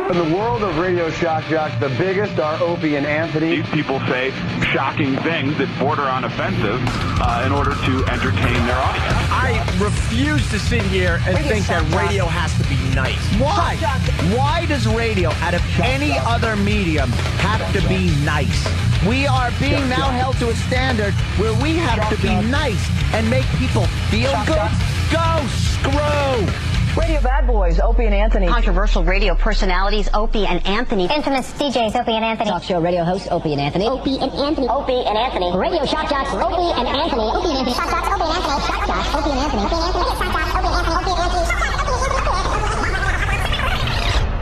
In the world of radio shock jocks, the biggest are Opie and Anthony. These people say shocking things that border on offensive in order to entertain their audience. I refuse to sit here and think that radio has to be nice. Why? Why does radio, out of any other medium, have to be nice? We are being now held to a standard where we have to be nice and make people feel good. Go screw! Radio bad boys, Opie and Anthony. Controversial radio personalities, Opie and Anthony. Infamous DJs, Opie and Anthony. Talk show radio hosts, Opie and Anthony. Opie and Anthony. Opie and Anthony. Radio shock jocks, Opie and Anthony. Opie and Anthony. Shock jocks, Opie and Anthony. Shock jocks, Opie and Anthony. Opie and Anthony. Shock jocks, Opie and Anthony. Opie and Anthony.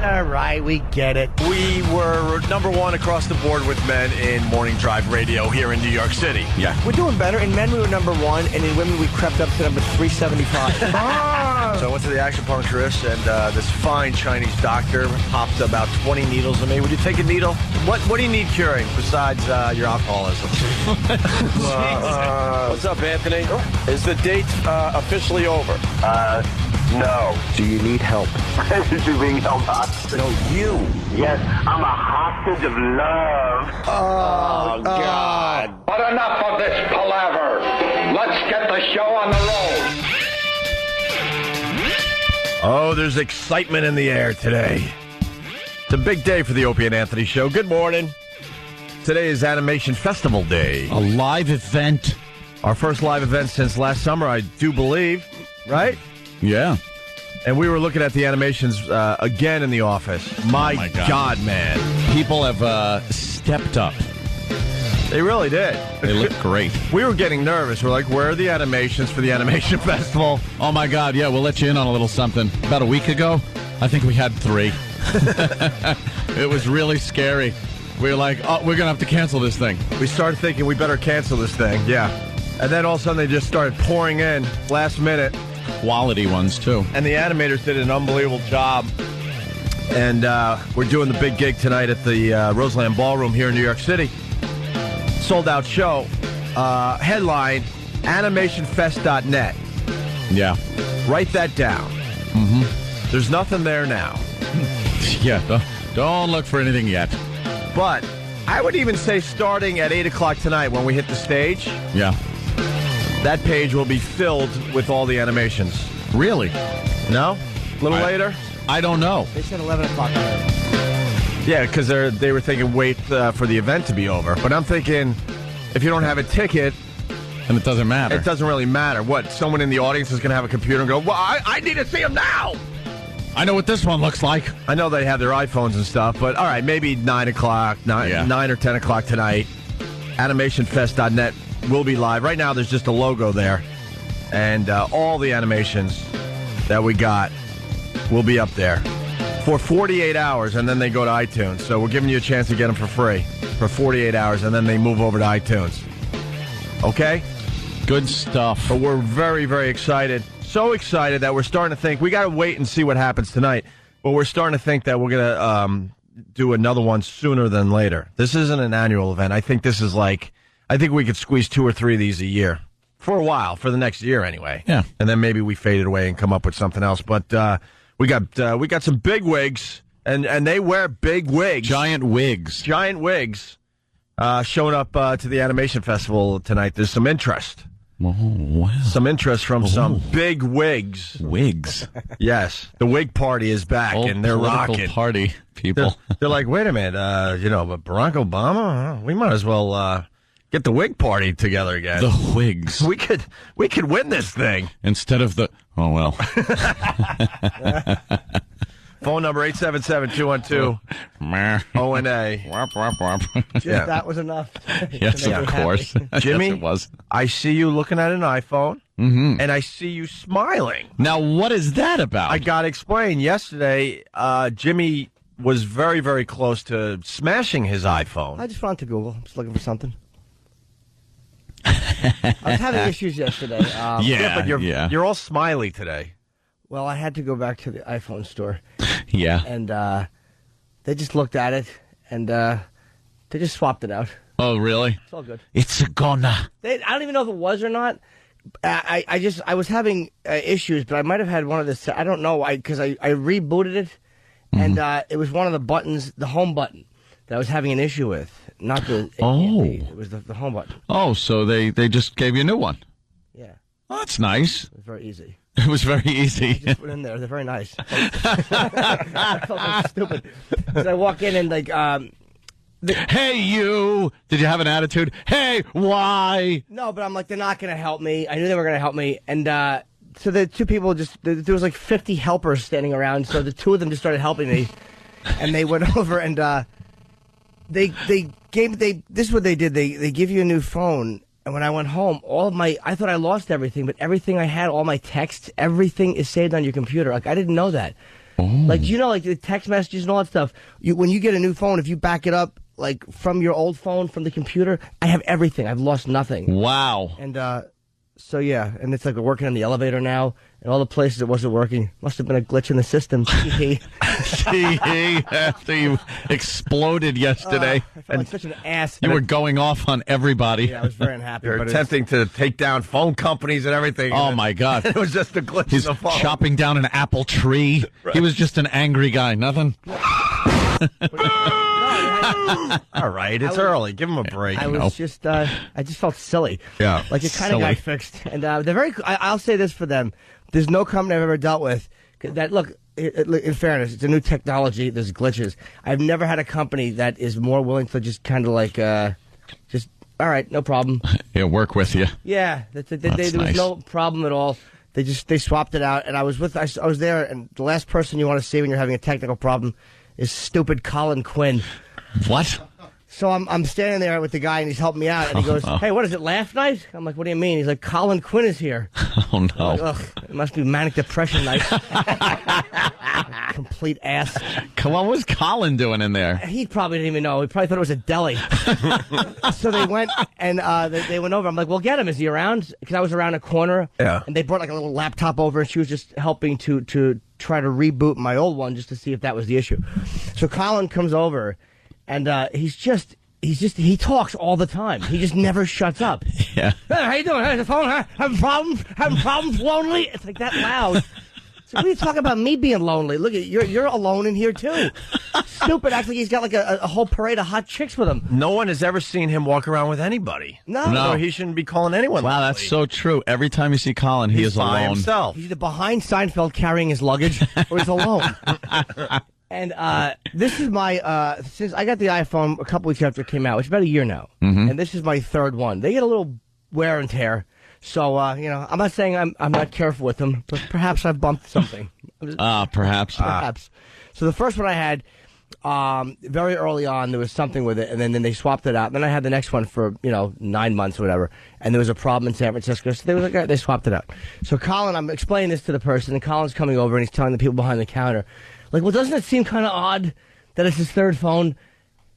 All right, we get it. We were number one across the board with men in morning drive radio here in New York City. Yeah. We're doing better. In men, we were number one, and in women, we crept up to number 375. So I went to the acupuncturist, and this fine Chinese doctor popped about 20 needles in me. Would you take a needle? What do you need curing besides your alcoholism? What's up, Anthony? Is the date officially over? No. Do you need help? Is you being held hostage? No, you. Yes, I'm a hostage of love. Oh, God. But enough of this palaver. Let's get the show on the road. Oh, there's excitement in the air today. It's a big day for the Opie and Anthony show. Good morning. Today is Animation Festival Day. A live event. Our first live event since last summer, I do believe, right? Yeah. And we were looking at the animations again in the office. My God, man. People have stepped up. They really did. They look great. We were getting nervous. We're like, where are the animations for the Animation Festival? Oh, my God. Yeah, we'll let you in on a little something. About a week ago, I think we had 3. It was really scary. We were like, oh, we're going to have to cancel this thing. We started thinking we better cancel this thing. Yeah. And then all of a sudden they just started pouring in last minute. Quality ones, too. And the animators did an unbelievable job. And we're doing the big gig tonight at the Roseland Ballroom here in New York City. Sold out show. Headline, animationfest.net. Yeah. Write that down. Mm-hmm. There's nothing there now. Yeah, don't look for anything yet. But I would even say starting at 8 o'clock tonight when we hit the stage. Yeah. That page will be filled with all the animations. Really? No? A little later? I don't know. They said 11 o'clock. Yeah, because they were thinking wait for the event to be over. But I'm thinking if you don't have a ticket... And it doesn't matter. It doesn't really matter. What, someone in the audience is going to have a computer and go, well, I need to see them now! I know what this one looks like. I know they have their iPhones and stuff, but all right, maybe 9 o'clock, 9 or 10 o'clock tonight. AnimationFest.net will be live. Right now, there's just a logo there. And all the animations that we got will be up there for 48 hours, and then they go to iTunes. So we're giving you a chance to get them for free for 48 hours, and then they move over to iTunes. Okay? Good stuff. But we're very, very excited. So excited that we're starting to think, we got to wait and see what happens tonight, but we're starting to think that we're going to do another one sooner than later. This isn't an annual event. I think this is I think we could squeeze 2 or 3 of these a year. For a while, for the next year anyway. Yeah. And then maybe we fade it away and come up with something else. But we got some big wigs, and they wear big wigs. Giant wigs. Giant wigs showing up to the Animation Festival tonight. There's some interest. Oh, wow. Some interest from some big wigs. Wigs. Yes. The wig party is back, Old and they're political rocking. Party people. They're like, wait a minute, but Barack Obama, we might as well get the wig party together again. The wigs. We could win this thing. Instead of the... Oh, well. Phone number 877-212-ONA. Yeah. That was enough. Yes, of course. Jimmy, yes, it was. I see you looking at an iPhone, and I see you smiling. Now, what is that about? I got to explain. Yesterday, Jimmy was very, very close to smashing his iPhone. I just went to Google. I'm just looking for something. I was having issues yesterday. But you're all smiley today. Well, I had to go back to the iPhone store. Yeah. And they just looked at it, and they just swapped it out. Oh, really? It's all good. It's gonna. I don't even know if it was or not. I was having issues, but I might have had one of the... I don't know, because I rebooted it, and it was one of the buttons, the home button, that I was having an issue with. Not the it was the home button. Oh, so they just gave you a new one. Yeah. Oh, that's nice. It was very easy. It was very easy. I just went in there. They're very nice. I felt like stupid. So I walk in and like, hey, you! Did you have an attitude? Hey, why? No, but I'm like, they're not going to help me. I knew they were going to help me. And so the two people there was like 50 helpers standing around. So the two of them just started helping me. And they went over and this is what they did. They give you a new phone. And when I went home, I thought I lost everything, but everything I had, all my texts, everything is saved on your computer. Like, I didn't know that. Oh. Like, you know, like the text messages and all that stuff. When you get a new phone, if you back it up, like from your old phone, from the computer, I have everything. I've lost nothing. Wow. And so yeah, and it's like we're working on the elevator now, and all the places it wasn't working. Must have been a glitch in the system. After you exploded yesterday. I felt like such an ass. You were going off on everybody. Yeah, I was very unhappy. You're attempting to take down phone companies and everything. Oh, my God. It was just a glitch He's in the phone. chopping down an apple tree. Right. He was just an angry guy. Nothing? All right, it's early. Give him a break. I just felt silly. Yeah. Like it kind of got fixed. And they're very, I'll say this for them. There's no company I've ever dealt with that, look, in fairness, it's a new technology. There's glitches. I've never had a company that is more willing to just kind of like, just, all right, no problem. Yeah, work with you. Yeah. There was no problem at all. They swapped it out. And I was there, and the last person you want to see when you're having a technical problem is stupid Colin Quinn. What? So I'm standing there with the guy, and he's helping me out, and he goes, hey, what is it, laugh night? I'm like, what do you mean? He's like, Colin Quinn is here. Oh, no. Like, ugh, it must be manic depression night. Complete ass. What was Colin doing in there? He probably didn't even know. He probably thought it was a deli. So they went, and they went over. I'm like, well, get him. Is he around? Because I was around a corner. Yeah. And they brought like a little laptop over, and she was just helping to try to reboot my old one just to see if that was the issue. So Colin comes over. And he talks all the time. He just never shuts up. Yeah. Hey, how you doing? Hey, the phone? Huh? Having problems? Lonely? It's like that loud. So what are you talking about me being lonely? Look, you're alone in here too. Stupid. Actually, he's got like a whole parade of hot chicks with him. No one has ever seen him walk around with anybody. No. So he shouldn't be calling anyone. Wow, lonely. that's so true. Every time you see Colin, he is by alone. himself. He's either behind Seinfeld carrying his luggage, or he's alone. And this is my, since I got the iPhone a couple weeks after it came out, which is about a year now, and this is my third one. They get a little wear and tear, so, I'm not saying I'm not careful with them, but perhaps I've bumped something. Perhaps. Perhaps. So the first one I had, very early on, there was something with it, and then they swapped it out. And then I had the next one for, 9 months or whatever, and there was a problem in San Francisco, so they swapped it out. So Colin, I'm explaining this to the person, and Colin's coming over, and he's telling the people behind the counter, like, well, doesn't it seem kind of odd that it's his third phone?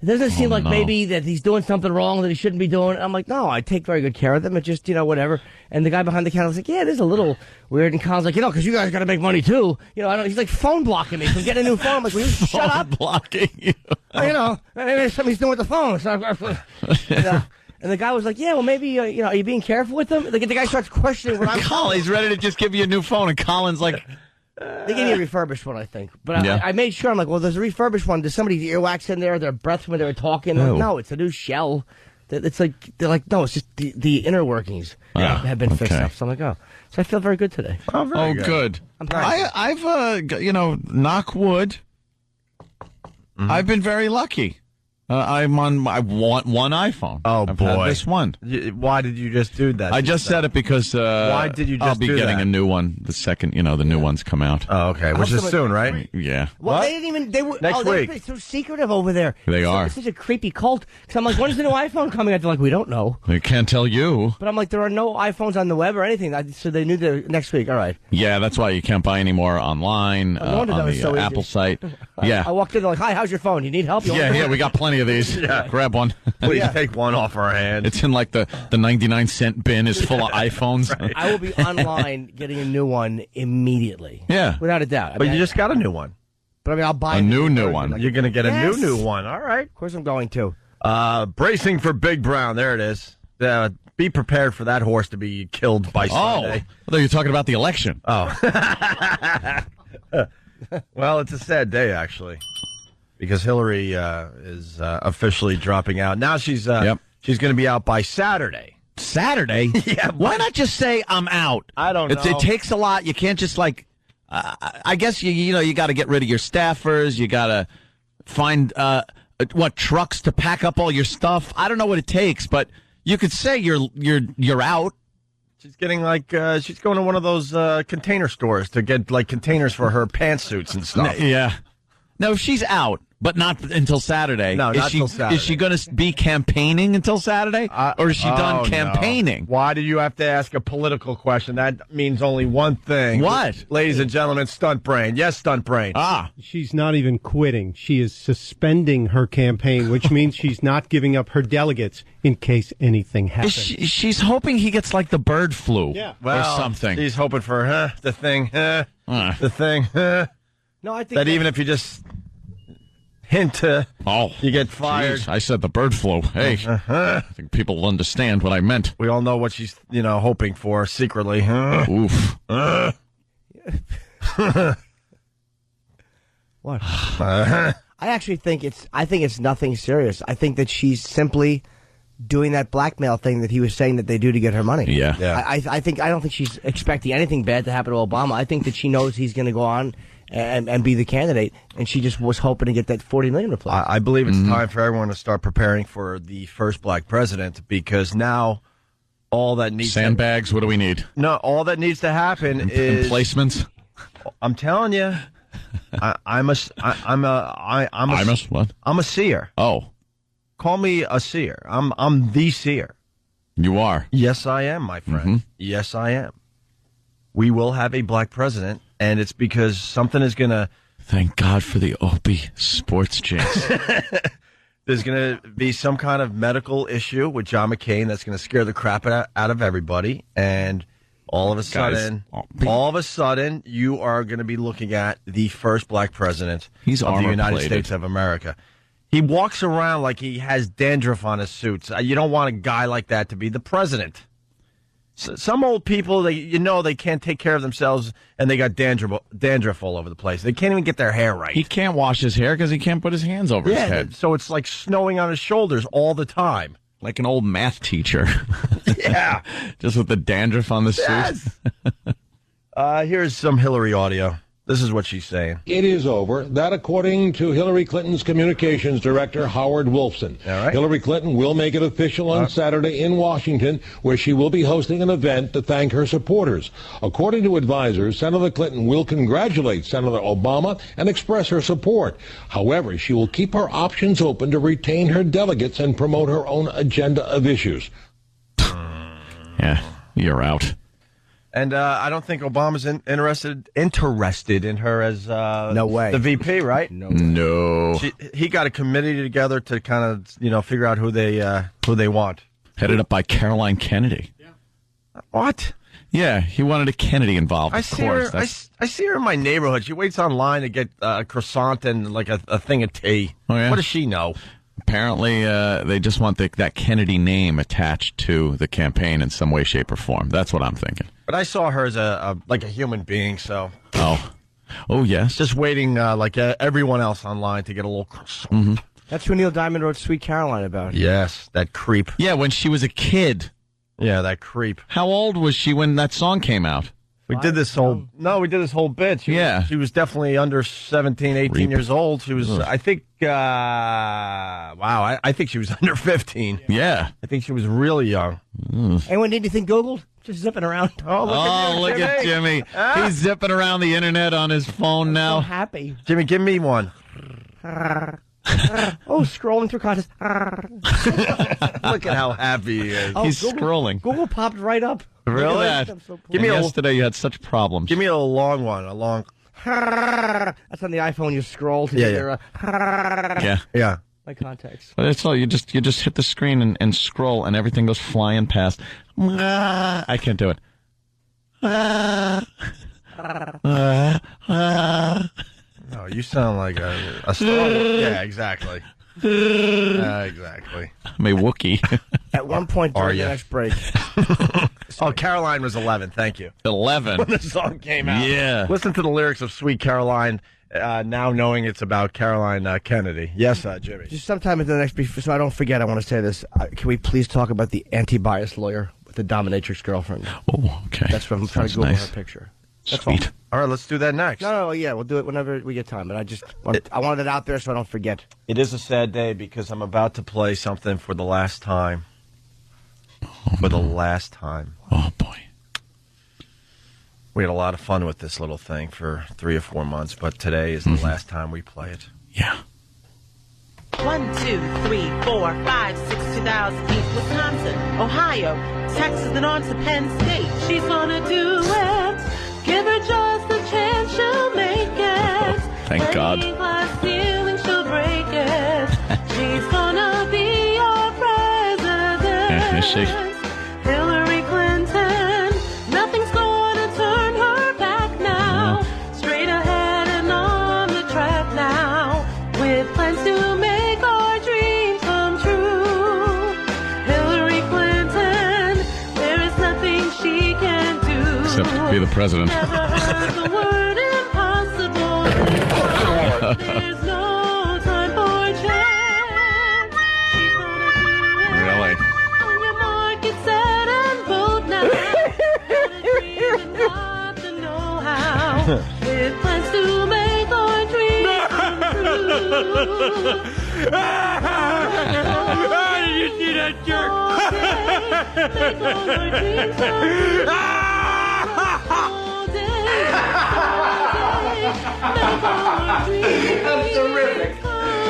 It doesn't seem like maybe that he's doing something wrong that he shouldn't be doing. I'm like, no, I take very good care of them. It's just, whatever. And the guy behind the counter was like, yeah, it is a little weird. And Colin's like, because you guys got to make money too. He's like phone blocking me from getting a new phone. I'm like, will you shut up? Blocking you. Maybe something's doing with the phone. So and the guy was like, yeah, well, maybe, are you being careful with them? The guy starts questioning what I'm Colin, he's ready to just give you a new phone. And Colin's like... They gave me a refurbished one, I think. But I made sure. I'm like, well, there's a refurbished one. Does somebody's earwax in there? Their breath when they were talking? Like, no, it's a new shell. It's like, they're like, no, it's just the inner workings have been fixed up. So I'm like, oh. So I feel very good today. Oh, good. I've knock wood. Mm-hmm. I've been very lucky. I want one iPhone. Oh, I've boy. had this one. Why did you just do that? I just said it because why did you just I'll be do getting that? a new one the second, the new ones come out. Oh, okay. Which is soon, right? Yeah. Well, they didn't even. They were next week. They're so secretive over there. They are. It's such a creepy cult. Because I'm like, when's the new iPhone coming out? They're like, we don't know. They can't tell you. But I'm like, there are no iPhones on the web or anything. So they knew the next week. All right. Yeah, that's why you can't buy any more online on the Apple site. Yeah. I walked in. They're like, hi, how's your phone? You need help? Yeah, we got plenty of these. Grab one. Please take one off our hand. It's in like the 99-cent bin is full of iPhones. Right. I will be online getting a new one immediately. Yeah. Without a doubt. But you just got a new one. But I'll buy a new one. You're going to get a new one. All right. Of course I'm going to. Bracing for Big Brown. There it is. Be prepared for that horse to be killed by Sunday. I thought you were talking about the election. Oh. Well, it's a sad day, actually, because Hillary is officially dropping out. Now she's going to be out by Saturday. Saturday? Yeah. Why not just say I'm out? I don't know. It takes a lot. You can't just I guess you got to get rid of your staffers. You got to find trucks to pack up all your stuff. I don't know what it takes, but you could say you're out. She's getting she's going to one of those container stores to get containers for her pantsuits and stuff. Yeah. No, she's out, but not until Saturday. No, not until Saturday. Is she going to be campaigning until Saturday? Or is she done campaigning? No. Why do you have to ask a political question? That means only one thing. What? Ladies and gentlemen, stunt brain. Yes, stunt brain. She's not even quitting. She is suspending her campaign, which means she's not giving up her delegates in case anything happens. She's hoping he gets the bird flu or something. She's hoping for the thing. The thing. No, I think that even if you just hint, you get fired. Geez, I said the bird flu. Hey, I think people will understand what I meant. We all know what she's, hoping for secretly. Oof. What? I actually think it's nothing serious. I think that she's simply doing that blackmail thing that he was saying that they do to get her money. Yeah. I don't think she's expecting anything bad to happen to Obama. I think that she knows he's going to go on and be the candidate, and she just was hoping to get that $40 million reply. I believe it's time for everyone to start preparing for the first black president, because now all that needs sandbags. What do we need? No, all that needs to happen is emplacements. I'm telling you, I'm a seer. Oh, call me a seer. I'm the seer. You are. Yes, I am, my friend. Mm-hmm. Yes, I am. We will have a black president, and it's because something is going to... Thank God for the Opie sports jinx. There's going to be some kind of medical issue with John McCain that's going to scare the crap out of everybody, and all of a sudden, you are going to be looking at the first black president of the United States of America. He walks around like he has dandruff on his suits. You don't want a guy like that to be the president. Some old people, they can't take care of themselves, and they got dandruff all over the place. They can't even get their hair right. He can't wash his hair because he can't put his hands over his head. So it's like snowing on his shoulders all the time. Like an old math teacher. Yeah. Just with the dandruff on the suit. Here's some Hillary audio. This is what she's saying. It is over. That, according to Hillary Clinton's communications director, Howard Wolfson. All right. Hillary Clinton will make it official on Saturday in Washington, where she will be hosting an event to thank her supporters. According to advisors, Senator Clinton will congratulate Senator Obama and express her support. However, she will keep her options open to retain her delegates and promote her own agenda of issues. Yeah, you're out. And I don't think Obama's interested in her as no way. The VP, right? No. He got a committee together to kind of figure out who they want. Headed up by Caroline Kennedy. Yeah. What? Yeah, he wanted a Kennedy involved. I see her in my neighborhood. She waits online to get a croissant and a thing of tea. Oh, yeah? What does she know? Apparently, they just want that Kennedy name attached to the campaign in some way, shape, or form. That's what I'm thinking. But I saw her as a human being, so... Oh, yes. Just waiting like everyone else online to get a little croissant. Mm-hmm. That's who Neil Diamond wrote Sweet Caroline about. Yes, that creep. Yeah, when she was a kid. Yeah, that creep. How old was she when that song came out? We did this whole bit. She was definitely under 17, 18 years old. She was, I think, I think she was under 15. Yeah. I think she was really young. Anyone need anything Googled? Just zipping around. Look at Jimmy. He's zipping around the internet on his phone now. I'm so happy. Jimmy, give me one. Scrolling through contests. Look at how happy he is. He's scrolling. Google popped right up. Really? So Give me yesterday you had such problems. Give me a long one. A long. That's on the iPhone. You scroll to your yeah. My contacts. But it's all you just hit the screen and scroll and everything goes flying past. I can't do it. No, you sound like a Star Wars. Yeah, exactly. Exactly. I'm a Wookiee. At one point during the next break. Oh, Caroline was 11. Thank you. 11. When the song came out. Yeah. Listen to the lyrics of Sweet Caroline, now knowing it's about Caroline Kennedy. Yes, Jimmy. Just sometime in the next, so I don't forget, I want to say this. Can we please talk about the anti-bias lawyer with the dominatrix girlfriend? Oh, okay. That's what I'm trying to Google her picture. That's Sweet. All right, let's do that next. No, yeah, we'll do it whenever we get time. But I wanted it out there so I don't forget. It is a sad day because I'm about to play something for the last time. For the last time. Oh, boy. We had a lot of fun with this little thing for 3 or 4 months, but today is the last time we play it. Yeah. 1, 2, 3, 4, 5, 6, 2008, Wisconsin, Ohio, Texas, and on to Penn State. She's gonna do it. Give her just a chance, she'll make it. Thank God. Glass ceiling, she'll break it. She's gonna be your president. Yeah, is she? Hillary Clinton, nothing's gonna turn her back now. Straight ahead and on the track now, with plans to make our dreams come true. Hillary Clinton, there is nothing she can do. Except be the president. Never heard the word impossible. There's no time for chance. She's gonna do it. Really? On your mark, get set and vote now. Gotta dream and got the know-how. With plans to make our dreams come true. Did you see that jerk? Make all our dreams come true. All day, make all our dreams That's terrific.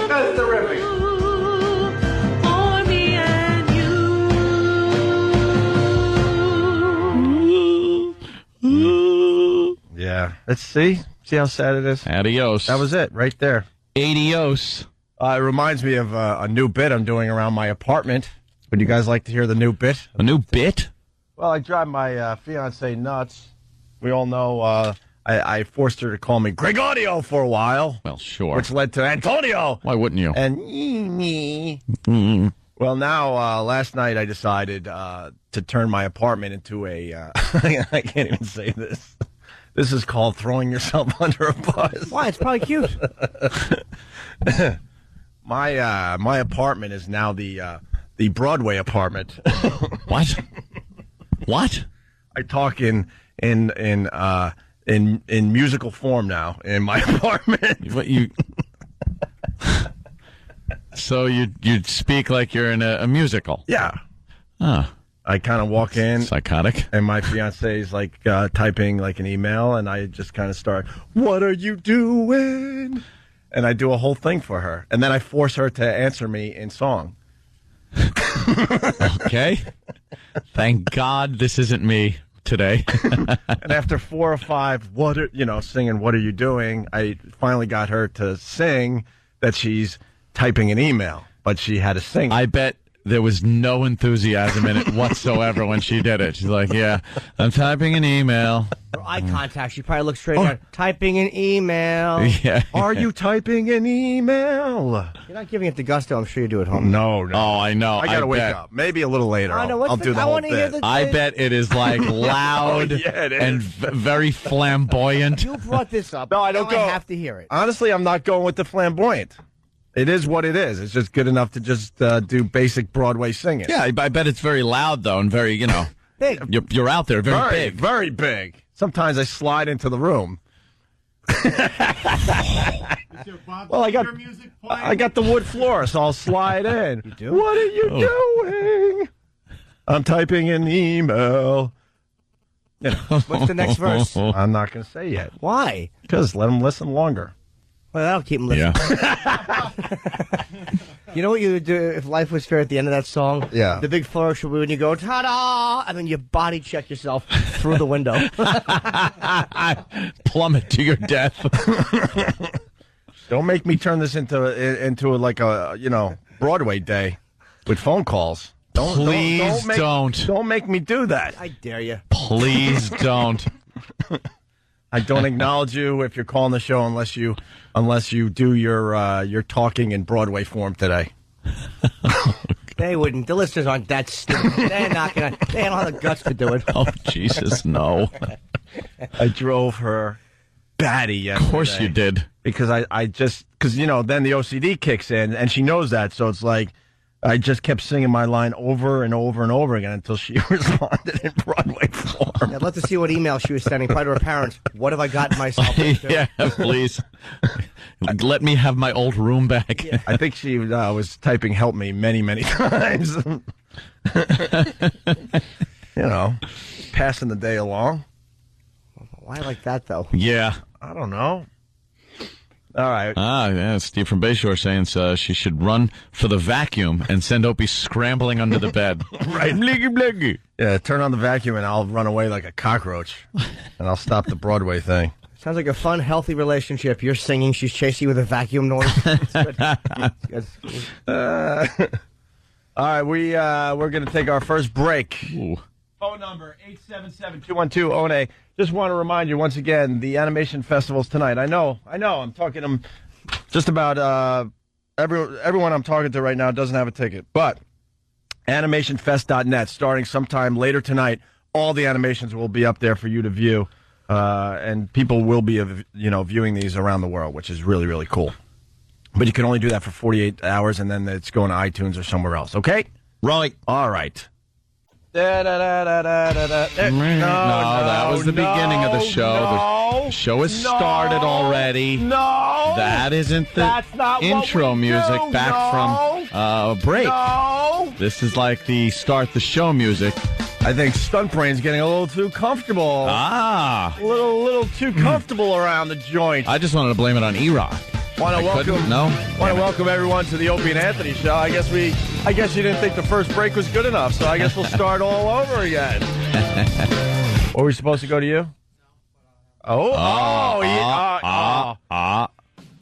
That's terrific. for me and you. Yeah. Let's see. See how sad it is? Adios. That was it, right there. Adios. It reminds me of a new bit I'm doing around my apartment. Would you guys like to hear the new bit? A new bit? Well, I drive my fiance nuts. We all know I forced her to call me Greg Audio for a while. Well, sure. Which led to Antonio. Why wouldn't you? And me. Well, now, last night I decided to turn my apartment into a... I can't even say this. This is called throwing yourself under a bus. Why? It's probably cute. My apartment is now the Broadway apartment. What? What? I talk in musical form now in my apartment. What you? So you speak like you're in a musical? Yeah. Oh. I kind of walk in. Psychotic. And my fiance is like typing like an email, and I just kind of start, "What are you doing?" And I do a whole thing for her, and then I force her to answer me in song. Okay. Thank God this isn't me today. And after 4 or 5, singing "What are you doing?" I finally got her to sing that she's typing an email, but she had to sing. I bet there was no enthusiasm in it whatsoever when she did it. She's like, "Yeah, I'm typing an email." Or eye contact. She probably looks straight at typing an email. Yeah. Are you typing an email? You're not giving it the gusto. I'm sure you do at home. No. Oh, I know. I gotta wake bet. up. Maybe a little later. I know. I'll do the I whole wanna hear bit. I bet it is like loud Yeah, it is. and very flamboyant. You brought this up. No, I don't Now go. I have to hear it. Honestly, I'm not going with the flamboyant. It is what it is. It's just good enough to just do basic Broadway singing. Yeah, I bet it's very loud though, and very, Big. You're out there, very big. Very big. Sometimes I slide into the room. Well, I got the wood floor, so I'll slide in. You do? What are you doing? I'm typing an email. What's the next verse? I'm not going to say yet. Why? Because let them listen longer. Well, that'll keep them listening. Yeah. You know what you would do if life was fair at the end of that song? Yeah. The big flourish would be when you go, ta-da! And then you body check yourself through the window. Plummet to your death. Don't make me turn this into like a Broadway day with phone calls. Please don't. Don't make me do that. I dare you. Please don't. I don't acknowledge you if you're calling the show unless you do your talking in Broadway form today. They wouldn't. The listeners aren't that stupid. They're not gonna. They don't have the guts to do it. Oh, Jesus, no. I drove her batty yesterday. Of course you did. Because because, then the OCD kicks in, and she knows that, so it's like, I just kept singing my line over and over and over again until she responded in Broadway form. I'd love to see what email she was sending, probably to her parents. What have I gotten myself into? Yeah, please. Let me have my old room back. Yeah. I think she was typing help me many, many times. Passing the day along. Why like that, though? Yeah. I don't know. All right. Yeah, Steve from Bayshore saying she should run for the vacuum and send Opie scrambling under the bed. Right. Bliggy, bliggy. Yeah, turn on the vacuum and I'll run away like a cockroach. And I'll stop the Broadway thing. Sounds like a fun, healthy relationship. You're singing, she's chasing you with a vacuum noise. It's good. It's good. All right, we're going to take our first break. Ooh. Phone number 877-212-ONA. Just want to remind you once again, the Animation Festival's tonight. I know. I'm talking to just about everyone I'm talking to right now doesn't have a ticket. But animationfest.net, starting sometime later tonight, all the animations will be up there for you to view. And people will be, viewing these around the world, which is really, really cool. But you can only do that for 48 hours, and then it's going to iTunes or somewhere else. Okay? Right. All right. No, that was the beginning of the show. The show has started already. No. That isn't the That's not intro what we music do. back No. from break. No. This is like the start the show music. I think Stunt Brain's getting a little too comfortable. Ah. A little too comfortable around the joint. I just wanted to blame it on E-Rock. Want to welcome everyone to the Opie and Anthony show. I guess you didn't think the first break was good enough, so I guess we'll start all over again. Or were we supposed to go to you?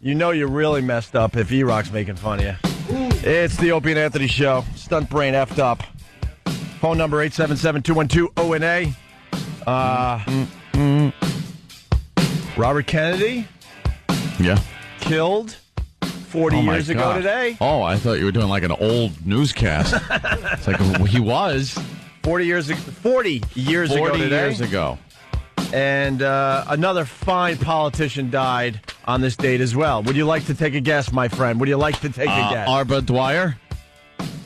You know you really messed up if E-Rock's making fun of you. It's the Opie and Anthony show. Stunt Brain effed up. Phone number 877-212-ONA. Robert Kennedy? Yeah. Killed 40 years ago today. Oh, I thought you were doing like an old newscast. It's like he was 40 years ago today. 40 years ago. And another fine politician died on this date as well. Would you like to take a guess, my friend? Would you like to take a guess? Arba Dwyer?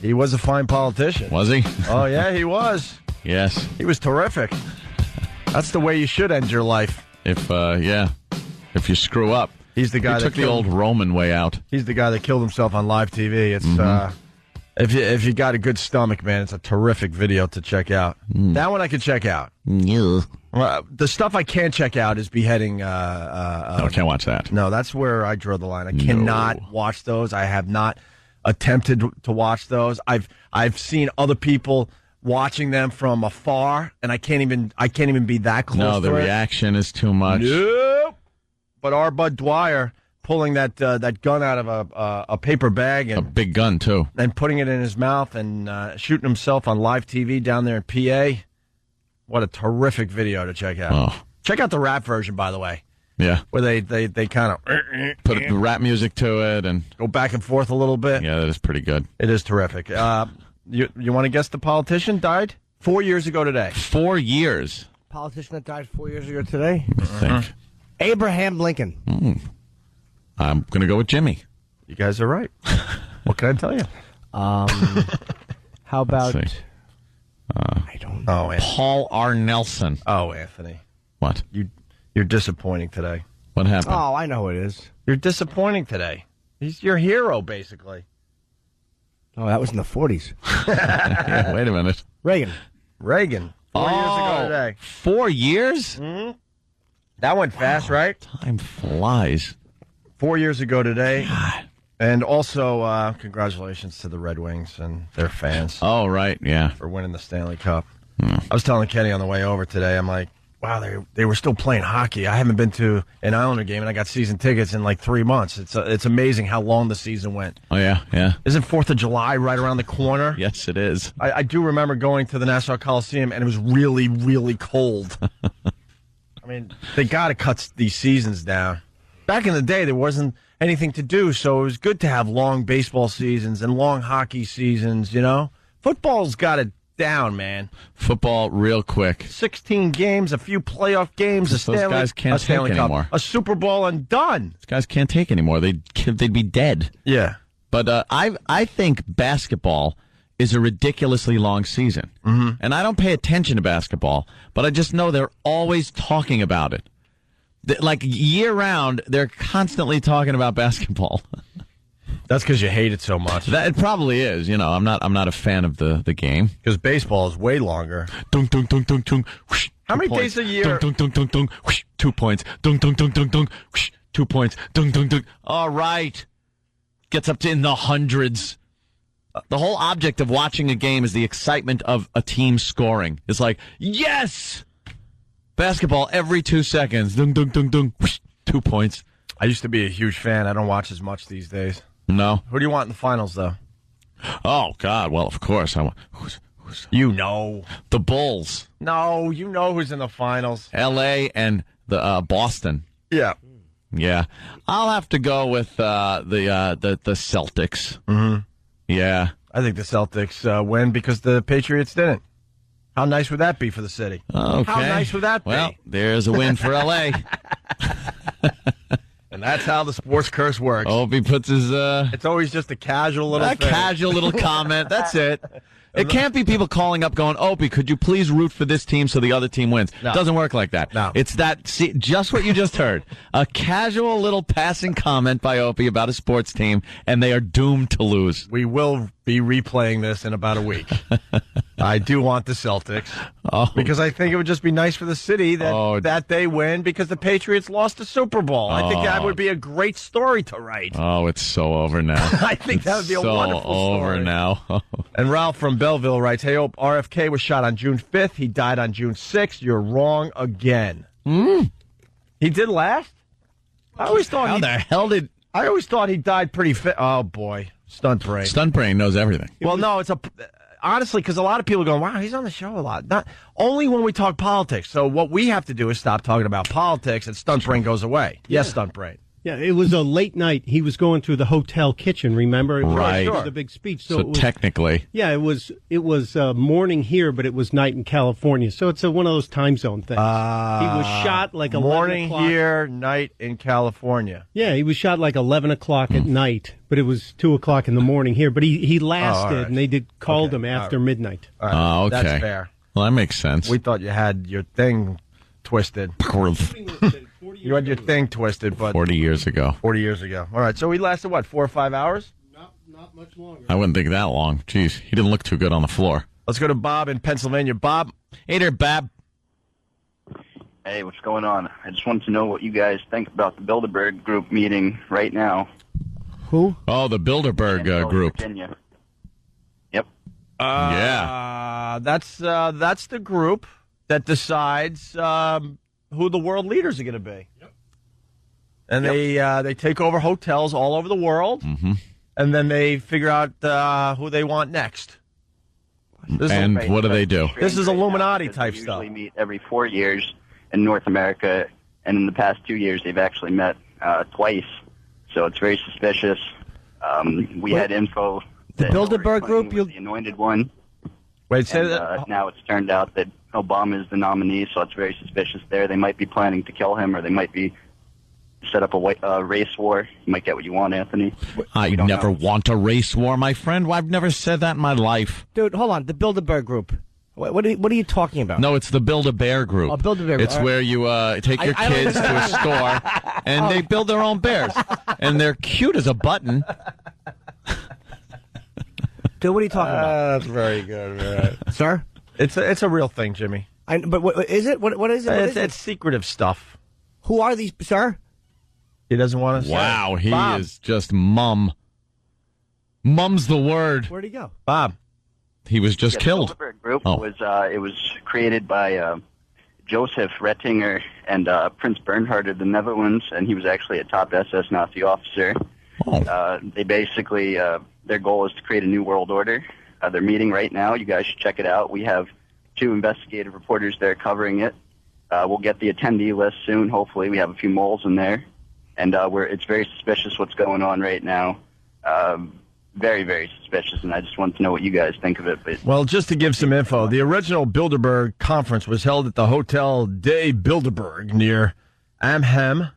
He was a fine politician. Was he? Oh, yeah, he was. Yes. He was terrific. That's the way you should end your life. If you screw up. He's the guy that took the old Roman way out. He's the guy that killed himself on live TV. It's if you got a good stomach, man, it's a terrific video to check out. That one I can check out. Yeah. The stuff I can't check out is beheading. No, I can't watch that. No, that's where I draw the line. I cannot watch those. I have not attempted to watch those. I've seen other people watching them from afar, and I can't even be that close. No, the reaction is too much. Nope. But our Bud Dwyer pulling that gun out of a paper bag, and a big gun too, and putting it in his mouth and shooting himself on live TV down there in PA. What a terrific video to check out. Oh. Check out the rap version, by the way. Yeah, where they kind of put rap music to it and go back and forth a little bit. Yeah, that is pretty good. It is terrific. You want to guess the politician died 4 years ago today? 4 years. Politician that died 4 years ago today? I think. Abraham Lincoln. I'm going to go with Jimmy. You guys are right. What can I tell you? How about... I don't know. Paul R. Nelson. Oh, Anthony. What? You're disappointing today. What happened? Oh, I know who it is. You're disappointing today. He's your hero, basically. Oh, that was in the 40s. Yeah, wait a minute. Reagan. 4 years ago today. 4 years? Mm-hmm. That went fast, right? Time flies. 4 years ago today. God. And also, congratulations to the Red Wings and their fans. Oh, right, yeah. For winning the Stanley Cup. I was telling Kenny on the way over today, I'm like, wow, they were still playing hockey. I haven't been to an Islander game, and I got season tickets in like 3 months. It's amazing how long the season went. Oh, yeah, yeah. Isn't 4th of July right around the corner? Yes, it is. I do remember going to the Nassau Coliseum, and it was really, really cold. I mean, they got to cut these seasons down. Back in the day, there wasn't anything to do. So it was good to have long baseball seasons and long hockey seasons, you know? Football's got it down, man. Football, real quick. 16 games, a few playoff games, Those guys can't take anymore. a Super Bowl, and done. These guys can't take anymore. They'd be dead. Yeah. But I think basketball is a ridiculously long season. Mm-hmm. And I don't pay attention to basketball, but I just know they're always talking about it. Like year-round, they're constantly talking about basketball. That's because you hate it so much. It probably is. You know, I'm not a fan of the game. Because baseball is way longer. Dunk, dunk, dunk, dunk, dunk. Whoosh, How many points. days a year? Dunk, dunk, dunk, dunk, dunk. Whoosh, 2 points. Dunk, dunk, dunk, dunk, dunk. Whoosh, 2 points. Dunk, dunk, dunk. All right. Gets up to in the hundreds. The whole object of watching a game is the excitement of a team scoring. It's like, yes! Basketball every 2 seconds. Dunk, dunk, dunk, dunk. Whoosh, 2 points. I used to be a huge fan. I don't watch as much these days. No. Who do you want in the finals, though? Oh, God. Well, of course. I want. You know. The Bulls. No, you know who's in the finals. L.A. and the Boston. Yeah. Yeah. I'll have to go with the Celtics. Mm-hmm. Yeah. I think the Celtics win because the Patriots didn't. How nice would that be for the city? Okay. How nice would that be? Well, there's a win for L.A. And that's how the sports curse works. Oh, he puts his... It's always just a casual little thing. Casual little comment. That's it. It can't be people calling up going, Opie, could you please root for this team so the other team wins? No. It doesn't work like that. No. It's that, see, just what you just heard. A casual little passing comment by Opie about a sports team, and they are doomed to lose. We will be replaying this in about a week. I do want the Celtics because I think it would just be nice for the city that they win because the Patriots lost the Super Bowl. I think that would be a great story to write. Oh, it's so over now. I think that would be a wonderful story. Over now. And Ralph from Belleville writes, hey, Ope, RFK was shot on June 5th. He died on June 6th. You're wrong again. He did last? I always thought I always thought he died pretty fit. Oh, boy. Stunt brain. Stunt brain knows everything. Well, no, it's honestly, because a lot of people go, wow, he's on the show a lot. Not only when we talk politics. So what we have to do is stop talking about politics and Stunt Brain goes away. Yes, Stunt Brain. Yeah, it was a late night. He was going through the hotel kitchen, remember? Right. It was the big speech. So it was, technically. Yeah, it was morning here, but it was night in California. So it's one of those time zone things. He was shot like 11 morning o'clock. here, night in California. Yeah, he was shot like 11 o'clock at night, but it was 2 o'clock in the morning here. But he lasted, right. and they called him after midnight. All right. Okay. That's fair. Well, that makes sense. We thought you had your thing twisted. You had your thing twisted, but 40 years ago. 40 years ago. All right, so he lasted, what, 4 or 5 hours? Not much longer. I wouldn't think that long. Jeez, he didn't look too good on the floor. Let's go to Bob in Pennsylvania. Bob. Hey there, Bob. Hey, what's going on? I just wanted to know what you guys think about the Bilderberg group meeting right now. Who? Oh, the Bilderberg group. Virginia. Yep. Yeah. That's the group that decides who the world leaders are going to be. Yep. And they take over hotels all over the world, and then they figure out who they want next. And what do they do? This is Illuminati type stuff. They usually meet every 4 years in North America, and in the past 2 years they've actually met twice. So it's very suspicious. We had info. The Bilderberg group? Was the anointed one. Wait, say and, that. Now it's turned out that Obama is the nominee, so it's very suspicious there. They might be planning to kill him, or they might be set up a race war. You might get what you want, Anthony. I never want a race war, my friend. Well, I've never said that in my life. Dude, hold on. The Bilderberg group. What are you talking about? No, it's the Build-A-Bear group. Oh, Build-A-Bear. It's where you take your kids to a store, and they build their own bears. And they're cute as a button. Dude, what are you talking about? That's very good, right. Sir? It's a real thing, Jimmy. But what is it? What is it? It's secretive stuff. Who are these, sir? He doesn't want to say. Wow, he Bob. is just mum. Mum's the word. Where'd he go? Bob. He was just killed. The Bilderberg group was created by Joseph Rettinger and Prince Bernhard of the Netherlands, and he was actually a top SS Nazi officer. They basically, their goal is to create a new world order. They're meeting right now. You guys should check it out. We have 2 investigative reporters there covering it. We'll get the attendee list soon. Hopefully, we have a few moles in there. and it's very suspicious what's going on right now. Very, very suspicious, and I just want to know what you guys think of it. But Well, just to give some info, the original Bilderberg conference was held at the Hotel de Bilderberg near Amsterdam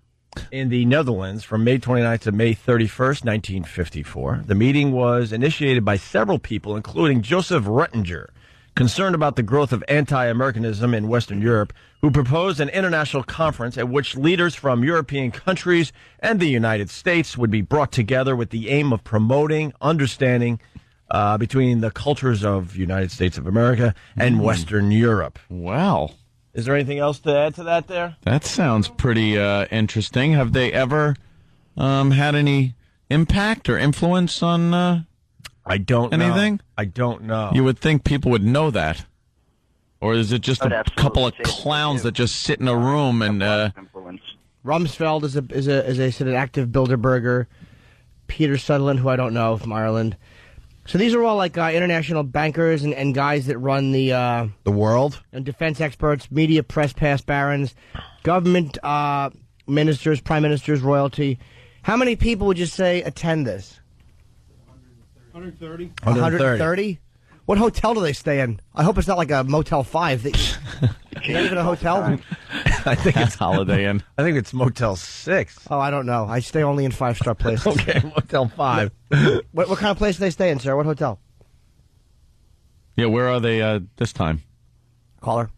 in the Netherlands from May 29th to May 31st, 1954. The meeting was initiated by several people, including Joseph Rettinger, concerned about the growth of anti-Americanism in Western Europe, who proposed an international conference at which leaders from European countries and the United States would be brought together with the aim of promoting understanding between the cultures of United States of America and Western Europe. Wow. Is there anything else to add to that there? That sounds pretty interesting. Have they ever had any impact or influence on I don't anything? know. I don't know. You would think people would know that. Or is it just I would a absolutely couple of say that they clowns do. that just sit in a room and influence. Rumsfeld is I said, an active Bilderberger. Peter Sutherland, who I don't know, from Ireland. So these are all like international bankers and guys that run the world, and defense experts, media, press pass barons, government ministers, prime ministers, royalty. How many people would you say attend this? 130. 130? What hotel do they stay in? I hope it's not like a Motel 5. Is that even a hotel? I think it's Holiday Inn. I think it's Motel 6. Oh, I don't know. I stay only in 5-star places. Okay, Motel 5. What kind of place do they stay in, sir? What hotel? Yeah, where are they this time? Caller.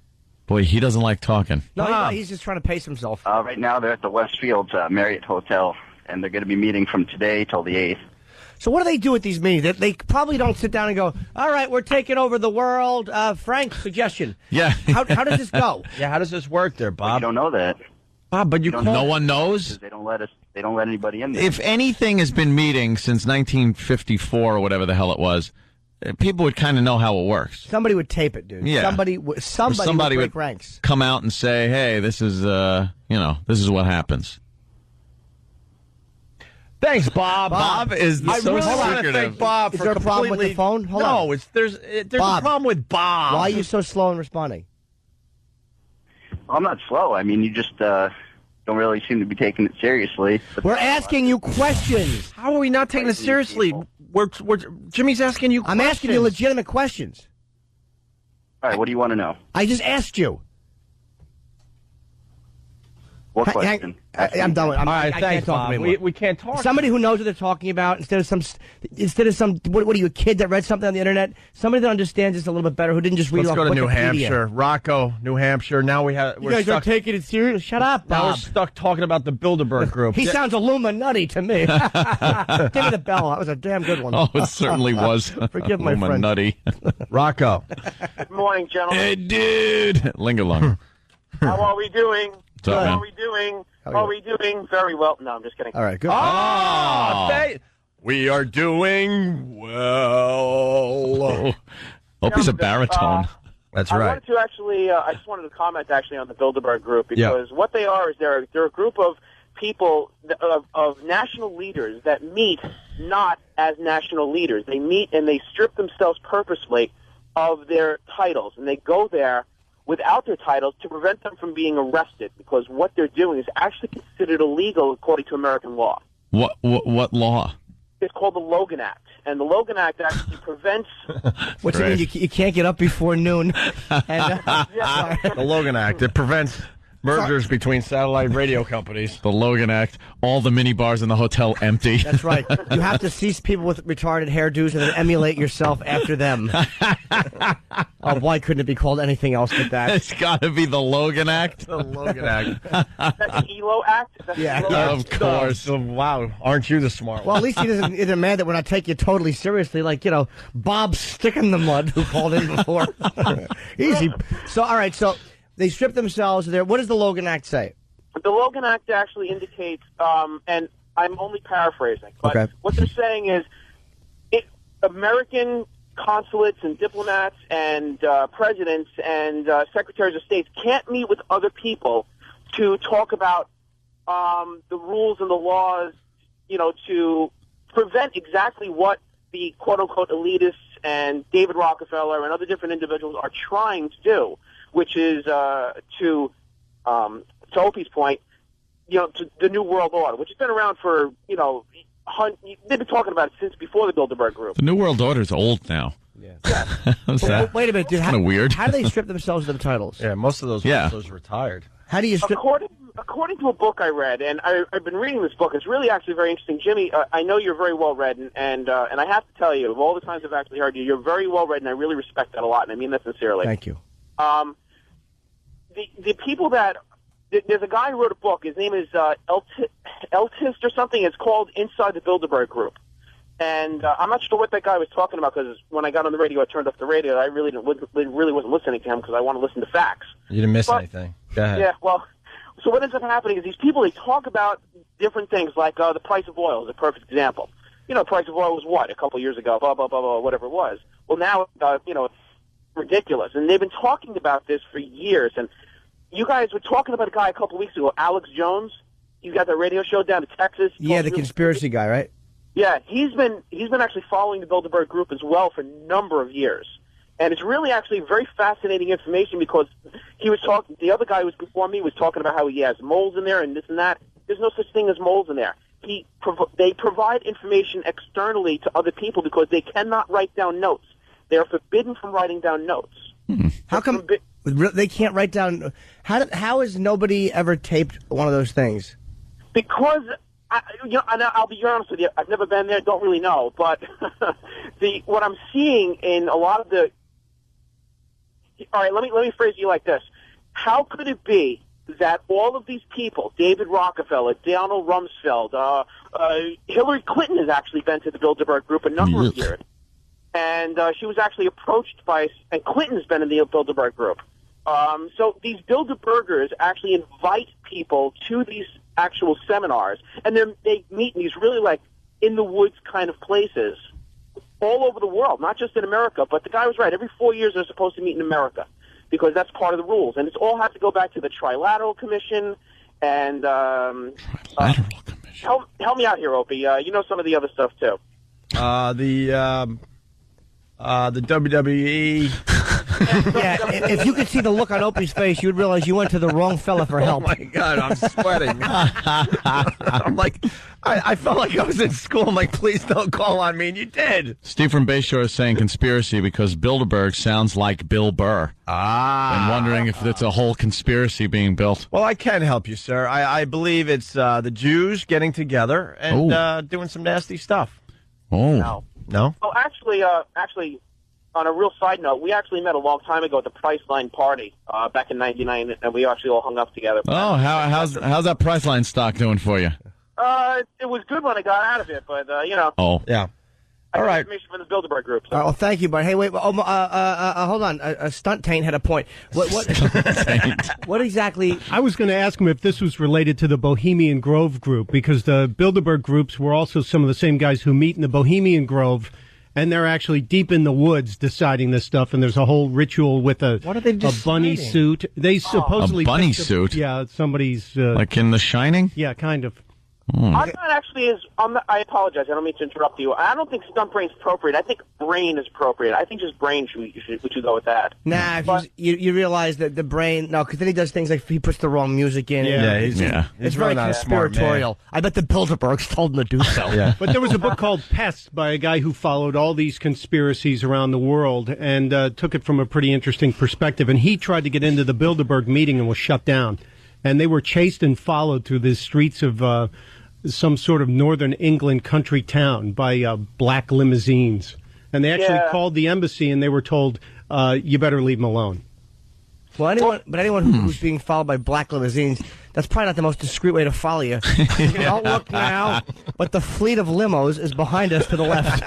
Boy, he doesn't like talking. No, he's just trying to pace himself. Right now, they're at the Westfield Marriott Hotel, and they're going to be meeting from today till the 8th. So what do they do at these meetings? They probably don't sit down and go, all right, we're taking over the world. Frank, suggestion. Yeah. How does this go? Yeah, how does this work there, Well, Bob? you don't know that. Bob, but you don't call. No one knows? Because they don't let anybody in there. If anything has been meeting since 1954 or whatever the hell it was, people would kind of know how it works. Somebody would tape it, dude. Yeah. Somebody would break ranks. Come out and say, hey, this is, this is what happens. Thanks, Bob. Bob is I so really want to secretive. thank Bob Is for there a problem with the completely- phone? Hold no, on. there's Bob. a problem with Bob. Why are you so slow in responding? I'm not slow. I mean, you just don't really seem to be taking it seriously. But We're asking you questions. How are we not taking this seriously? We're Jimmy's asking you I'm questions. asking you legitimate questions. All right, what do you want to know? I just asked you. What question? I'm done with it. All right, I thanks, can't talk Bob. anymore. We can't talk. Somebody who knows what they're talking about instead of some what are you, a kid that read something on the internet? Somebody that understands this a little bit better, who didn't just read Let's it go off to New Wikipedia. Hampshire, Rocco, New Hampshire. Now we're You guys stuck. are taking it serious. Shut up, Now we're Bob. stuck talking about the Bilderberg group. He sounds Illuminati to me. Give me the bell. That was a damn good one. Oh, it certainly was. Forgive my friend. Nutty. Rocco. Good morning, gentlemen. Hey, dude. Lingalong. How are we doing? What's up, How man? are we doing? How How are are we doing? Very well. No, I'm just kidding. All right, good. We are doing well. Hope he's a baritone. That's I right. wanted to actually, I just wanted to comment actually on the Bilderberg group because what they are is they're a group of people, of national leaders that meet not as national leaders. They meet and they strip themselves purposely of their titles, and they go there without their titles to prevent them from being arrested because what they're doing is actually considered illegal according to American law. What law? It's called the Logan Act, and the Logan Act actually prevents. What's it mean? You can't get up before noon. And, The Logan Act. It prevents mergers between satellite radio companies. The Logan Act. All the mini bars in the hotel empty. That's right. You have to cease people with retarded hairdos and then emulate yourself after them. Oh, why couldn't it be called anything else but that? It's got to be the Logan Act. The Logan Act. That's the ELO Act. That's Yeah. the ELO Act. Of course. Wow, aren't you the smart Well, one? at least he isn't mad that we're not taking you totally seriously, like, Bob Stick in the Mud, who called in before. Easy. So, all right, so they strip themselves of their. What does the Logan Act say? The Logan Act actually indicates, and I'm only paraphrasing, but Okay. what they're saying is American consulates and diplomats and presidents and secretaries of state can't meet with other people to talk about the rules and the laws, to prevent exactly what the quote-unquote elitists and David Rockefeller and other different individuals are trying to do, which is to Opie's point, to the New World Order, which has been around for, they've been talking about it since before the Bilderberg Group. The New World Order's old now. Yeah. Wait a minute, dude. Kind of weird. How do they strip themselves of the titles? Yeah, most of those wrestlers retired. How do you strip? According to a book I read, and I've been reading this book, it's really actually very interesting. Jimmy, I know you're very well read, and I have to tell you, of all the times I've actually heard you, you're very well read, and I really respect that a lot, and I mean that sincerely. Thank you. The people that there's a guy who wrote a book. His name is Eltist or something. It's called Inside the Bilderberg Group. And I'm not sure what that guy was talking about, because when I got on the radio, I turned off the radio. I really wasn't listening to him because I want to listen to facts. You didn't miss anything. Go ahead. Yeah, well, so what ends up happening is these people, they talk about different things, like the price of oil is a perfect example. The price of oil was what, a couple years ago, blah, blah, blah, blah, whatever it was. Well, now, it's ridiculous. And they've been talking about this for years. And you guys were talking about a guy a couple weeks ago, Alex Jones. He's got that radio show down in Texas. Yeah, the conspiracy guy, right? Yeah, he's been actually following the Bilderberg Group as well for a number of years. And it's really actually very fascinating information, because he was talking, the other guy who was before me was talking about how he has moles in there and this and that. There's no such thing as moles in there. They provide information externally to other people because they cannot write down notes. They are forbidden from writing down notes. How come they can't write down? How has nobody ever taped one of those things? Because, and I'll be honest with you, I've never been there, don't really know, but what I'm seeing in a lot of the... All right, let me phrase you like this. How could it be that all of these people, David Rockefeller, Donald Rumsfeld, Hillary Clinton has actually been to the Bilderberg Group a number of years, and she was actually approached by, and Clinton's been in the Bilderberg Group. So these Bilderbergers actually invite people to these actual seminars, and then they meet in these really like in the woods kind of places all over the world, not just in America. But the guy was right. Every 4 years they're supposed to meet in America, because that's part of the rules, and it's all has to go back to the Trilateral Commission. And Trilateral Commission. Help me out here, Opie. You know some of the other stuff too. The WWE. Yeah, if you could see the look on Opie's face, you'd realize you went to the wrong fella for help. Oh my God, I'm sweating. I'm like, I felt like I was in school. I'm like, please don't call on me, and you did. Steve from Bayshore is saying conspiracy because Bilderberg sounds like Bill Burr. I'm wondering if it's a whole conspiracy being built. Well, I can help you, sir. I believe it's the Jews getting together and doing some nasty stuff. Oh. No? Oh, actually, on a real side note, we actually met a long time ago at the Priceline party back in '99, and we actually all hung up together. Oh, how's that Priceline stock doing for you? It was good when I got out of it, but Oh, yeah. I All got right. information from the Bilderberg Group. So. Oh, thank you, but hey, wait, hold on. Stunt Taint had a point. What exactly? I was going to ask him if this was related to the Bohemian Grove group, because the Bilderberg groups were also some of the same guys who meet in the Bohemian Grove, and they're actually deep in the woods deciding this stuff. And there's a whole ritual with a bunny suit. They supposedly a bunny suit. Yeah, somebody's like in The Shining. Yeah, kind of. I'm not actually I apologize. I don't mean to interrupt you. I don't think stunt brain's appropriate. I think brain is appropriate. I think just brain we should go with that. Nah, if you realize that the brain. No, because then he does things like he puts the wrong music in. He's It's very not a smart conspiratorial. I bet the Bilderbergs told him to do so. Yeah. But there was a book called Pest by a guy who followed all these conspiracies around the world and took it from a pretty interesting perspective. And he tried to get into the Bilderberg meeting and was shut down. And they were chased and followed through the streets of some sort of northern England country town by black limousines. And they actually called the embassy and they were told, you better leave them alone. Well, anyone who's being followed by black limousines, that's probably not the most discreet way to follow you. Don't look now, but the fleet of limos is behind us to the left.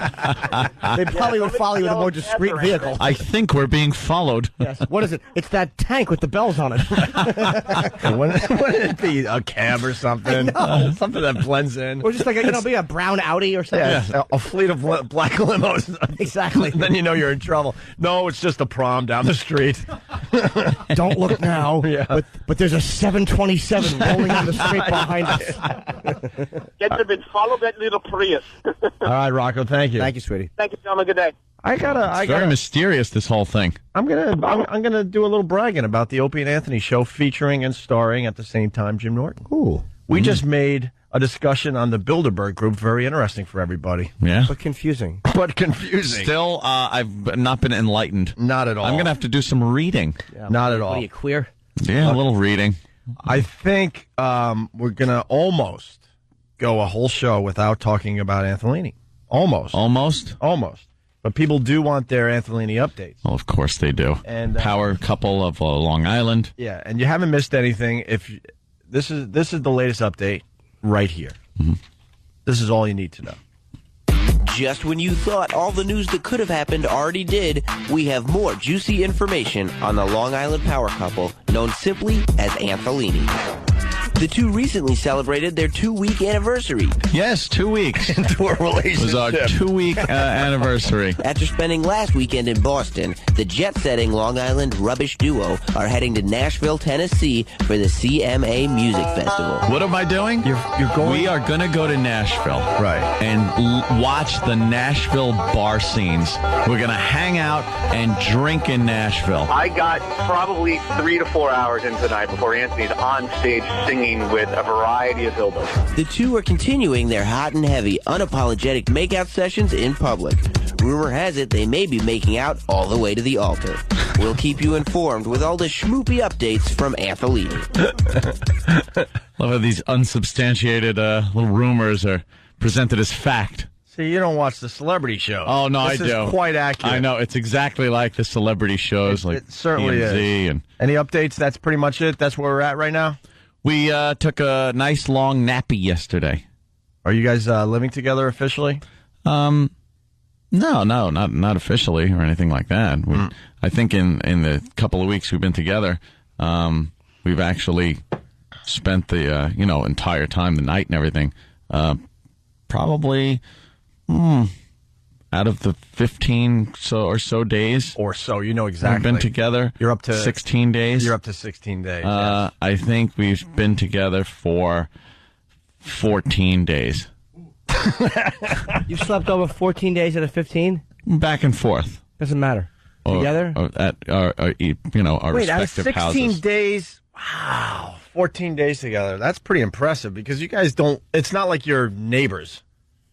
They probably would follow you with a more discreet vehicle. I think we're being followed. Yes. What is it? It's that tank with the bells on it. Wouldn't it be a cab or something? Something that blends in. Or just like be a brown Audi or something. Yeah, a fleet of black limos. Exactly. Then you know you're in trouble. No, it's just a prom down the street. Don't look now, but there's a 727 rolling on the street behind us. Get them and follow that little Prius. All right, Rocco, thank you. Thank you, sweetie. Thank you, gentlemen. Good day. It's very mysterious, this whole thing. I'm gonna do a little bragging about the Opie and Anthony show, featuring and starring at the same time Jim Norton. Ooh. We just made a discussion on the Bilderberg group very interesting for everybody. Yeah. But confusing. But confusing. Still, I've not been enlightened. Not at all. I'm going to have to do some reading. Yeah, Not at all. What are you, queer? Yeah, a little reading. I think we're going to almost go a whole show without talking about Anthony. Almost. But people do want their Anthony updates. Well, of course they do. And power couple of Long Island. Yeah, and you haven't missed anything. If this is the latest update right here. Mm-hmm. This is all you need to know. Just when you thought all the news that could have happened already did, we have more juicy information on the Long Island power couple known simply as Antholini. The two recently celebrated their 2-week anniversary. Yes, 2 weeks. into a relationship. It was our 2-week anniversary. After spending last weekend in Boston, the jet-setting Long Island rubbish duo are heading to Nashville, Tennessee for the CMA Music Festival. What am I doing? You're going. We are going to go to Nashville. Right. And watch the Nashville bar scenes. We're going to hang out and drink in Nashville. I got probably 3 to 4 hours into the night before Anthony's on stage singing with a variety of hillbillies. The two are continuing their hot and heavy, unapologetic makeout sessions in public. Rumor has it they may be making out all the way to the altar. We'll keep you informed with all the schmoopy updates from Antholini. Love how these unsubstantiated little rumors are presented as fact. See, you don't watch the celebrity show. Oh, no, this I do. Is quite accurate. I know. It's exactly like the celebrity shows. It certainly TMZ is. And any updates? That's pretty much it? That's where we're at right now? We took a nice long nappy yesterday. Are you guys living together officially? No, not officially or anything like that. I think in the couple of weeks we've been together, we've actually spent the entire time, the night and everything, probably out of the 15 or so days. Or so, you know exactly. We've been together. You're up to 16 days. You're up to 16 days. Yes. I think we've been together for 14 days. You slept over 14 days out of 15? Back and forth. Doesn't matter. Together? At our Wait, out of respective 16 houses. days? Wow. 14 days together. That's pretty impressive because you guys don't, it's not like you're neighbors.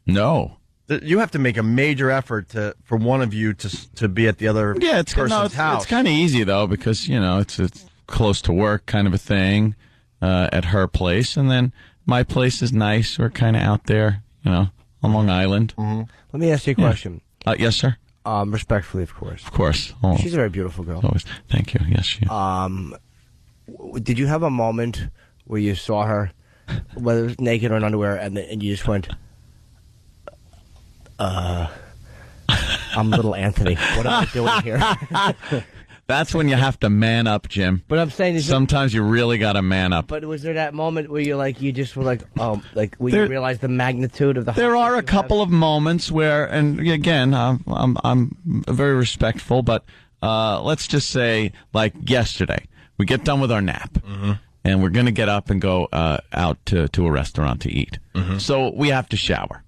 No. You have to make a major effort for one of you to be at the other person's house. It's kind of easy, though, because, it's close to work kind of a thing at her place. And then my place is nice. We're kind of out there, on Long Island. Mm-hmm. Let me ask you a question. Yes, sir. Respectfully, of course. Of course. Oh. She's a very beautiful girl. Always. Thank you. Yes, she is. Did you have a moment where you saw her, whether it was naked or in underwear, and you just went, I'm little Anthony. What am I doing here? That's when you have to man up, Jim. But I'm saying sometimes you really got to man up. But was there that moment where you just were like, you realized the magnitude of the? There are a couple of moments where, and again, I'm very respectful, but let's just say, like yesterday, we get done with our nap, and we're going to get up and go out to a restaurant to eat. So we have to shower,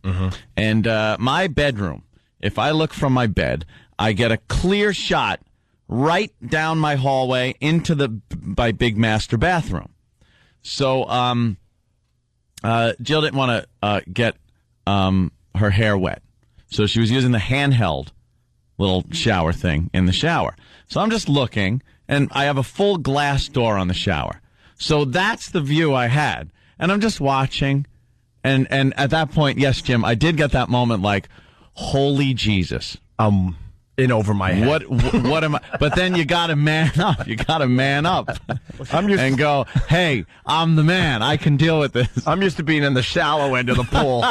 and my bedroom. If I look from my bed, I get a clear shot right down my hallway into my big master bathroom. So Jill didn't want to get her hair wet. So she was using the handheld little shower thing in the shower. So I'm just looking, and I have a full glass door on the shower. So that's the view I had. And I'm just watching. And at that point, yes, Jim, I did get that moment like, holy Jesus. In over my head. What am I? But then you got to man up. You got to man up and go, hey, I'm the man. I can deal with this. I'm used to being in the shallow end of the pool.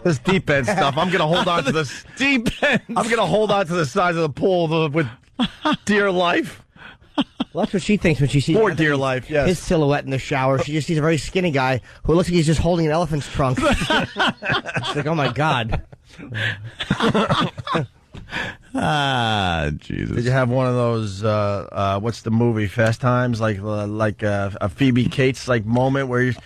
This deep end stuff. I'm going to hold on to this deep end. I'm going to hold on to the sides of the pool with dear life. Well, that's what she thinks when she sees dear life, yes. His silhouette in the shower. She just sees a very skinny guy who looks like he's just holding an elephant's trunk. She's like, oh, my God. Jesus. Did you have one of those, what's the movie, Fast Times? Like a Phoebe Cates moment where she's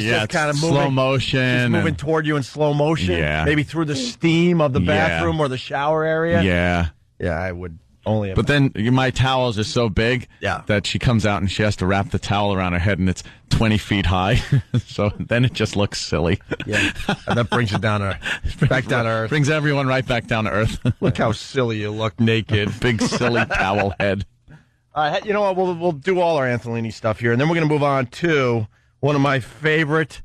just kind of moving. Slow motion. She's moving toward you in slow motion. Yeah. Maybe through the steam of the bathroom or the shower area. Yeah. Yeah, I would Only. But then my towels are so big that she comes out and she has to wrap the towel around her head, and it's 20 feet high. So then it just looks silly. Yeah, and that brings it down back down to earth. Brings everyone right back down to earth. Look how silly you look naked. Big silly towel head. You know what? We'll do all our Anthony stuff here, and then we're going to move on to one of my favorite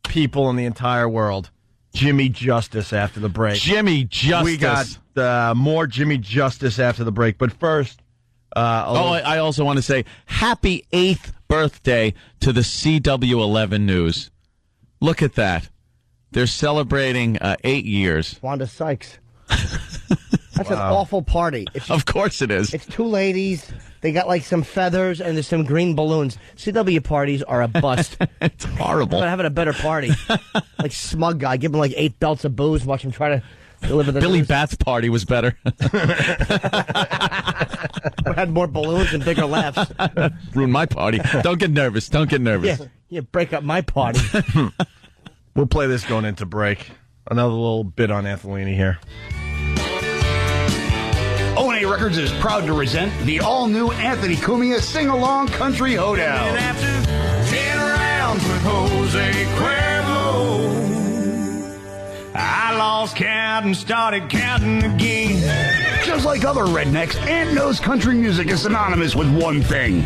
people in the entire world, Jimmy Justice, after the break. Jimmy Justice. We got more Jimmy Justice after the break, but first... I also want to say happy 8th birthday to the CW11 News. Look at that. They're celebrating 8 years. Wanda Sykes. That's an awful party. Of course it is. It's two ladies. They got like some feathers and there's some green balloons. CW parties are a bust. It's horrible. I'm having a better party. Like smug guy, give him like 8 belts of booze, watch him try to deliver the Billy news. Bat's party was better. Had more balloons and bigger laughs. Ruined my party. Don't get nervous. Don't get nervous. Yeah, break up my party. We'll play this going into break. Another little bit on Anthony here. O&A Records is proud to present the all-new Anthony Cumia Sing-Along Country Hoedown. After 10 rounds with Jose Cuervo, I lost count and started counting again. Just like other rednecks, Ant knows country music is synonymous with one thing: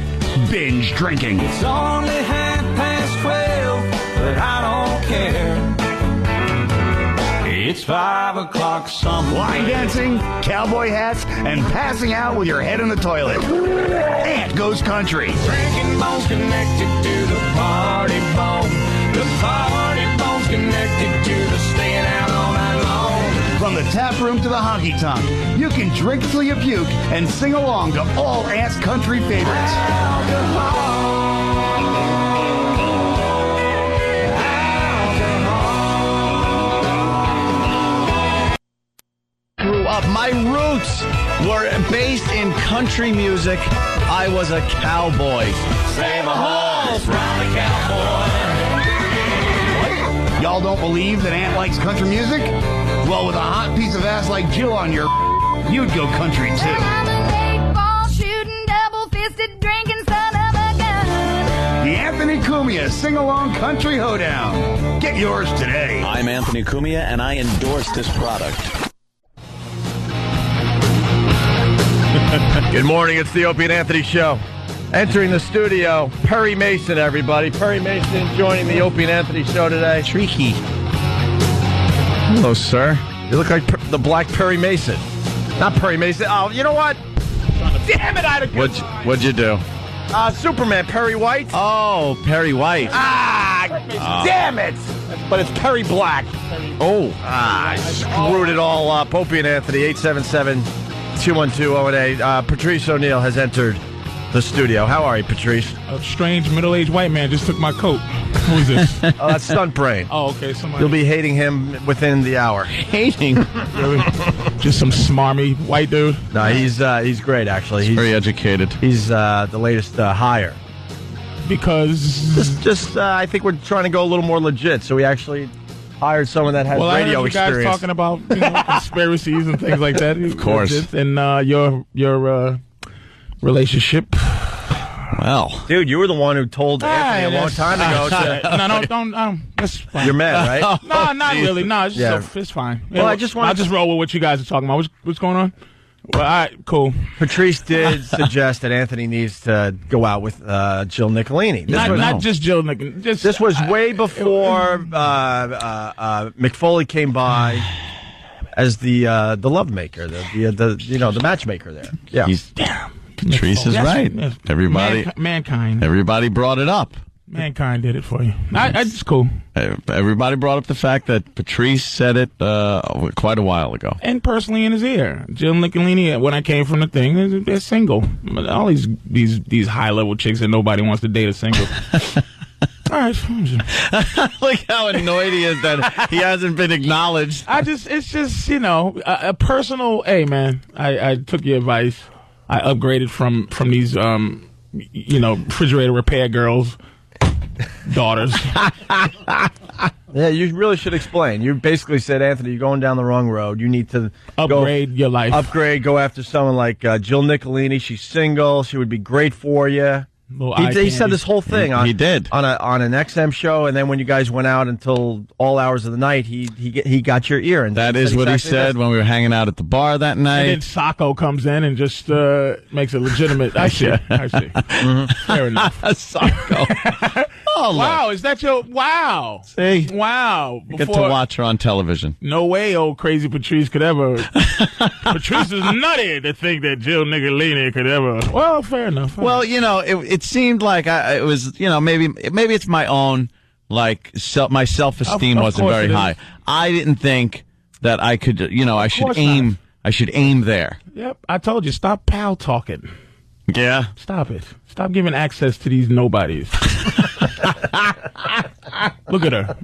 binge drinking. It's only 12:30, but I don't care. It's 5 o'clock somewhere. Line dancing, cowboy hats, and passing out with your head in the toilet. Ant goes country. Drinking bones connected to the party bone. The party bone's connected to the staying out all night long. From the tap room to the honky tonk, you can drink till you puke and sing along to all Ant's country favorites. My roots were based in country music. I was a cowboy. Save a horse, ride a cowboy. Y'all don't believe that Ant likes country music? Well, with a hot piece of ass like Jill on your you'd go country too. The Anthony Cumia Sing-Along Country Hoedown. Get yours today. I'm Anthony Cumia, and I endorse this product. Good morning. It's the Opie and Anthony Show. Entering the studio, Perry Mason, everybody. Perry Mason joining the Opie and Anthony Show today. Tricky. Hello, sir. You look like the Black Perry Mason. Not Perry Mason. Oh, you know what? Damn it, I had a good What'd you do? Superman, Perry White. Oh, Perry White. Damn it. But it's Perry Black. Oh. I screwed it all up. Opie and Anthony, 877-212-08. Patrice O'Neill has entered the studio. How are you, Patrice? A strange middle-aged white man just took my coat. Who is this? Oh, that's Stunt Brain. Oh, okay. Somebody. You'll be hating him within the hour. Hating? Really? Just some smarmy white dude? No, he's great, actually. He's very educated. He's the latest hire. Because? I think we're trying to go a little more legit, so we actually hired someone that has radio experience. Well, I heard you guys talking about conspiracies and things like that. Of course. And your relationship. Well, dude, you were the one who told Anthony a long time ago. Don't. That's fine. You're mad, right? No, not really. No, it's just it's fine. Well, I'll just roll with what you guys are talking about. What's going on? Well, all right, cool. Patrice did suggest that Anthony needs to go out with Jill Nicolini. Not just Jill Nicolini. This was way before McFoley came by as the love maker, the matchmaker there. Yeah. Patrice is right. Mankind. Everybody brought it up. Mankind did it for you. It's cool. Everybody brought up the fact that Patrice said it quite a while ago. And personally in his ear. Jill Nicolini, when I came from the thing, they're single. All these high-level chicks that nobody wants to date are single. All right. Look how annoyed he is that he hasn't been acknowledged. It's just, a personal, hey, man, I took your advice. I upgraded from these, refrigerator repair girls' daughters Yeah, you really should explain. You basically said, Anthony, you're going down the wrong road. You need to Upgrade your life. Upgrade, go after someone like Jill Nicolini. She's single. She would be great for you. He said this whole thing on an XM show, and then when you guys went out until all hours of the night, he got your ear. And that is what he said when we were hanging out at the bar that night. And then Sacco comes in and just makes it legitimate. I see. Fair enough. Sacco. Oh, wow, is that your... Wow. See? Wow. You get to watch her on television. No way old crazy Patrice could ever... Patrice is nutty to think that Jill Nicolini could ever... Well, fair enough. Well, it seemed like it was, maybe it's my own, like, my self-esteem wasn't very high. I didn't think that I could, I should aim there. Yep, I told you, stop pal talking. Yeah. Stop it. Stop giving access to these nobodies. Look at her.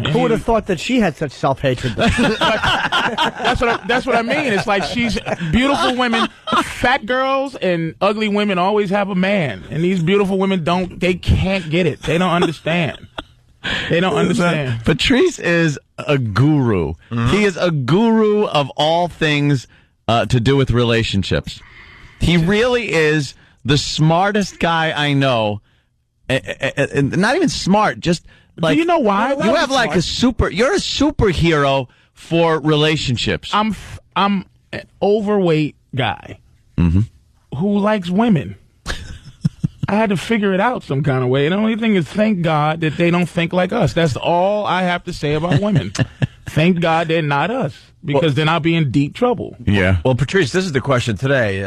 Who would have thought that she had such self-hatred? That's what I mean. It's like she's beautiful women, fat girls and ugly women always have a man, and these beautiful women they can't get it. They don't understand. They don't understand. Patrice is a guru. Mm-hmm. He is a guru of all things to do with relationships. He really is the smartest guy I know. Not even smart, just like... Do you know why? You have like you're a superhero for relationships. I'm an overweight guy who likes women. I had to figure it out some kind of way. And the only thing is, thank God that they don't think like us. That's all I have to say about women. Thank God they're not us, because then I'll be in deep trouble. Yeah. Well, Patrice, this is the question today.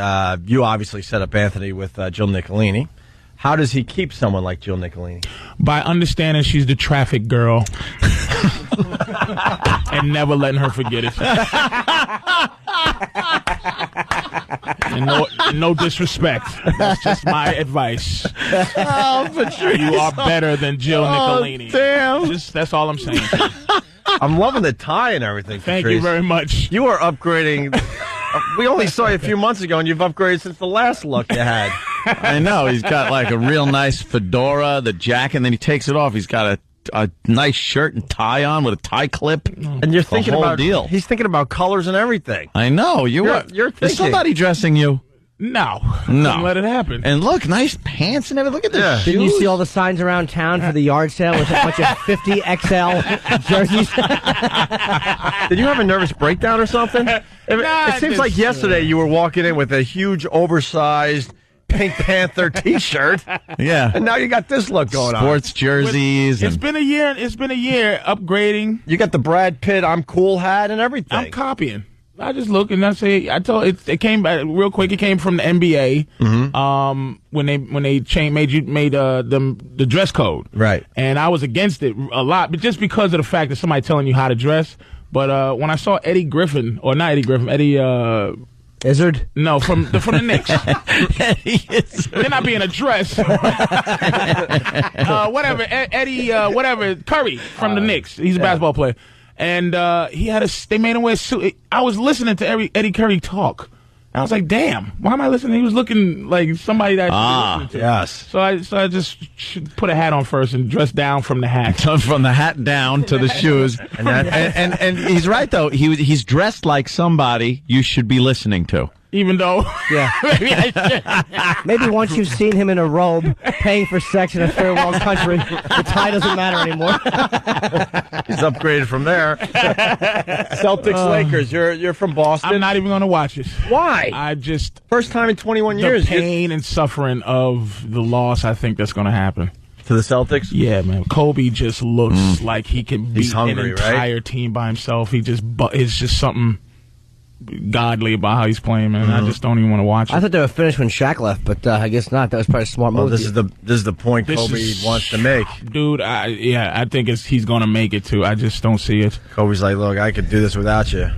You obviously set up Anthony with Jill Nicolini. How does he keep someone like Jill Nicolini? By understanding she's the traffic girl and never letting her forget it. And no disrespect. That's just my advice. Oh, Patrice. You are better than Jill Nicolini. Damn. That's all I'm saying. I'm loving the tie and everything, Patrice. Thank you very much. You are upgrading. We only saw you a few months ago, and you've upgraded since the last look you had. I know. He's got like a real nice fedora, the jacket, and then he takes it off. He's got a nice shirt and tie on with a tie clip. And you're thinking about deal. He's thinking about colors and everything. I know. You're thinking. Is somebody dressing you? No. No. Let it happen. And look, nice pants and everything. Look at this. Didn't you see all the signs around town for the yard sale with a bunch of 50 XL jerseys? Did you have a nervous breakdown or something? It seems like yesterday you were walking in with a huge, oversized Pink Panther T-shirt. Yeah. And now you got this look going on. Sports jerseys. It's been a year upgrading. You got the Brad Pitt I'm cool hat and everything. I'm copying. I just look and I say, it came back real quick. It came from the NBA. When they made the dress code. Right. And I was against it a lot, but just because of the fact that somebody telling you how to dress. But when I saw Eddie Izzard? No, from the Knicks. They're not being a dress. Eddie Curry from the Knicks. He's a basketball player. And they made him wear a suit. I was listening to Eddie Curry talk. I was like, damn, why am I listening? He was looking like somebody that I should be listening to. Yes. So I just should put a hat on first and dress down from the hat. From the hat down to the shoes. And he's right, though. He's dressed like somebody you should be listening to. Even though, yeah, maybe once you've seen him in a robe paying for sex in a third world country, the tie doesn't matter anymore. He's upgraded from there. Celtics, Lakers. You're from Boston. I'm not even going to watch it. Why? I just first time in 21 years. The pain and suffering of the loss. I think that's going to happen to the Celtics. Yeah, man. Kobe just looks like he can beat an entire team by himself. It's just something godly about how he's playing, man. I just don't even want to watch it. I thought they were finished when Shaq left, but I guess not. That was probably a smart move. This is the point Kobe wants to make. Dude, I think he's going to make it too. I just don't see it. Kobe's like, look, I could do this without you.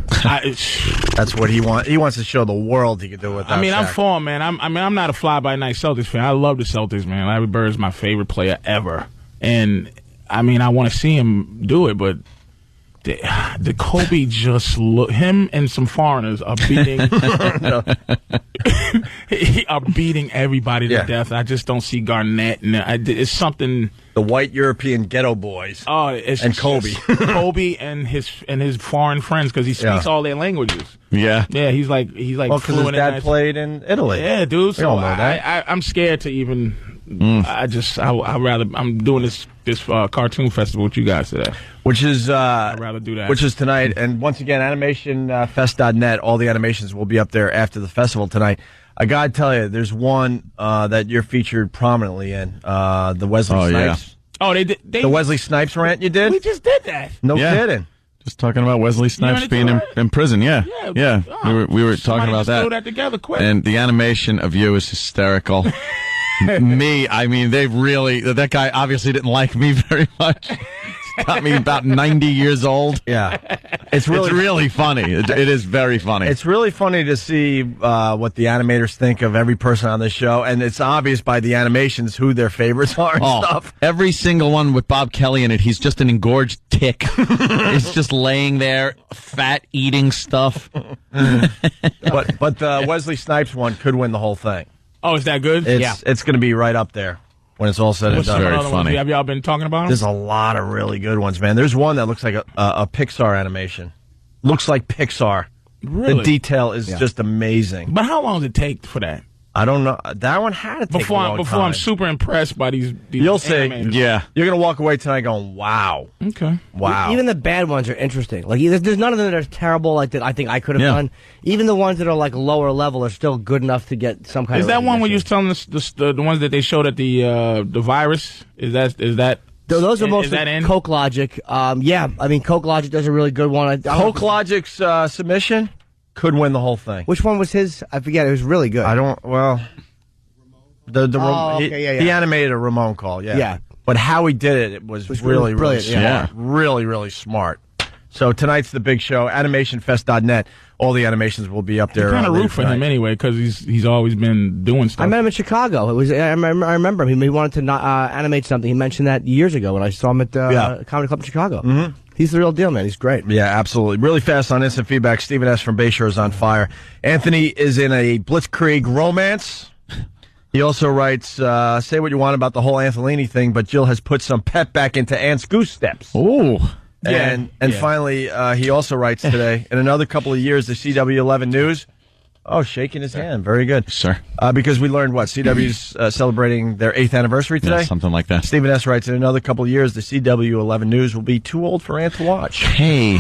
That's what he wants. He wants to show the world he could do it without Shaq. I'm for him, man. I'm not a fly-by-night Celtics fan. I love the Celtics, man. Larry Bird is my favorite player ever. And, I want to see him do it, but the Kobe just look. Him and some foreigners are beating. Are beating everybody to death. I just don't see Garnett, and it's something. The white European ghetto boys. Oh, it's and Kobe. Kobe and his foreign friends because he speaks all their languages. Yeah, he's like well, because his dad played in Italy. Yeah, dude. So we all know that. I'm scared to even. I'm doing this cartoon festival with you guys today. Which is I'd rather do that. Which is tonight, and once again, animationfest.net. All the animations will be up there after the festival tonight. I gotta tell you, there's one that you're featured prominently in, the Wesley Snipes. Yeah. Oh, they did the Wesley Snipes rant you did. We just did that. No kidding. Just talking about Wesley Snipes being in prison. Yeah. Oh, we were talking about that. Throw that together quick. And the animation of you is hysterical. Me, I mean, that guy obviously didn't like me very much. It's got me about 90 years old. Yeah. It's really funny. It is very funny. It's really funny to see what the animators think of every person on this show, and it's obvious by the animations who their favorites are and stuff. Every single one with Bob Kelly in it, he's just an engorged tick. He's just laying there, fat, eating stuff. But the Wesley Snipes one could win the whole thing. Oh, is that good? It's going to be right up there when it's all said and done. Very funny. Have y'all been talking about them? There's a lot of really good ones, man. There's one that looks like a Pixar animation. Looks like Pixar. Really? The detail is just amazing. But how long does it take for that? I don't know. That one had to take a long time. Before I'm super impressed by these You'll see. animators. Yeah. You're going to walk away tonight going, wow. Okay. Wow. Even the bad ones are interesting. Like there's none of them that are terrible. Like that I think I could have done. Even the ones that are like lower level are still good enough to get some kind of. Is that one where you was telling us the ones that they showed at the virus? Is that? Those are mostly is that in? Coke Logic. Yeah, I mean Coke Logic does a really good one. Coke Logic's submission could win the whole thing. Which one was his? I forget. It was really good. I don't. Well. He animated a Ramon call, yeah. But how he did it was really, really smart. Yeah. Really, really smart. So tonight's the big show, animationfest.net. All the animations will be up there. I kind of root for him anyway because he's always been doing stuff. I met him in Chicago. I remember him. He wanted to animate something. He mentioned that years ago when I saw him at Comedy Club in Chicago. Mm-hmm. He's the real deal, man. He's great. Yeah, absolutely. Really fast on instant feedback. Stephen S. from Bayshore is on fire. Anthony is in a Blitzkrieg romance. He also writes, say what you want about the whole Antolini thing, but Jill has put some pep back into Ant's goose steps. Ooh. And finally, he also writes today, in another couple of years, the CW11 News. Oh, shaking his hand. Very good. Sure. Because we learned what? CW's celebrating their 8th anniversary today? Yeah, something like that. Stephen S. writes, in another couple of years, the CW11 News will be too old for Ant to watch. Hey.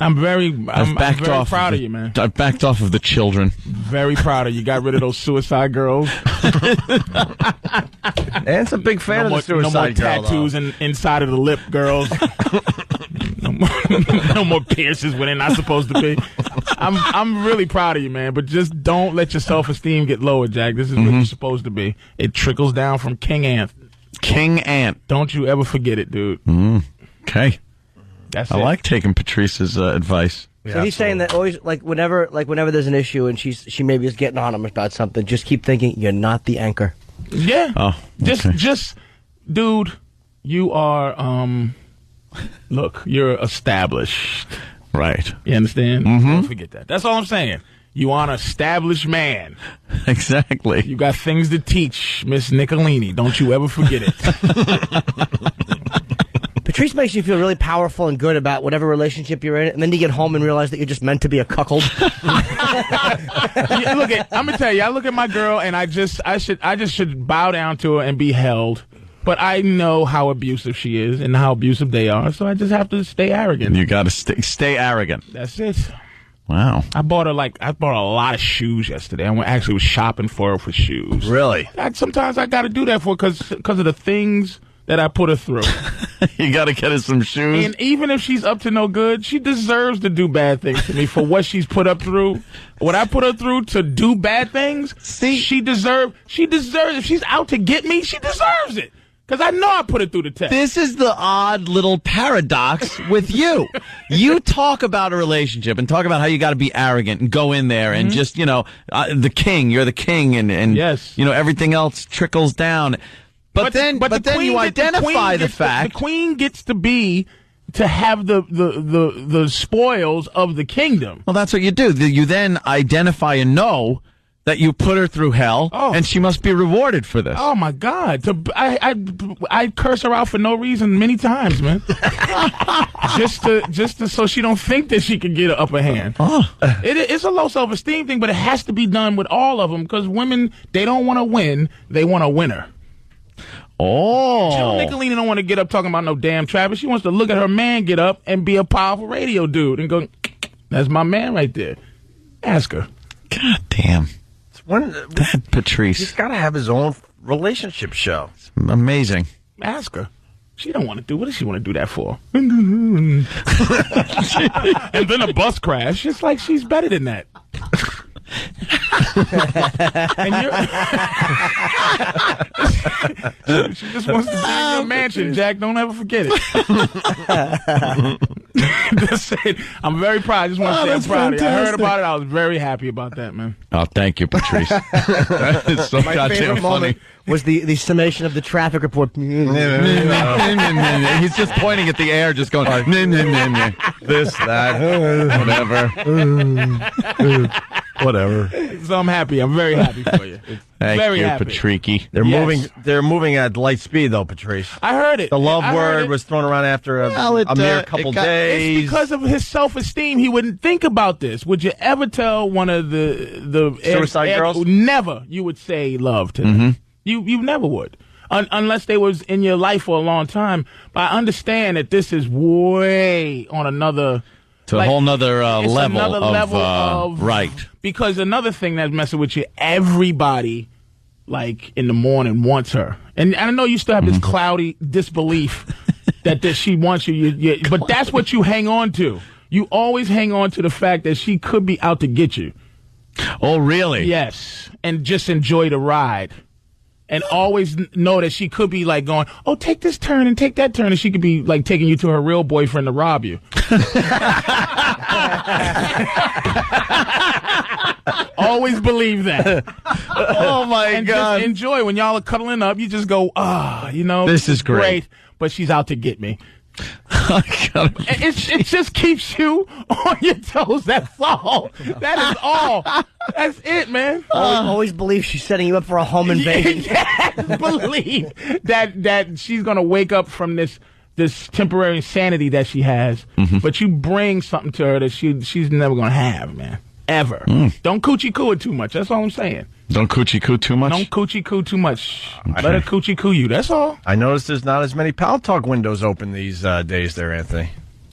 I'm very proud of you, man. I've backed off of the children. Very proud of you. Got rid of those suicide girls. Ant's a big fan of the suicide girl. No more tattoos inside of the lip, girls. No more piercings when they're not supposed to be. I'm really proud of you, man. But just don't let your self-esteem get lower, Jack. This is what you're supposed to be. It trickles down from King Ant. King Ant. Don't you ever forget it, dude. Okay. That's I like taking Patrice's advice. So he's saying that always, whenever there's an issue and she maybe is getting on him about something, just keep thinking you're not the anchor. Yeah. Oh. Okay. Just, dude, you are. Look, you're established. Right. You understand? Mm-hmm. Don't forget that. That's all I'm saying. You are an established man. Exactly. You got things to teach, Miss Nicolini. Don't you ever forget it. Patrice makes you feel really powerful and good about whatever relationship you're in, and then you get home and realize that you're just meant to be a cuckold. I'm gonna tell you, I look at my girl and I just should bow down to her and be held. But I know how abusive she is and how abusive they are, so I just have to stay arrogant. You got to stay arrogant. That's it. Wow. I bought a lot of shoes yesterday. I actually was shopping for her for shoes. Really? Sometimes I got to do that for because of the things that I put her through. You got to get her some shoes. And even if she's up to no good, she deserves to do bad things to me for what she's put up through. What I put her through to do bad things, she deserves. If she's out to get me, she deserves it. Because I know I put it through the test. This is the odd little paradox with you. You talk about a relationship and talk about how you got to be arrogant and go in there and just, the king, you're the king, and yes. Everything else trickles down. But then you identify the fact. The queen gets to be to have the spoils of the kingdom. Well, that's what you do. You then identify and know that you put her through hell, and she must be rewarded for this. Oh my God! I curse her out for no reason many times, man. just to so she don't think that she can get an upper hand. It's a low self-esteem thing, but it has to be done with all of them because women, they don't want to win; they want a winner. Jill Nicolini don't want to get up talking about no damn Travis. She wants to look at her man get up and be a powerful radio dude and go, "That's my man right there." Ask her. God damn. That Patrice. He's got to have his own relationship show. It's amazing. Ask her. She don't want to do. What does she want to do that for? And then a bus crash. It's like she's better than that. And she just wants to be in your mansion, Jack. Don't ever forget it. That's it. I'm very proud. I just want to say I'm proud of you. I heard about it. I was very happy about that, man. Oh, thank you, Patrice. That is so My favorite moment was the summation of the traffic report. He's just pointing at the air, just going, this, that, whatever. Whatever. So I'm happy. I'm very happy for you. Thank very you, happy. Patricky. They're moving at light speed, though, Patrice. I heard it. The love word was thrown around after a mere couple days. It's because of his self-esteem. He wouldn't think about this. Would you ever tell one of the Suicide girls? Never. You would say love to them. You never would. Unless they was in your life for a long time. But I understand that this is way on another... To a whole nother level of right. Because another thing that's messing with you, everybody, like, in the morning wants her. And I know you still have this cloudy disbelief that she wants you, but that's what you hang on to. You always hang on to the fact that she could be out to get you. Oh, really? Yes. And just enjoy the ride. And always know that she could be like going, oh, take this turn and take that turn. And she could be like taking you to her real boyfriend to rob you. Always believe that. Oh, my God. Just enjoy when y'all are cuddling up. You just go, this is great. But she's out to get me. It just keeps you on your toes. That's all. That is all. That's it, man. Always believe she's setting you up for a home invasion. Yes, believe that she's gonna wake up from this temporary insanity that she has, but you bring something to her that she's never gonna have, man. Ever. Don't coochie coo it too much. That's all I'm saying. Don't coochie coo too much? Don't coochie coo too much. Let her coochie coo you. That's all. I noticed there's not as many Pal Talk windows open these days there, Anthony.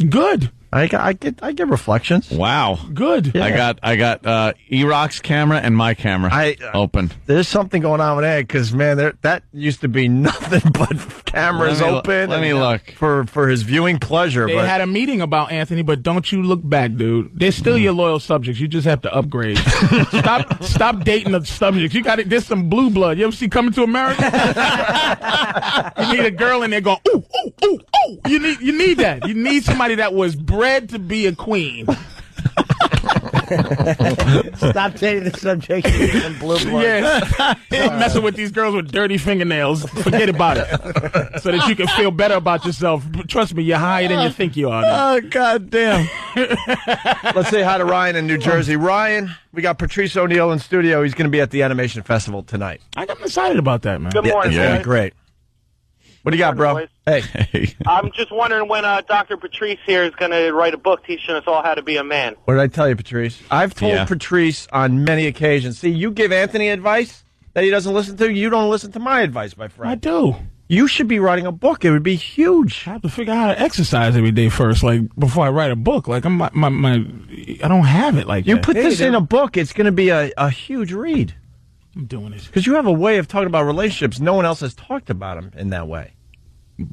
Good. I get reflections. Wow. Good. Yeah. I got E-Rock's camera and my camera open. There's something going on with Ed because, man, that used to be nothing but cameras open. Let me look. For his viewing pleasure. They had a meeting about Anthony, but don't you look back, dude. They're still your loyal subjects. You just have to upgrade. Stop dating the subjects. There's some blue blood. You ever see Coming to America? You need a girl in there going, ooh, ooh, ooh, ooh. You need that. You need somebody that was bred to be a queen. Stop dating the subject and blue blood. Yes. Messing with these girls with dirty fingernails. Forget about it. So that you can feel better about yourself. Trust me, you're higher than you think you are. Oh, God damn. Let's say hi to Ryan in New Jersey. Ryan, we got Patrice O'Neal in studio. He's going to be at the Animation Festival tonight. I'm excited about that, man. Good morning, Yeah, boys. great. What do you got, bro? Hey. I'm just wondering when Dr. Patrice here is going to write a book teaching us all how to be a man. What did I tell you, Patrice? I've told Patrice on many occasions. See, you give Anthony advice that he doesn't listen to. You don't listen to my advice, my friend. I do. You should be writing a book. It would be huge. I have to figure out how to exercise every day first, like before I write a book. Like I don't have it like that. You put this in a book, it's going to be a huge read. I'm doing it because you have a way of talking about relationships. No one else has talked about them in that way.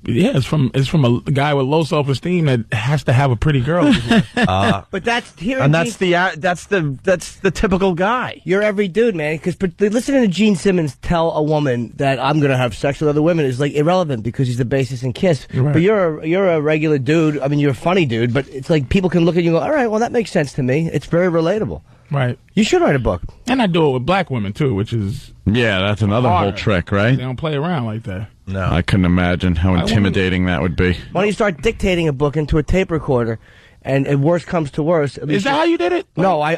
Yeah, it's from a guy with low self-esteem that has to have a pretty girl. But that's here, and that's the typical guy. You're every dude, man. Because listening to Gene Simmons tell a woman that I'm going to have sex with other women is like irrelevant because he's the bassist in Kiss. Right. But you're a regular dude. I mean, you're a funny dude. But it's like people can look at you and go, all right, well that makes sense to me. It's very relatable. Right. You should write a book. And I do it with black women too, which is that's another harder. whole trick, right? They don't play around like that. No. I couldn't imagine how intimidating that would be. Why don't you start dictating a book into a tape recorder, and worst comes to worst. Is that how you did it? No, I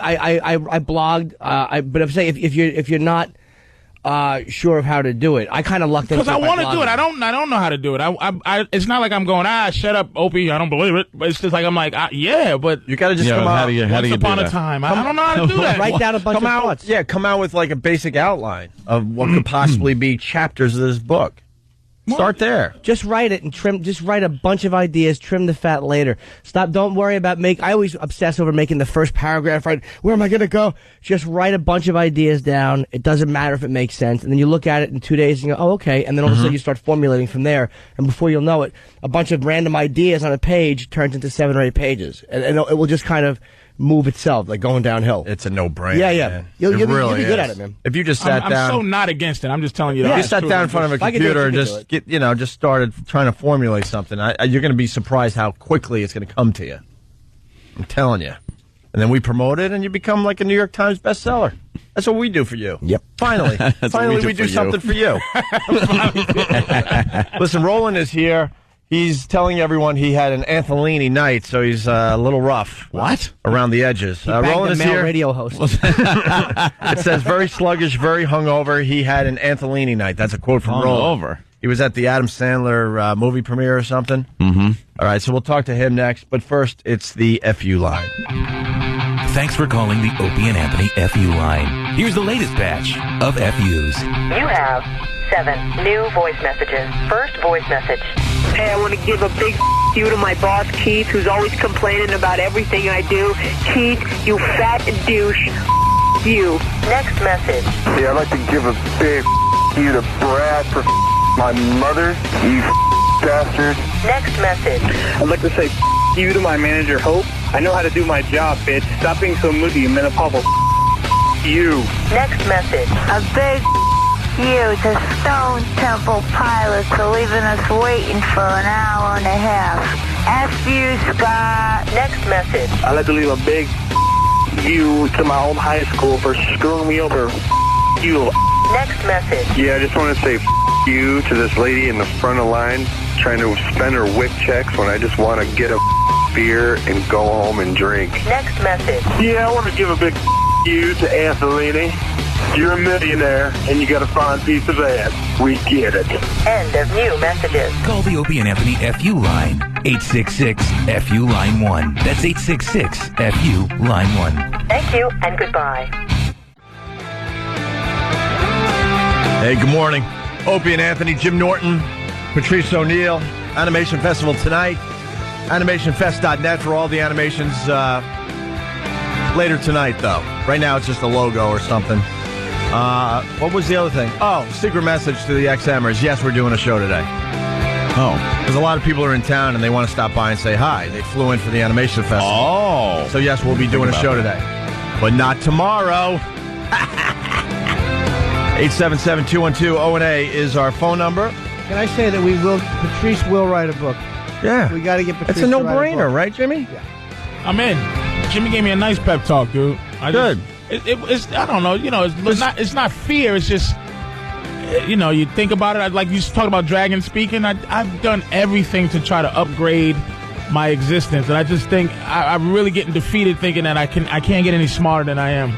blogged. But I'm saying if you're not sure of how to do it, I kind of lucked into it. Because I want to do it. I don't know how to do it. It's not like I'm going, shut up, Opie, I don't believe it. But it's just like I'm like, yeah, but you got to just come out. Once upon a time. I don't know how to do that. Write down a bunch of thoughts. Yeah, come out with like a basic outline of what could possibly be chapters of this book. Start there. Just write it and trim. Just write a bunch of ideas. Trim the fat later. Stop. Don't worry about I always obsess over making the first paragraph right. Where am I going to go? Just write a bunch of ideas down. It doesn't matter if it makes sense. And then you look at it in 2 days and you go, oh, okay. And then all of a sudden you start formulating from there. And before you'll know it, a bunch of random ideas on a page turns into 7 or 8 pages. And it will just kind of move itself, like going downhill. It's a no-brainer. Yeah. Man. You'll be really good at it, man. If you just sat down, I'm so not against it. I'm just telling you. If you sat down in front of a computer and just started trying to formulate something, you're going to be surprised how quickly it's going to come to you. I'm telling you. And then we promote it, and you become like a New York Times bestseller. That's what we do for you. Yep. Finally, we do something for you. Listen, Roland is here. He's telling everyone he had an Anthony night, so he's a little rough. What? Around the edges. Roland is here. Radio host. It says very sluggish, very hungover. He had an Anthony night. That's a quote from Roland. Hungover. He was at the Adam Sandler movie premiere or something. Mm-hmm. All right, so we'll talk to him next. But first, it's the FU line. Thanks for calling the Opie and Anthony FU line. Here's the latest batch of FUs. You have 7 new voice messages. First voice message. Hey, I want to give a big you to my boss, Keith, who's always complaining about everything I do. Keith, you fat douche. You. Next message. Yeah, I'd like to give a big you to Brad for my mother, you bastard. Next message. I'd like to say you to my manager, Hope. I know how to do my job, bitch. Stop being so moody, you Minneapolis. You. Next message. A big you to Stone Temple Pilots for leaving us waiting for an hour and a half. F you, Scott. Next message. I'd like to leave a big you to my old high school for screwing me over. You. Next message. Yeah, I just want to say you to this lady in the front of line trying to spend her WIC checks when I just want to get a beer and go home and drink. Next message. Yeah, I want to give a big you to Anthony. You're a millionaire, and you got a fine piece of ass. We get it. End of new messages. Call the Opie and Anthony FU line. 866-FU-Line-1. That's 866-FU-Line-1. Thank you, and goodbye. Hey, good morning. Opie and Anthony, Jim Norton, Patrice O'Neill. Animation Festival tonight. AnimationFest.net for all the animations later tonight, though. Right now, it's just a logo or something. What was the other thing? Oh, secret message to the XMers. Yes, we're doing a show today. Oh. Because a lot of people are in town and they want to stop by and say hi. They flew in for the Animation Festival. Oh. So, yes, we'll be doing a show today. But not tomorrow. 877-212-ONA is our phone number. Can I say that Patrice will write a book? Yeah. We got to get Patrice. It's a no-brainer, right, Jimmy? Yeah. I'm in. Jimmy gave me a nice pep talk, dude. Good. It's I don't know. You know, it's not fear. It's just, you know, you think about it. Like you talk about dragon speaking. I've done everything to try to upgrade my existence, and I just think I'm really getting defeated, thinking that I can't get any smarter than I am.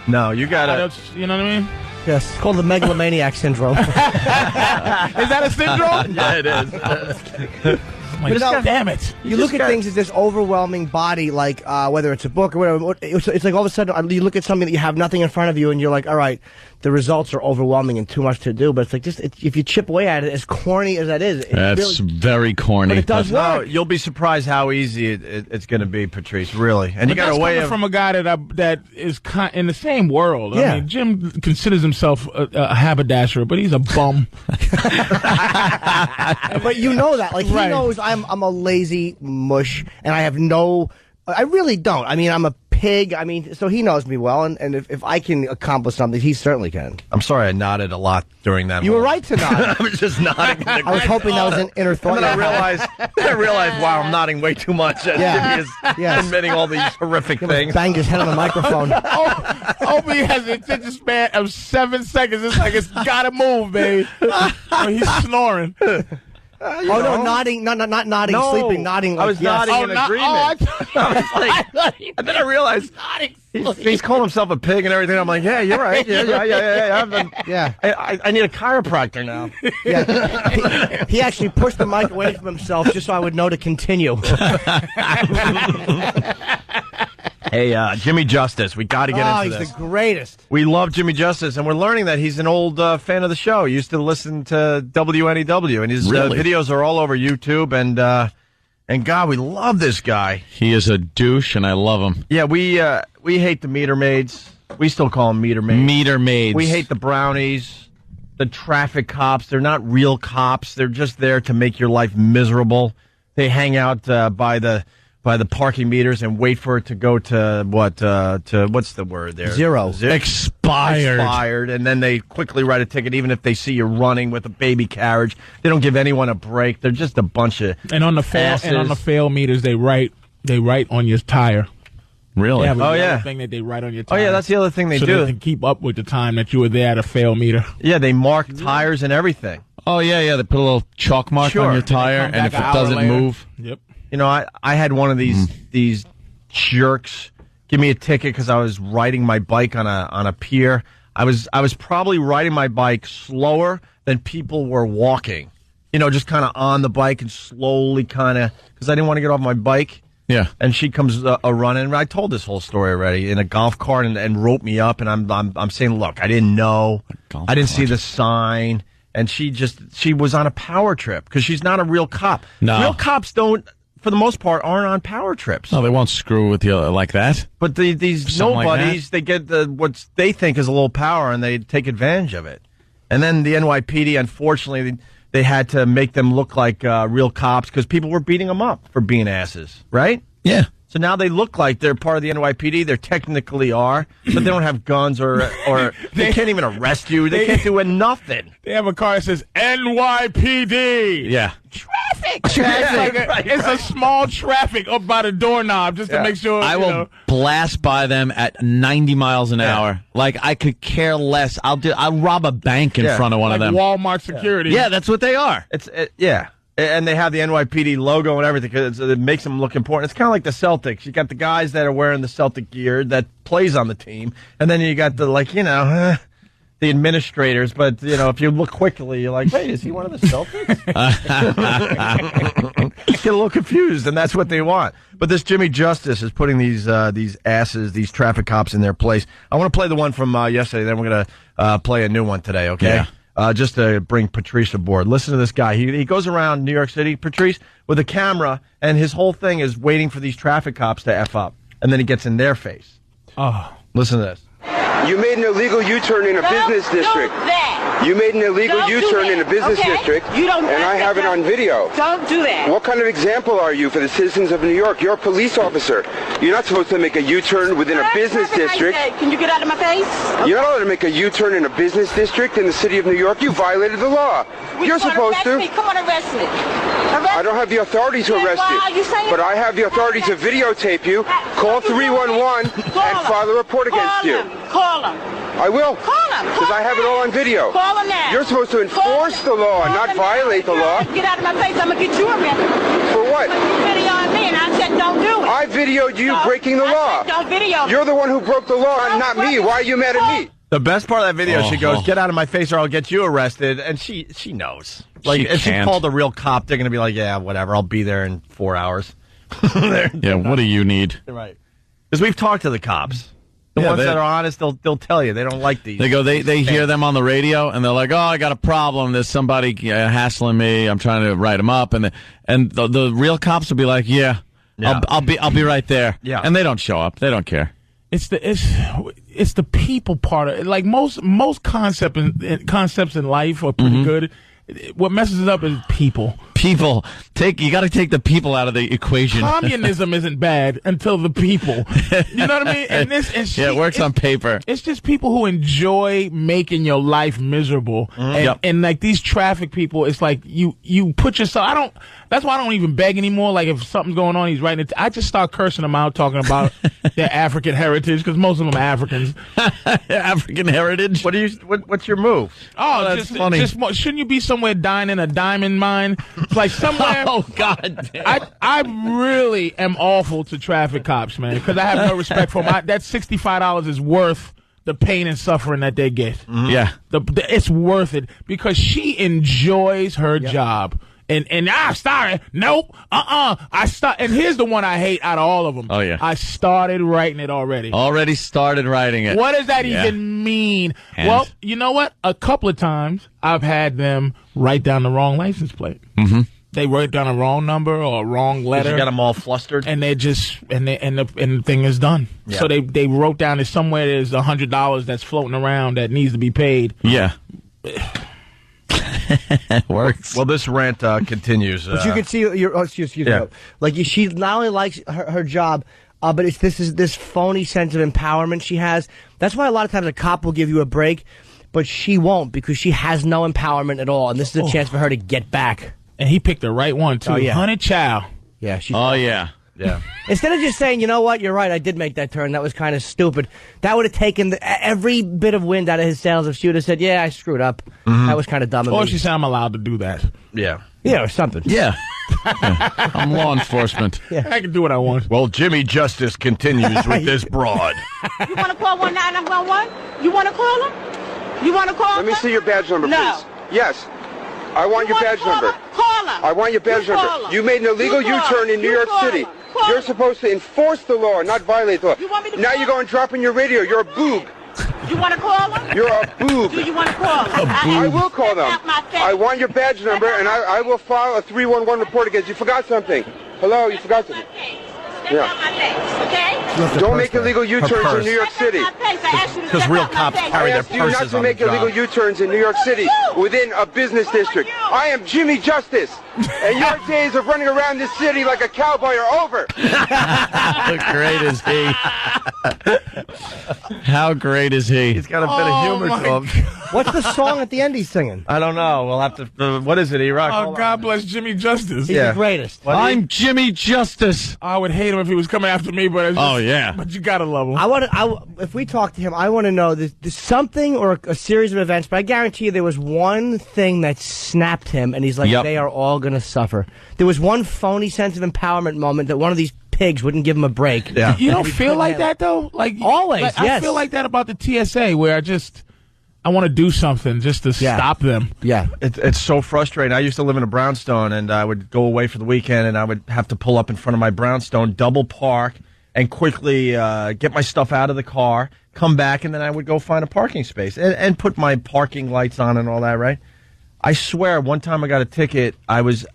No, you gotta. You know what I mean? Yes, it's called the megalomaniac syndrome. Is that a syndrome? Yeah, it is. Like, damn it. You look at things as this overwhelming body, like whether it's a book or whatever. It's like all of a sudden you look at something that you have nothing in front of you and you're like, all right, the results are overwhelming and too much to do. But it's like if you chip away at it, as corny as that is. That's very corny. But it does work. No, you'll be surprised how easy it's going to be, Patrice, really. And you got a way of... from a guy that is in the same world. Yeah. I mean, Jim considers himself a haberdasher, but he's a bum. But you know that. Like, he knows I'm a lazy mush, and I have no... I really don't. I mean, I'm a pig. I mean, so he knows me well, and if I can accomplish something, he certainly can. I'm sorry I nodded a lot during that. You were right to nod. I was just nodding. I was hoping that was an inner thought. And then I realized, wow, I'm nodding way too much. Jimmy is admitting all these horrific things. Banged his head on the microphone. Opie has an attention span of 7 seconds. It's like it's gotta move, baby. He's snoring. No, nodding, not nodding, sleeping, nodding. Like, I was nodding in agreement. And then I realized he's calling himself a pig and everything. I'm like, yeah, you're right. Yeah. I need a chiropractor now. Yeah. He actually pushed the mic away from himself just so I would know to continue. Hey, Jimmy Justice, we got to get into this. He's the greatest. We love Jimmy Justice, and we're learning that he's an old fan of the show. He used to listen to WNEW, and his videos are all over YouTube. And God, we love this guy. He is a douche, and I love him. Yeah, we hate the meter maids. We still call them meter maids. Meter maids. We hate the brownies, the traffic cops. They're not real cops. They're just there to make your life miserable. They hang out by the parking meters and wait for it to go to what's the word there? Zero. Expired. And then they quickly write a ticket, even if they see you running with a baby carriage. They don't give anyone a break. They're just a bunch of and on the fail meters they write on your tire. Really? Thing that they write on your tire. Oh yeah, that's the other thing they do. So they can keep up with the time that you were there at a fail meter. Yeah, they mark tires and everything. Oh yeah. They put a little chalk mark on your tire, and if it doesn't move, yep. You know, I had one of these jerks give me a ticket because I was riding my bike on a pier. I was probably riding my bike slower than people were walking. You know, just kind of on the bike and slowly kind of because I didn't want to get off my bike. Yeah. And she comes a running. I told this whole story already in a golf cart and wrote me up. And I'm saying, look, I didn't know, I didn't see the sign, and she was on a power trip because she's not a real cop. No. Real cops don't. For the most part, aren't on power trips. No, they won't screw with you like that. But these nobodies, they get what they think is a little power, and they take advantage of it. And then the NYPD, unfortunately, they had to make them look like real cops because people were beating them up for being asses, right? Yeah. So now they look like they're part of the NYPD. They technically are, but they don't have guns or they can't even arrest you. They can't do nothing. They have a car that says NYPD. Yeah. Traffic. It's a small traffic up by the doorknob just to make sure. I will blast by them at 90 miles an hour. Like I could care less. I'll rob a bank in front of one of them. Walmart security. Yeah, that's what they are. And they have the NYPD logo and everything because it makes them look important. It's kind of like the Celtics. You got the guys that are wearing the Celtic gear that plays on the team, and then you got the the administrators. But if you look quickly, you're like, wait, is he one of the Celtics? You get a little confused, and that's what they want. But this Jimmy Justice is putting these asses, these traffic cops in their place. I want to play the one from yesterday. Then we're gonna play a new one today. Okay. Yeah. Just to bring Patrice aboard. Listen to this guy. He goes around New York City, Patrice, with a camera, and his whole thing is waiting for these traffic cops to F up. And then he gets in their face. Oh. Listen to this. You made an illegal U-turn in a business district. You made an illegal U-turn in a business district, and I have it on video. Don't do that. What kind of example are you for the citizens of New York? You're a police officer. You're not supposed to make a U-turn within a business district. Can you get out of my face? You're not allowed to make a U-turn in a business district in the city of New York. You violated the law. You're supposed to. Come on, arrest me. I don't have the authority to arrest you, but I have the authority to videotape you, call 311, and file a report against you. Call him. I will. Call him. Because I have it all on video. Call him now. You're supposed to enforce the law, not violate the law. Get out of my face. I'm going to get you arrested. For what? You videoing me, and I said don't do it. I videoed you breaking the law. Don't video me. You're the one who broke the law, not me. Why are you mad at me? The best part of that video, she goes, "Get out of my face or I'll get you arrested." And she knows. Like, if she called a real cop, they're going to be like, yeah, whatever, I'll be there in 4 hours. Yeah, what do you need? Right. Because we've talked to the cops. The ones that are honest, they'll tell you. They don't like these. They go, they hear them on the radio, and they're like, oh, I got a problem. There's somebody hassling me. I'm trying to write them up. And the real cops will be like, yeah. I'll be right there. Yeah. And they don't show up. They don't care. It's the people part of it. Like most concepts in life are pretty good. What messes it up is people. people. You got to take the people out of the equation. Communism isn't bad until the people. You know what I mean? And it works on paper. It's just people who enjoy making your life miserable. And like these traffic people, it's like you put yourself. That's why I don't even beg anymore. Like if something's going on, he's writing it. I just start cursing them out, talking about their African heritage, because most of them are Africans. African heritage. What's your move? Oh, that's funny. Shouldn't you be somewhere dying in a diamond mine? It's like somewhere. Oh God! I really am awful to traffic cops, man, because I have no respect for them. That $65 is worth the pain and suffering that they get. Mm-hmm. Yeah, it's worth it because she enjoys her job. And sorry, nope, I start. And here's the one I hate out of all of them. Oh yeah, I started writing it already. Already started writing it. What does that even mean? And? Well, you know what? A couple of times I've had them write down the wrong license plate. Mm-hmm. They wrote down a wrong number or a wrong letter. You got them all flustered, and they just and the thing is done. Yeah. So they wrote down that somewhere there's $100 that's floating around that needs to be paid. Yeah. It works. Well, this rant continues. But you can see excuse me. Like she not only likes her job, but it's this phony sense of empowerment she has. That's why a lot of times a cop will give you a break, but she won't because she has no empowerment at all, and this is a chance for her to get back. And he picked the right one too. Oh, yeah. Honey Chow. Yeah. Yeah. Instead of just saying, you know what, you're right, I did make that turn. That was kind of stupid. That would have taken every bit of wind out of his sails if she would have said, yeah, I screwed up. Mm-hmm. That was kind of dumb of Or me. she said, I'm allowed to do that. Yeah. Yeah, or something. Yeah. I'm law enforcement. Yeah. I can do what I want. Well, Jimmy Justice continues with this broad. You want to call 1-911? You want to call him? You want to call him? Let me see your badge number, No. please. Yes. I want your badge number. Call him. I want your badge You call number. him. You made an illegal You call U-turn him. in New You York call City. him. Call You're him. supposed to enforce the law, not violate the law. You want me to Now call you're going dropping your radio. You're a boob. You want to call him? You're a boob. Do you want to call him? I will call them. Out my face. I want your badge number, and I will file a 311 report against you. You forgot something. Hello, you forgot something. Step out my face, okay? Don't make illegal U-turns in New York City. Because real cops carry I their asked you not purses to on the make illegal job. U-turns in New York City within a business district. I am Jimmy Justice, and your days of running around this city like a cowboy are over. How great is he? How great is he? He's got a bit of humor to him. What's the song at the end he's singing? I don't know. We'll have to. What is it, E-Rock? Oh, God bless Jimmy Justice. He's the greatest. I'm Jimmy Justice. I would hate him if he was coming after me, but it's just, Oh, yeah. But you gotta love him. If we talk to him, I want to know there's something or a series of events, but I guarantee you there was one thing that snapped him, and he's like, Yep. they are all going to suffer. There was one phony sense of empowerment moment that one of these pigs wouldn't give him a break. Yeah. You don't feel like that though? Like Always, like, I yes. feel like that about the TSA, where I want to do something just to stop them. Yeah. It's so frustrating. I used to live in a brownstone, and I would go away for the weekend, and I would have to pull up in front of my brownstone, double park, and quickly get my stuff out of the car, come back, and then I would go find a parking space and put my parking lights on and all that, right? I swear, one time I got a ticket, I was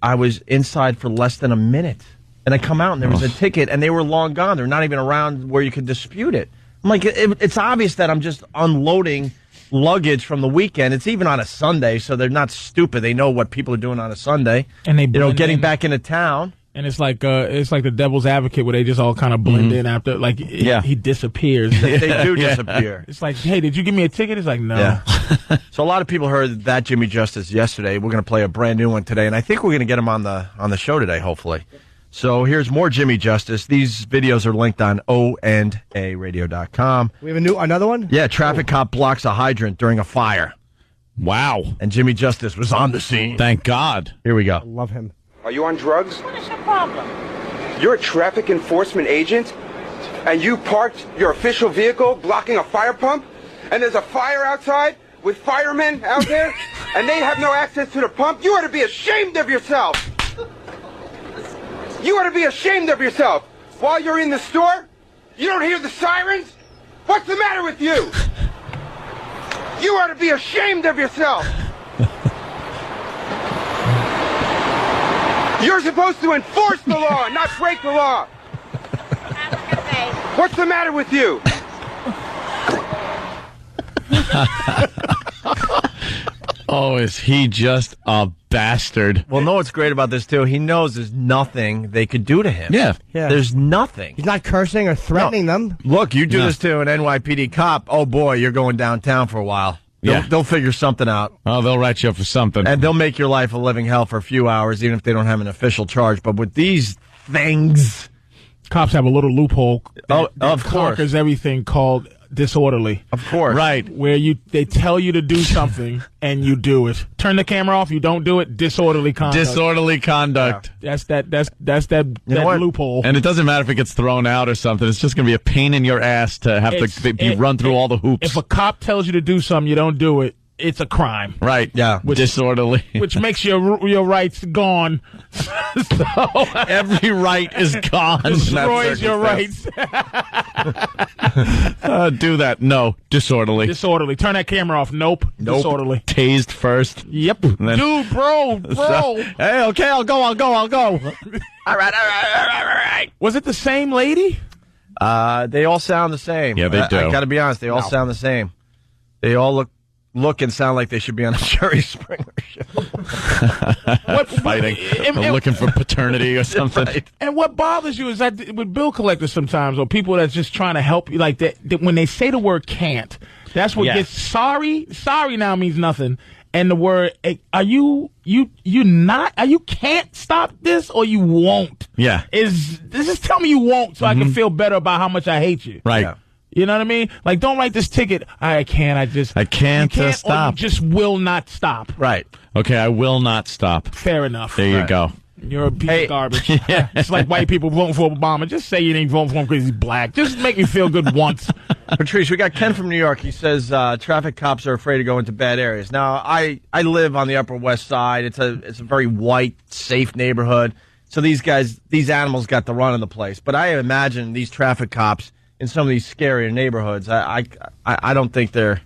inside for less than a minute. And I come out, and there was a ticket, and they were long gone. They're not even around where you could dispute it. I'm like, it's obvious that I'm just unloading luggage from the weekend. It's even on a Sunday, so they're not stupid. They know what people are doing on a Sunday. And they getting back into town. And it's like the devil's advocate where they just all kind of blend in after, like, he disappears. They do disappear. It's like, hey, did you give me a ticket? It's like, no. Yeah. So a lot of people heard that Jimmy Justice yesterday. We're going to play a brand new one today, and I think we're going to get him on the show today, hopefully. So here's more Jimmy Justice. These videos are linked on onaradio.com. We have another one? Yeah, traffic cop blocks a hydrant during a fire. Wow. And Jimmy Justice was on the scene. Thank God. Here we go. I love him. Are you on drugs? What is your problem? You're a traffic enforcement agent, and you parked your official vehicle blocking a fire pump, and there's a fire outside with firemen out there, and they have no access to the pump? You ought to be ashamed of yourself. You ought to be ashamed of yourself. While you're in the store, you don't hear the sirens? What's the matter with you? You ought to be ashamed of yourself. You're supposed to enforce the law, not break the law. What's the matter with you? Oh, is he just a bastard. Well, know what's great about this, too? He knows there's nothing they could do to him. Yeah. There's nothing. He's not cursing or threatening them. Look, you do this to an NYPD cop, oh, boy, you're going downtown for a while. They'll figure something out. Oh, they'll write you up for something. And they'll make your life a living hell for a few hours, even if they don't have an official charge. But with these things... Cops have a little loophole of course. conquers everything called disorderly. Of course. Right. Where they tell you to do something and you do it. Turn the camera off, you don't do it, disorderly conduct. Disorderly conduct. Yeah. That's that loophole. And it doesn't matter if it gets thrown out or something. It's just going to be a pain in your ass to have to be run through all the hoops. If a cop tells you to do something, you don't do it. It's a crime. Right. Yeah. Disorderly. Which makes your rights gone. So every right is gone. Destroys your rights. Do that. No. Disorderly. Disorderly. Turn that camera off. Nope. Disorderly. Tased first. Yep. Then, dude, bro. Hey, okay, I'll go. All right. Was it the same lady? They all sound the same. Yeah, they do. I got to be honest. They all sound the same. They all look and sound like they should be on a Jerry Springer show. Fighting. Looking for paternity or something. Right. And what bothers you is that with bill collectors sometimes, or people that's just trying to help you, like that when they say the word can't, that's what gets sorry. Sorry now means nothing. And the word, are you can't stop this or you won't? Yeah. Just tell me you won't so I can feel better about how much I hate you. Right. Yeah. You know what I mean? Like, don't write this ticket. I can't stop. Or you just will not stop. Right. Okay, I will not stop. Fair enough. There you go. You're a piece of garbage. It's like white people voting for Obama. Just say you ain't voting for him because he's black. Just make me feel good once. Patrice, we got Ken from New York. He says traffic cops are afraid to go into bad areas. Now, I live on the Upper West Side. It's a very white, safe neighborhood. So these animals got the run of the place. But I imagine these traffic cops in some of these scarier neighborhoods, I don't think they're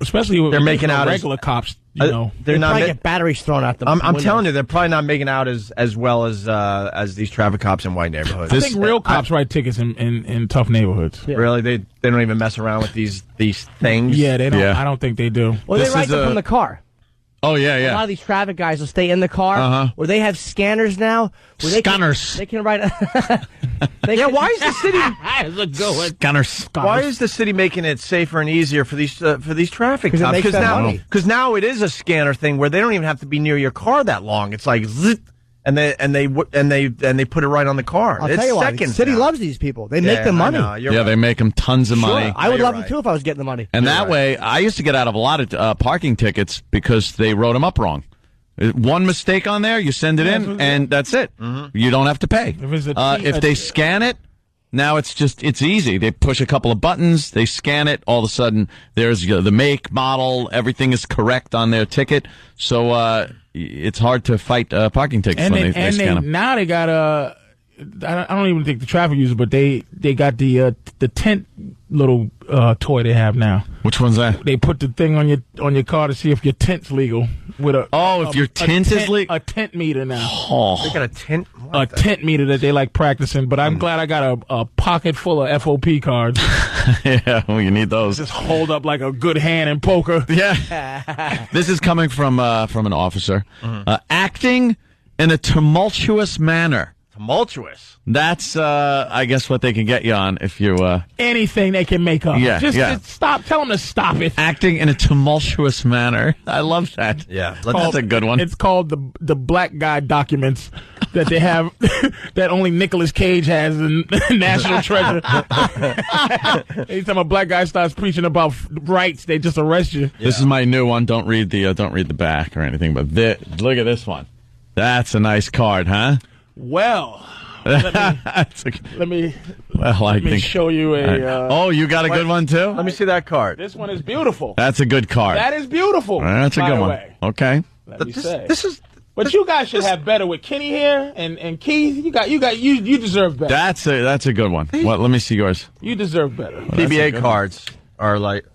making out regular cops. You know, they're not get batteries thrown at them. I'm telling you, they're probably not making out as well as these traffic cops in white neighborhoods. I think real cops write tickets in tough neighborhoods. Yeah. Really, they don't even mess around with these things. Yeah, they don't. Yeah. I don't think they do. Well, they write them from the car. Oh, yeah. A lot of these traffic guys will stay in the car, or they have scanners now. Scanners. They can write. Why is the city? Scanners. Why is the city making it safer and easier for these traffic cops? Because now it is a scanner thing where they don't even have to be near your car that long. It's like zit, and they put it right on the car. I'll tell you why. The city loves these people. They make them money. They make them tons of money. I would love them too if I was getting the money. And that way, I used to get out of a lot of parking tickets because they wrote them up wrong. One mistake on there, you send it in, and that's it. You don't have to pay. If they scan it, now it's easy. They push a couple of buttons, they scan it, all of a sudden there's the make, model, everything is correct on their ticket. So it's hard to fight parking tickets when they scan them. Now they got I don't even think the traffic users, but they got the tent little toy they have now. Which one's that? They put the thing on your car to see if your tent's legal. If your tent is legal? A tent meter now. Oh. They got a tent? Tent meter that they like practicing, but I'm glad I got a pocket full of FOP cards. Yeah, well, you need those. Just hold up like a good hand in poker. Yeah. This is coming from an officer. Acting in a tumultuous manner. Tumultuous. That's, I guess, what they can get you on if you... anything they can make up. Just stop. Tell them to stop it. Acting in a tumultuous manner. I love that. Yeah. That's a good one. It's called the black guy documents that they have that only Nicolas Cage has in National Treasure. Anytime a black guy starts preaching about rights, they just arrest you. Yeah. This is my new one. Don't read the back or anything, but look at this one. That's a nice card, huh? Well, let me show you a... you got a good one, too? Let me see that card. This one is beautiful. That's a good card. That is beautiful. That's a good one. Okay. Let me say. But you guys should have better with Kenny here and Keith. You deserve better. That's a good one. What? Let me see yours. You deserve better. PBA cards are like...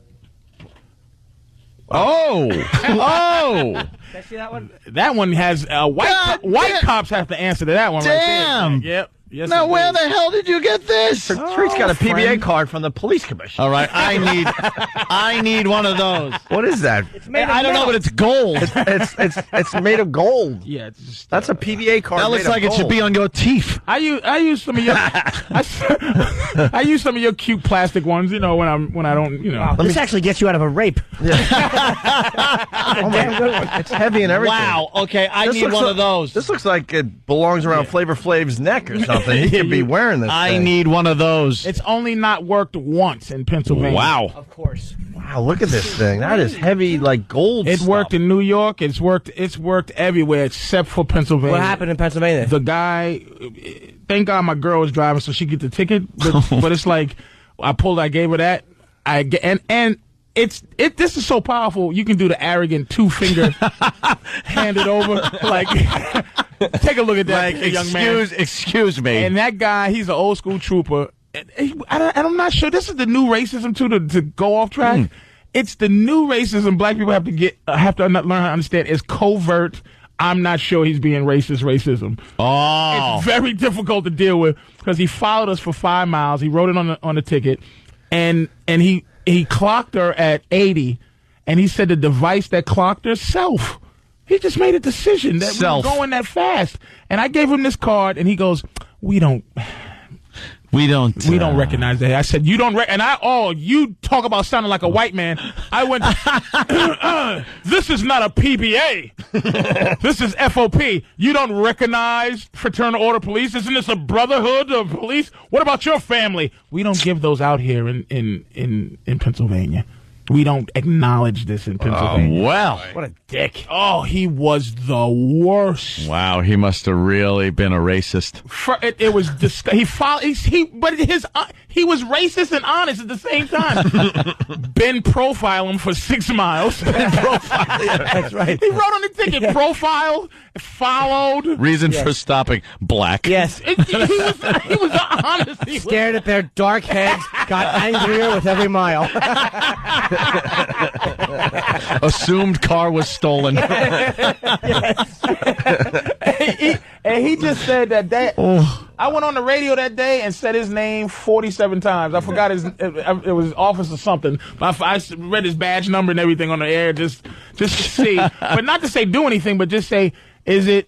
Oh! Can I see that one? That one has white cops have to answer to that one. Damn! Right there. Yep. Yes, now, it where is. the hell did you get this? Patrice got a PBA friend. card from the police commission. All right, I need one of those. What is that? I don't know, but it's gold. It's made of gold. Yeah, it's just, That's a PBA card. That looks made of like it should gold. be on your teeth. I use some of your I use some of your cute plastic ones. You know, when I don't. You know, This actually gets you out of a rape. Oh my God. It's heavy and everything. Wow. Okay, I This need looks one like- of those. This looks like it belongs around Flavor Flav's neck or something. He could be wearing this. I thing. need one of those. it's only not worked once in Pennsylvania. Wow. Of course. Wow, look at this thing. That is heavy, like gold. It stuff. worked in New York. It's worked everywhere except for Pennsylvania. What happened in Pennsylvania? The guy, thank God my girl was driving, so she get the ticket. But it's like I gave her that. This is so powerful. You can do the arrogant 2-finger hand it over. Like, take a look at that, Like, young man. excuse me. And that guy, he's an old school trooper. And I'm not sure this is the new racism too. To go off track, it's the new racism black people have to learn how to understand. Is covert. I'm not sure he's being racism. Oh, It's very difficult to deal with because he followed us for 5 miles. He wrote it on the ticket, and he clocked her at 80, and he said the device that clocked her self. He just made a decision that we were going that fast, and I gave him this card, and he goes, "We don't recognize that." I said, "You don't you talk about sounding like a white man." I went, "This is not a PBA. This is FOP. You don't recognize Fraternal Order Police? Isn't this a brotherhood of police? What about your family? We don't give those out here in Pennsylvania. We don't acknowledge this in Pennsylvania." well. What a dick. Oh, he was the worst. Wow, he must have really been a racist. It was he was racist and honest at the same time. Ben profiled him for 6 miles. That's right. He wrote on the ticket, profiled, followed. Reason for stopping black. Yes. He was honest. He was, Stared at their dark heads, got angrier with every mile. Assumed car was stolen. and he just said that I went on the radio that day and said his name 47 times. I forgot it was officer something. But I read his badge number and everything on the air just to see. But not to say do anything, but just say, is it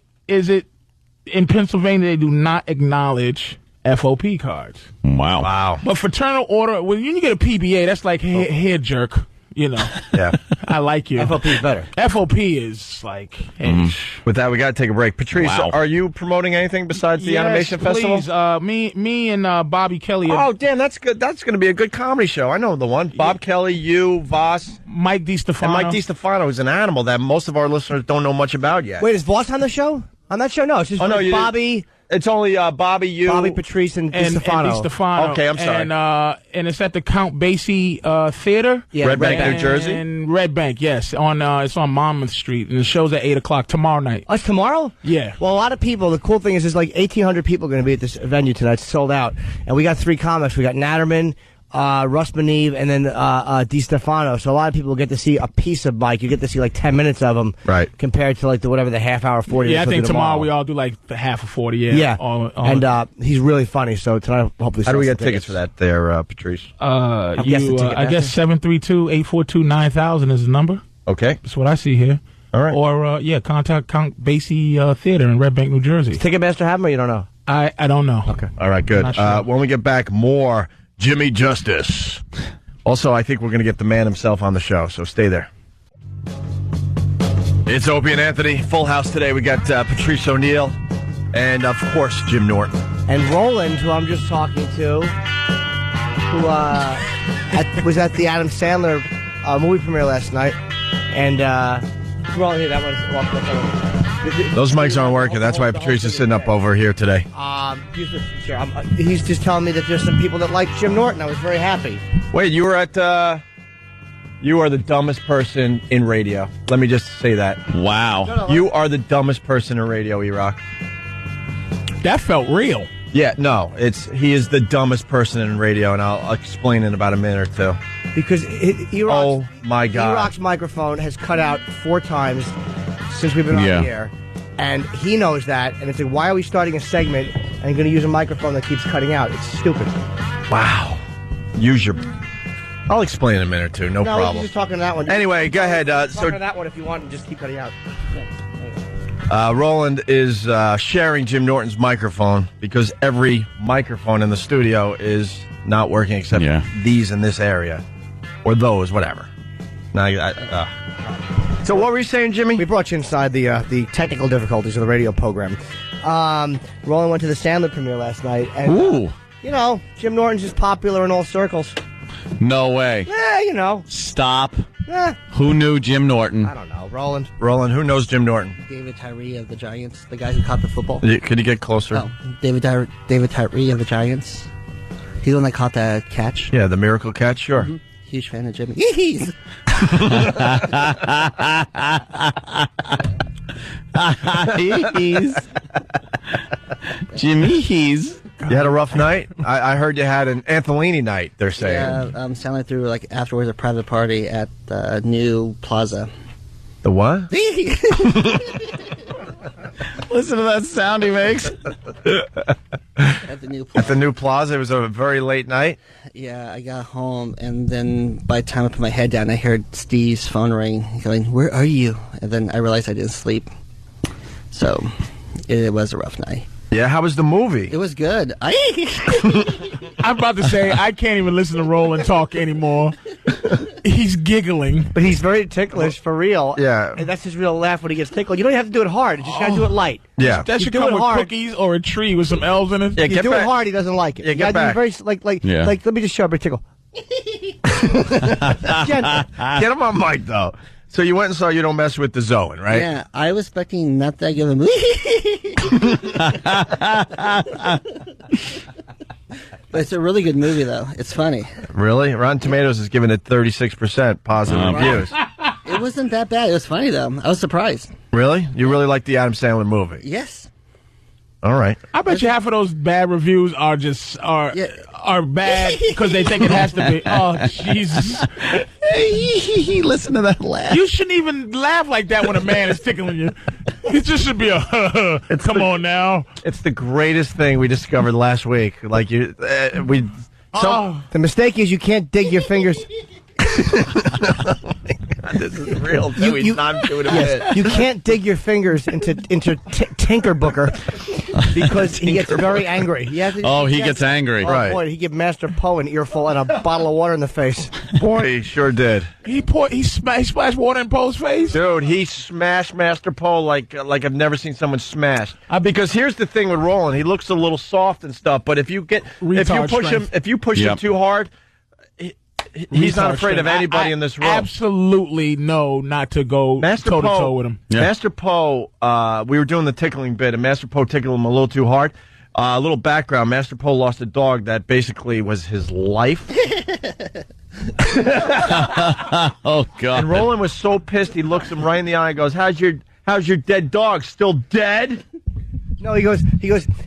in Pennsylvania they do not acknowledge FOP cards. Wow. But fraternal order, when you get a PBA, that's like, here, jerk. You know. Yeah. I like you. FOP is better. FOP is like, hey, With that, we got to take a break. Patrice, Wow. are you promoting anything besides the Animation Festival? Please. Me and Bobby Kelly. Oh, damn, that's good. That's going to be a good comedy show. I know the one. Bob Kelly, you, Voss, Mike DiStefano. and Mike DiStefano is an animal that most of our listeners don't know much about yet. Wait, is Voss on the show? On that show? No, it's just Bobby. It's only Bobby, you, Bobby, Patrice, and DiStefano. DiStefano. Okay, I'm sorry. And it's at the Count Basie Theater. Yeah, Red Bank, New Jersey. In Red Bank, yes. It's on Monmouth Street, and the show's at 8:00 tomorrow night. Oh, it's tomorrow? Yeah. Well, a lot of people, the cool thing is there's like 1,800 people going to be at this venue tonight. It's sold out. And we got 3 comics. We got Natterman, Russ Beneve, and then DiStefano. So a lot of people get to see a piece of Mike. You get to see like 10 minutes of him. Right. Compared to like the half hour, 40 Yeah, I minutes think we'll do tomorrow we all do like the half of 40. Yeah. All He's really funny. So tonight, hopefully, How do we sell get some tickets for that there, Patrice? I guess 732-842-9000 is the number. Okay. That's what I see here. All right. Or, contact Count Basie Theater in Red Bank, New Jersey. Does Ticketmaster have him or you don't know? I don't know. Okay. All right, good. Not sure. When we get back, more Jimmy Justice. Also, I think we're going to get the man himself on the show, so stay there. It's Opie and Anthony. Full house today. We got Patrice O'Neill and, of course, Jim Norton. And Roland, who I'm just talking to, who was at the Adam Sandler movie premiere last night. And Roland, here, that one's... Those mics aren't working. That's why Patrice is sitting up over here today. He's just telling me that there's some people that like Jim Norton. I was very happy. Wait, you were at... You are the dumbest person in radio. Let me just say that. Wow. You are the dumbest person in radio, E-Rock. That felt real. Yeah, no. He is the dumbest person in radio, and I'll explain in about a minute or two. Because oh, my God. E-Rock's microphone has cut out 4 times since we've been on the air. And he knows that. And it's like, why are we starting a segment and you're going to use a microphone that keeps cutting out. It's stupid. Wow. Use your... I'll explain in a minute or two. No No, problem. you're just talking to that one. Anyway, go ahead. Talk to that one if you want and just keep cutting out. Roland is sharing Jim Norton's microphone because every microphone in the studio is not working except these in this area. Or those, whatever. Now, so what were you saying, Jimmy? We brought you inside the technical difficulties of the radio program. Roland went to the Sandler premiere last night. And, Ooh. You know, Jim Norton's just popular in all circles. No way. Yeah, you know. Stop. Eh. Who knew Jim Norton? I don't know. Roland, who knows Jim Norton? David Tyree of the Giants, the guy who caught the football. Could you get closer? Oh, David Tyree of the Giants. He's the one that caught that catch. Yeah, the miracle catch, sure. Mm-hmm. Huge fan of Jimmy. He's. Jimmy He's. You had a rough night? I heard you had an Antholini night, they're saying. Yeah, Sandler threw afterwards a private party at the new plaza. The what? Listen to that sound he makes. At the new plaza. At the new plaza, it was a very late night? Yeah, I got home, and then by the time I put my head down, I heard Steve's phone ring, going, "Where are you?" And then I realized I didn't sleep. So, it was a rough night. Yeah, how was the movie? It was good. I'm about to say, I can't even listen to Roland talk anymore. He's giggling. But he's very ticklish, for real. Yeah. And that's his real laugh when he gets tickled. You don't have to do it hard. You just got to do it light. Yeah. That should do come it with hard. cookies or a tree with some elves in it. Yeah, If you do it hard, he doesn't like it. Yeah, You get gotta do back. it very, like, let me just show up a tickle. Gentle. Get him on mic, though. So you went and saw You Don't Mess With the Zoan, right? Yeah, I was expecting not that good of a movie. But it's a really good movie, though. It's funny. Really? Rotten Tomatoes is giving it 36% positive reviews. It wasn't that bad. It was funny, though. I was surprised. Really? You really like the Adam Sandler movie? Yes. All right. I bet you half of those bad reviews are just are bad because they think it has to be. Oh, Jesus. Listen to that laugh. You shouldn't even laugh like that when a man is tickling you. It just should be a come on now. It's the greatest thing we discovered last week. Like the mistake is you can't dig your fingers. This is real. You can't dig your fingers into Tinker Booker because he gets very angry. He gets angry. Oh, Right. boy, he give Master Poe an earful and a bottle of water in the face. Boy, he sure did. He splashed water in Poe's face. Dude, he smashed Master Poe like I've never seen someone smashed. Because here's the thing with Roland, he looks a little soft and stuff, but if you push him too hard, he's not afraid of anybody in this room. Absolutely no, not to go toe-to-toe with him. Yeah. Master Poe, we were doing the tickling bit, and Master Poe tickled him a little too hard. A little background, Master Poe lost a dog that basically was his life. Oh, God. And Roland was so pissed, he looks him right in the eye and goes, how's your dead dog? Still dead? No, he goes,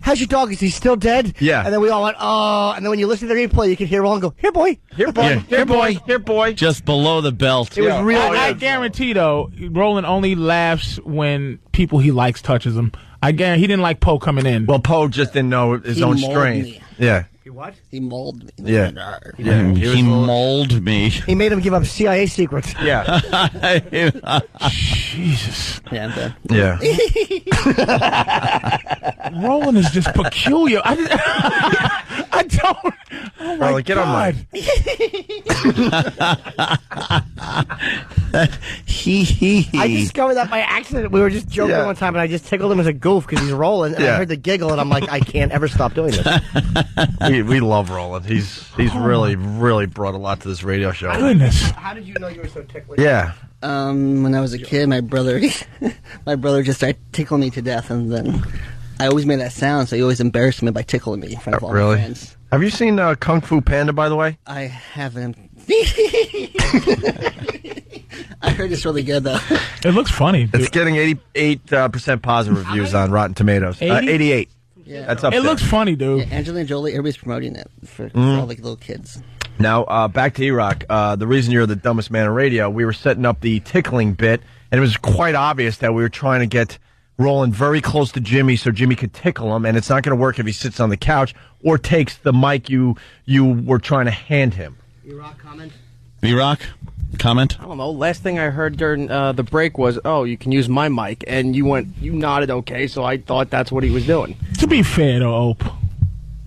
how's your dog? Is he still dead? Yeah. And then we all went, oh. And then when you listen to the replay, you can hear Roland go, here, boy. Here, boy. Yeah. Here, boy. Here, boy. Just below the belt. It was real. I guarantee, though, Roland only laughs when people he likes touches him. I guarantee he didn't like Poe coming in. Well, Poe just didn't know his own strength. Me. Yeah. He what? He mauled me. Yeah. He mauled me. He made him give up CIA secrets. Yeah. Jesus. Yeah, I'm done. Yeah. Roland is just peculiar. I don't. Oh my Get on God. mine. I discovered that by accident. We were just joking one time, and I just tickled him as a goof because he's Roland, and I heard the giggle, and I'm like, I can't ever stop doing this. We love Roland. He's really, really brought a lot to this radio show. Goodness. How did you know you were so ticklish? Yeah. When I was a kid, my brother just started tickling me to death, and then I always made that sound, so he always embarrassed me by tickling me in front of all my friends. Have you seen Kung Fu Panda, by the way? I haven't. I heard it's really good, though. It looks funny. It's getting 88% positive reviews on Rotten Tomatoes. 88. Yeah. That's up It there. looks funny, dude. Yeah, Angelina Jolie, everybody's promoting it for all the little kids. Now, back to E-Rock. The reason you're the dumbest man on radio, we were setting up the tickling bit, and it was quite obvious that we were trying to get Roland very close to Jimmy so Jimmy could tickle him, and it's not going to work if he sits on the couch or takes the mic you were trying to hand him. E-Rock comment? E-Rock comment? I don't know. Last thing I heard during the break was, "Oh, you can use my mic," and you nodded okay, so I thought that's what he was doing. To be fair, though, Ope.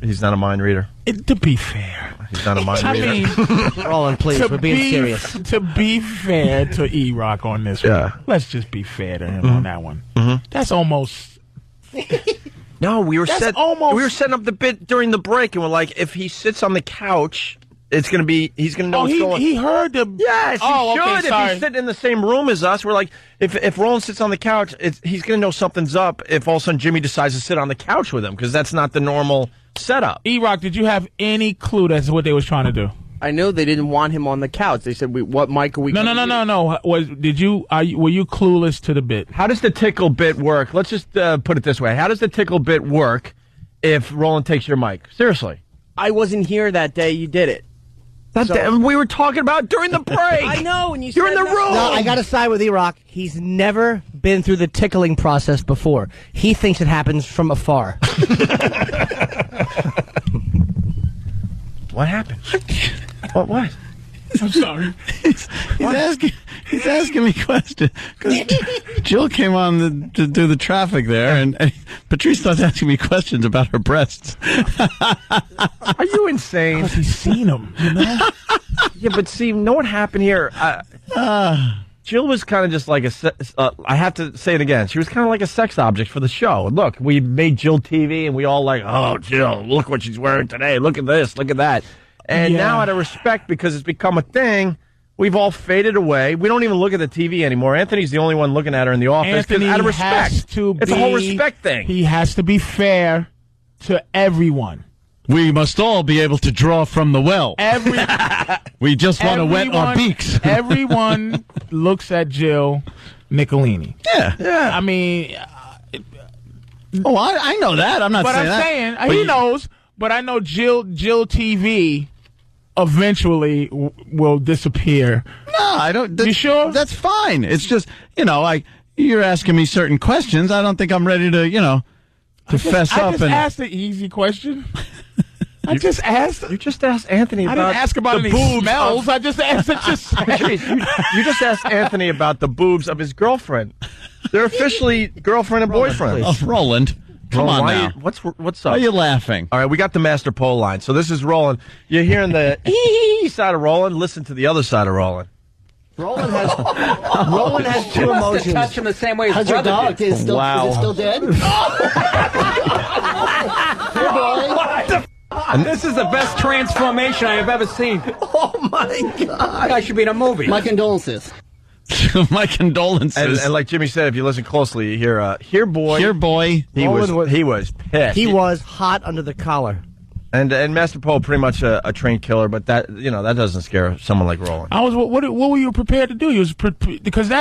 He's not a mind reader. To be fair. He's not a mind reader. I mean, Roland, please, we're being serious. To be fair to E-Rock on this one, let's just be fair to him on that one. That's almost... No, we were setting up the bit during the break, and we're like, if he sits on the couch, he's going to know what's going on. He heard the... Yes, he should. Okay, sorry. If he's sitting in the same room as us, we're like, if Roland sits on the couch, he's going to know something's up if all of a sudden Jimmy decides to sit on the couch with him, because that's not the normal setup. E-Rock, did you have any clue that's what they was trying to do? I knew they didn't want him on the couch. They said, "What mic are we?" No. Were you clueless to the bit? How does the tickle bit work? Let's just put it this way: how does the tickle bit work if Roland takes your mic? Seriously, I wasn't here that day. You did it. We were talking about during the break. I know, and you're in the room. No, I got to side with E-Rock. He's never been through the tickling process before. He thinks it happens from afar. What happened? What? I'm sorry. He's asking me questions. Jill came on to do the traffic there, and Patrice starts asking me questions about her breasts. Are you insane? Because he's seen them, you know? Yeah, but see, know what happened here? Jill was kind of just like I have to say it again. She was kind of like a sex object for the show. Look, we made Jill TV, and we all like, oh, Jill, look what she's wearing today. Look at this. Look at that. And now, out of respect, because it's become a thing, we've all faded away. We don't even look at the TV anymore. Anthony's the only one looking at her in the office because out of respect. It's a whole respect thing. He has to be fair to everyone. We must all be able to draw from the well. We just want to wet our beaks. Everyone looks at Jill Nicolini. Yeah. I mean... I know that. I'm not saying that. But I'm saying, he knows, but I know Jill TV eventually will disappear. No, I don't. You sure? That's fine. It's just, you're asking me certain questions. I don't think I'm ready to, fess up. I just asked the easy question. I just asked. You just asked Anthony about. I didn't ask about any boobs smells. I just asked. You just asked Anthony about the boobs of his girlfriend. They're officially girlfriend and boyfriend. Oh, Roland. Come on now. What's up? Why are you laughing? All right, we got the master pole line. So this is Roland. You're hearing the side of Roland. Listen to the other side of Roland. Roland has two emotions. Touch him the same way as how's your brother dog? did. Is it still dead? Hey, boy. And this is the best transformation I have ever seen. Oh, my God. I should be in a movie. My condolences. My condolences. And like Jimmy said, if you listen closely, you hear, here, boy. Here, boy. He was pissed. He was hot under the collar. And Master Poe, pretty much a trained killer, but that that doesn't scare someone like Roland. What were you prepared to do? You was because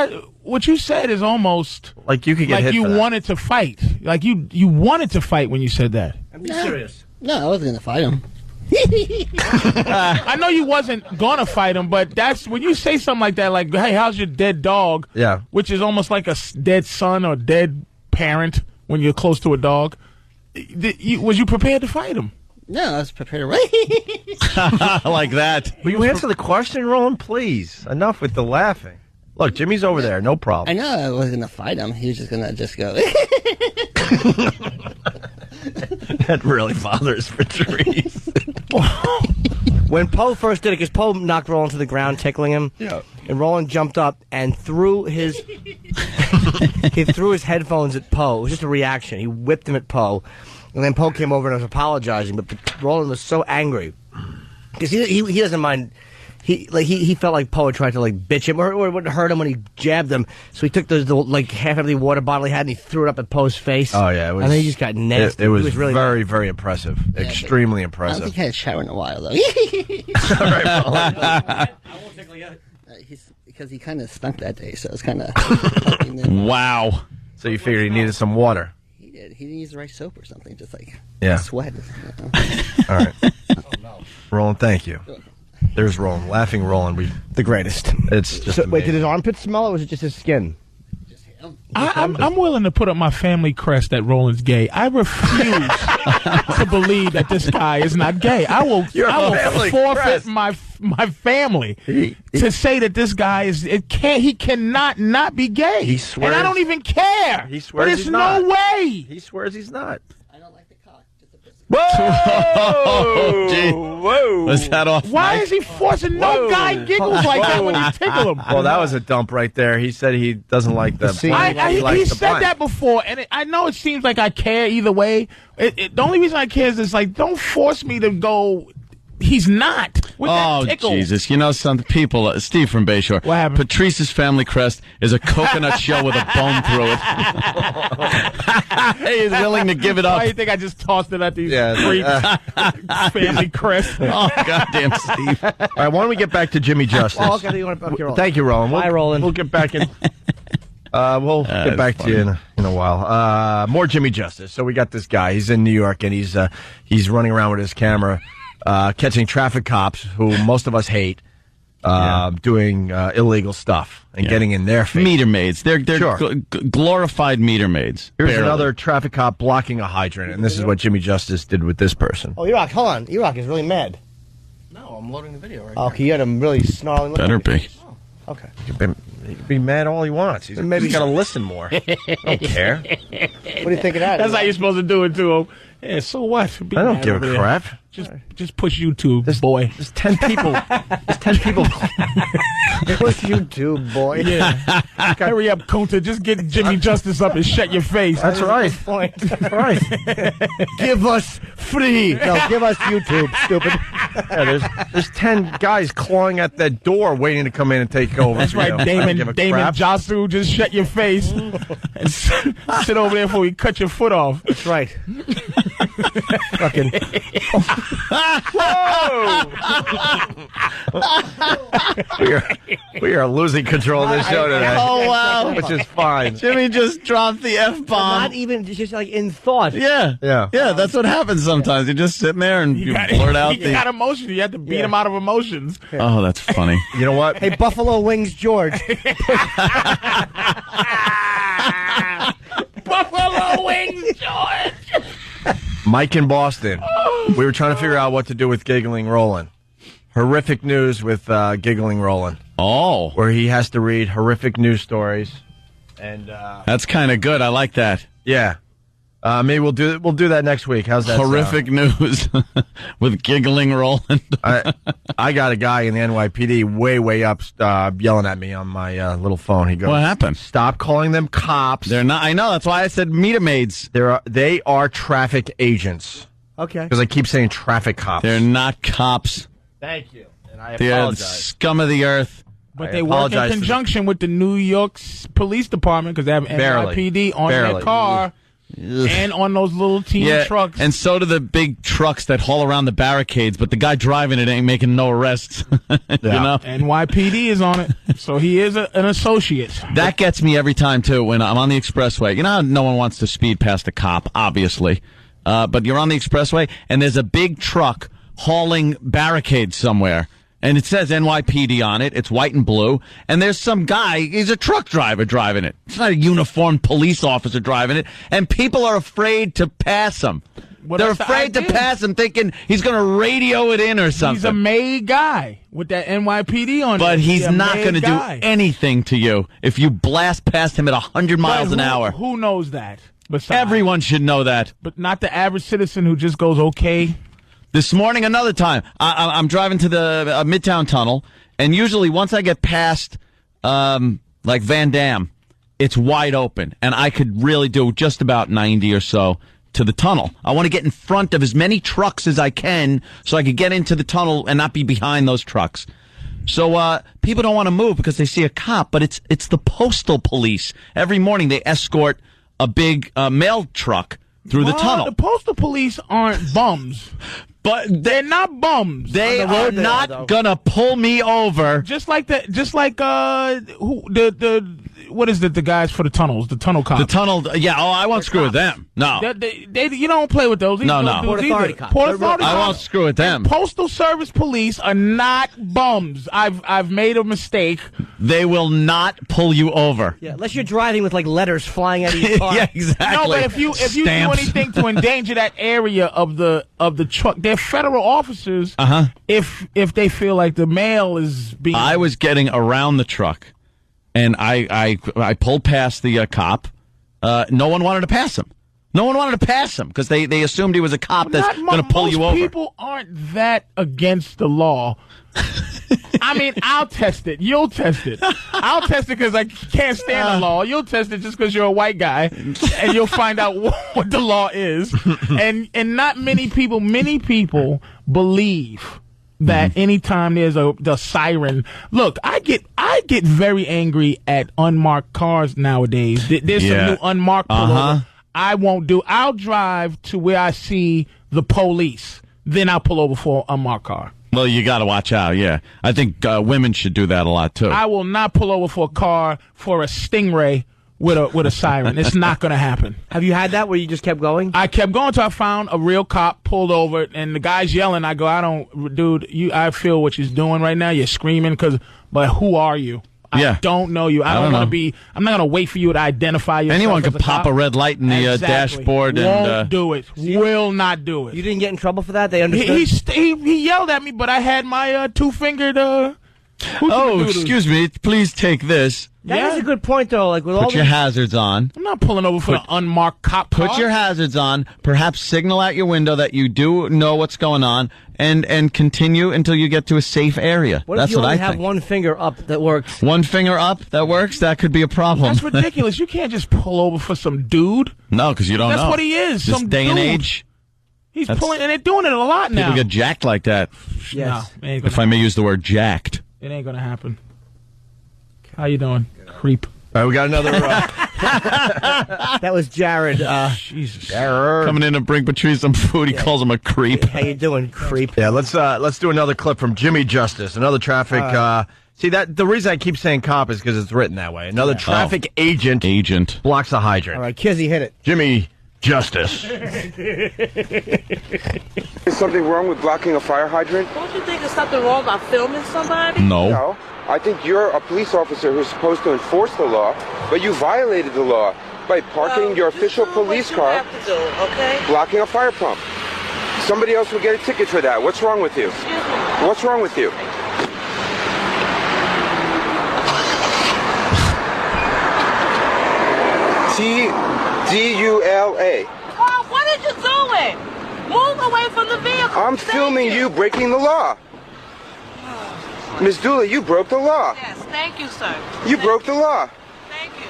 what you said is almost like you could get like hit you for that. wanted to fight. Like you wanted to fight when you said that. I'm being serious. No, I wasn't gonna fight him. I know you wasn't gonna fight him, but that's when you say something like that, like, "Hey, how's your dead dog?" Yeah, which is almost like a dead son or dead parent when you're close to a dog. Was you prepared to fight him? No, I was prepared to fight. Like that. Will you answer the question, Roland, please? Enough with the laughing. Look, Jimmy's over there, no problem. I know I wasn't gonna fight him. He was just gonna go. That really bothers Patrice. When Poe first did it, because Poe knocked Roland to the ground, tickling him. Yeah. And Roland jumped up and threw his headphones at Poe. It was just a reaction. He whipped him at Poe, and then Poe came over and was apologizing. But Roland was so angry because he doesn't mind. He felt like Poe tried to bitch him or it would hurt him when he jabbed him. So he took the half-empty water bottle he had and he threw it up at Poe's face. Oh yeah, and then he just got nasty. It was really very, very impressive. Yeah, extremely I impressive. don't think I had a shower in a while though. I won't tickle you. Because he kind of stunk that day, so it's kind of. Wow. So you figured he needed some water. He did. He didn't use the right soap or something. Just sweat. All right. Roland, thank you. There's Roland, laughing Roland. The greatest. It's just wait, did his armpits smell or was it just his skin? Just him. I'm willing to put up my family crest that Roland's gay. I refuse to believe that this guy is not gay. I will forfeit my family to say that this guy is. He cannot not be gay. He swears, and I don't even care. He swears but it's he's no not. way. He swears he's not. Whoa! Gee. Whoa! Was that off? Why mic? is he forcing? No guy giggles like that when you tickle him. Well, that was a dump right there. He said he doesn't like the. He said that before, and I know it seems like I care either way. The only reason I care is like, don't force me to go. He's not. With that tickle. Jesus. You know, some people, Steve from Bayshore. What happened? Patrice's family crest is a coconut shell with a bone through it. He's willing to give it up. Why do you think I just tossed it at these freaks? Family crest. Oh, goddamn, Steve. All right, why don't we get back to Jimmy Justice? Oh, okay, Roland. Thank you, Roland. Bye, Roland. We'll get back in. We'll get back to you in a while. More Jimmy Justice. So we got this guy. He's in New York, and he's running around with his camera. Catching traffic cops, who most of us hate, doing illegal stuff and getting in their face. Meter maids. They're glorified meter maids. Here's Barely. another traffic cop blocking a hydrant, and this is what Jimmy Justice did with this person. Oh, Iraq, hold on. Iraq is really mad. No, I'm loading the video right Okay, you had him really snarling. Better be. Okay. He can be mad all he wants. He's got to listen more. I don't care. What do you think of that? That's how you're supposed to do it to him. Yeah, so what? I don't give a crap. Just push YouTube, boy. There's 10 people. There's 10 people. Push YouTube, boy. Yeah. Hurry up, Kunta. Just get Jimmy Justice up and shut your face. That's right. That's right. Give us free. No, give us YouTube, stupid. Yeah, there's 10 guys clawing at that door waiting to come in and take over. That's right, Damon Jasu. Just shut your face and sit over there before we cut your foot off. That's right. Fucking. we are losing control of this show today. Oh, wow. Which is fine. Jimmy just dropped the F-bomb. Not even just like in thought. Yeah. Yeah. Yeah, that's what happens sometimes. You're just sitting there and you blurt out He got emotions. You have to beat him out of emotions. Oh, that's funny. You know what? Hey, Buffalo Wings George. Buffalo Wings George. Mike in Boston. We were trying to figure out what to do with Giggling Roland. Horrific news with Giggling Roland. Oh. Where he has to read horrific news stories. And that's kind of good. I like that. Yeah. Maybe we'll do that next week. How's that Horrific news with Giggling Roland. I got a guy in the NYPD way up yelling at me on my little phone. He goes, "What happened? Stop calling them cops. They're not. I know. That's why I said meter maids. They are traffic agents." Okay. Because I keep saying traffic cops. They're not cops. Thank you. And I They're apologize. scum of the earth. But they work in conjunction with the New York Police Department because they have NYPD on their car. And on those little team trucks. And so do the big trucks that haul around the barricades, but the guy driving it ain't making no arrests. You know? NYPD is on it, so he is an associate. That gets me every time, too, when I'm on the expressway. You know how no one wants to speed past a cop, obviously. But you're on the expressway, and there's a big truck hauling barricades somewhere. And it says NYPD on it. It's white and blue. And there's some guy, he's a truck driver driving it. It's not a uniformed police officer driving it. And people are afraid to pass him. Well, They're that's the afraid to idea. pass him, thinking he's going to radio it in or something. He's a made guy with that NYPD on it. But he's not going to do guy. anything to you if you blast past him at 100 miles an hour. Who knows that? Everyone should know that. But not the average citizen who just goes, okay. This morning, another time, I'm driving to the Midtown Tunnel, and usually once I get past, like Van Dam, it's wide open, and I could really do just about 90 or so to the tunnel. I want to get in front of as many trucks as I can so I could get into the tunnel and not be behind those trucks. So people don't want to move because they see a cop, but it's the postal police. Every morning they escort a big mail truck through the tunnel. The postal police aren't bums. But they're not bums. They are not gonna pull me over. Just like what is it? The guys for the tunnels, the tunnel cops. The tunnel, yeah. Oh, I won't screw with them. No. You don't play with those. No. Port Authority cops. Port Authority I cops. won't screw with them. And Postal Service police are not bums. I've made a mistake. They will not pull you over. Yeah, unless you're driving with like letters flying out of your car. Yeah, exactly. No, but if you do anything to endanger that area of the truck, they're federal officers. If they feel like the mail is being. I was getting around the truck, and I pulled past the cop. No one wanted to pass him. No one wanted to pass him because they assumed he was a cop that's going to pull you over. Most people aren't that against the law. I mean, I'll test it. You'll test it. I'll test it because I can't stand the law. You'll test it just because you're a white guy, and you'll find out what the law is. And not many people believe that anytime there's the siren. Look, I get very angry at unmarked cars nowadays. There's some new unmarked pullover. I won't do. I'll drive to where I see the police. Then I'll pull over for an unmarked car. Well, you got to watch out, yeah. I think women should do that a lot, too. I will not pull over for a car for a Stingray with a siren. It's not going to happen. Have you had that where you just kept going? I kept going until I found a real cop, pulled over, and the guy's yelling. I go, I feel what you're doing right now. You're screaming, but who are you? I don't know you. I don't want to be. I'm not going to wait for you to identify yourself. Anyone could pop a red light in the dashboard. Won't do it. Will not do it. You didn't get in trouble for that? They understood? He yelled at me, but I had my two-fingered... excuse me. Please take this. That is a good point, though. Like with Put your hazards on. I'm not pulling over for an unmarked cop car. Put your hazards on. Perhaps signal out your window that you do know what's going on, and continue until you get to a safe area. That's what I think. Have one finger up that works? One finger up that works? That could be a problem. That's ridiculous. You can't just pull over for some dude. No, because you don't know. That's what he is. This some day dude. and age. He's pulling, and they're doing it a lot now. People get jacked like that. Yes. No, if I may use the word jacked. It ain't going to happen. How you doing, creep? All right, we got another... That was Jared. Jesus. Jared. Coming in to bring Patrice some food. He calls him a creep. How you doing, creep? Yeah, let's do another clip from Jimmy Justice. Another traffic... see, that the reason I keep saying cop is because it's written that way. Another traffic agent blocks a hydrant. All right, Kizzy, hit it. Jimmy Justice. Is something wrong with blocking a fire hydrant? Don't you think there's something wrong about filming somebody? No. I think you're a police officer who's supposed to enforce the law, but you violated the law by parking your official police car, have to do, okay? blocking a fire pump. Somebody else will get a ticket for that. What's wrong with you? Excuse me. What's wrong with you? T-D-U-L-A. Oh, what are you doing? Move away from the vehicle. I'm filming you breaking the law. Ms. Dula, you broke the law. Yes, thank you, sir. You broke the law. Thank you.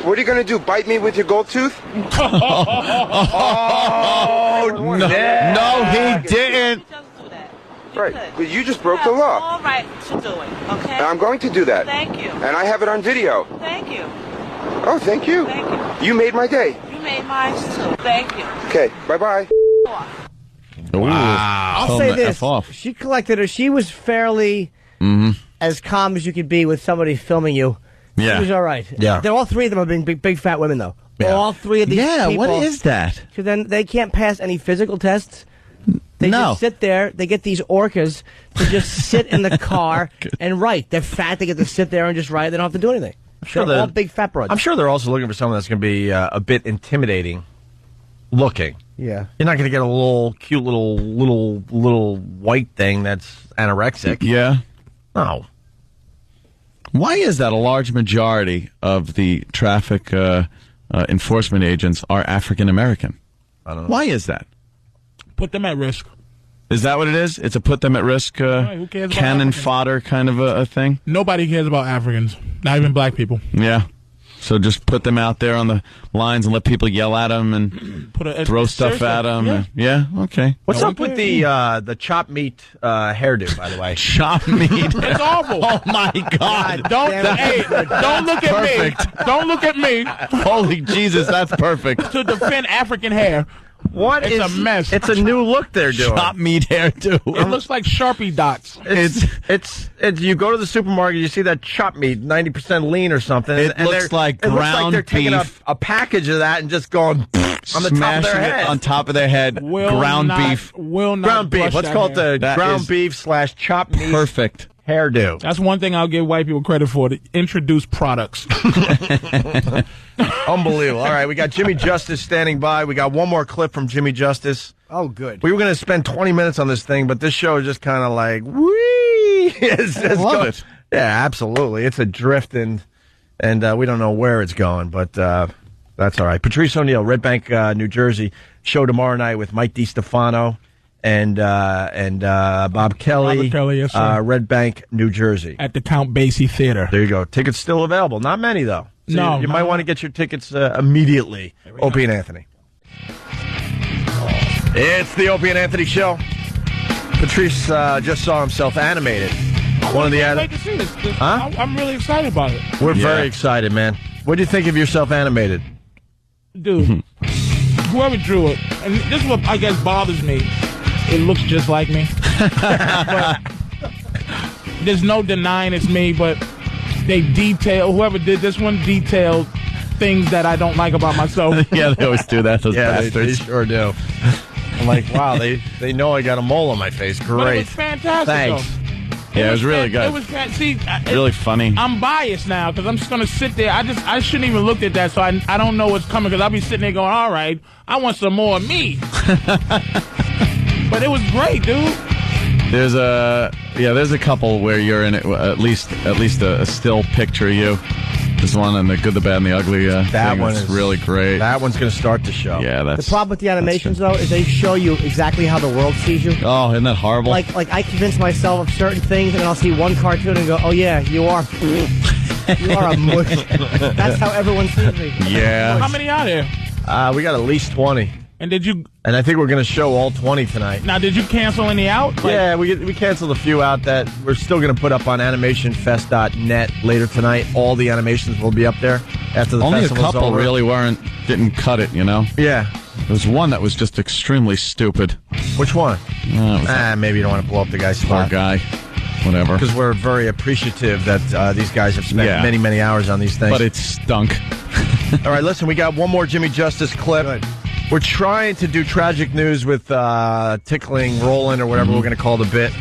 What are you going to do, bite me with your gold tooth? No, he didn't. Right, but you just broke the law. All right to do it, okay? And I'm going to do that. Thank you. And I have it on video. Thank you. Oh, thank you. Thank you. You made my day. You made mine too. Thank you. Okay, bye-bye. Wow. I'll say this. She collected her. She was fairly as calm as you could be with somebody filming you. Yeah. She was all right. Yeah. They're all three of them have been big fat women, though. Yeah. All three of these people. What is that? So then they can't pass any physical tests. They just sit there. They get these orcas to just sit in the car and write. They're fat. They get to sit there and just write. They don't have to do anything. They're all big fat broads. I'm sure they're also looking for someone that's going to be a bit intimidating looking. Yeah. You're not going to get a little cute little white thing that's anorexic. Yeah. No. Why is that a large majority of the traffic enforcement agents are African American? I don't know. Why is that? Put them at risk. Is that what it is? It's a put them at risk Right, who cares about cannon Africans? fodder kind of a thing? Nobody cares about Africans. Not even black people. Yeah. So just put them out there on the lines and let people yell at them and throw stuff at them. Yeah. Okay. What's up with the chopped meat hairdo, by the way? Chopped meat? It's awful. Oh, my God. Don't look at Perfect. me. Don't look at me. Holy Jesus, that's perfect. To defend African hair. What It's is a mess. It's a new look they're doing. Chop meat hairdo. It looks like Sharpie dots. It's you go to the supermarket, you see that chop meat, 90% lean or something. It looks like it looks like ground they're taking beef. a package of that and just going on the top of Smashing their it head. on top of their head. ground beef. Ground beef. Let's call it the That ground is beef / chop meat Perfect. hairdo. That's one thing I'll give white people credit for, to introduce products. Unbelievable. All right, we got Jimmy Justice standing by. We got one more clip from Jimmy Justice. Oh, good. We were going to spend 20 minutes on this thing, but this show is just kind of like, wee. I love it. Yeah, absolutely. It's adrift, and we don't know where it's going, but that's all right. Patrice O'Neill, Red Bank, New Jersey. Show tomorrow night with Mike DiStefano and Bob Kelly. Robert Kelly, yes, sir. Red Bank, New Jersey. At the Count Basie Theater. There you go. Tickets still available. Not many, though. So No, you no. might want to get your tickets immediately. Opie and Anthony. It's the Opie and Anthony show. Patrice just saw himself animated. One of the Wait to see this. Huh? I'm really excited about it. We're very excited, man. What do you think of yourself animated? Dude, whoever drew it, and this is what I guess bothers me, it looks just like me. But there's no denying it's me, but whoever did this one detailed things that I don't like about myself. Yeah, they always do that, those They bastards. sure do. I'm like, wow, they know I got a mole on my face. Great. But it was fantastic, Thanks. though. Yeah, it was really good. It was Really funny. I'm biased now because I'm just gonna sit there. I shouldn't even look at that, so I don't know what's coming because I'll be sitting there going, all right, I want some more of me. But it was great, dude. There's a couple where you're in it, at least a still picture of you. This one and the Good, the Bad, and the Ugly. That one is really great. That one's going to start the show. Yeah, The that's. problem with the animations, though, is they show you exactly how the world sees you. Oh, isn't that horrible? Like I convince myself of certain things, and then I'll see one cartoon and go, "Oh yeah, you are a mush." That's how everyone sees me. Yeah. How many are there? We got at least 20. And did you? And I think we're going to show all 20 tonight. Now, did you cancel any out? Yeah, we canceled a few out that we're still going to put up on animationfest.net later tonight. All the animations will be up there after the Only a festival's couple over. really didn't cut it, you know? Yeah. There was one that was just extremely stupid. Which one? Maybe you don't want to blow up the guy's spot. Poor guy. Whatever. Because we're very appreciative that these guys have spent many, many hours on these things. But it stunk. All right, listen, we got one more Jimmy Justice clip. Good. We're trying to do tragic news with tickling Roland or whatever we're going to call the bit.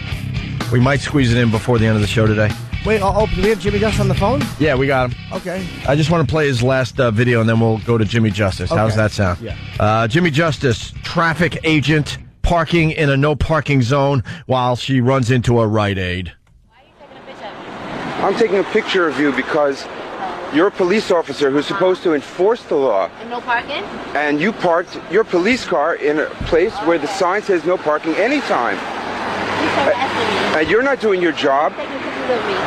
We might squeeze it in before the end of the show today. Wait, do we have Jimmy Justice on the phone? Yeah, we got him. Okay. I just want to play his last video, and then we'll go to Jimmy Justice. Okay. How's that sound? Yeah. Jimmy Justice, traffic agent, parking in a no-parking zone while she runs into a Rite Aid. I'm taking a picture of you because you're a police officer who's supposed to enforce the law. And no parking? And you parked your police car in a place where the sign says no parking anytime. And you're not doing your job.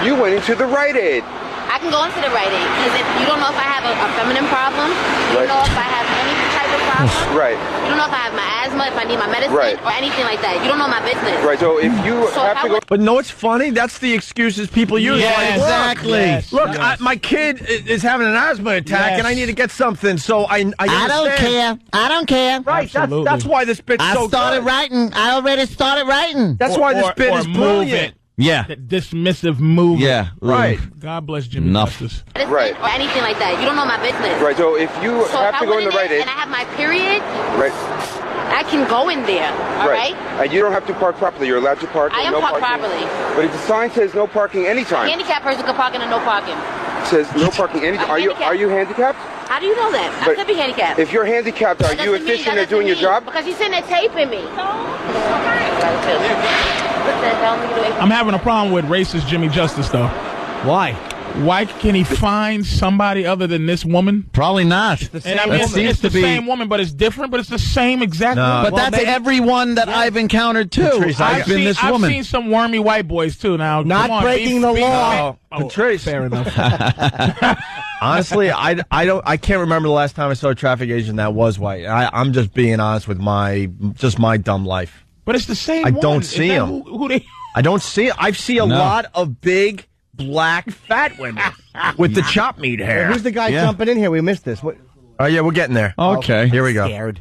You went into the Rite Aid. I can go into the Rite Aid because you don't know if I have a feminine problem. You don't know if I have any type of problem. Right. You don't know if I have my asthma, if I need my medicine, or anything like that. You don't know my business. Right. So if you have to go. But no, it's funny. That's the excuses people use. Yeah, like, exactly. Look, Yes. my kid is having an asthma attack, Yes. and I need to get something. So I don't understand. care. I don't care. Right. That's why this bit's I so started good. writing. I already started writing. That's why this bit is brilliant. Yeah. That dismissive move. Yeah. Right. God bless Jimmy Enough. Justice. Right. Or anything like that. You don't know my business. Right. So if you So have if to I go in went the Rite Aid. and I have my period, Right. I can go in there. All right? And you don't have to park properly. You're allowed to park. I am no parked parking. properly. But if the sign says no parking anytime, Handicapped person can park in a no parking. it says no parking anytime. Are you handicapped? How do you know that? I But could be handicapped. If you're handicapped, are That you doesn't mean- efficient that at doing your doesn't mean- job? Because he's sitting there taping me. I'm having a problem with racist Jimmy Justice, though. Why? Why can he find somebody other than this woman? Probably not. And I mean, it's the same woman, but it's different. But it's the same exact. woman. But that's everyone that I've encountered too. Patrice, I've been this I've woman. seen some wormy white boys too. Now, Not come on, breaking the law. Patrice. Fair enough. Honestly, I can't remember the last time I saw a traffic agent that was white. I'm just being honest with my dumb life. But it's the same. I one. don't Is see that them. Who they? I don't see. I see a No. lot of big black fat women with the chop meat hair. Who's the guy Yeah. jumping in here? We missed this. What? Oh yeah, we're getting there. Okay. Here we go. Scared.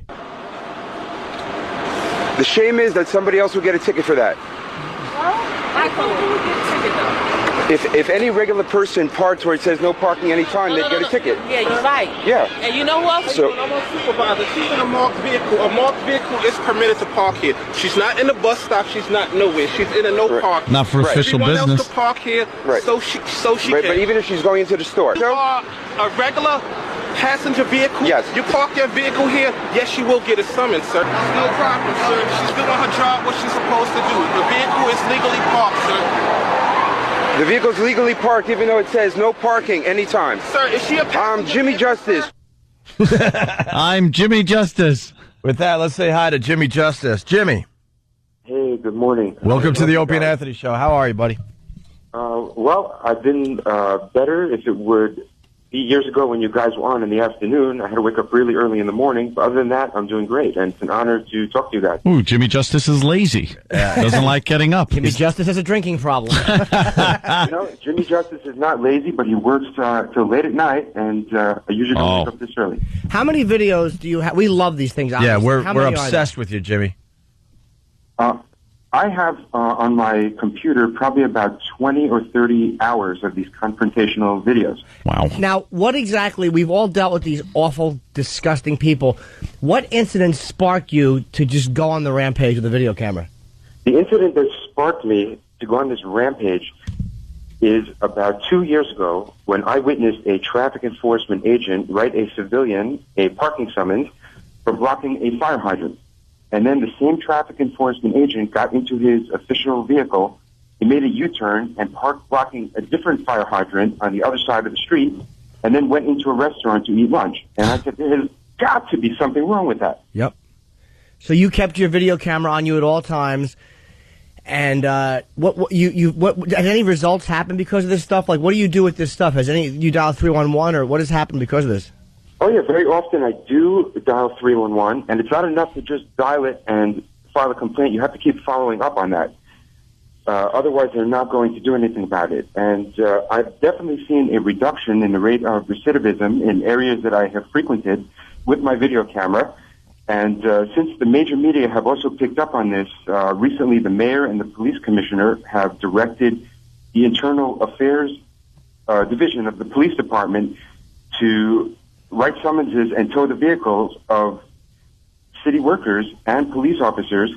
The shame is that somebody else will get a ticket for that. I told you would get a ticket though. If any regular person parks where it says no parking anytime, they'd get a ticket. Yeah, you're right. Yeah. And you know who else? So- I'm a supervisor. She's in a marked vehicle. A marked vehicle is permitted to park here. She's not in the bus stop. She's not nowhere. She's in a no park. Not for official Everyone business. else to park here, so she Right, can. but even if she's going into the store. You are a regular passenger vehicle. Yes. You park your vehicle here. Yes, you will get a summons, sir. No problem, sir. She's doing her job. What she's supposed to do. The vehicle is legally parked, sir. The vehicle's legally parked even though it says no parking anytime. Sir, is she a I'm Jimmy Justice. I'm Jimmy Justice. With that, let's say hi to Jimmy Justice. Jimmy, Hey, good morning. welcome to the Opie and Anthony Show. How are you, buddy? Well, I've been better. If it would be years ago when you guys were on in the afternoon, I had to wake up really early in the morning. But other than that, I'm doing great, and it's an honor to talk to you guys. Ooh, Jimmy Justice is lazy. Doesn't like getting up. Jimmy Justice has a drinking problem. You know, Jimmy Justice is not lazy, but he works till late at night, and I usually don't wake up this early. How many videos do you have? We love these things. Yeah, obviously. we're How many are obsessed with you, Jimmy. I have on my computer probably about 20 or 30 hours of these confrontational videos. Wow. Now, what exactly, we've all dealt with these awful, disgusting people. What incident sparked you to just go on the rampage with a video camera? The incident that sparked me to go on this rampage is about 2 years ago when I witnessed a traffic enforcement agent write a civilian a parking summons for blocking a fire hydrant. And then the same traffic enforcement agent got into his official vehicle. He made a U-turn and parked blocking a different fire hydrant on the other side of the street, and then went into a restaurant to eat lunch. And I said, there has got to be something wrong with that. Yep. So you kept your video camera on you at all times, and what has any results happened because of this stuff? Like, what do you do with this stuff? You dial 311, or what has happened because of this? Oh, yeah, very often I do dial 311, and it's not enough to just dial it and file a complaint. You have to keep following up on that. Otherwise, they're not going to do anything about it. And I've definitely seen a reduction in the rate of recidivism in areas that I have frequented with my video camera. And since the major media have also picked up on this, recently the mayor and the police commissioner have directed the Internal Affairs Division of the police department to write summonses and tow the vehicles of city workers and police officers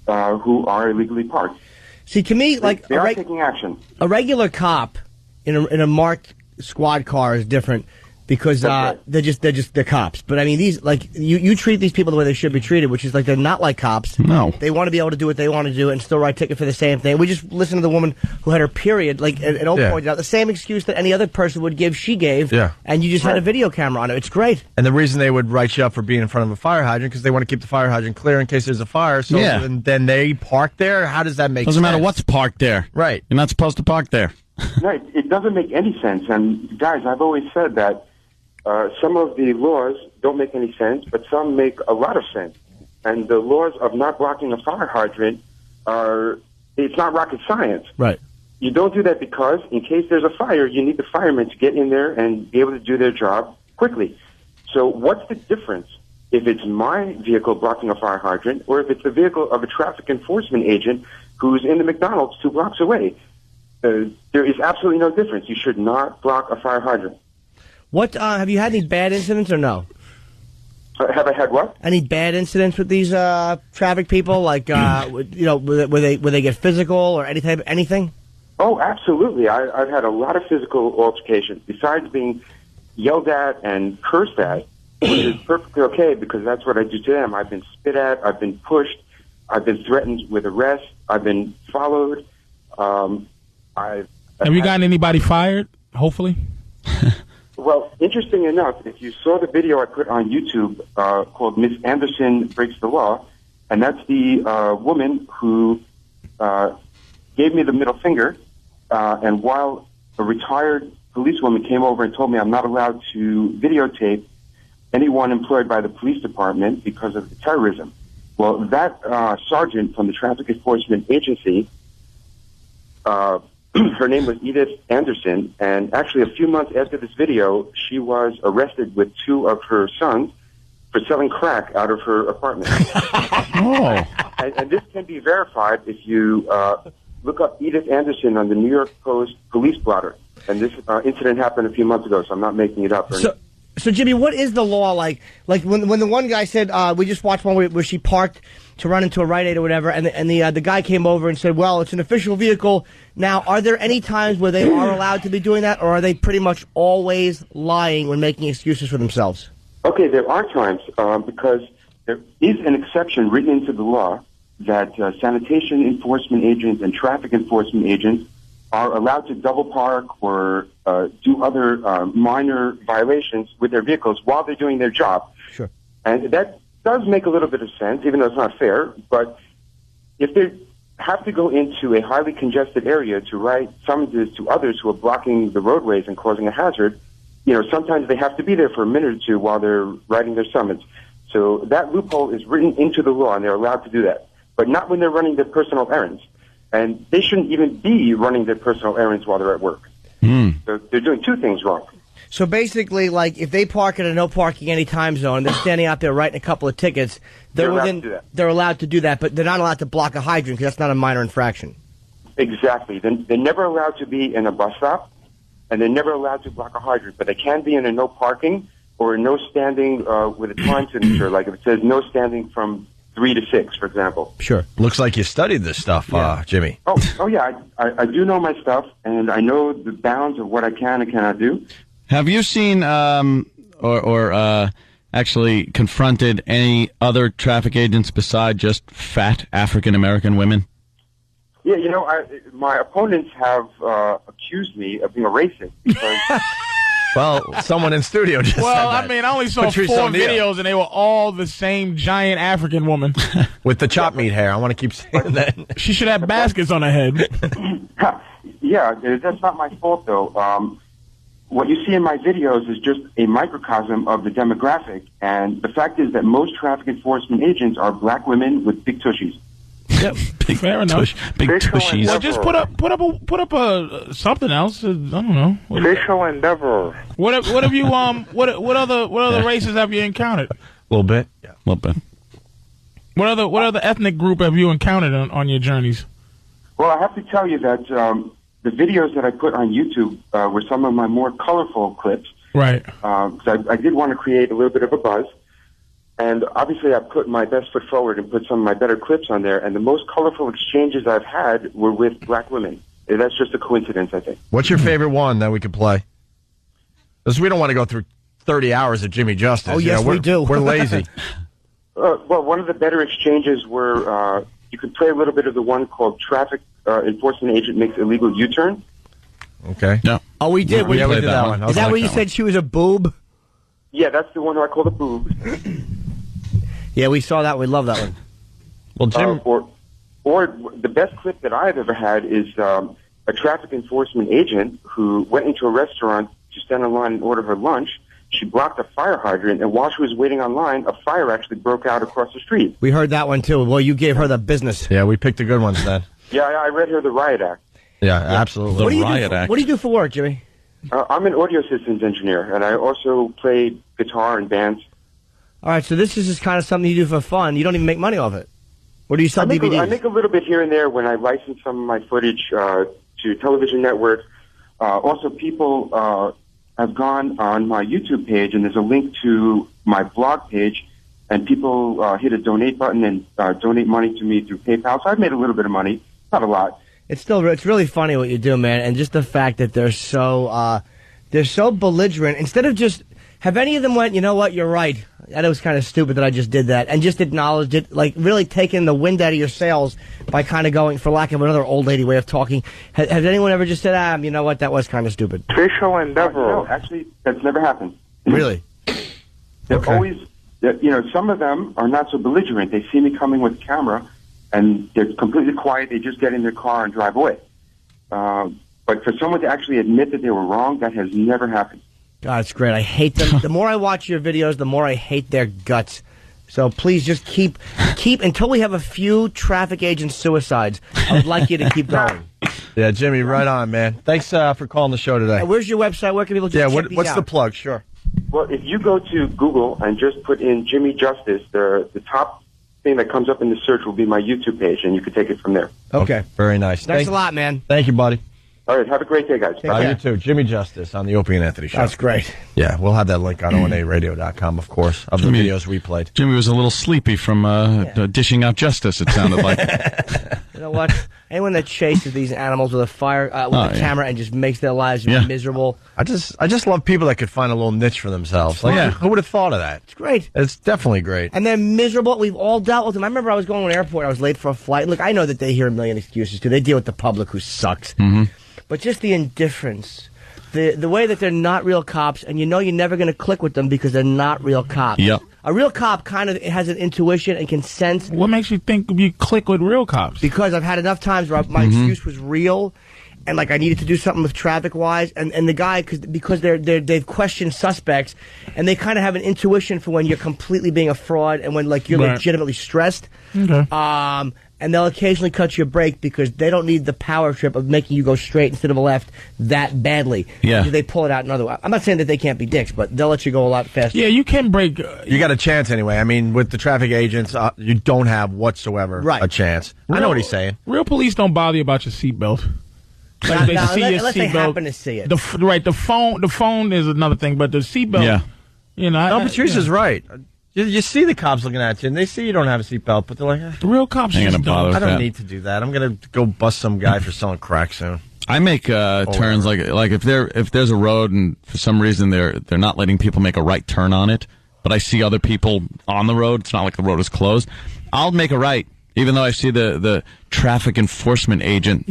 who are illegally parked. See, to me, like they are taking action. A regular cop in a marked squad car is different because they're cops. But I mean, these you treat these people the way they should be treated, which is like they're not like cops. No, they want to be able to do what they want to do and still write ticket for the same thing. We just listened to the woman who had her period, like and pointed out the same excuse that any other person would give. She gave, and you just had a video camera on it. It's great. And the reason they would write you up for being in front of a fire hydrant because they want to keep the fire hydrant clear in case there's a fire. So then they park there. How does that make sense? Doesn't matter what's parked there. Right. You're not supposed to park there. Right. It doesn't make any sense. And guys, I've always said that some of the laws don't make any sense, but some make a lot of sense. And the laws of not blocking a fire hydrant it's not rocket science. Right. You don't do that because in case there's a fire, you need the firemen to get in there and be able to do their job quickly. So what's the difference if it's my vehicle blocking a fire hydrant or if it's the vehicle of a traffic enforcement agent who's in the McDonald's 2 blocks away? There is absolutely no difference. You should not block a fire hydrant. What have you had any bad incidents or no? Have I had what? Any bad incidents with these traffic people? Like where they get physical or anything? Oh, absolutely. I've had a lot of physical altercations. Besides being yelled at and cursed at, which is perfectly okay because that's what I do to them. I've been spit at. I've been pushed. I've been threatened with arrest. I've been followed. Have you gotten anybody fired? Hopefully. Well, interesting enough, if you saw the video I put on YouTube called Miss Anderson Breaks the Law, and that's the woman who gave me the middle finger, and while a retired policewoman came over and told me I'm not allowed to videotape anyone employed by the police department because of the terrorism. Well, that sergeant from the Traffic Enforcement Agency, her name was Edith Anderson, and actually a few months after this video, she was arrested with 2 of her sons for selling crack out of her apartment. Oh. and this can be verified if you look up Edith Anderson on the New York Post police blotter. And this incident happened a few months ago, so I'm not making it up. So Jimmy, what is the law like? Like when the one guy said we just watched one where she parked to run into a Rite Aid or whatever, and the guy came over and said, "Well, it's an official vehicle." Now, are there any times where they are allowed to be doing that, or are they pretty much always lying when making excuses for themselves? Okay, there are times because there is an exception written into the law that sanitation enforcement agents and traffic enforcement agents are allowed to double park or do other minor violations with their vehicles while they're doing their job. Sure. And that does make a little bit of sense, even though it's not fair. But if they have to go into a highly congested area to write summonses to others who are blocking the roadways and causing a hazard, sometimes they have to be there for a minute or two while they're writing their summons. So that loophole is written into the law, and they're allowed to do that. But not when they're running their personal errands. And they shouldn't even be running their personal errands while they're at work. So they're doing two things wrong. So basically, like, if they park in a no parking any time zone, they're standing out there writing a couple of tickets, they're allowed to do that, but they're not allowed to block a hydrant because that's not a minor infraction. Exactly. They're never allowed to be in a bus stop, and they're never allowed to block a hydrant, but they can be in a no parking or a no standing with a time signature, like if it says no standing from 3 to 6, for example. Sure. Looks like you studied this stuff, Jimmy. Oh yeah, I do know my stuff, and I know the bounds of what I can and cannot do. Have you seen or actually confronted any other traffic agents besides just fat African-American women? Yeah, my opponents have accused me of being a racist because... Well, someone in studio just said that. I mean, I only saw Patrice 4 O'Neal. videos, and they were all the same giant African woman. With the chop meat hair. I want to keep saying that. She should have baskets on her head. Yeah, that's not my fault, though. What you see in my videos is just a microcosm of the demographic, and the fact is that most traffic enforcement agents are black women with big tushies. Yep, fair enough. Big tushies. Well, just put up a something else. I don't know. Facial endeavor. What have you what other races have you encountered? A little bit. Yeah, a little bit. What other ethnic group have you encountered on your journeys? Well, I have to tell you that the videos that I put on YouTube were some of my more colorful clips. Right. Because I did want to create a little bit of a buzz. And obviously I put my best foot forward and put some of my better clips on there. And the most colorful exchanges I've had were with black women. That's just a coincidence, I think. What's your favorite one that we could play? Because we don't want to go through 30 hours of Jimmy Justice. Oh, yes, we do. We're lazy. Well, one of the better exchanges were, you could play a little bit of the one called Traffic Enforcement Agent Makes Illegal U-Turn. Okay. No. Oh, we did. Yeah, we did that one. Is that where you said she was a boob? Yeah, that's the one that I call the boob. Yeah, we saw that. We love that one. Well, Jim... or the best clip that I've ever had is a traffic enforcement agent who went into a restaurant to stand in line and order her lunch. She blocked a fire hydrant, and while she was waiting online, a fire actually broke out across the street. We heard that one, too. Well, you gave her the business. Yeah, we picked the good ones then. Yeah, I read her the Riot Act. Yeah, absolutely. What do you do for work, Jimmy? I'm an audio systems engineer, and I also play guitar in bands. All right, so this is just kind of something you do for fun. You don't even make money off it. Or do you sell DVDs? I make a little bit here and there when I license some of my footage to television networks. Also, people have gone on my YouTube page, and there's a link to my blog page, and people hit a donate button and donate money to me through PayPal. So I've made a little bit of money, not a lot. It's really funny what you do, man, and just the fact that they're so belligerent. Instead of just have any of them went, you know what, you're right. That was kind of stupid that I just did that, and just acknowledged it, like really taking the wind out of your sails by kind of going, for lack of another old lady way of talking. Has anyone ever just said, you know what, that was kind of stupid? Facial endeavor. No, actually, that's never happened. Really? They're always, some of them are not so belligerent. They see me coming with a camera, and they're completely quiet. They just get in their car and drive away. But for someone to actually admit that they were wrong, that has never happened. God, it's great. I hate them. The more I watch your videos, the more I hate their guts. So please just keep until we have a few traffic agent suicides. I would like you to keep going. Yeah, Jimmy, right on, man. Thanks for calling the show today. Where's your website? Where can people check these what's out? the plug? Sure. Well, if you go to Google and just put in Jimmy Justice, the top thing that comes up in the search will be my YouTube page, and you can take it from there. Okay. Very nice. Thanks a lot, man. Thank you, buddy. All right, have a great day, guys. You too. Jimmy Justice on the Opie and Anthony Show. That's great. Yeah, we'll have that link on ONARadio.com, of course, of the videos we played. Jimmy was a little sleepy from dishing out justice, it sounded like. You know what? Anyone that chases these animals with a camera and just makes their lives miserable. I just love people that could find a little niche for themselves. Like, who would have thought of that? It's great. It's definitely great. And they're miserable. We've all dealt with them. I remember I was going to an airport. I was late for a flight. Look, I know that they hear a million excuses, too. They deal with the public who sucks. Mm-hmm. But just the indifference, the way that they're not real cops, and you know you're never going to click with them because they're not real cops. Yep. A real cop kind of has an intuition and can sense. What makes you think you click with real cops? Because I've had enough times where my excuse was real, and like I needed to do something with traffic wise, and the guy because they've questioned suspects, and they kind of have an intuition for when you're completely being a fraud and when like you're legitimately stressed. Okay. And they'll occasionally cut you a break because they don't need the power trip of making you go straight instead of a left that badly. Yeah. They pull it out another way. I'm not saying that they can't be dicks, but they'll let you go a lot faster. Yeah, you can break. You got a chance anyway. I mean, with the traffic agents, you don't have whatsoever a chance. I know what he's saying. Real police don't bother you about your seatbelt. Like they see your unless they seatbelt. happen to see it. The phone is another thing, but the seatbelt. Yeah. You know. No, Patricia's right. You see the cops looking at you, and they see you don't have a seatbelt, but they're like, the real cops just don't. I don't need to do that. I'm going to go bust some guy for selling crack soon. I make turns like if there's a road and for some reason they're not letting people make a right turn on it, but I see other people on the road. It's not like the road is closed. I'll make a right, even though I see the traffic enforcement agent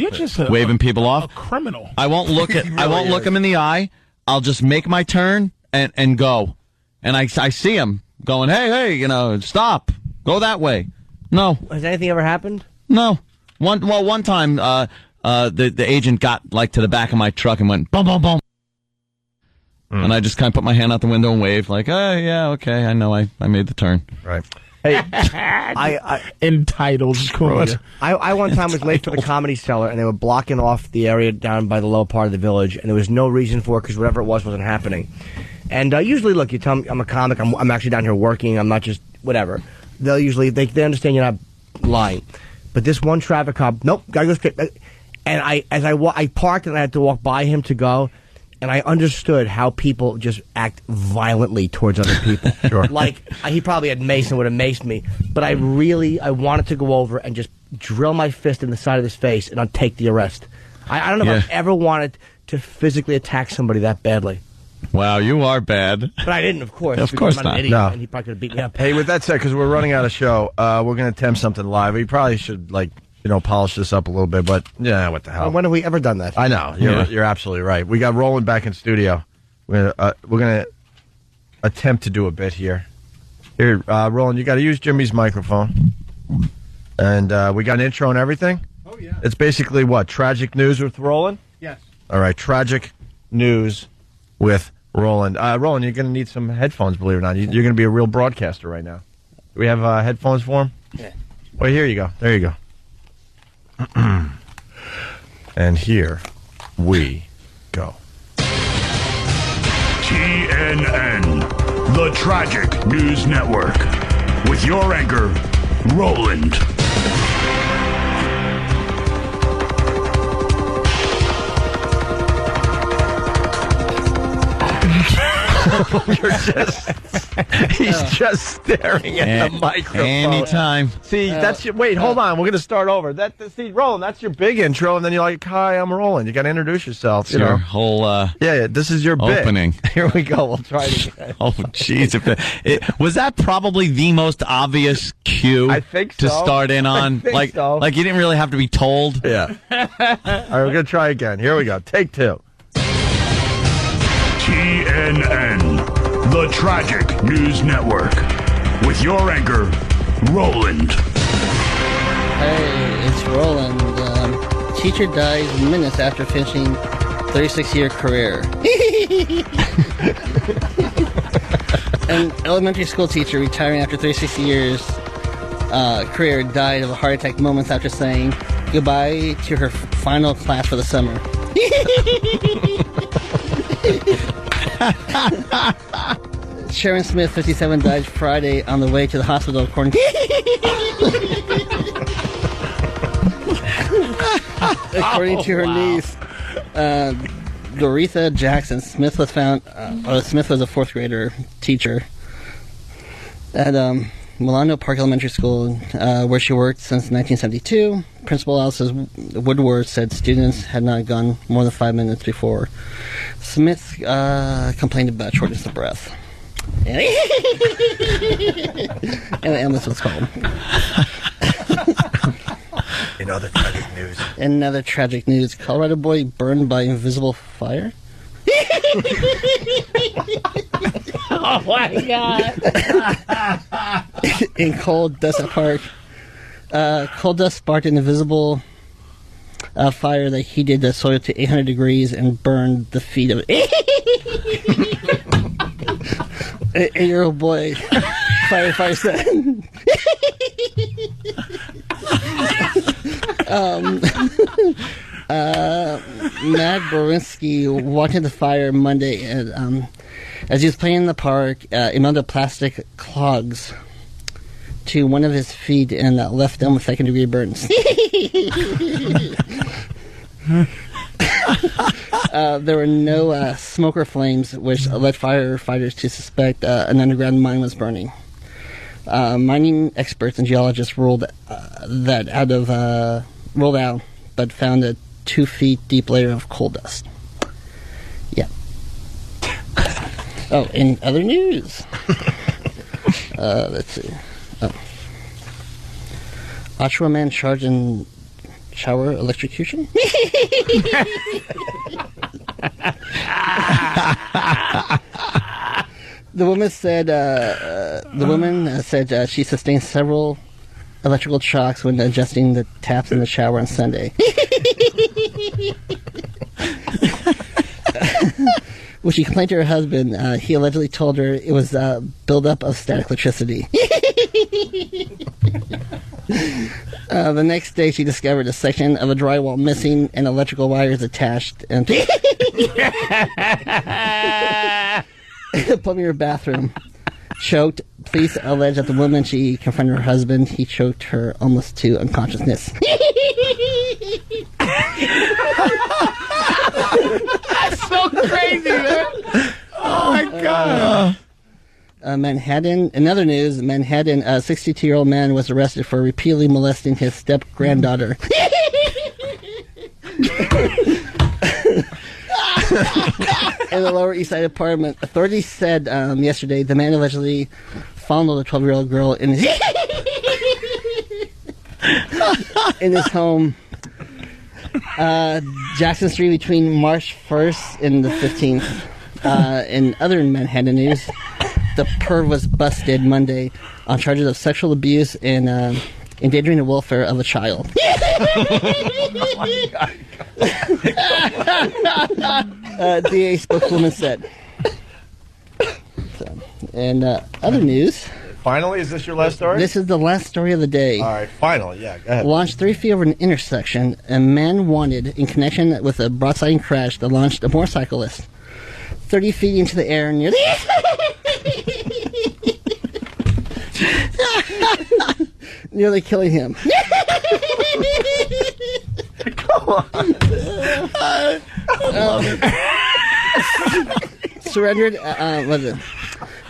waving people off. A criminal. I won't look at. I won't look him in the eye. I'll just make my turn and go, and I see him going, hey, stop, go that way. No. Has anything ever happened? No. One time, the agent got like to the back of my truck and went boom, boom, boom, and I just kind of put my hand out the window and waved like, oh yeah, okay, I know, I made the turn. Right. Hey, I entitled. I one time was late for the Comedy Cellar, and they were blocking off the area down by the lower part of the village, and there was no reason for it because whatever it was wasn't happening. And usually, look, you tell me I'm a comic. I'm actually down here working. I'm not just whatever. They'll usually they understand you're not lying. But this one traffic cop, nope, gotta go straight. And I parked and I had to walk by him to go, and I understood how people just act violently towards other people. Sure. Like he probably had mace and would have maced me, but I wanted to go over and just drill my fist in the side of his face and I'd take the arrest. I don't know if I've ever wanted to physically attack somebody that badly. Wow, you are bad. But I didn't, of course. Of course I'm not. an idiot, No. and he probably could have beat me up. Hey, with that said, because we're running out of show, we're going to attempt something live. We probably should, polish this up a little bit, but yeah, what the hell? When have we ever done that? I know. You're absolutely right. We got Roland back in studio. We're going to attempt to do a bit here. Here, Roland, you got to use Jimmy's microphone. And we got an intro and everything? Oh, yeah. It's basically what? Tragic news with Roland? Yes. All right, tragic news with Roland. Roland, you're going to need some headphones, believe it or not. You're going to be a real broadcaster right now. Do we have headphones for him? Yeah. Well, here you go. There you go. And here we go. TNN, the Tragic News Network, with your anchor, Roland. He's just staring at the microphone. Anytime. See, wait, hold on. We're going to start over. See, Roland, that's your big intro, and then you're like, hi, I'm Roland. You got to introduce yourself. It's your whole yeah, this is your opening. Bit. Here we go. We'll try it again. Oh, jeez. Was that probably the most obvious cue I think so. to start in on? Like you didn't really have to be told? Yeah. All right, we're going to try again. Here we go. Take two. TNN, the Tragic News Network, with your anchor, Roland. Hey, it's Roland. Teacher dies minutes after finishing 36-year career. An elementary school teacher retiring after 36 years career died of a heart attack moments after saying goodbye to her final class for the summer. Sharon Smith, 57, died Friday on the way to the hospital, according to her niece, Doretha Jackson. Smith was Smith was a fourth grader teacher at Milano Park Elementary School, where she worked since 1972. Principal Alice Woodward said students had not gone more than 5 minutes before Smith complained about shortness of breath. And the ambulance was called. In other tragic news. Another tragic news. Colorado boy burned by invisible fire. Oh my God. In Coal Dust Park. Coal dust sparked an invisible fire that heated the soil to 800 degrees and burned the feet of an 8-year-old boy. Firefighter said. Matt Borinsky walked into the fire Monday and, as he was playing in the park, he mounted plastic clogs to one of his feet and left them with second-degree burns. There were no smoke or flames, which led firefighters to suspect an underground mine was burning. Mining experts and geologists ruled out, but found a 2 feet deep layer of coal dust. Yeah. Oh, in other news, let's see. Oh. Oshawa man charged in shower electrocution. The woman said she sustained several electrical shocks when adjusting the taps in the shower on Sunday. When she complained to her husband, he allegedly told her it was a buildup of static electricity. The next day, she discovered a section of a drywall missing and electrical wires attached and plumbing her bathroom. Choked. Police allege that the woman she confronted her husband, he choked her almost to unconsciousness. That's so crazy, man. Oh my God. Manhattan. In other news, Manhattan, a 62-year-old man was arrested for repeatedly molesting his step-granddaughter. In the Lower East Side apartment. Authorities said yesterday the man allegedly fondled a 12-year-old girl in his home, Jackson Street, between March 1st and the 15th. In other Manhattan news, the perv was busted Monday on charges of sexual abuse and endangering the welfare of a child. DA spokeswoman said. And other news. Finally, is this your last story? This is the last story of the day. All right, finally, yeah, go ahead. Launched 3 feet over an intersection. A man wanted in connection with a broadsiding crash that launched a motorcyclist 30 feet into the air near nearly killing him. Come on. I love it.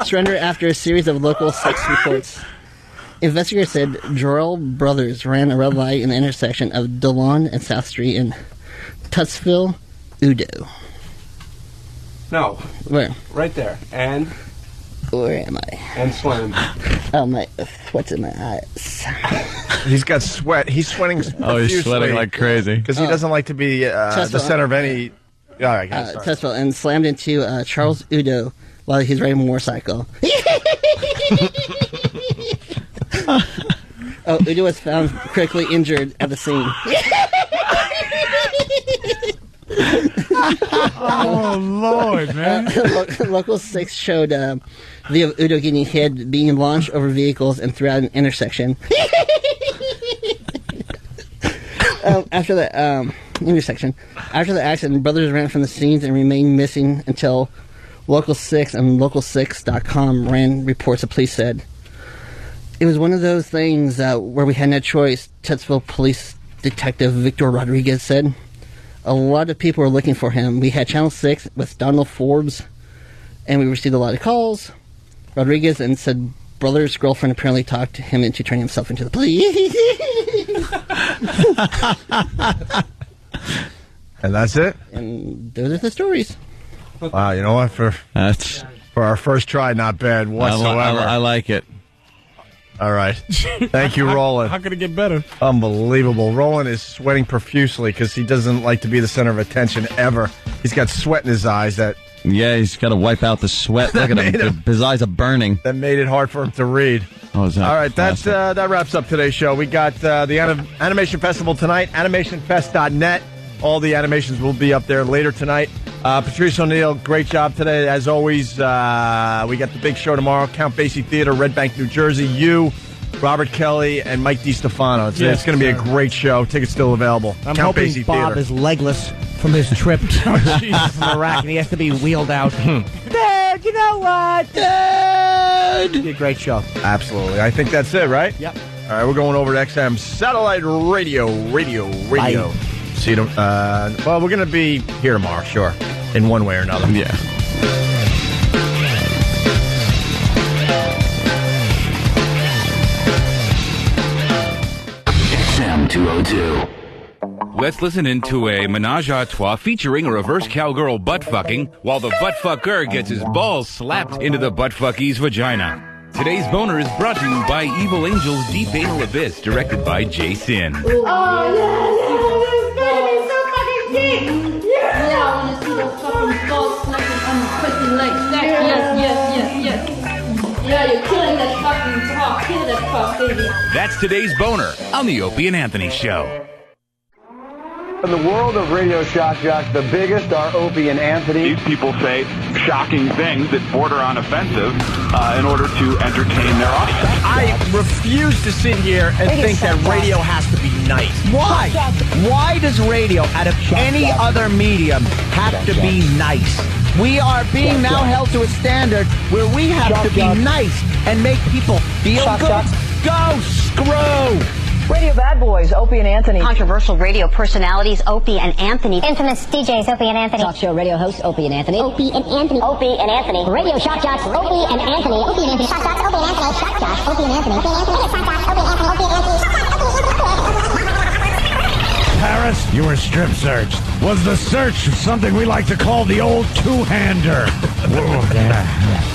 Surrendered after a series of local sex reports. Investigators said Jorrell Brothers ran a red light in the intersection of DeLon and South Street in Tutsville, Udo. No. Where? Right there. And? Where am I? And slam. Oh, my sweat's in my eyes. He's got sweat. He's sweating. Oh, he's sweating like crazy. Because he doesn't like to be the center of any... All right, guys. Tutsville, and slammed into Charles Udo while he's riding a motorcycle. Udo was found critically injured at the scene. Oh, Lord, man. Local 6 showed video of Udo getting hit, being launched over vehicles and throughout an intersection. After the intersection, after the accident, brothers ran from the scenes and remained missing until Local 6 and Local6.com ran reports. The police said it was one of those things where we had no choice. Titusville Police Detective Victor Rodriguez said a lot of people were looking for him. We had Channel 6 with Donald Forbes, and we received a lot of calls. Rodriguez and said brother's girlfriend apparently talked him into turning himself into the police. And that's it? And those are the stories. Wow, you know what? For our first try, not bad whatsoever. I like it. All right. Thank you, Roland. How could it get better? Unbelievable. Roland is sweating profusely because he doesn't like to be the center of attention ever. He's got sweat in his eyes that... Yeah, he's got to wipe out the sweat. Look at him. His eyes are burning. That made it hard for him to read. Oh, is that all right, classic? that wraps up today's show. We got the Animation Festival tonight, animationfest.net. All the animations will be up there later tonight. Patrice O'Neill, great job today. As always, we got the big show tomorrow, Count Basie Theater, Red Bank, New Jersey. You, Robert Kelly, and Mike DiStefano. It's going to be a great show. Tickets still available. I'm Count hoping Basie Bob Theater. is legless from his trip to Iraq, and he has to be wheeled out. Dad, you know what? Dad! It'll be a great show. Absolutely. I think that's it, right? Yep. All right, we're going over to XM Satellite Radio. Bye. See you. Well, we're going to be here tomorrow, sure, in one way or another. Yeah. XM 202. Let's listen into a menage a trois featuring a reverse cowgirl butt fucking while the butt fucker gets his balls slapped into the butt fucky's vagina. Today's boner is brought to you by Evil Angel's Deep Anal Abyss, directed by Jason. Oh, yes, it's gonna be so fucking deep. Yeah, I want to see those fucking balls slapping on the pussy like that. Yes. Yeah, you're killing that fucking cock. Kill that cock, baby. That's today's boner on the Opie and Anthony Show. In the world of Radio Shock Jocks, the biggest are Opie and Anthony. These people say shocking things that border on offensive in order to entertain their audience. I refuse to sit here and think that radio has to be nice. Why? Why does radio, out of any other medium, have to be nice? We are being now held to a standard where we have to be nice and make people feel good. Go screw! Radio Bad Boys, Opie and Anthony. Controversial radio personalities, Opie and Anthony. Infamous DJs, Opie and Anthony. Talk show radio hosts, Opie and Anthony. Opie and Anthony. Opie and Anthony. Radio Shock Jocks, Opie and Anthony. Opie and Anthony. Shock Jocks, Opie and Anthony. Shock Jocks, Opie and Anthony. Opie and Anthony. Shock Jocks, Opie and Anthony. Opie and Anthony. Shock Jocks, Opie and Anthony. Paris, you were strip searched. Was the search something we like to call the old two-hander?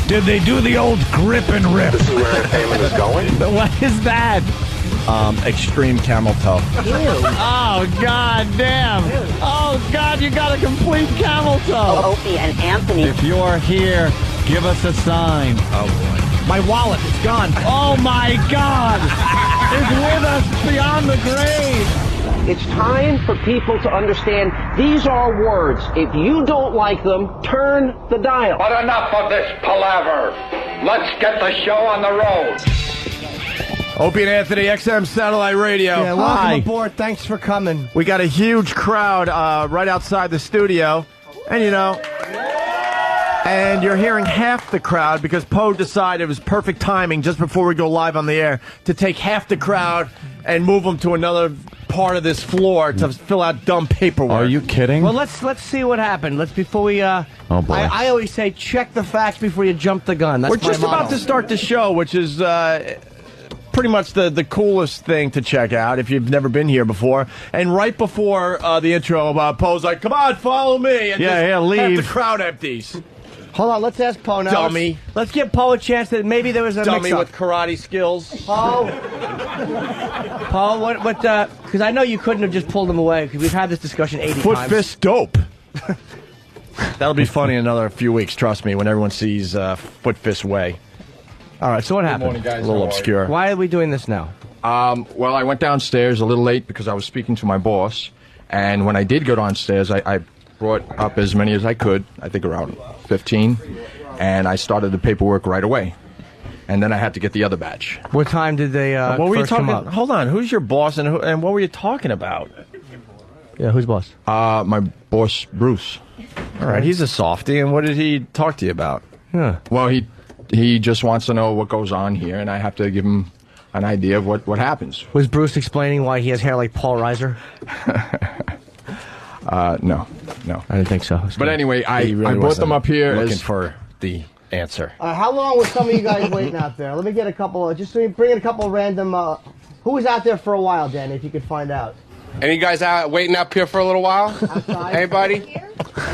Did they do the old grip and rip? This is where entertainment is going? What is that? Extreme camel toe. Oh, God damn. Oh, God, you got a complete camel toe. Opie and Anthony. If you're here, give us a sign. Oh, boy. My wallet is gone. Oh, my God. It's with us beyond the grave. It's time for people to understand these are words. If you don't like them, turn the dial. But enough of this palaver. Let's get the show on the road. Opie and Anthony, XM Satellite Radio. Yeah, welcome aboard. Thanks for coming. We got a huge crowd right outside the studio. And, and you're hearing half the crowd because Poe decided it was perfect timing just before we go live on the air to take half the crowd and move them to another part of this floor to fill out dumb paperwork. Are you kidding? Well, let's see what happened. Before we. Oh boy! I always say check the facts before you jump the gun. That's We're just about to start the show, which is pretty much the coolest thing to check out if you've never been here before. And right before the intro, Poe's like, "Come on, follow me!" And leave. Half the crowd empties. Hold on, let's ask Poe now. Dummy. Let's give Poe a chance that maybe there was a dummy mix-up. with karate skills. Poe, what? Because I know you couldn't have just pulled him away because we've had this discussion 80 Foot times. fist dope. That'll be funny in another few weeks. Trust me. When everyone sees Foot Fist Way. All right. So what happened? Morning, guys. A little obscure. Why are we doing this now? Well, I went downstairs a little late because I was speaking to my boss, and when I did go downstairs, I brought up as many as I could. I think around 15, and I started the paperwork right away. And then I had to get the other batch. What time did they what were you first come talking? up? Hold on, who's your boss and what were you talking about? Yeah, who's boss? My boss, Bruce. All right, he's a softie. And what did he talk to you about? Well, he just wants to know what goes on here, and I have to give him an idea of what happens. Was Bruce explaining why he has hair like Paul Reiser? No. I didn't think so. But anyway, I brought them up here looking as for the answer. How long was some of you guys waiting out there? Let me get a couple. Just bring in a couple random. Who was out there for a while, Danny? If you could find out. Any guys out waiting up here for a little while? Outside? Anybody?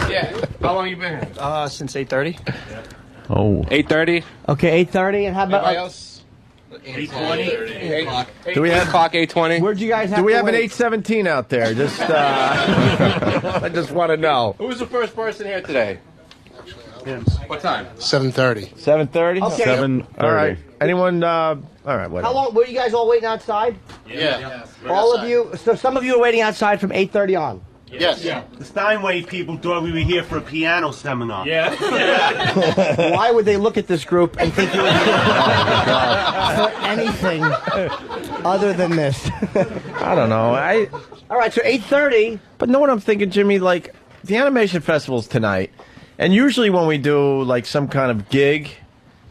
Yeah. How long you been here? Since 8:30. Oh. 8:30. Okay, 8:30. And how about Anybody else? 8:20. Do we have 8:20? Where'd you guys have Do we to have an wait? 817 out there? Just I just want to know. Who was the first person here today? What time? 7:30. 7:30. Okay. 7:30. All right. Anyone? All right. Whatever. How long were you guys all waiting outside? Yeah. All of you. So some of you are waiting outside from 8:30 on. Yes. The Steinway people thought we were here for a piano seminar. Yeah. Why would they look at this group and think you were here for anything other than this? I don't know. All right, so 8:30. But know what I'm thinking, Jimmy? Like, the animation festival's tonight, and usually when we do like some kind of gig,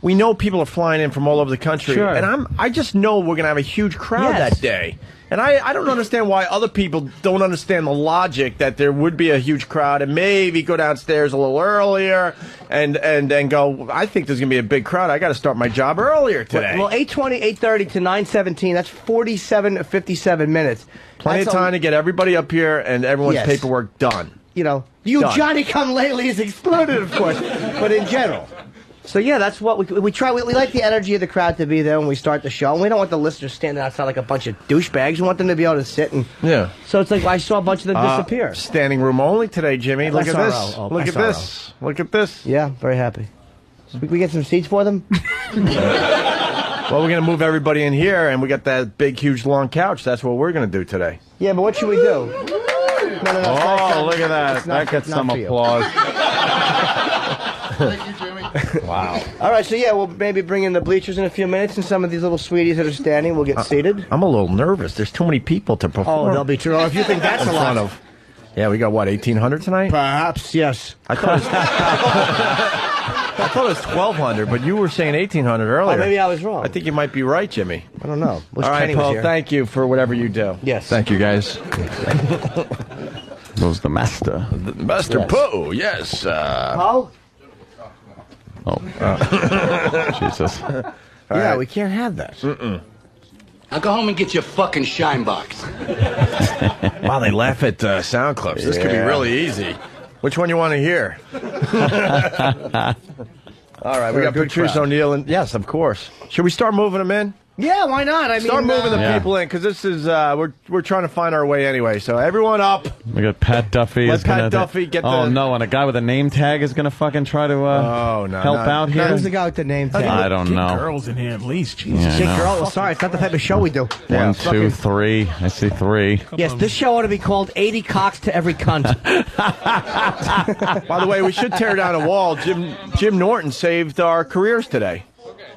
we know people are flying in from all over the country, Sure. and I just know we're gonna have a huge crowd Yes. that day. And I don't understand why other people don't understand the logic that there would be a huge crowd and maybe go downstairs a little earlier and then go, I think there's going to be a big crowd. I got to start my job earlier today. Well, 8:20, 8:30 to 9:17. That's 57 minutes. Plenty That's of time to get everybody up here and everyone's Yes. paperwork done. You know, you Done. Johnny come lately has exploded, of course, but in general. So yeah, that's what we try. We like the energy of the crowd to be there when we start the show. And we don't want the listeners standing outside like a bunch of douchebags. We want them to be able to sit and. Yeah. So it's like I saw a bunch of them disappear. Standing room only today, Jimmy. Look at SRO. this. Oh, Look at SRO. this. Look at this. Yeah, very happy. We get some seats for them. Well, we're going to move everybody in here, and we got that big, huge, long couch. That's what we're going to do today. Yeah, but what should we do? No, Oh, look at that. That gets some applause. Thank you, Jimmy. Wow. All right, so yeah, we'll maybe bring in the bleachers in a few minutes, and some of these little sweeties that are standing will get seated. I'm a little nervous. There's too many people to perform. Oh, they'll be true. Oh, if you think that's in a lot. front of. Yeah, we got what, 1,800 tonight? Perhaps, yes. I thought it was 1,200, but you were saying 1,800 earlier. Oh, maybe I was wrong. I think you might be right, Jimmy. I don't know. Wish All right, Kenny was Paul, here. thank you for whatever you do. Yes. Thank you, guys. Those the master. Master Yes. Poe, yes. Paul? Oh. Jesus. Yeah, we can't have that. Now go home and get your fucking shine box. Wow, they laugh at sound clips. This could be Yeah. really easy. Which one you want to hear? All right, we We're a got good Patrice crowd. O'Neill, and yes, of course. Should we start moving them in? Yeah, why not? I Start mean, moving the people in, because this is we're trying to find our way anyway. So everyone up. We got Pat Duffy. Let is gonna Pat Duffy get Oh the- no! And a guy with a name tag is gonna fucking try to no, help out here. Who's the guy with the name tag? I don't know. Girls in here at least. Jesus. Yeah, I Get know. girl. Oh, sorry, it's not the type of show we do. One, two, three. I see three. Yes, this show ought to be called 80 Cocks to Every Cunt. By the way, we should tear down a wall. Jim Norton saved our careers today.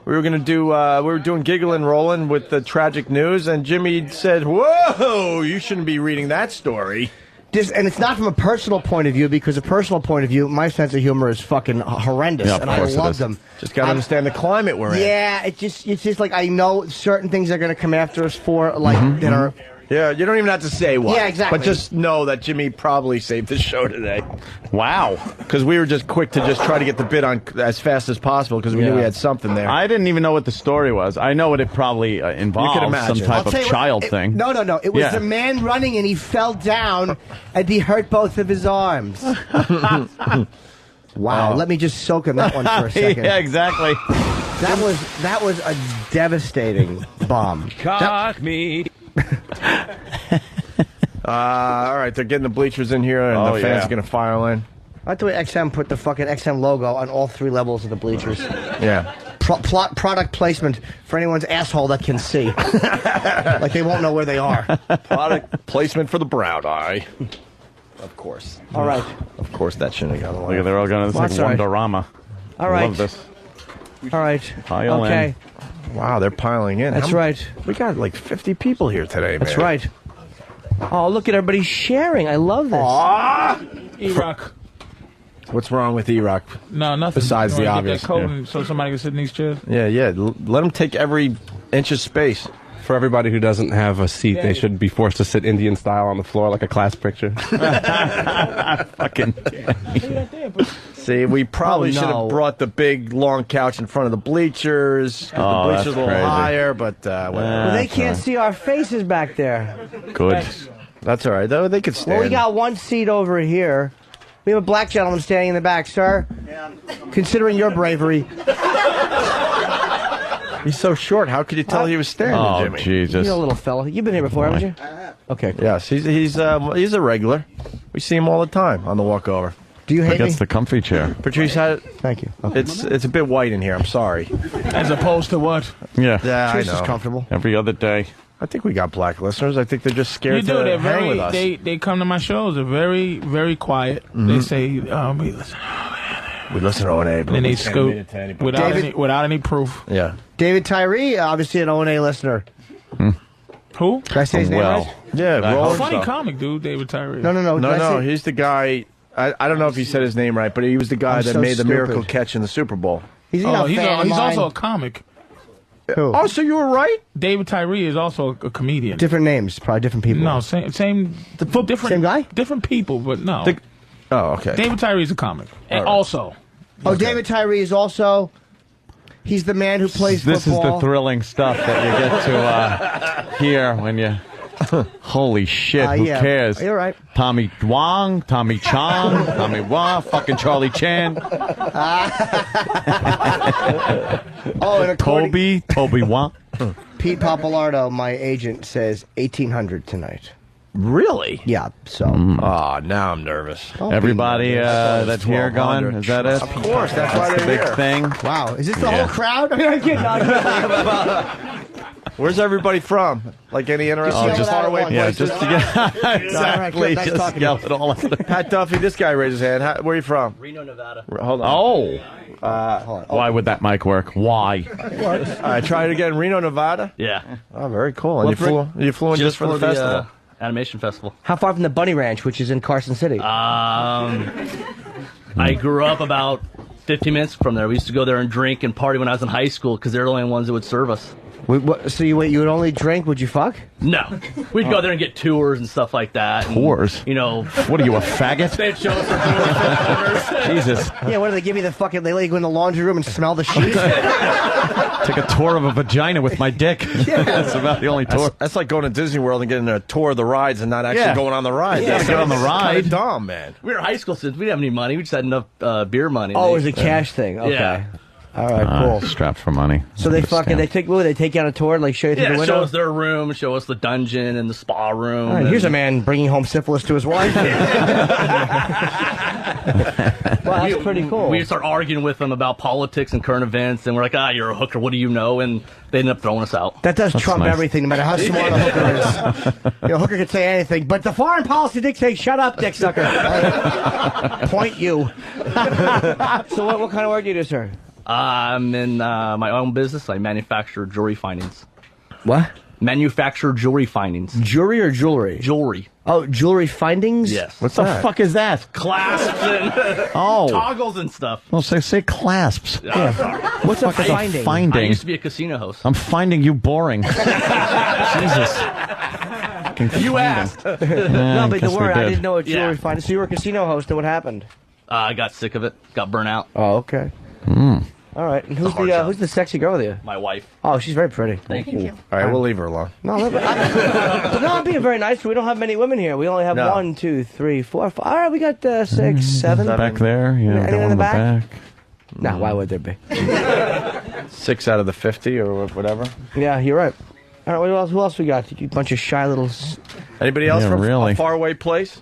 We were going to do, we were doing Giggling Rolling with the tragic news, and Jimmy said, whoa, you shouldn't be reading that story. And it's not from a personal point of view, because a personal point of view, my sense of humor is fucking horrendous, Yeah, of and I course it love is. them. Just got to understand the climate we're in. Yeah, it's just like I know certain things are going to come after us for, like, that are... Yeah, you don't even have to say what. Yeah, exactly. But just know that Jimmy probably saved the show today. Wow. Because we were just quick to just try to get the bit on as fast as possible because we knew we had something there. I didn't even know what the story was. I know what it probably involves. imagine. Some type I'll of tell you what, child it- thing. No. It was Yeah. a man running, and he fell down, and he hurt both of his arms. Wow, let me just soak in that one for a second. Yeah, exactly. That was a devastating bomb. Cock me. All right, they're getting the bleachers in here, and Oh, the fans yeah. are going to file in. I like the way XM put the fucking XM logo on all three levels of the bleachers. Yeah. Product placement for anyone's asshole that can see. Like they won't know where they are. Product placement for the brown eye. Of course. All right. Of course, that shouldn't have gone Look at they're all going to this That's like all right. Wonderama. All I right. love this. All right. Pile in. Okay. Wow, they're piling in. That's right. We got like 50 people here today, man. That's right. Oh, look at everybody sharing. I love this. Aw! E-Rock. What's wrong with E-Rock? No, nothing. Besides You the wanna get obvious. that coat and so somebody can sit in these chairs. Yeah. Let them take every inch of space. For everybody who doesn't have a seat, they should be forced to sit Indian style on the floor like a class picture. Fucking. See, we probably should have brought the big long couch in front of the bleachers. The bleachers that's a little crazy. higher, but whatever. Well, they can't see our faces back there. Good. That's all right, though. They could stand. Well, we got one seat over here. We have a black gentleman standing in the back, sir. Considering your bravery. He's so short. How could you tell he was standing, Oh, Jimmy? Jesus. You're a little fella. You've been here before, haven't you? Okay. Yes, he's a regular. We see him all the time on the walkover. Do you hate That's me? the comfy chair. Patrice had it. Thank you. It's a bit white in here. I'm sorry. As opposed to what? Yeah. Yeah, I Patrice is know. comfortable. Every other day. I think we got black listeners. I think they're just scared You do. to They're hang with very. us. They come to my shows. They're very very quiet. They say, "We listen." We listen to O&A, but And they we can't admit scoop it to anybody. without any proof. Yeah. David Tyree, obviously an O&A listener. Who? Can I say his name right? Yeah, A Roland. funny comic, dude. David Tyree. No. No, Did I no, say- he's the guy. I don't know if he said his name right, but he was the guy I'm that so made the stupid. miracle catch in the Super Bowl. He's, Oh, a fan of he's mine. also a comic. Who? Oh, so you were right? David Tyree is also a comedian. Different names, probably different people. No, same different Same guy? different people, but no. Oh, okay. David Tyree is a comic, and All right. also. Oh, David Tyree is also. He's the man who plays This is football. the thrilling stuff that you get to hear when you. Holy shit! Who yeah. cares? You're right. Tommy Wong, Tommy Chong, Tommy Wong, fucking Charlie Chan, Oh, and according, Toby Wong. Pete Papalardo, my agent, says 1,800 tonight. Really? Yeah. So. Oh, now I'm nervous. Everybody that's here going, is that it? Of course, that's why the they're big here. thing. Wow. Is this the whole crowd? I'm kidding. Where's everybody from? Like any interesting yell it out far at away once. Yeah, places? just to get exactly. Nice Just talking yell to it all out. Pat Duffy, this guy raised his hand. Where are you from? Reno, Nevada. Hold on. Oh, why would that mic work? Why? All right, try it again. Reno, Nevada. Yeah. Oh, very cool. And you flew in just for the festival. Animation Festival. How far from the Bunny Ranch, which is in Carson City? I grew up about 15 minutes from there. We used to go there and drink and party when I was in high school because they're the only ones that would serve us. So you would only drink? Would you fuck? No. We'd go there and get tours and stuff like that. and, Tours? You know. What are you, a faggot? They'd show us the tours. Jesus. Yeah, what do they give me the fucking? They let you go in the laundry room and smell the sheets. Take a tour of a vagina with my dick. That's about the only tour. That's like going to Disney World and getting a tour of the rides and not actually going on the ride. Yeah, That's get on the kinda ride. dumb, man. We were high school students. We didn't have any money. We just had enough beer money. Oh, it was a cash thing. Okay. Yeah. All right, cool. Strapped for money. So they fucking they take you on a tour, like show you through the Yeah, window. show us their room, show us the dungeon and the spa room. All right, here's a man bringing home syphilis to his wife. Well, that's pretty cool. We start arguing with them about politics and current events, and we're like, you're a hooker. What do you know? And they end up throwing us out. That does trump everything, no matter how smart a hooker is. You know, a hooker can say anything, but the foreign policy dictates, shut up, dick sucker. Point you. So what kind of work do you do, sir? I'm in my own business. I manufacture jewelry findings. What? Manufacture jewelry findings. Jewelry or jewelry? Jewelry. Oh, jewelry findings? Yes. What the fuck is that? Clasps and toggles and stuff. Well, say clasps. What's a Fuck is finding? finding? I used to be a casino host. I'm finding you boring. Jesus. You asked. No, I but guess don't we worry, I did. didn't know what jewelry Yeah. finding. So you were a casino host, and what happened? I got sick of it. Got burnt out. Oh, okay. All right. And who's the sexy girl with you? My wife. Oh, she's very pretty. Thank you. All right, we'll leave her alone. No, but I'm being very nice. We don't have many women here. We only have No. 1, 2, 3, 4, 5. All right, we got 6, 7. Back there, yeah. Anyone go in the back? back. No, why would there be? 6 out of the 50 or whatever. Yeah, you're right. All right, who else we got? You bunch of shy little... Anybody else Yeah, from really. a faraway place?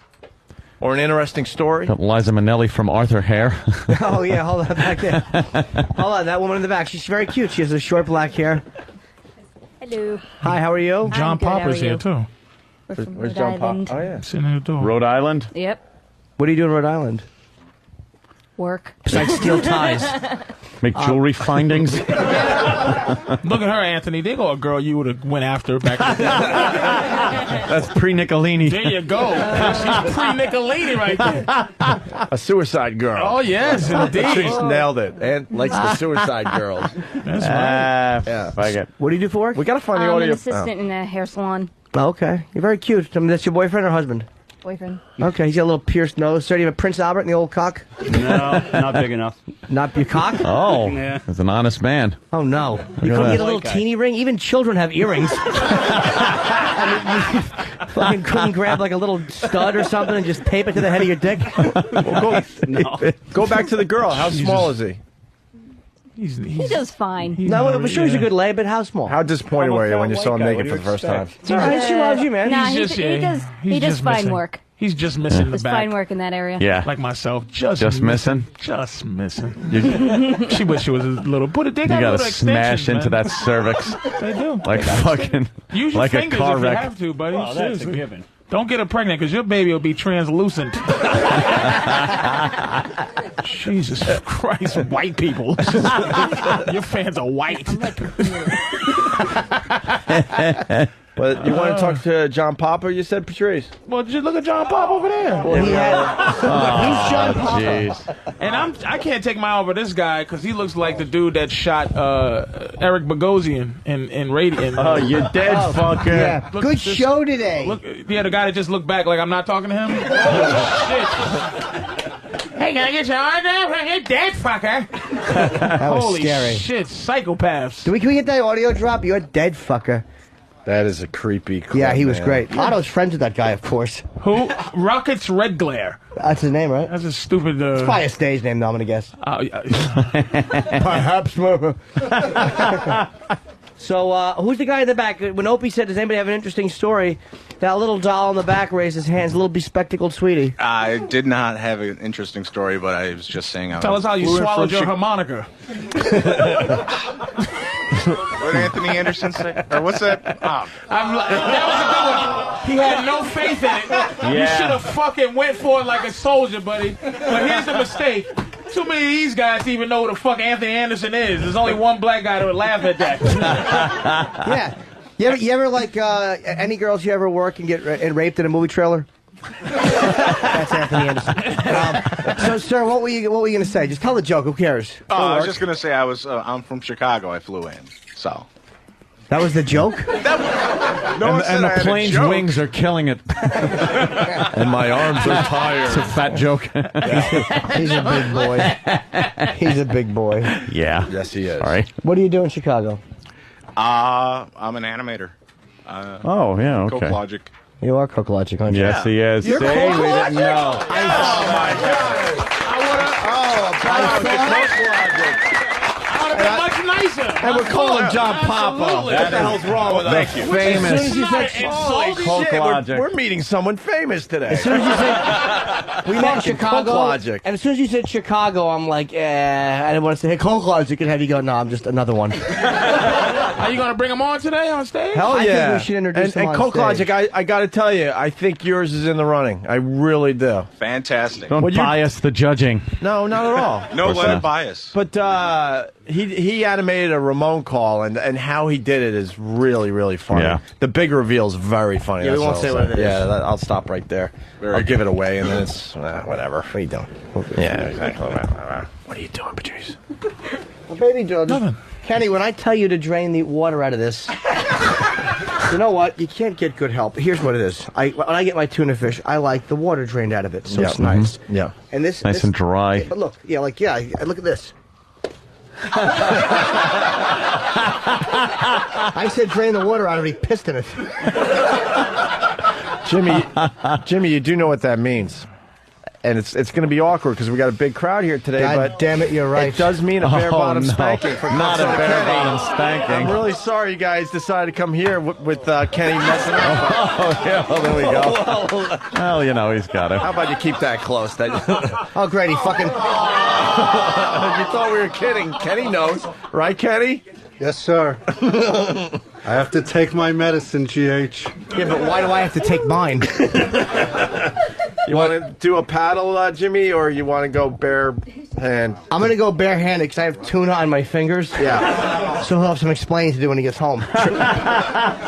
Or an interesting story? Got Liza Minnelli from Arthur Hare. Oh, yeah, hold on, back there. Hold on, that woman in the back. She's very cute. She has a short black hair. Hello. Hi, how are you? John good, how Popper's are you? here too. We're from Where's Rhode John Pop? Island. Oh, yeah. Sitting in the door. Rhode Island. Yep. What do you do in Rhode Island? Work. Besides steal ties. Make jewelry findings. Look at her, Anthony. They go a girl you would have went after back in the day. That's pre-Nicolini. There you go. She's pre-Nicolini right there. A suicide girl. Oh, yes, indeed. Patrice nailed it. And likes the suicide girls. That's right. Yeah. Fuck it. What do you do for work? We got to find the I'm audio. an assistant in a hair salon. Oh, okay. You're very cute. I mean, that's your boyfriend or husband? Boyfriend. Okay, he's got a little pierced nose. So do you have a Prince Albert in the old cock? No, not big enough. Not your cock? Oh, Yeah. that's an honest man. Oh, no. You at couldn't that. get a little teeny ring? Even children have earrings. I mean, you fucking couldn't grab like a little stud or something and just tape it to the head of your dick? Go back to the girl. How small is he? He does fine. No, I'm sure he's a good lay, but how small? How disappointed were you when you saw him naked for the first time? It's all right. She loves you, man. Nah, He's he does fine missing. work. He's just missing the Does back. fine work in that area. Yeah. Like myself. Just missing? Just missing. She wish she was a little. Put it. They You got gotta little extensions, smash into man. that cervix. They do. Like fucking, Use your like a fingers car if you wreck. have to, buddy. Oh, that's a Seriously. given. Don't get her pregnant because your baby will be translucent. Jesus Christ, white people. Your fans are white. Well, you want to talk to John Popper, you said, Patrice? Well, just look at John Pop over there. Well, he had, he's John Papa. Jeez. And I can't take my eye over this guy because he looks like the dude that shot Eric Bogosian in Radio. Oh, you're dead, fucker. Yeah. Look Good at this- show today. Look, yeah, the guy that just looked back like I'm not talking to him. Oh, shit. Hey, can I get your autograph? You're dead, fucker. That was Holy scary. shit, psychopaths. Can we get that audio drop? You're dead, fucker. That is a creepy club, Yeah, he was man. great. Otto's friends with that guy, of course. Who? Rockets Red Glare. That's his name, right? That's a stupid. It's probably a stage name, though, I'm going to guess. Perhaps. So, who's the guy in the back? When Opie said, does anybody have an interesting story? That little doll in the back raised his hands, little bespectacled sweetie. I did not have an interesting story, but I was just saying. Tell us how you swallowed your harmonica. What did Anthony Anderson say? Or what's that? Oh. That was a good one. He had no faith in it. You Yeah. should have fucking went for it like a soldier, buddy. But here's the mistake. Too many of these guys to even know who the fuck Anthony Anderson is. There's only one black guy that would laugh at that. Yeah. You ever like, any girls you ever work and get raped in a movie trailer? That's Anthony Anderson. So, sir, what were you going to say? Just tell the joke. Who cares? I was just gonna say I'm from Chicago. I flew in, so. That was the joke? No one And said I the had a plane's joke. wings are killing it. And my arms are tired. It's a fat joke. He's a big boy. He's a big boy. Yeah. Yes, he is. All right. What do you do in Chicago? I'm an animator. Oh, yeah, okay. Coke Logic. You are Coke Logic, aren't you? Yes, he is. You're See, Coke we didn't Logic? know. Oh my God! That would have been much nicer. And we're calling John Papa. Absolutely. What the hell's wrong with us? Famous. As soon as you said, Holy Coke shit, Logic. we're meeting someone famous today. as soon as you said, we met in Fucking Chicago, Coke Logic. and as soon as you said Chicago, I'm like, I didn't want to say, hey, Coke Logic, and have you go, no, I'm just another one. Are you going to bring him on today on stage? Hell I think yeah. we should introduce him and on Coke stage. Logic, I got to tell you, I think yours is in the running. I really do. Fantastic. Don't bias the judging. No, not at all. No course letter not. bias. But he animated a Ramon call, and how he did it is really, really funny. Yeah. The big reveal is very funny. Yeah, we That's won't all say I'll what it is. Yeah, I'll stop right there. I'll give it away, and then it's whatever. What are you doing? Yeah, exactly. What are you doing, Patrice? Well, baby George, Kenny, when I tell you to drain the water out of this, you know what? You can't get good help. Here's what it is. When I get my tuna fish, I like the water drained out of it, so Yeah, it's nice. Yeah. And this Nice and dry. But look, look at this. I said drain the water out of it. He pissed in it. Jimmy, you do know what that means. And it's going to be awkward because we got a big crowd here today. God but damn it, you're right. It does mean a bare bottom spanking. For Not a Kenny. bare bottom spanking. I'm really sorry you guys decided to come here with Kenny messing up. Oh, yeah, well, there we go. Well, you know, he's got it. How about you keep that close? Oh, great, he fucking... You thought we were kidding. Kenny knows. Right, Kenny? Yes, sir. I have to take my medicine, GH. Yeah, but why do I have to take mine? You want to do a paddle, Jimmy, or you want to go bare hand? I'm going to go barehanded because I have tuna on my fingers. Yeah. So he'll have some explaining to do when he gets home.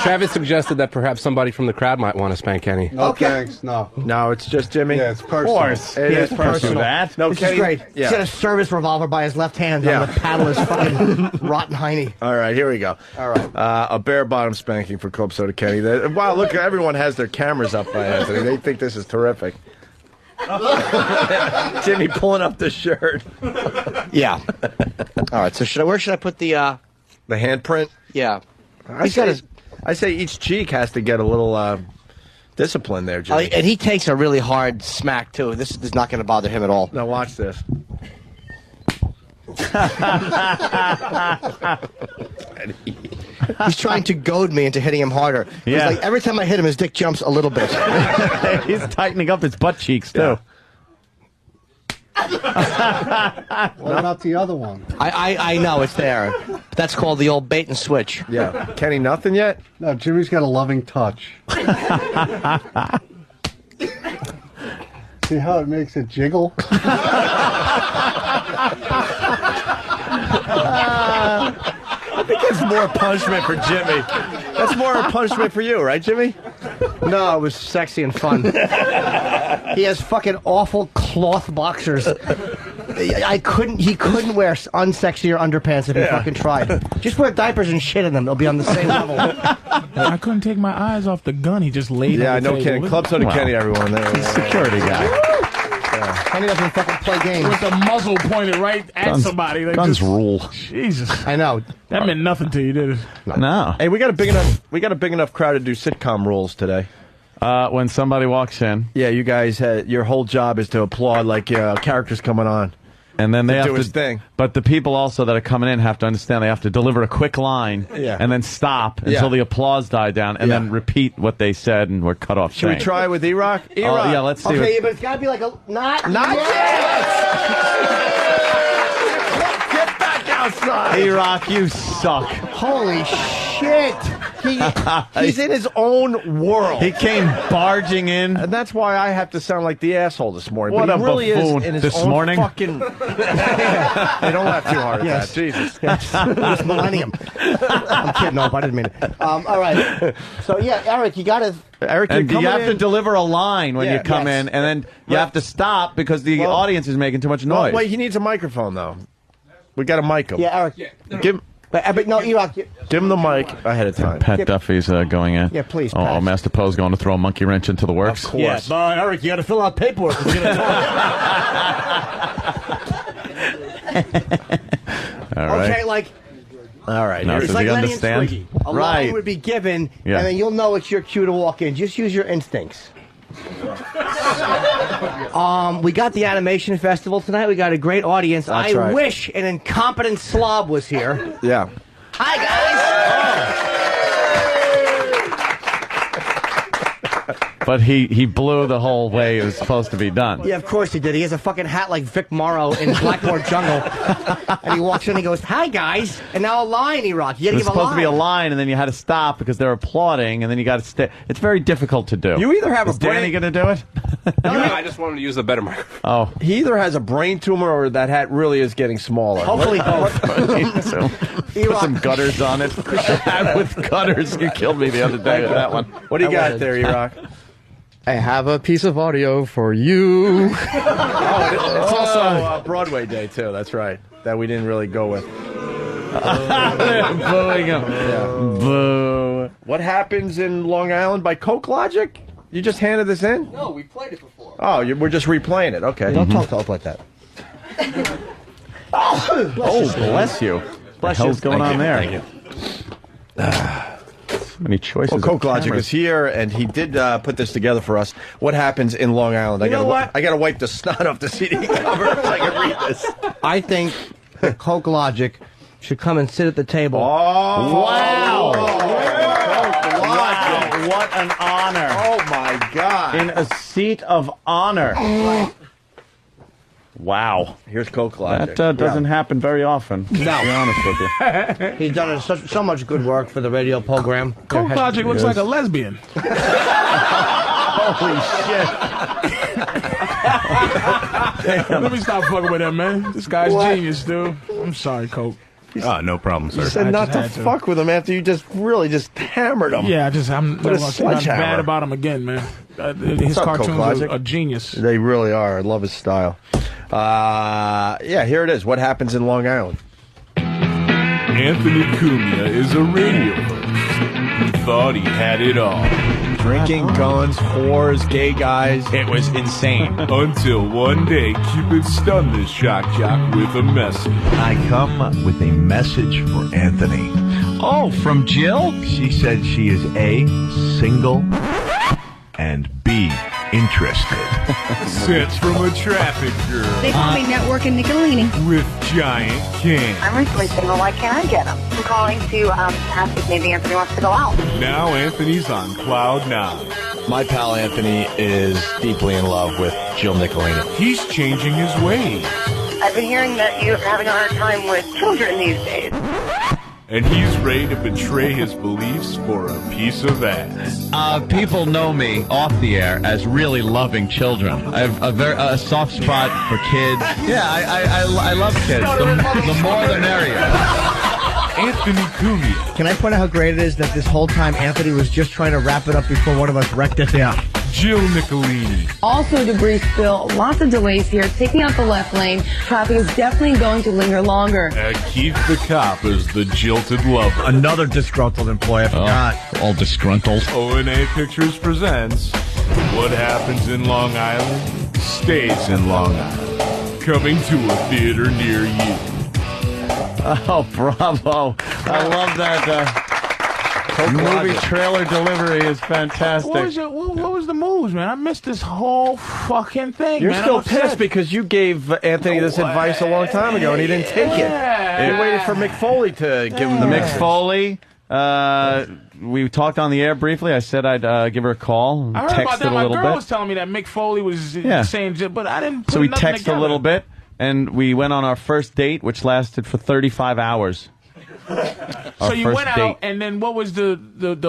Travis suggested that perhaps somebody from the crowd might want to spank Kenny. No, thanks. No. No, it's just Jimmy. Yeah, it's personal. Of course. It is personal. That. No, This Kenny, is great. Yeah. He's got a service revolver by his left hand. Yeah. I'm going to paddle his fucking rotten hiney. All right, here we go. All right. A bare bottom spanking for Club Soda Kenny. Wow, look, everyone has their cameras up by Anthony. They think this is terrific. Jimmy pulling up the shirt. Yeah. All right, so where should I put the handprint? Yeah. I say each cheek has to get a little discipline there, Jimmy. And he takes a really hard smack, too. This is not going to bother him at all. Now watch this. He's trying to goad me into hitting him harder. Yeah. He's like, every time I hit him, his dick jumps a little bit. He's tightening up his butt cheeks, too. What about the other one? I know, it's there. That's called the old bait and switch. Yeah. Kenny, nothing yet? No, Jimmy's got a loving touch. See how it makes it jiggle? I think that's more punishment for Jimmy. That's more a punishment for you, right, Jimmy? No, it was sexy and fun. He has fucking awful cloth boxers. He couldn't wear unsexier underpants if he fucking tried. Just wear diapers and shit in them. They'll be on the same level. I couldn't take my eyes off the gun. He just laid Yeah, on the no table. kidding. Club Soda Kenny, everyone. He's a security guy. Kenny doesn't fucking play games. With the muzzle pointed right at somebody. Like Guns just, rule. Jesus. I know. That meant nothing to you, did it? No. Hey, we got a big enough crowd to do sitcom rules today. When somebody walks in. Yeah, you guys, your whole job is to applaud like characters coming on. And then they have do to his thing. But the people also that are coming in have to understand they have to deliver a quick line Yeah. and then stop Yeah. until the applause died down and then repeat what they said and were cut off. Should we try with E-Rock? E-Rock. Yeah, let's see. Okay, but it's got to be like a... Not Get back outside. E-Rock, you suck. Holy shit. He's in his own world. He came barging in. And that's why I have to sound like the asshole this morning. What but he a really buffoon. is in his This own morning? fucking... Hey, don't laugh too hard at Yes. that. Jesus. This millennium. I'm kidding. No, I didn't mean it. All right. So, yeah, Eric, you got to... Eric, And you have to deliver a line when Yeah, you come yes. in, and then you have to stop because the audience is making too much noise. Wait, he needs a microphone, though. We got to mic him. Yeah, Eric. Give But no, E-Rock... give him the mic ahead of time. Pat Duffy's going in. Yeah, please, Oh, Pat. Master Poe's going to throw a monkey wrench into the works. Of course. But Eric, you got to fill out paperwork. If you're gonna talk. All right. Okay, like... All right. Now, here- It's does like he Lenny understand? and Twiggy. A Right. line would be given, Yeah. and then you'll know it's your cue to walk in. Just use your instincts. We got the animation festival tonight. We got a great audience. That's I right. wish an incompetent slob was here. Yeah. Hi, But he blew the whole way it was supposed to be done. Yeah, of course he did. He has a fucking hat like Vic Morrow in Blackboard Jungle. And he walks in and he goes, "Hi, guys." And now a line, E-Rock. You It gotta was give a supposed to be a line. line, and then you had to stop because they were applauding, and then you got to stay. It's very difficult to do. You either have Is a brain... Danny going to do it? No, I just wanted to use the better microphone. Oh. He either has a brain tumor or that hat really is getting smaller. Hopefully both. Put some gutters on it. With gutters. You killed me the other day with that one. What do you got there, E-Rock? I have a piece of audio for you. It's also Broadway Day, too. That's right. That we didn't really go with. Booing him. Boo. What happens in Long Island by Coke Logic? You just handed this in? No, we played it before. Oh, we're just replaying it. Okay. Don't talk to us like that. Oh, bless you. What the hell's going on there? Thank you. Many choices. Well, Coke of Logic cameras. is here, and he did put this together for us. What happens in Long Island? You know what? I gotta wipe the snot off the CD cover so I can read this. I think that Coke Logic should come and sit at the table. Oh, Wow. Coke Logic. Wow, what an honor. Oh my God! In a seat of honor. Wow. Here's Coke Logic. That doesn't happen very often, to be honest with you. He's done so much good work for the radio program. Coke Logic looks like a lesbian. Holy shit. Let me stop fucking with him, man. This guy's genius, dude. I'm sorry, Coke. Oh, no problem, sir. You said not to fuck with him after you just really just hammered him. Yeah, I'm With a never gonna say nothing sledgehammer. bad about him again, man. His up, Coke cartoons Logic? are genius. They really are. I love his style. Yeah, here it is. What happens in Long Island? Anthony Cumia is a radio host who thought he had it all. Drinking, guns, whores, gay guys. It was insane. Until one day, Cupid stunned this shock jock with a message. I come with a message for Anthony. Oh, from Jill? She said she is A, single, and B, interested. Sent from a traffic girl. They call me Network and Nicolini. With giant cans. I'm recently single. Why can't I get him? I'm calling to ask if maybe Anthony wants to go out. Now Anthony's on cloud nine. My pal Anthony is deeply in love with Jill Nicolini. He's changing his ways. I've been hearing that you're having a hard time with children these days. And he's ready to betray his beliefs for a piece of ass. People know me off the air as really loving children. I have a soft spot for kids. Yeah, I love kids. The more the merrier. Anthony Cumia. Can I point out how great it is that this whole time Anthony was just trying to wrap it up before one of us wrecked it? Yeah. Jill Nicolini. Also, debris spill. Lots of delays here. Taking out the left lane. Traffic is definitely going to linger longer. Keith the cop is the jilted lover. Another disgruntled employee. I forgot. All disgruntled. O&A Pictures presents What Happens in Long Island Stays in Long Island. Coming to a theater near you. Oh, bravo. I love that. Movie trailer delivery is fantastic. What was the moves, man? I missed this whole fucking thing, You're man. still I'm upset. pissed because you gave Anthony this advice a long time ago and he didn't take it. You waited for Mick Foley to give him the Mick message. Foley. We talked on the air briefly. I said I'd give her a call, I heard about text that. it a My little girl bit. was telling me that Mick Foley was saying, but I didn't put So we nothing texted together. a little bit, and we went on our first date, which lasted for 35 hours. So you first went date. out, and then what was the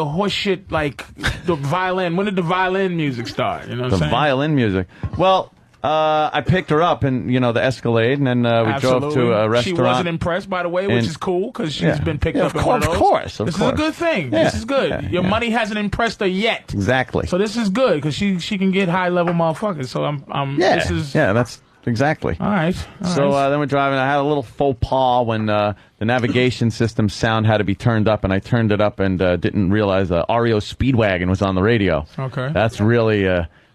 horse shit, like the violin? When did the violin music start? You know what The I'm saying? violin music. Well, I picked her up in, the Escalade, and then we drove to a restaurant. She wasn't impressed, by the way, which And- is cool because she's Yeah. been picked Yeah, up of in one of course, those. of This course. is a good thing. Yeah. This is good. Yeah, Your yeah. money hasn't impressed her yet. Exactly. So this is good because she can get high level motherfuckers. So this is that's exactly. all right. So then we're driving. I had a little faux pas when the navigation system sound had to be turned up, and I turned it up and didn't realize REO Speedwagon was on the radio. Okay. That's really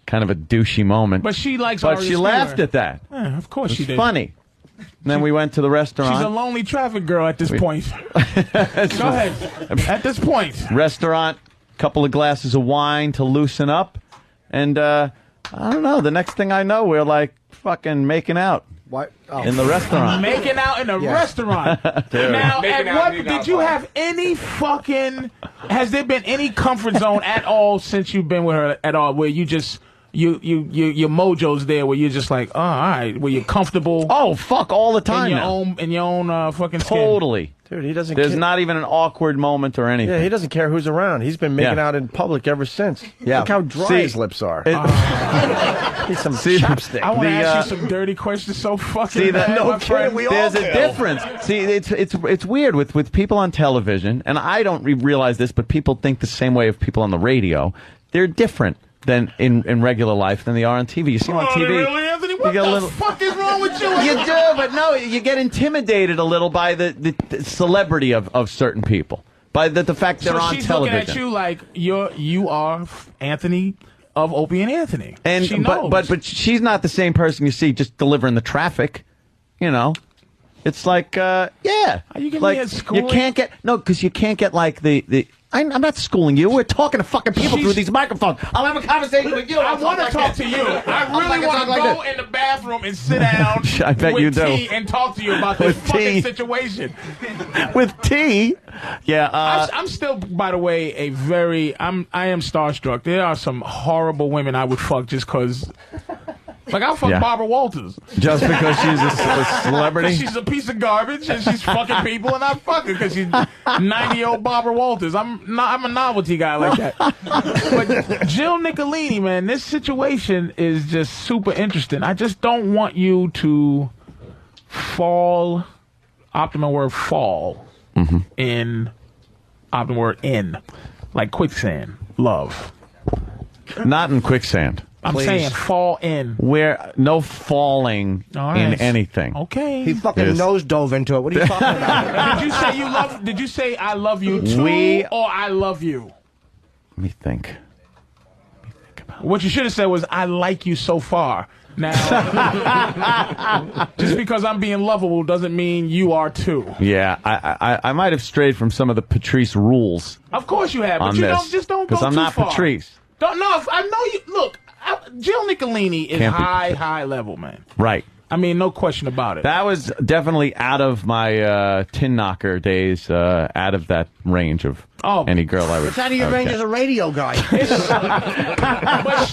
kind of a douchey moment. But she likes But REO she laughed Speedwagon. at that. Yeah, of course It she was did. funny. And then we went to the restaurant. She's a lonely traffic girl at this point. Go ahead. At this point. Restaurant, couple of glasses of wine to loosen up, and I don't know. The next thing I know, we're like fucking making out. What? In the restaurant. Making out in a restaurant. Dude. Now, Making at out what in did you have any fucking? Has there been any comfort zone at all since you've been with her at all, where you just your mojo's there, where you're just like, oh, all right, where you're comfortable? Oh, fuck, all the time in your now. own fucking skin. Totally. Dude, he doesn't There's care. not even an awkward moment or anything. Yeah, he doesn't care who's around. He's been making Yeah. out in public ever since. Yeah. Look how dry See, his lips are. Need some See, chapstick. I want to The, ask you some dirty questions so fucking See that? bad, my friend. There's a difference. See, it's weird with people on television, and I don't realize this, but people think the same way of people on the radio. They're different than in regular life than they are on TV. You see them on TV. Really, Anthony? What get a the little- fuck is wrong with you? You do, but no, you get intimidated a little by the celebrity of certain people, by the fact they're So on she's television. looking at you like you are Anthony of Opie and Anthony. And she knows. but she's not the same person you see just delivering the traffic. You know, it's like Are you giving like me a schooling? you can't get because you can't get like the. I'm not schooling you. We're talking to fucking people through these microphones. I'll have a conversation with you. I want to talk to you. I really want to go in the bathroom and sit down I bet with you do. T and talk to you about this With fucking T. situation. With T. Yeah. I'm still, by the way, I am starstruck. There are some horrible women I would fuck just because. Like, I'll fuck Yeah. Barbara Walters. Just because she's a celebrity? She's a piece of garbage and she's fucking people, and I fuck her because she's 90-year-old Barbara Walters. I'm a novelty guy like that. But Jill Nicolini, man, this situation is just super interesting. I just don't want you to fall, optimal word fall, in, optimal word in, like quicksand, love. Not in quicksand. I'm saying fall in. Where no falling All in right. anything. Okay. He fucking nose dove into it. What are you talking about? Did you say you love? Did you say I love you too, or I love you? Let me think. What you should have said was I like you so far. Now, just because I'm being lovable doesn't mean you are too. Yeah, I might have strayed from some of the Patrice rules. Of course you have, but on you this, don't just don't go too far. because I'm not Patrice. Don't know. I know you. Look, Jill Nicolini is Can't be high level, man. Right. I mean, no question about it. That was definitely out of my tin knocker days, out of that range of any girl I would. It's out of your range as a radio guy. But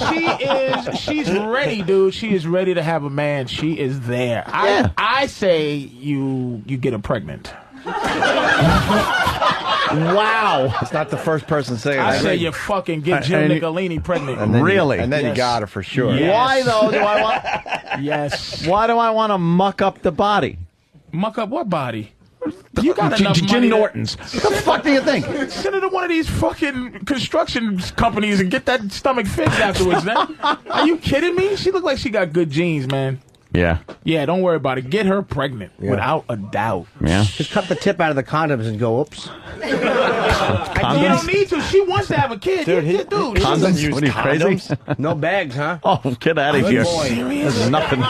she's ready, dude. She is ready to have a man. She is there. I say you get her pregnant. Wow. It's not the first person saying that. I say you fucking get Jill Nicolini pregnant. And then Really? and then Yes. you got her for sure. Yes. Why though do I want? Yes. Why do I want to muck up the body? Muck up what body? You got enough Jim money. Norton's. What the fuck do you think? Send her to one of these fucking construction companies and get that stomach fixed afterwards, man. Are you kidding me? She look like she got good genes, man. Yeah. Yeah, don't worry about it. Get her pregnant, without a doubt. Yeah. Just cut the tip out of the condoms and go, oops. You don't need to. She wants to have a kid. Dude, Condoms? What are you, crazy? No bags, huh? Oh, get out of Good here. boy. Serious? There's nothing.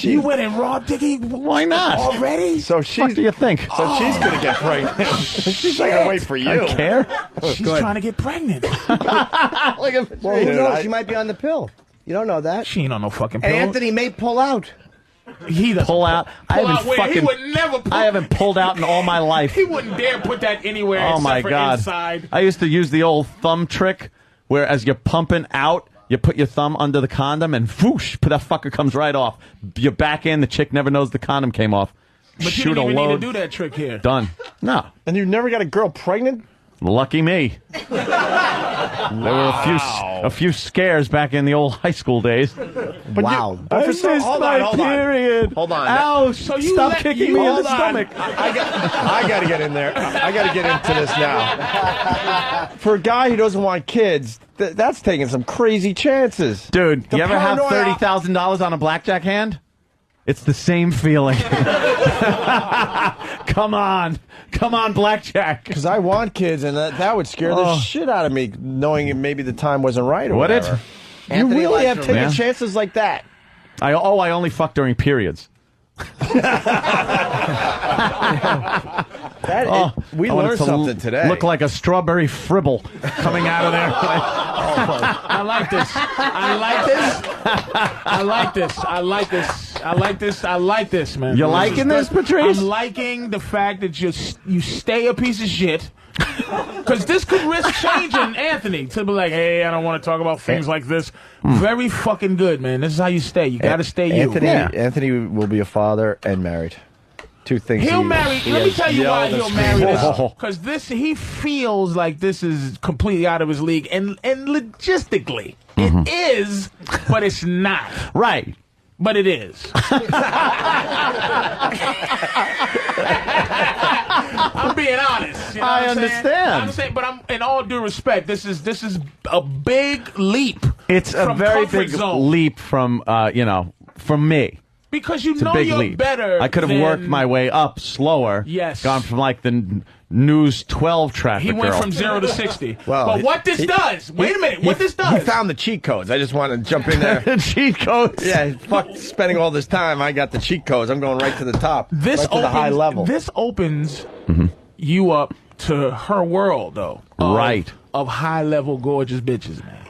You went in raw digging. Why not? Already? So What do you think? So she's gonna get pregnant. She's not gonna wait for you. I care. She's trying to get pregnant. Well, who knows? She might be on the pill. You don't know that. She ain't on no fucking pill. And Anthony may pull out. He doesn't Pull out. I Pull out haven't where? fucking. He would never pull. I haven't pulled out in all my life. He wouldn't dare put that anywhere Oh except my for god! inside. I used to use the old thumb trick, where as you're pumping out, you put your thumb under the condom, and whoosh, that fucker comes right off. You're back in. The chick never knows the condom came off. But Shoot you didn't a even load. need to do that trick here. Done. No. And you never got a girl pregnant? Lucky me. There were a few scares back in the old high school days. Wow. But for some, hold on. period. Hold on. Ow! So you Stop let- kicking you- me in hold the on. stomach. I got to get in there. I got to get into this now. For a guy who doesn't want kids, that's taking some crazy chances. Dude, The you ever have paranoia- $30,000 on a blackjack hand? It's the same feeling. Come on, blackjack. Because I want kids, and that would scare the shit out of me, knowing maybe the time wasn't right or Would it? whatever. You Anthony really likes have to- taken Yeah. chances like that. I only fuck during periods. We I want learned it to something today. Look like a strawberry fribble coming out of there. I like this. I like this. I like this. I like this. I like this. I like this, man. You liking this, Patrice? I'm liking the fact that you stay a piece of shit. Because this could risk changing Anthony to be like, hey, I don't want to talk about things like this. Very fucking good, man. This is how you stay. You got to stay you. Anthony will be a father and married. Two things. He'll marry. Let me tell you why he'll marry this. Whoa. Because he feels like this is completely out of his league, and logistically it is, but it's not. Right. But it is. I'm being honest. You know I what I'm saying? understand. I'm saying, but I'm in all due respect, this is a big leap. It's a from very comfort big zone. leap from from me. Because you It's a know big you're leap. better. I could have than- worked my way up slower. Yes. Gone from like the News 12 traffic He went girl. from 0 to 60. Well, but what this does? Wait a minute. What this He does? found the cheat codes. I just want to jump in there. cheat codes. Yeah, fuck spending all this time. I got the cheat codes. I'm going right to the top. This right to the high level. This opens you up to her world, though. Right. Of high level, gorgeous bitches, man.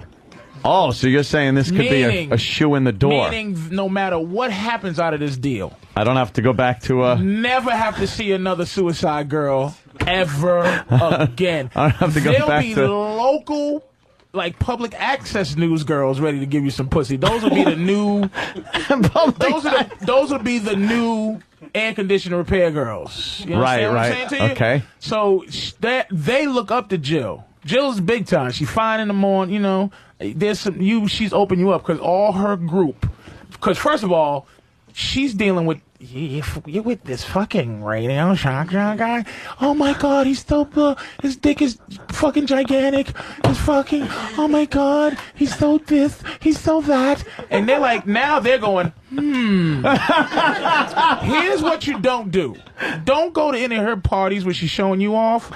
Oh, so you're saying this could Meaning- be a shoe in the door. Meaning, no matter what happens out of this deal, I don't have to go back to a. never have to see another Suicide Girl ever again. I don't have to go There'll back be to- local like public access news girls ready to give you some pussy. Those would be the new. those would be the new air conditioner repair girls. You understand what I'm saying to you? Okay. So they look up to Jill. Jill's big time. She's fine in the morning. You know, there's some she's opened you up because all her group. Because first of all, she's dealing with. You're with this fucking Radio Shock guy? Oh my god, he's so his dick is fucking gigantic. He's fucking, oh my god, he's so this, he's so that. And they're like, now they're going, here's what you don't do. Don't go to any of her parties where she's showing you off.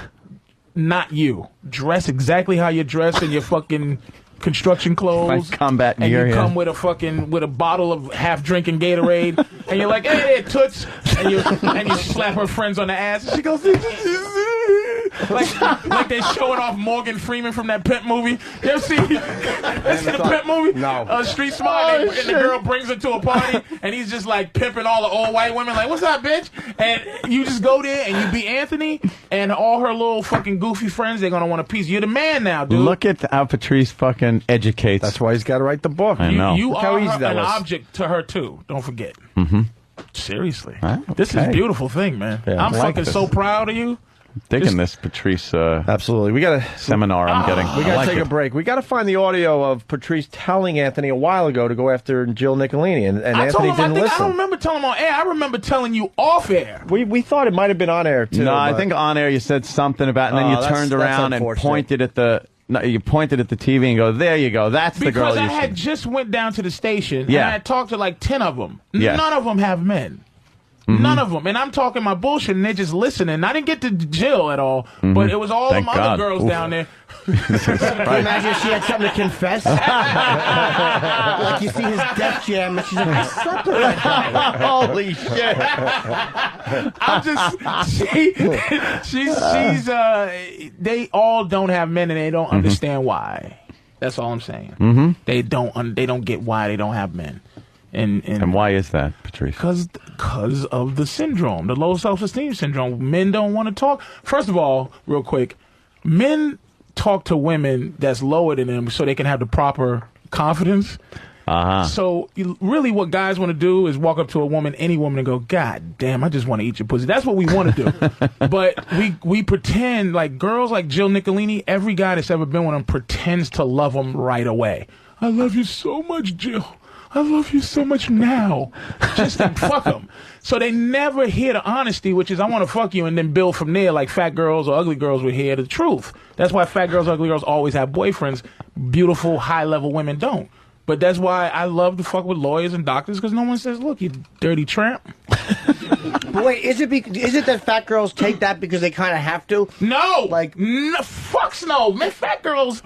Not you. Dress exactly how you dress in your fucking construction clothes. Combat and gear, you come with a bottle of half drinking Gatorade, and you're like, hey, toots, and you slap her friends on the ass, and she goes, like they're showing off Morgan Freeman from that Pimp movie. You ever see the Pimp movie? No. Street Smart, and the girl brings her to a party, and he's just like pimping all the old white women, like, what's up, bitch? And you just go there, and you be Anthony, and all her little fucking goofy friends, they're gonna want a piece. You're the man now, dude. Look at how Patrice fucking educates. That's why he's got to write the book. I know. You Look how are easy that an was. object to her too. Don't forget. Mm-hmm. Seriously, Okay. This is a beautiful thing, man. Yeah, I'm I like fucking this. so proud of you. Digging this Patrice absolutely. We got a seminar I'm getting. We got to I like take it. a break. We got to find the audio of Patrice telling Anthony a while ago to go after Jill Nicolini, and I told Anthony him, didn't I don't listen. remember telling him on air. I remember telling you off air. We thought it might have been on air too. No, I but- think on air you said something about, and then Oh, you that's- turned that's around and unfortunate. pointed at the. No, you pointed at the TV and go, there you go. That's the girl Because I you had should. just went down to the station and Yeah. I had talked to like 10 of them. Yeah. None of them have men. Mhm. None of them. And I'm talking my bullshit and they're just listening. I didn't get to Jill at all, Mhm. but it was all Thank them God. other girls Oof. down there. Can you imagine if she had something to confess? Like you see his Def Jam and she's like, I slept with that guy. Holy shit. I'm just they all don't have men and they don't understand why. That's all I'm saying. Mhm. They don't get why they don't have men. And why is that, Patrice? Because of the syndrome, the low self-esteem syndrome. Men don't want to talk. First of all, real quick, men talk to women that's lower than them so they can have the proper confidence. So really what guys want to do is walk up to a woman, any woman, and go, God damn, I just want to eat your pussy. That's what we want to do. But we pretend, like girls like Jill Nicolini, every guy that's ever been with them pretends to love them right away. I love you so much, Jill. I love you so much now. Just fuck them. So they never hear the honesty, which is I want to fuck you and then build from there like fat girls or ugly girls would hear the truth. That's why fat girls, ugly girls always have boyfriends. Beautiful, high-level women don't. But that's why I love to fuck with lawyers and doctors because no one says, look, you dirty tramp. But wait, is it that fat girls take that because they kind of have to? No! Like, no, fucks no. Man, fat girls,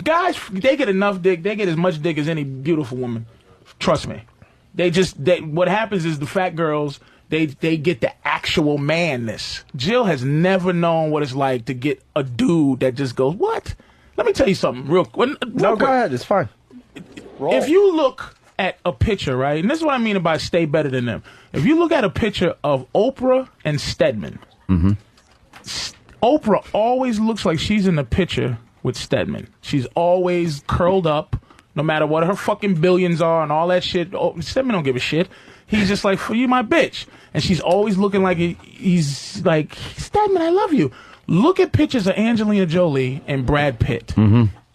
guys, they get enough dick. They get as much dick as any beautiful woman. Trust me. What happens is the fat girls, they get the actual manness. Jill has never known what it's like to get a dude that just goes, what? Let me tell you something real quick. No, go ahead. It's fine. If you look at a picture, right, and this is what I mean by stay better than them. If you look at a picture of Oprah and Stedman, Oprah always looks like she's in the picture with Stedman. She's always curled up, no matter what her fucking billions are and all that shit. Oh, Stedman don't give a shit. He's just like, for you, my bitch. And she's always looking like he's like, Stedman, I love you. Look at pictures of Angelina Jolie and Brad Pitt.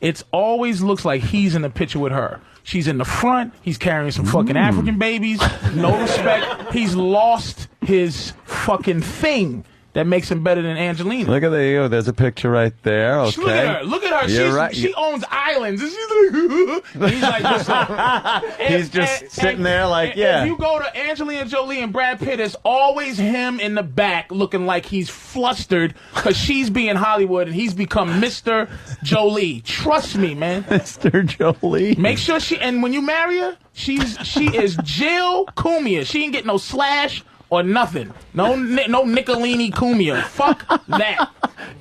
It always looks like he's in the picture with her. She's in the front. He's carrying some fucking African babies. No respect. He's lost his fucking thing that makes him better than Angelina. Look at you. There's a picture right there. Okay. Look at her. Look at her. You're right. She owns islands. And she's like, and he's like, listen. He's just sitting there like, yeah. If you go to Angelina Jolie and Brad Pitt, it's always him in the back looking like he's flustered because she's being Hollywood and he's become Mr. Jolie. Trust me, man. Mr. Jolie. Make sure and when you marry her, she is Jill Cumia. She ain't get no slash or nothing. No Nicolini Cumia. Fuck that.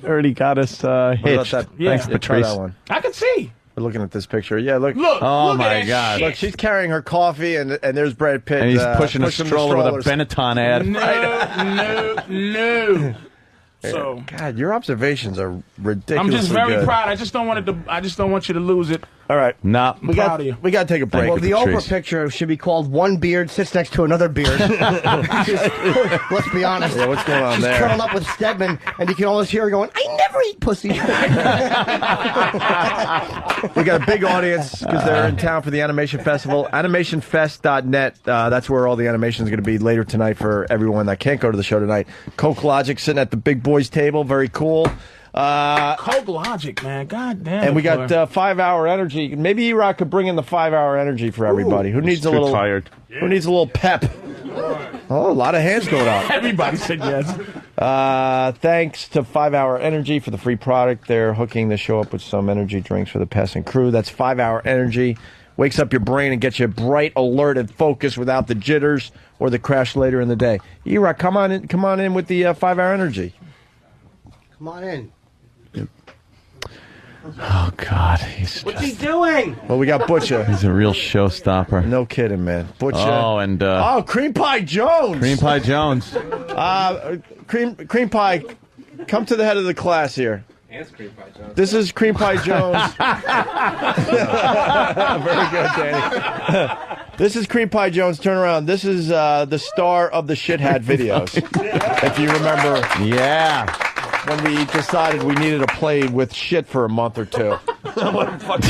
Already got us hitched. What about that? Thanks, Try Patrice. that one. I can see. We're looking at this picture. Yeah, look. Oh, look my at that God. shit. Look, she's carrying her coffee, and there's Brad Pitt. And he's pushing a the stroller with a strollers. Benetton ad. No. So God, your observations are ridiculously I'm just very good. proud. I just don't want you to lose it. All right. No. We got to take a break. Well, the Oprah picture should be called "One Beard Sits Next to Another Beard." Let's be honest. Yeah, what's going on She's there? curled up with Stedman, and you can almost hear her going, "I never eat pussy." We got a big audience because they're in town for the Animation Festival. AnimationFest.net. That's where all the animation is going to be later tonight for everyone that can't go to the show tonight. Coke Logic sitting at the big boys table. Very cool. Coke Logic, man. God damn. And we got 5 Hour Energy. Maybe E-Rock could bring in the 5 Hour Energy for everybody. Who needs a little tired. Who needs a little pep? Oh, a lot of hands going up. Everybody said yes. Thanks to 5 Hour Energy for the free product. They're hooking the show up with some energy drinks for the passing crew. That's 5 Hour Energy. Wakes up your brain and gets you bright, alert, and focused without the jitters or the crash later in the day. E-Rock, come on in with the 5 Hour Energy. Come on in. Oh, God. What's he doing? Well, we got Butcher. He's a real showstopper. No kidding, man. Butcher. Oh, and... Cream Pie Jones. Cream Pie Jones. Cream Pie, come to the head of the class here. This is Cream Pie Jones. Very good, Danny. This is Cream Pie Jones. Turn around. This is the star of the Shit Hat videos. If you remember. Yeah. When we decided we needed to play with shit for a month or two.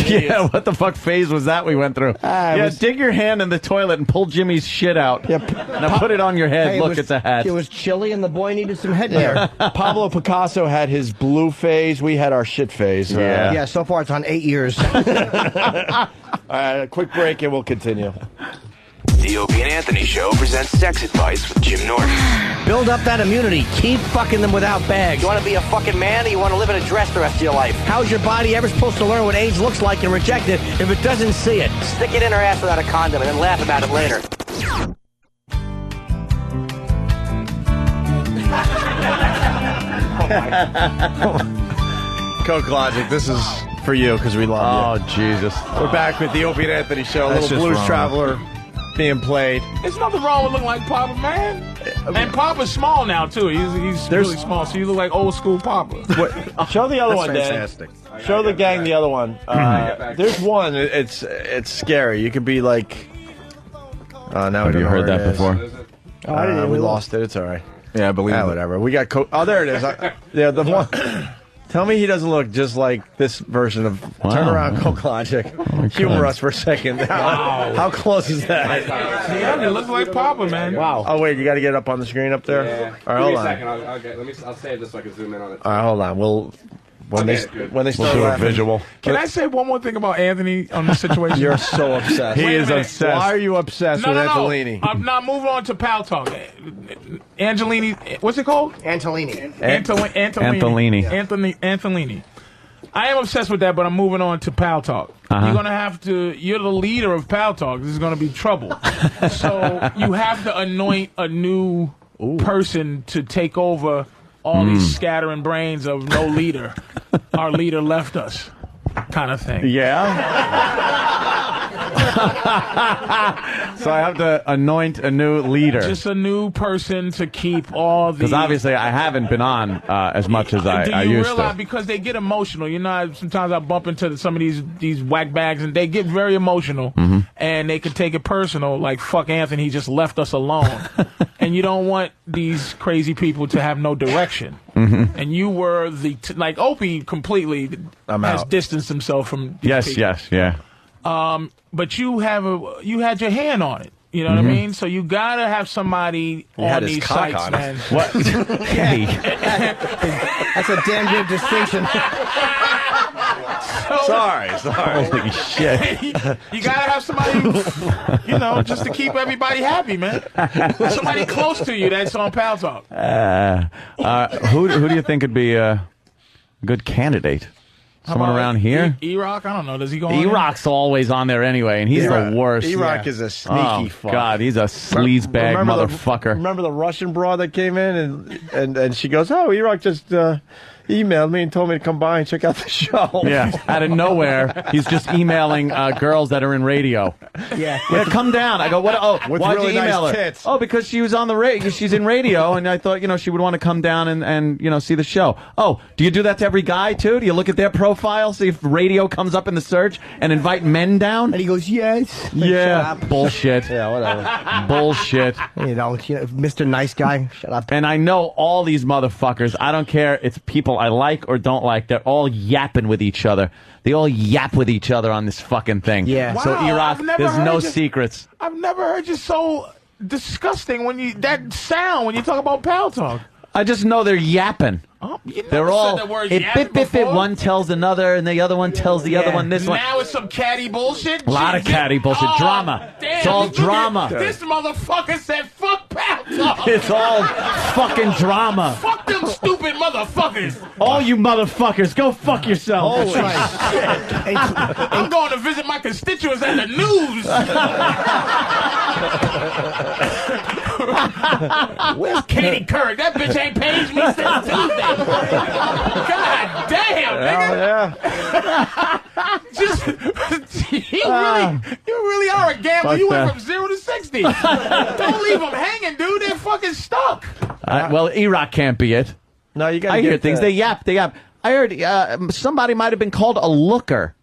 Yeah, what the fuck phase was that we went through? Dig your hand in the toilet and pull Jimmy's shit out. Now put it on your head. Hey, Look, it's a hat. It was chilly, and the boy needed some headwear. Pablo Picasso had his blue phase. We had our shit phase. Yeah, so far it's on 8 years. All right, a quick break, and we'll continue. The Opie and Anthony Show presents Sex Advice with Jim Norton. Build up that immunity. Keep fucking them without bags. You want to be a fucking man, or you want to live in a dress the rest of your life? How's your body ever supposed to learn what AIDS looks like and reject it if it doesn't see it? Stick it in her ass without a condom and then laugh about it later. Coke Logic, this is for you because we love you. Oh, Jesus. We're back with the Opie and Anthony Show. A That's little just Blues wrong. Traveler being played. There's nothing wrong with looking like Papa, man. And Papa's small now, too. He's really small, so you look like old school Papa. Show the other That's one, Dan. fantastic. Show the gang the other one. There's one. It's scary. You could be like. Now Have you heard that before? Oh, I didn't we even lost it. It's all right. Yeah, I believe it. Whatever. We got. Oh, there it is. Yeah, the one. Tell me he doesn't look just like this version of Turn Around Coke Logic. Humor us for a second. How close is that? Yeah, it looks like Papa, man. Wow. Oh, wait, you got to get it up on the screen up there? Yeah. All right, hold on. I'll save this so I can zoom in on it. All right, hold on. When they start laughing. Can I say one more thing about Anthony on this situation? You're so obsessed. Wait a minute. Why are you obsessed with Angelini? I'm not moving on to Pal Talk. Angelini, what's it called? Antolini. Antolini. I am obsessed with that, but I'm moving on to Pal Talk. You're going to have to, you're the leader of Pal Talk. This is going to be trouble. So you have to anoint a new person to take over all these scattering brains of no leader. Our leader left us, kind of thing. So I have to anoint a new leader. Just a new person to keep all the... Because obviously I haven't been on as much as I Do you used realize, to. because they get emotional, you know, sometimes I bump into some of these whack bags and they get very emotional and they can take it personal, like, fuck Anthony, he just left us alone. And you don't want these crazy people to have no direction. And you were like Opie completely has distanced himself from these people. Yeah. But you had your hand on it. You know what I mean? So you gotta have somebody on these sites, man. What? Hey. That's a damn good distinction. Sorry. Holy shit. You gotta have somebody, you know, just to keep everybody happy, man. Somebody close to you that's on Pal Talk. Who do you think would be a good candidate? Someone around here? E-Rock? I don't know. Does he go on E-Rock's always on there anyway, and he's the worst. E-Rock is a sneaky fuck. God, he's a sleazebag motherfucker. Remember the Russian broad that came in and she goes, "Oh, E-Rock just emailed me and told me to come by and check out the show. Yeah, out of nowhere, he's just emailing girls that are in radio. Yeah. Come down. I go, what? Oh, With why'd really you email nice her? tits. Oh, because she was on the radio. She's in radio, and I thought, she would want to come down and see the show. Oh, do you do that to every guy too? Do you look at their profile, see if radio comes up in the search, and invite men down? And he goes, yes. Yeah, bullshit. Yeah, whatever. Bullshit. Mr. Nice Guy, shut up. And I know all these motherfuckers. I don't care. It's people I like or don't like. They're all yapping with each other. They all yap with each other on this fucking thing. Yeah. So Wow, Iraq, I've never there's heard no you- secrets. I've never heard you so disgusting that sound when you talk about pal talk. I just know they're yapping. Oh, you never They're said all the word it yapping bit bit bit. before. One tells another, and the other one tells the other one this one. Now it's some catty bullshit. A lot of catty bullshit. Oh, Drama. Damn, It's all look at- drama. This motherfucker said, "Fuck pal talk." It's all fucking drama. Fuck them stupid motherfuckers. All you motherfuckers, go fuck yourselves. I'm going to visit my constituents at the news. Where's Katie Couric? That bitch ain't paged me since Tuesday. God damn, nigga. Just you really are a gambler. Fuck You went that. from 0 to 60. Don't leave them hanging, dude. They're fucking stuck. Well, Iraq can't be it. No, you got. I hear things. They yap. They yap. I heard somebody might have been called a looker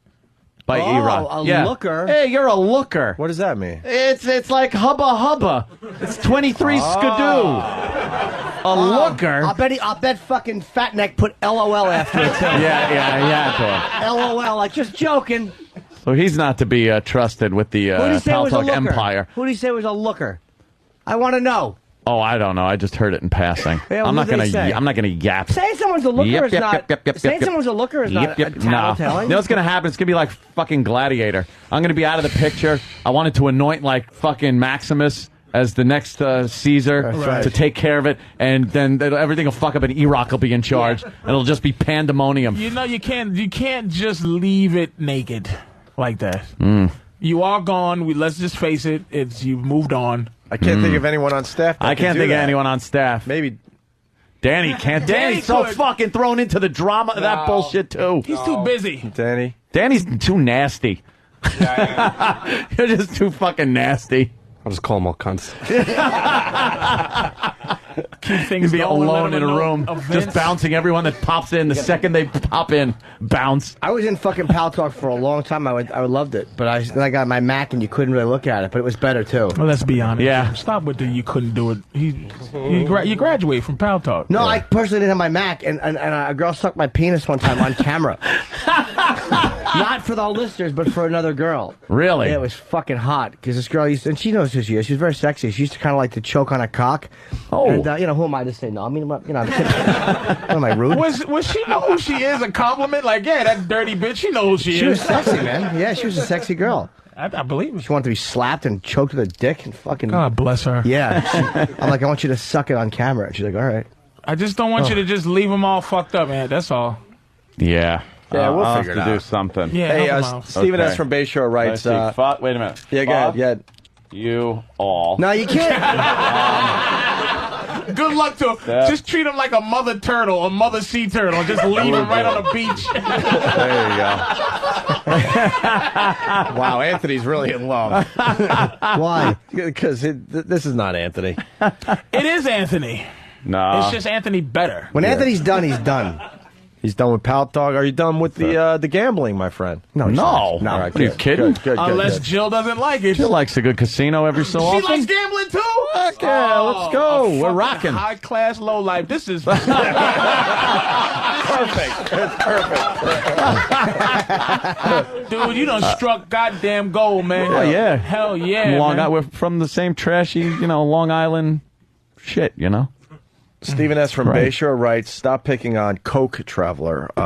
by Iraq. A Yeah. looker? Hey, you're a looker. What does that mean? It's like hubba hubba. It's 23 skidoo. A looker. I'll bet fucking Fat Neck put LOL after it too. Yeah. LOL, like just joking. So he's not to be trusted with the Who did he say Pal was a Talk looker? empire. Who did he say was a looker? I want to know. Oh, I don't know. I just heard it in passing. Yeah, I'm what not did they gonna. say? I'm not gonna yap. Saying someone's a looker is not. Saying someone's a looker is not No. tattletailing. You know what's gonna happen? It's gonna be like fucking Gladiator. I'm gonna be out of the picture. I wanted to anoint like fucking Maximus as the next Caesar right. to take care of it, and then everything will fuck up, and Iraq will be in charge. And it'll just be pandemonium. You know you can't just leave it naked like that. Mm. You are gone. Let's just face it. You've moved on. I can't think of anyone on staff. That I can't could do think of that. anyone on staff. Maybe Danny can't. Danny's so could. fucking thrown into the drama of that bullshit too. He's too busy. Danny. Danny's too nasty. You're just too fucking nasty. I'll just call them all cunts. Keep things You'd be going, alone let in a them know room, events. just bouncing everyone that pops in. The second they pop in, bounce. I was in fucking Pal Talk for a long time. I loved it, but then I got my Mac and you couldn't really look at it, but it was better too. Well, let's be honest. Yeah. Stop with the you couldn't do it. You graduate from Pal Talk. No, I personally didn't have my Mac, and a girl sucked my penis one time on camera. Not for the listeners, but for another girl. Really? Yeah, it was fucking hot because this girl and she knows who she is. She's very sexy. She used to kind of like to choke on a cock. Oh. And who am I to say no? I mean, what am I rude? Was she know who she is? A compliment? Like, yeah, that dirty bitch. She knows who she She is. was sexy, man. Yeah, she was a sexy girl. I believe it. She wanted to be slapped and choked with a dick and fucking. God bless her. Yeah. I'm like, I want you to suck it on camera. And she's like, all right. I just don't want you to just leave them all fucked up, man. That's all. Yeah. Yeah, we'll I'll figure have it to out. do something. Yeah, Hey, help 'em out. Stephen Okay. S. from Bayshore writes. Let's see. Wait a minute. Yeah, go ahead. Yeah. You all. No, you can't. Good luck to him. Yeah. Just treat him like a mother turtle, a mother sea turtle. Just leave him right on the beach. There you go. Wow, Anthony's really in love. Why? Because this is not Anthony. It is Anthony. No. It's just Anthony better. When Anthony's done, he's done. He's done with Pal Talk. Are you done with the gambling, my friend? No. No. All right, Are you good, kidding? Good, Unless good. Jill doesn't like it. Jill likes a good casino every so She often. likes gambling too? Heck yeah, let's go. a We're fucking rocking. High class, low life. This is Perfect. That's perfect. dude. You done struck goddamn gold, man. Oh, yeah. Hell yeah, Long man. We're from the same trashy, Long Island shit, Stephen S. from Right. Bayshore writes, stop picking on Coke Traveler. We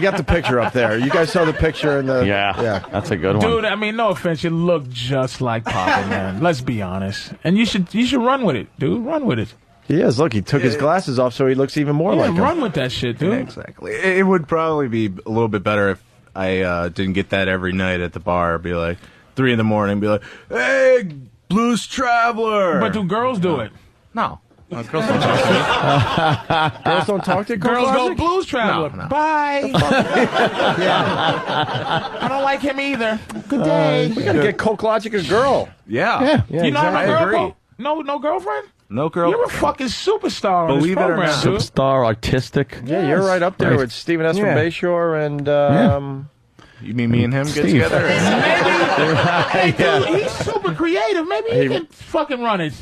got the picture up there. You guys saw the picture in the... Yeah, that's a good one. Dude, I mean, no offense, you look just like Papa, man. Let's be honest. And you should run with it, dude. Run with it. He is. Look, he took his glasses off so he looks even more like him. run with that shit, dude. Yeah, exactly. It would probably be a little bit better if I didn't get that every night at the bar. Be like 3 a.m, be like, "Hey, Blues Traveler." But do girls do it? No. Girls don't talk to me. Girls don't talk to Girls go Closet? Blues Traveler. No. Bye. I don't like him either. Good day. We gotta get Coke Logic a girl. Yeah. You not have a I girl? agree. No girlfriend? No girl. You're a fucking superstar on Believe this it or program, not. dude. Superstar, artistic. Yeah, you're right up there Right. with Stephen S. from Yeah. Bayshore and You mean me and him get Steve. together? Hey, dude, he's super creative. Maybe he can fucking run it.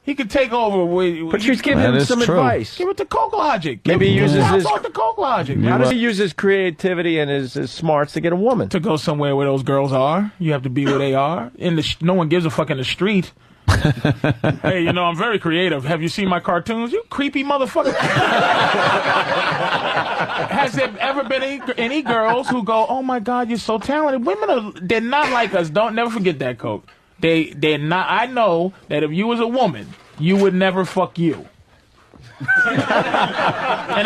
He could take over. But she's giving That him is some true. advice. Give it to Coke Logic. Maybe he uses his- Talk to Coke Logic. How does he use his creativity and his smarts to get a woman? To go somewhere where those girls are, you have to be where they are. No one gives a fuck in the street. Hey, I'm very creative. Have you seen my cartoons? You creepy motherfucker. Has there ever been any girls who go, "Oh my God, you're so talented"? They're not like us. Don't never forget that, Coke. They're not. I know that if you was a woman, you would never fuck you. And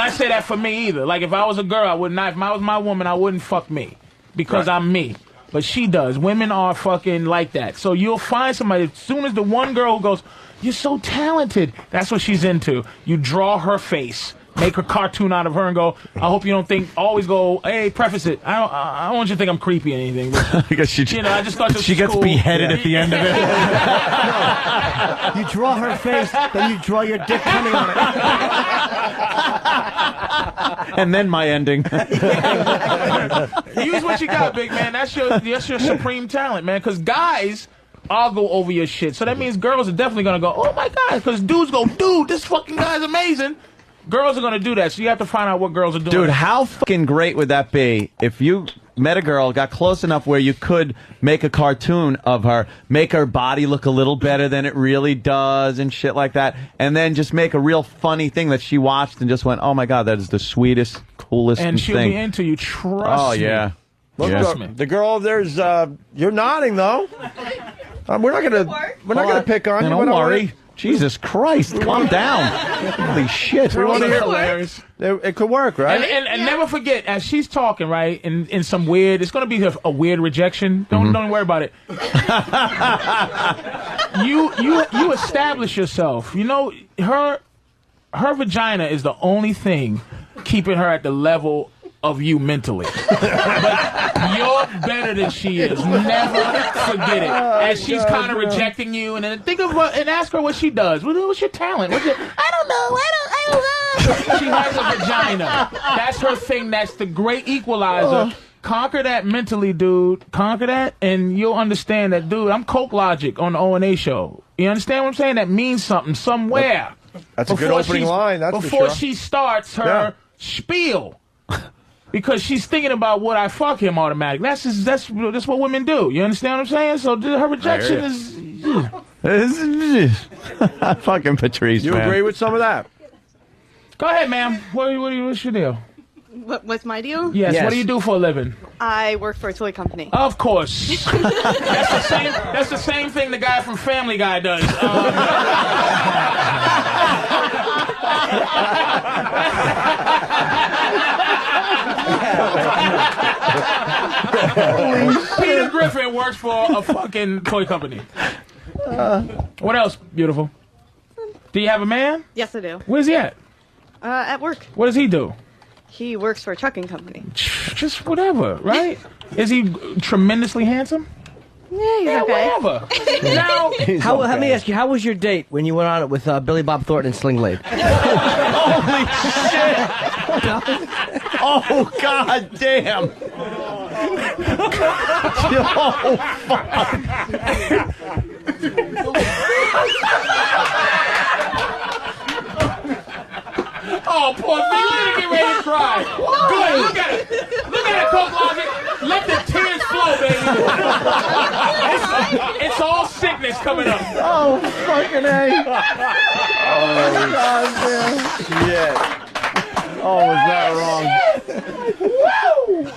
I say that for me either. Like if I was a girl, I would not. If I was my woman, I wouldn't fuck me because I'm me. But she does. Women are fucking like that. So you'll find somebody, as soon as the one girl who goes, "You're so talented," that's what she's into. You draw her face, make a cartoon out of her and go, "I hope you don't think," always go, "Hey, preface it. I don't want you to think I'm creepy or anything." But, Because she, I just thought this she was gets cool. beheaded at the end of it. You draw her face, then you draw your dick coming on it. And then my ending. Use what you got, big man. That's your supreme talent, man. Because guys, I'll go over your shit. So that means girls are definitely gonna go, "Oh my God," because dudes go, "Dude, this fucking guy's amazing." Girls are gonna do that, so you have to find out what girls are doing. Dude, how fucking great would that be if you met a girl, got close enough where you could make a cartoon of her, make her body look a little better than it really does and shit like that, and then just make a real funny thing that she watched and just went, "Oh my God, that is the sweetest, coolest and she'll thing." be into you. Trust me. Yeah. Look, Yeah. the girl there's you're nodding though. We're not gonna pick on you. Don't but worry. Jesus Christ, calm down. Holy shit. We want to hear Hilarious. it could work, right? And never forget, as she's talking, right, in some weird, it's going to be a weird rejection. Don't worry about it. you establish yourself. Her vagina is the only thing keeping her at the level of you mentally. But you're better than she is. Never forget it. As she's kind of rejecting you, and then think of and ask her what she does. What's your talent? I don't know. She has a vagina. That's her thing. That's the great equalizer. Conquer that mentally, dude. Conquer that, and you'll understand that, dude. I'm Coke Logic on the O&A show. You understand what I'm saying? That means something somewhere. That's a good opening line. That's before for sure. she starts her spiel. Because she's thinking about would I fuck him automatically. That's what women do. You understand what I'm saying? So her rejection is. Fucking Patrice, You man. agree with some of that? Go ahead, ma'am. What's your deal? What's my deal? Yes. What do you do for a living? I work for a toy company. Of course. That's the same thing the guy from Family Guy does. Peter Griffin works for a fucking toy company. What else, beautiful? Do you have a man? Yes, I do. Where's he at? At work. What does he do? He works for a trucking company. Just whatever, right? Is he tremendously handsome? Yeah, he's okay. Whatever. Now, Let me ask you, how was your date when you went on it with Billy Bob Thornton and Sling Blade? Holy shit! Oh, God damn! Oh, fuck! Oh, poor thing. You're going to get ready to cry. Good. Look at it. Look at it, Coke Logic. Let the tears flow, baby. It's all sickness coming up. Oh, fucking A. Oh, God damn. Shit. Oh, was that wrong? Woo!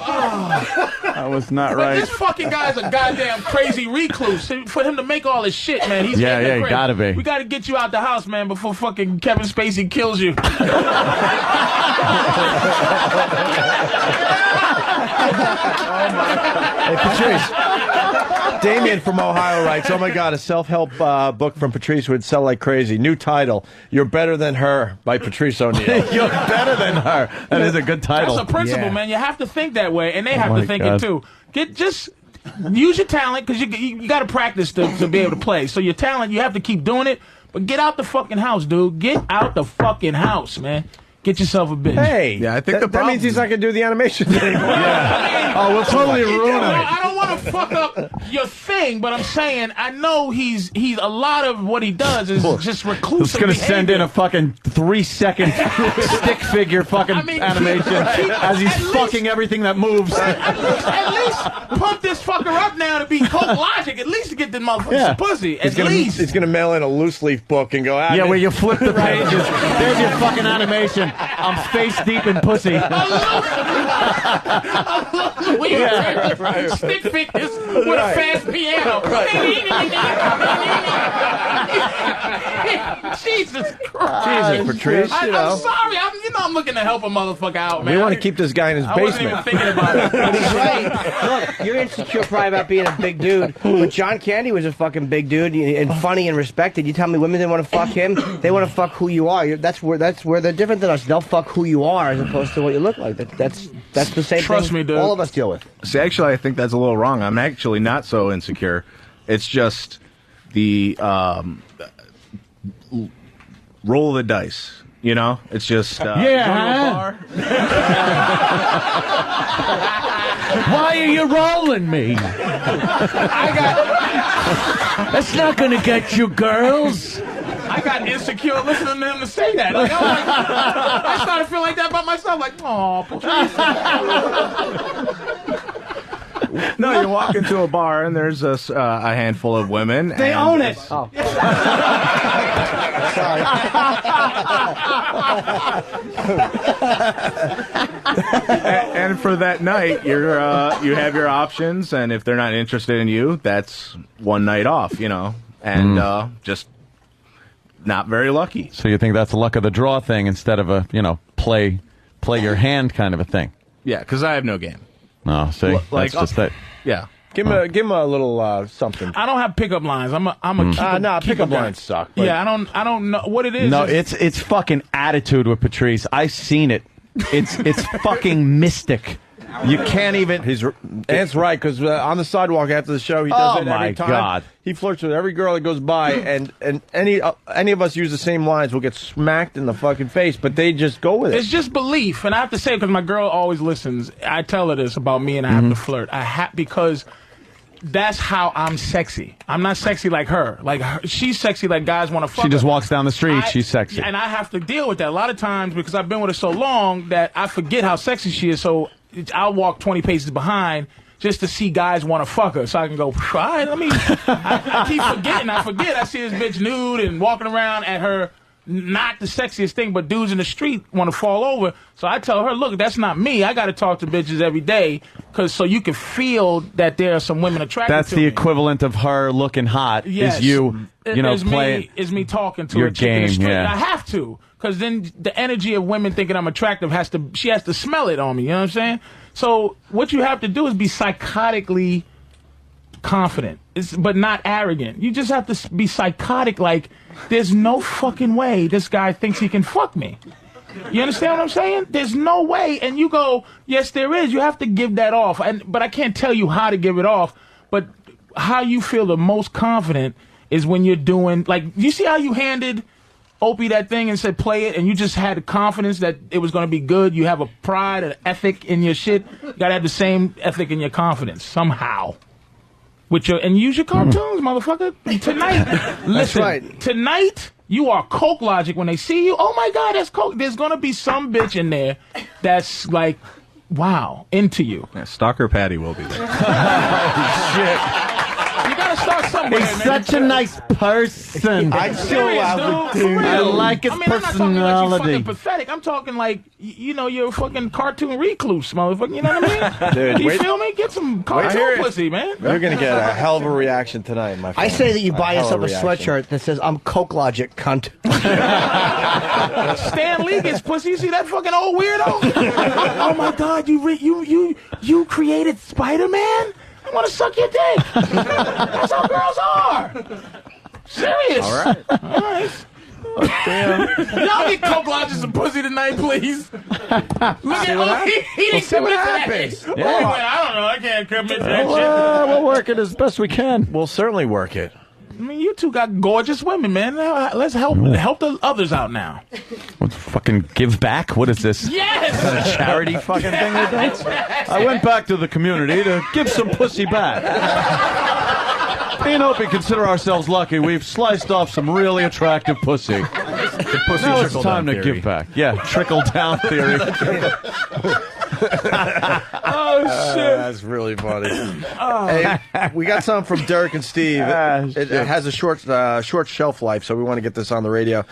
Oh. That was not But right. this fucking guy's a goddamn crazy recluse. For him to make all this shit, man, he's Yeah, getting yeah, he crazy. gotta be. We gotta get you out the house, man, before fucking Kevin Spacey kills you. Hey, Patrice. Damien from Ohio writes, "Oh my God, a self-help book from Patrice would sell like crazy. New title: You're Better Than Her by Patrice O'Neill." You're better than her. That is a good title. That's a principle, Yeah. man. You have to think that way, and they have my to think God. it too. Just use your talent, because you got to practice to be able to play. So your talent, you have to keep doing it. But get out the fucking house, dude. Get out the fucking house, man. Get yourself a bitch. Hey, Yeah, I think that means he's not going to do the animation anymore. Oh, we'll totally ruin No, it. I don't want to fuck up your thing, but I'm saying I know he's a lot of what he does is just reclusive. Who's going to send in a fucking 3-second stick figure fucking I mean, animation as he's fucking everything that moves? At least pump this fucker up now to be Coke Logic. At least to get the motherfucker some pussy. At least. He's gonna mail in a loose leaf book and go, Yeah, where you flip the pages. There's your fucking animation. I'm face deep in pussy. Right. Stick figures with a fast piano. Jesus Christ. Jesus, Patrice, you know. I'm sorry. I'm looking to help a motherfucker out, man. We want to keep this guy in his I wasn't even basement. thinking about it. But he's right. Look, you're insecure probably about being a big dude, but John Candy was a fucking big dude and funny and respected. You tell me women didn't want to fuck him; they want to fuck who you are. That's where they're different than us. They'll fuck who you are as opposed to what you look like. That's the same Trust thing me, dude. all of us deal with. See, actually, I think that's a little wrong. I'm actually not so insecure. It's just the roll of the dice. You know, it's just Yeah, go to a huh? bar. Why are you rolling me? That's not gonna get you girls. I got insecure listening to him to say that. Like, I started to feel like that about myself. Like, oh, Patrice. No, you walk into a bar and there's a handful of women. They and own it. Oh. and for that night, you have your options, and if they're not interested in you, that's one night off, you know, and just not very lucky. So you think that's a luck of the draw thing instead of a, play your hand kind of a thing? Yeah, because I have no game. No, see, Like, that's just it. Yeah. Give him a little something. I don't have pickup lines. I'm a keep pickup guy. lines suck. but- Yeah, I don't know what it is. No, it's fucking attitude with Patrice. I've seen it. It's fucking mystic. You can't even. Ant's right, because on the sidewalk after the show, he does Oh, it every my time. God. He flirts with every girl that goes by, and any of us use the same lines, we'll get smacked in the fucking face, but they just go with it. It's just belief, and I have to say, because my girl always listens, I tell her this about me, and I have to flirt. Because that's how I'm sexy. I'm not sexy like her. Like she's sexy like guys want to fuck She just her. walks down the street. She's sexy. And I have to deal with that a lot of times because I've been with her so long that I forget how sexy she is. So I'll walk 20 paces behind just to see guys want to fuck her, so I can go, all right, let me. I keep forgetting. I forget. I see this bitch nude and walking around at her. Not the sexiest thing, but dudes in the street want to fall over. So I tell her, look, that's not me. I got to talk to bitches every day, so you can feel that there are some women attracted That's to the me. equivalent of her looking hot. Yes. Is you It's playing me talking to your a chick in the game, street. yeah. I have to, because then the energy of women thinking I'm attractive she has to smell it on me. You know what I'm saying? So what you have to do is be psychotically confident, but not arrogant. You just have to be psychotic. Like there's no fucking way this guy thinks he can fuck me. You understand what I'm saying? There's no way. And you go, yes, there is. You have to give that off. But I can't tell you how to give it off. But how you feel the most confident is when you're doing, like, you see how you handed Opie that thing and said, play it, and you just had the confidence that it was going to be good. You have a pride, an ethic in your shit. You got to have the same ethic in your confidence somehow. And use your cartoons, motherfucker. Tonight, listen, right. Tonight, you are Coke Logic. When they see you, oh my God, that's Coke. There's going to be some bitch in there that's like, wow, into you. Yeah, Stalker Patty will be there. You got to start something. somewhere. He's man. such a nice person. I'm serious, dude. I like his I'm not talking like you personality. fucking pathetic. I'm talking like, you're a fucking cartoon recluse, motherfucker. You know what I mean? Dude, you wait- feel me? Get some cartoon pussy, man. You're gonna get a hell of a reaction tonight, my friend. I say that you buy hell yourself of a reaction. sweatshirt that says "I'm Coke Logic, cunt." Stan Lee gets pussy. You see that fucking old weirdo? Oh my God! You created Spider-Man? I want to suck your dick. That's how girls are. Serious. All right. All right. Damn. Y'all get Coke Logic some pussy tonight, please. Look at he didn't see what commit to happens. that. Yeah. Oh, wait, I don't know. I can't commit to that shit. We'll work it as best we can. We'll certainly work it. I mean, you two got gorgeous women, man. Now, let's help the others out now. What, fucking give back? What is this? Yes! Is that a charity fucking thing we're doing? I went back to the community to give some pussy back. Me and Opie consider ourselves lucky. We've sliced off some really attractive pussy. Now it's time to give back. Yeah, trickle down theory. Oh, shit. That's really funny. Hey, we got something from Derek and Steve. It has a short shelf life, so we want to get this on the radio.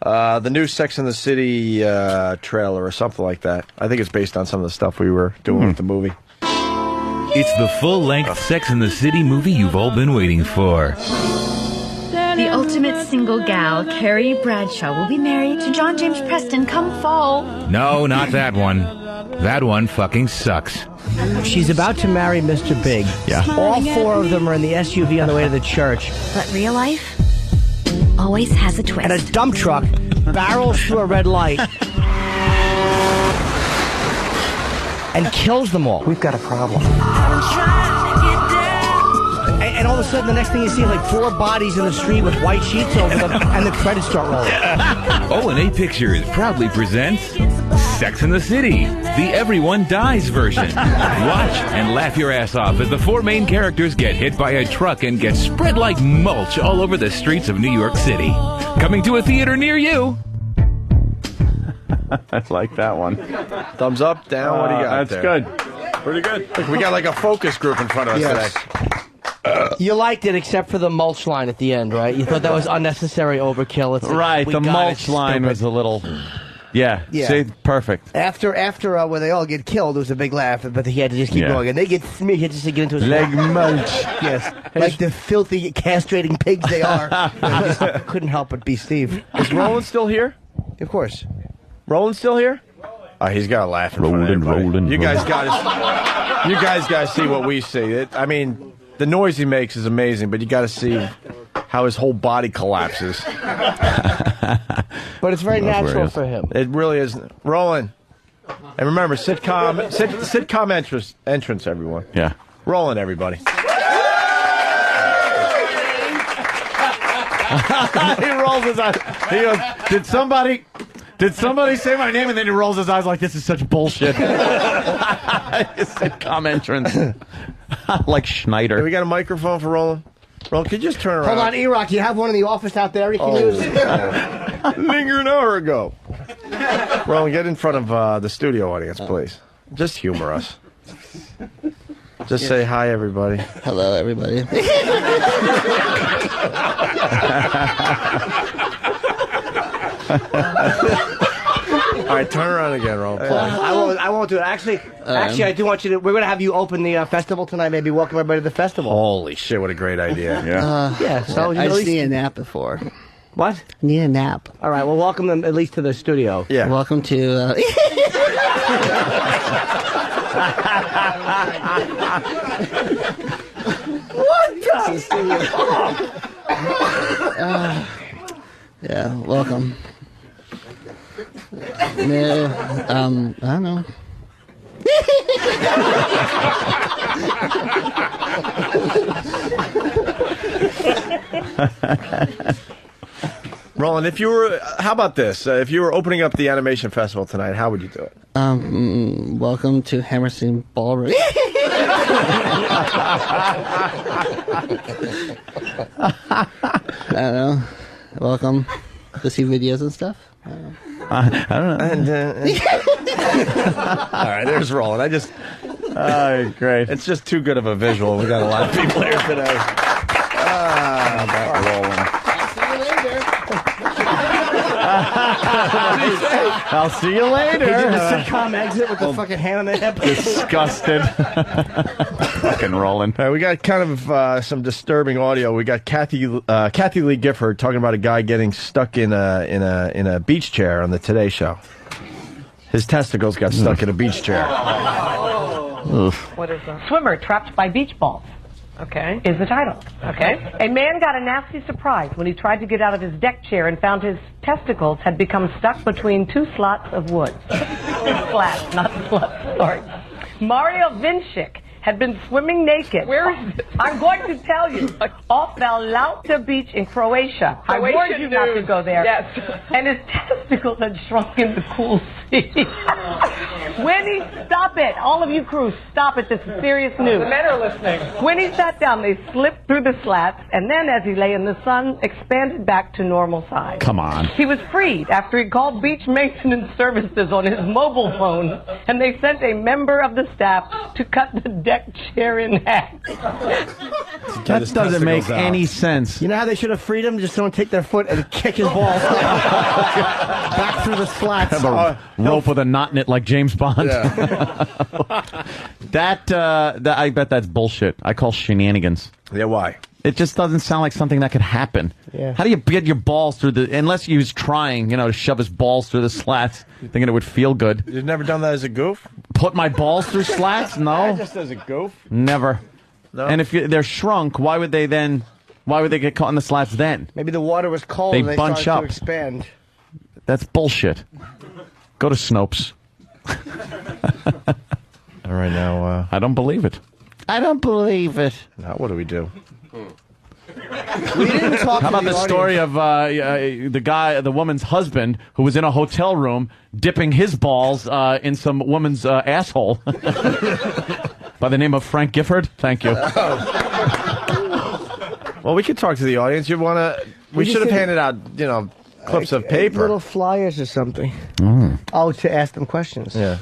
The new Sex and the City trailer or something like that. I think it's based on some of the stuff we were doing with the movie. It's the full-length Sex and the City movie you've all been waiting for. The ultimate single gal, Carrie Bradshaw, will be married to John James Preston come fall. No, not that one. That one fucking sucks. She's about to marry Mr. Big. Yeah. All four of them are in the SUV on the way to the church. But real life always has a twist. And a dump truck barrels through a red light and kills them all. We've got a problem. And all of a sudden, the next thing you see is like four bodies in the street with white sheets over them, and the credits start rolling. O&A Pictures proudly presents Sex and the City, the Everyone Dies version. Watch and laugh your ass off as the four main characters get hit by a truck and get spread like mulch all over the streets of New York City. Coming to a theater near you. I like that one. Thumbs up, down. What do you got That's there? good. Pretty good. Look, we got like a focus group in front of us Yes. today. You liked it except for the mulch line at the end, right? You thought that was unnecessary overkill. It's like, Right, we the got mulch it, line stupid. was a little... Yeah, Yeah. see, perfect. After where they all get killed, there was a big laugh, but he had to just keep Yeah. going. And they get smeared, he had to just get into his Leg mulch. Yes, like the filthy, castrating pigs they are. I just couldn't help but be Steve. Is Roland still here? Of course. Roland still here? Oh, he's got to laugh in front of everybody. You guys got to see what we see. I mean, the noise he makes is amazing, but you got to see how his whole body collapses. But it's very natural for him. It really is. Roland. And remember, sitcom entrance, everyone. Yeah. Roland, everybody. He rolls his eyes. He goes, did somebody say my name? And then he rolls his eyes like, this is such bullshit. Sitcom entrance. Like Schneider. Hey, we got a microphone for Roland? Roland, could you just turn around? Hold on, E-Rock, you have one in the office out there you can use? Linger an hour ago. Roland, get in front of the studio audience, please. Just humor us. Just say hi, everybody. Hello, everybody. All right, turn around again, Roland. I won't do it. Actually, I do want you to. We're going to have you open the festival tonight. Maybe welcome everybody to the festival. Holy shit! What a great idea. Yeah. So I just need a nap before. What? Need a nap. All right. Well, welcome them at least to the studio. Yeah. Welcome to. What the? Yeah. Welcome. No. I don't know. Roland, if you were, how about this? If you were opening up the animation festival tonight, how would you do it? Welcome to Hammerstein Ballroom. I don't know. Welcome to see videos and stuff. I don't know. And, all right, there's Roland. Great. It's just too good of a visual. We got a lot of people here today. Not bad. I'll see you later. He did the sitcom exit with the fucking hand on the hip. Disgusted. Fucking rolling. All right, we got kind of some disturbing audio. We got Kathy Lee Gifford talking about a guy getting stuck in a beach chair on the Today Show. His testicles got stuck in a beach chair. What is that? Swimmer trapped by beach balls. Okay. Is the title. Okay. A man got a nasty surprise when he tried to get out of his deck chair and found his testicles had become stuck between two slots of wood. Slats, not sluts. Sorry. Mario Vinchik had been swimming naked. Where is it? I'm going to tell you. Off Valauta Beach in Croatia. I warned you not to go there. Yes. And his testicles had shrunk in the cool sea. When he... Stop it. All of you crews, stop it. This is serious news. The men are listening. When he sat down, they slipped through the slats, and then as he lay in the sun, expanded back to normal size. Come on. He was freed after he called beach maintenance services on his mobile phone, and they sent a member of the staff to cut the deck chair in half. That doesn't make any sense. You know how they should have freed him? Just someone take their foot and kick his balls back through the slats. Have a rope with a knot in it like James Bond. That I bet that's bullshit. I call shenanigans. Yeah, why? It just doesn't sound like something that could happen. Yeah. How do you get your balls through the... Unless he was trying, to shove his balls through the slats, thinking it would feel good. You've never done that as a goof? Put my balls through slats? No. Just as a goof? Never. No. And if they're shrunk, why would they get caught in the slats then? Maybe the water was cold They and they bunch started up. to expand. That's bullshit. Go to Snopes. All right, now... I don't believe it. I don't believe it. Now what do we do? We didn't talk How to about the story of the woman's husband who was in a hotel room dipping his balls in some woman's asshole by the name of Frank Gifford? Thank you. Well, we could talk to the audience. You want to? We should have handed out, clips of paper. Little flyers or something. Oh, to ask them questions. Yeah.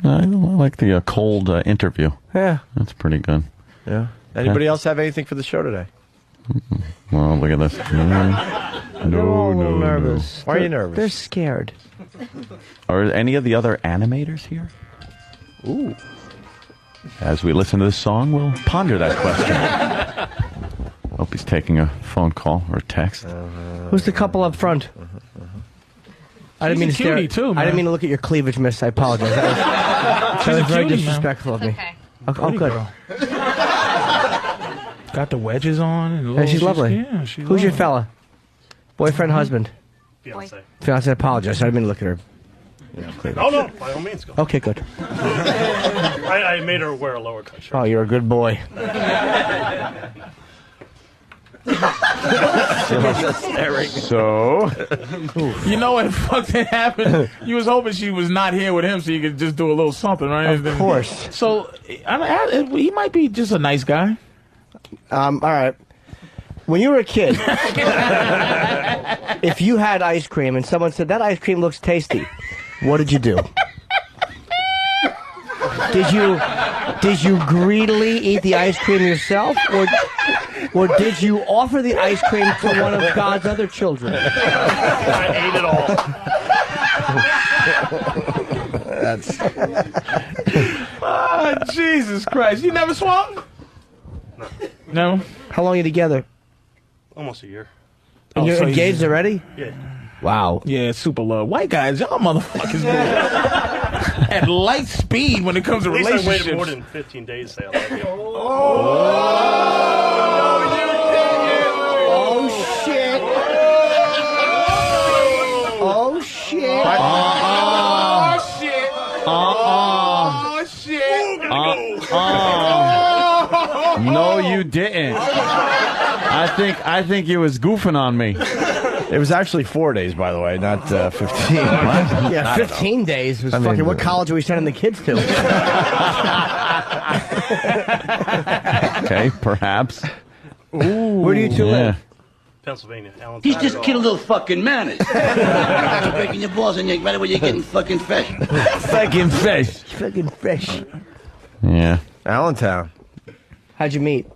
I like the cold interview. Yeah. That's pretty good. Yeah. Anybody else have anything for the show today? Well, look at this. No, nervous. Why are you nervous? They're scared. Are any of the other animators here? Ooh. As we listen to this song, we'll ponder that question. Hope he's taking a phone call or a text. Who's the couple up front? I didn't mean to stare. Too, man. I didn't mean to look at your cleavage, miss. I apologize. That was very cutie, disrespectful of me. Okay. Oh, good. Got the wedges on. And Hey, she's lovely. Yeah, she's Who's your lovely. fella? Boyfriend, husband? Fiance. Fiance, I apologize. I didn't mean to look at her. Oh, no, by all means, go. Okay, good. I made her wear a lower cut shirt. Oh, you're a good boy. So, You know what fucking happened? You was hoping she was not here with him so you could just do a little something, right? Of course. So, he might be just a nice guy. All right. When you were a kid, if you had ice cream and someone said, that ice cream looks tasty, what did you do? Did you greedily eat the ice cream yourself, or did you offer the ice cream to one of God's other children? I ate it all. that's... Oh, Jesus Christ. You never swung? No. How long are you together? Almost a year. And you're so engaged already? Yeah. Wow. Yeah, super love. White guys, y'all motherfuckers at light speed when it comes to At least relationships. I waited more than 15 days to say I love you. Oh, shit. Oh, shit. No, you didn't. I think you was goofing on me. It was actually 4 days, by the way, not 15. Yeah, 15 days was fucking... What college are we sending the kids to? Okay, perhaps. Ooh. Where do you two live? Pennsylvania. Allentown. He's just a kid, a little fucking manners. You're breaking your balls and you're right away you're getting fucking fish. Fucking fish. Fucking fish. Yeah. Allentown. How'd you meet?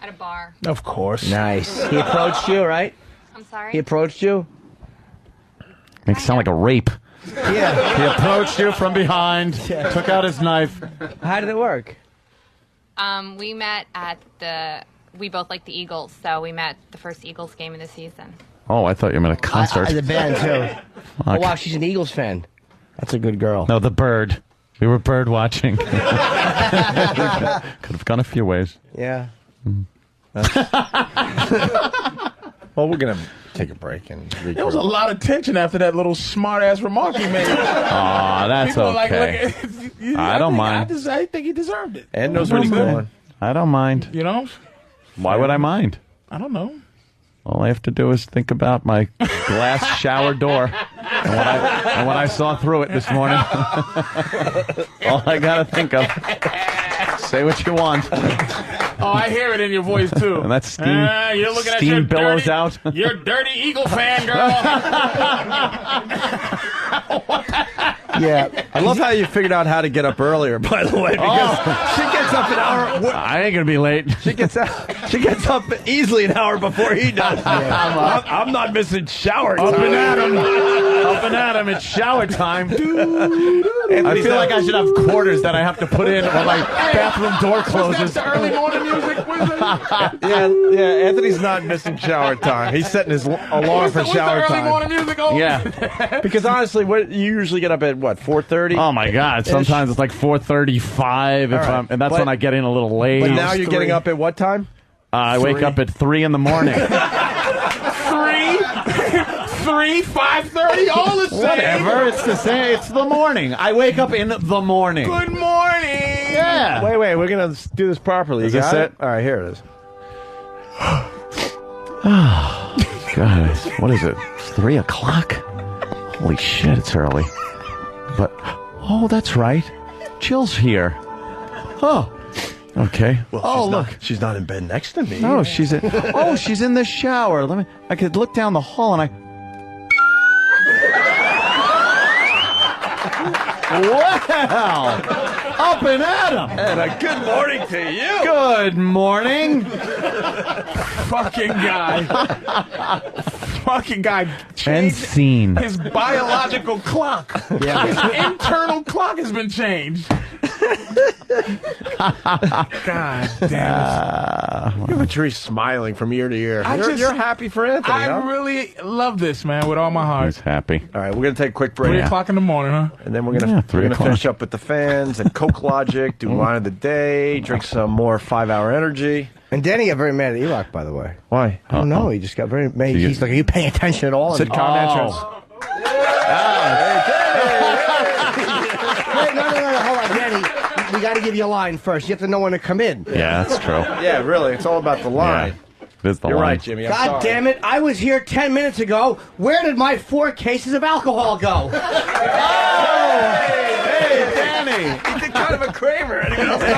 At a bar. Of course. Nice. He approached you, right? I'm sorry? He approached you? Makes it sound like a rape. Yeah. He approached you from behind, took out his knife. How did it work? We met at we both like the Eagles, so we met the first Eagles game of the season. Oh, I thought you meant a concert. The band, too. Fuck. Oh, wow, she's an Eagles fan. That's a good girl. No, the bird. We were bird watching. Could have gone a few ways. Yeah. Well, we're going to take a break and record. There was a lot of tension after that little smart-ass remark he made. Aw, that's People were okay. I don't mind. I think he deserved it. Ed knows what he's doing. I don't mind. You know? Why would I mind? I don't know. All I have to do is think about my glass shower door and what I saw through it this morning. All I got to think of. Say what you want. Oh, I hear it in your voice, too. And that steam, you're looking at steam your billows dirty, out. You're a dirty Eagle fan, girl. Yeah. I love how you figured out how to get up earlier, by the way, because she gets up an hour. I ain't going to be late. She gets up easily an hour before he does. I'm not missing shower time. Up and at him, it's shower time. I feel like I should have quarters that I have to put in when my bathroom door closes. That's the early morning music. Yeah, Anthony's not missing shower time. He's setting his alarm for shower What's the early time. morning music? Oh. Yeah. Because honestly, what you usually get up at 4:30? Oh my God! Sometimes it's like 4:35, right. and that's when I get in a little late. But now you're getting up at what time? I wake up at 3 in the morning. 5:30, all the same. Whatever, it's the same. It's the morning. I wake up in the morning. Good morning. Yeah. Wait, we're gonna do this properly. Is You this got it? All right, here it is. God, what is it? It's 3 o'clock. Holy shit, it's early. But oh, that's right. Jill's here. Oh, okay. Well, she's not in bed next to me. No, she's in. Oh, she's in the shower. I could look down the hall and Wow! Up and at 'em. And a good morning to you. Good morning. Fucking guy. And changed scene. his biological clock. Yeah. His internal clock has been changed. God damn it. Look at Patrice smiling from ear to ear. You're happy for Anthony, I huh? really love this, man, with all my heart. He's happy. All right, we're going to take a quick break. 3 o'clock in the morning, huh? And then we're going Yeah, to 3 o'clock. finish up with the fans and Coke Logic, do line of the day, drink some more 5-hour energy. And Danny got very mad at Eloc, by the way. Why? I don't know. He just got very mad. He's like, are you paying attention at all? Sitcom entrance. Wait, no, hold on, Danny. We got to give you a line first. You have to know when to come in. Yeah, that's true. Yeah, really. It's all about the line. It is the You're line. right, Jimmy. I'm God sorry. damn it. I was here 10 minutes ago. Where did my 4 cases of alcohol go? Hey, Danny. He did kind of a Kramer. Anyone else? He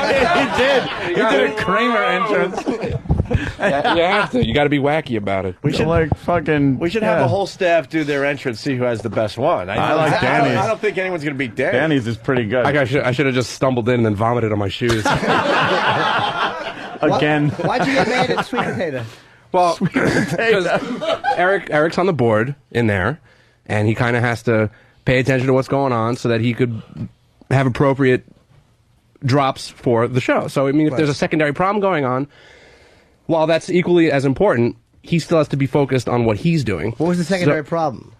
did. He did a Kramer entrance. You have to. You got to be wacky about it. We should like fucking. We should have the whole staff do their entrance, see who has the best one. I like Danny's. I don't think anyone's going to beat Danny. Danny's is pretty good. I should have just stumbled in and then vomited on my shoes. Again. Why'd you get mad at Sweet Potato? Well, because Eric's on the board in there, and he kind of has to pay attention to what's going on so that he could have appropriate drops for the show. So, I mean, if there's a secondary problem going on, while that's equally as important, he still has to be focused on what he's doing. What was the secondary problem?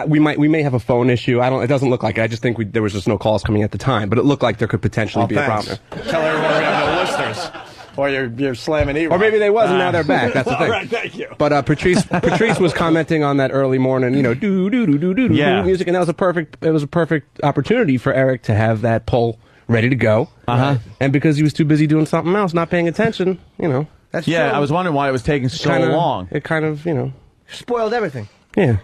We may have a phone issue. It doesn't look like it. I just think there was just no calls coming at the time, but it looked like there could potentially be a problem. Tell everyone we have no listeners. Or you're slamming E-Rock. Or maybe they was, and now they're back. That's the thing. All right, thank you. But Patrice was commenting on that early morning, do music, and that was a perfect opportunity for Eric to have that poll ready to go. Uh-huh. And because he was too busy doing something else, not paying attention, That's Yeah, true. I was wondering why it was taking so long. It kind of, Spoiled everything. yeah.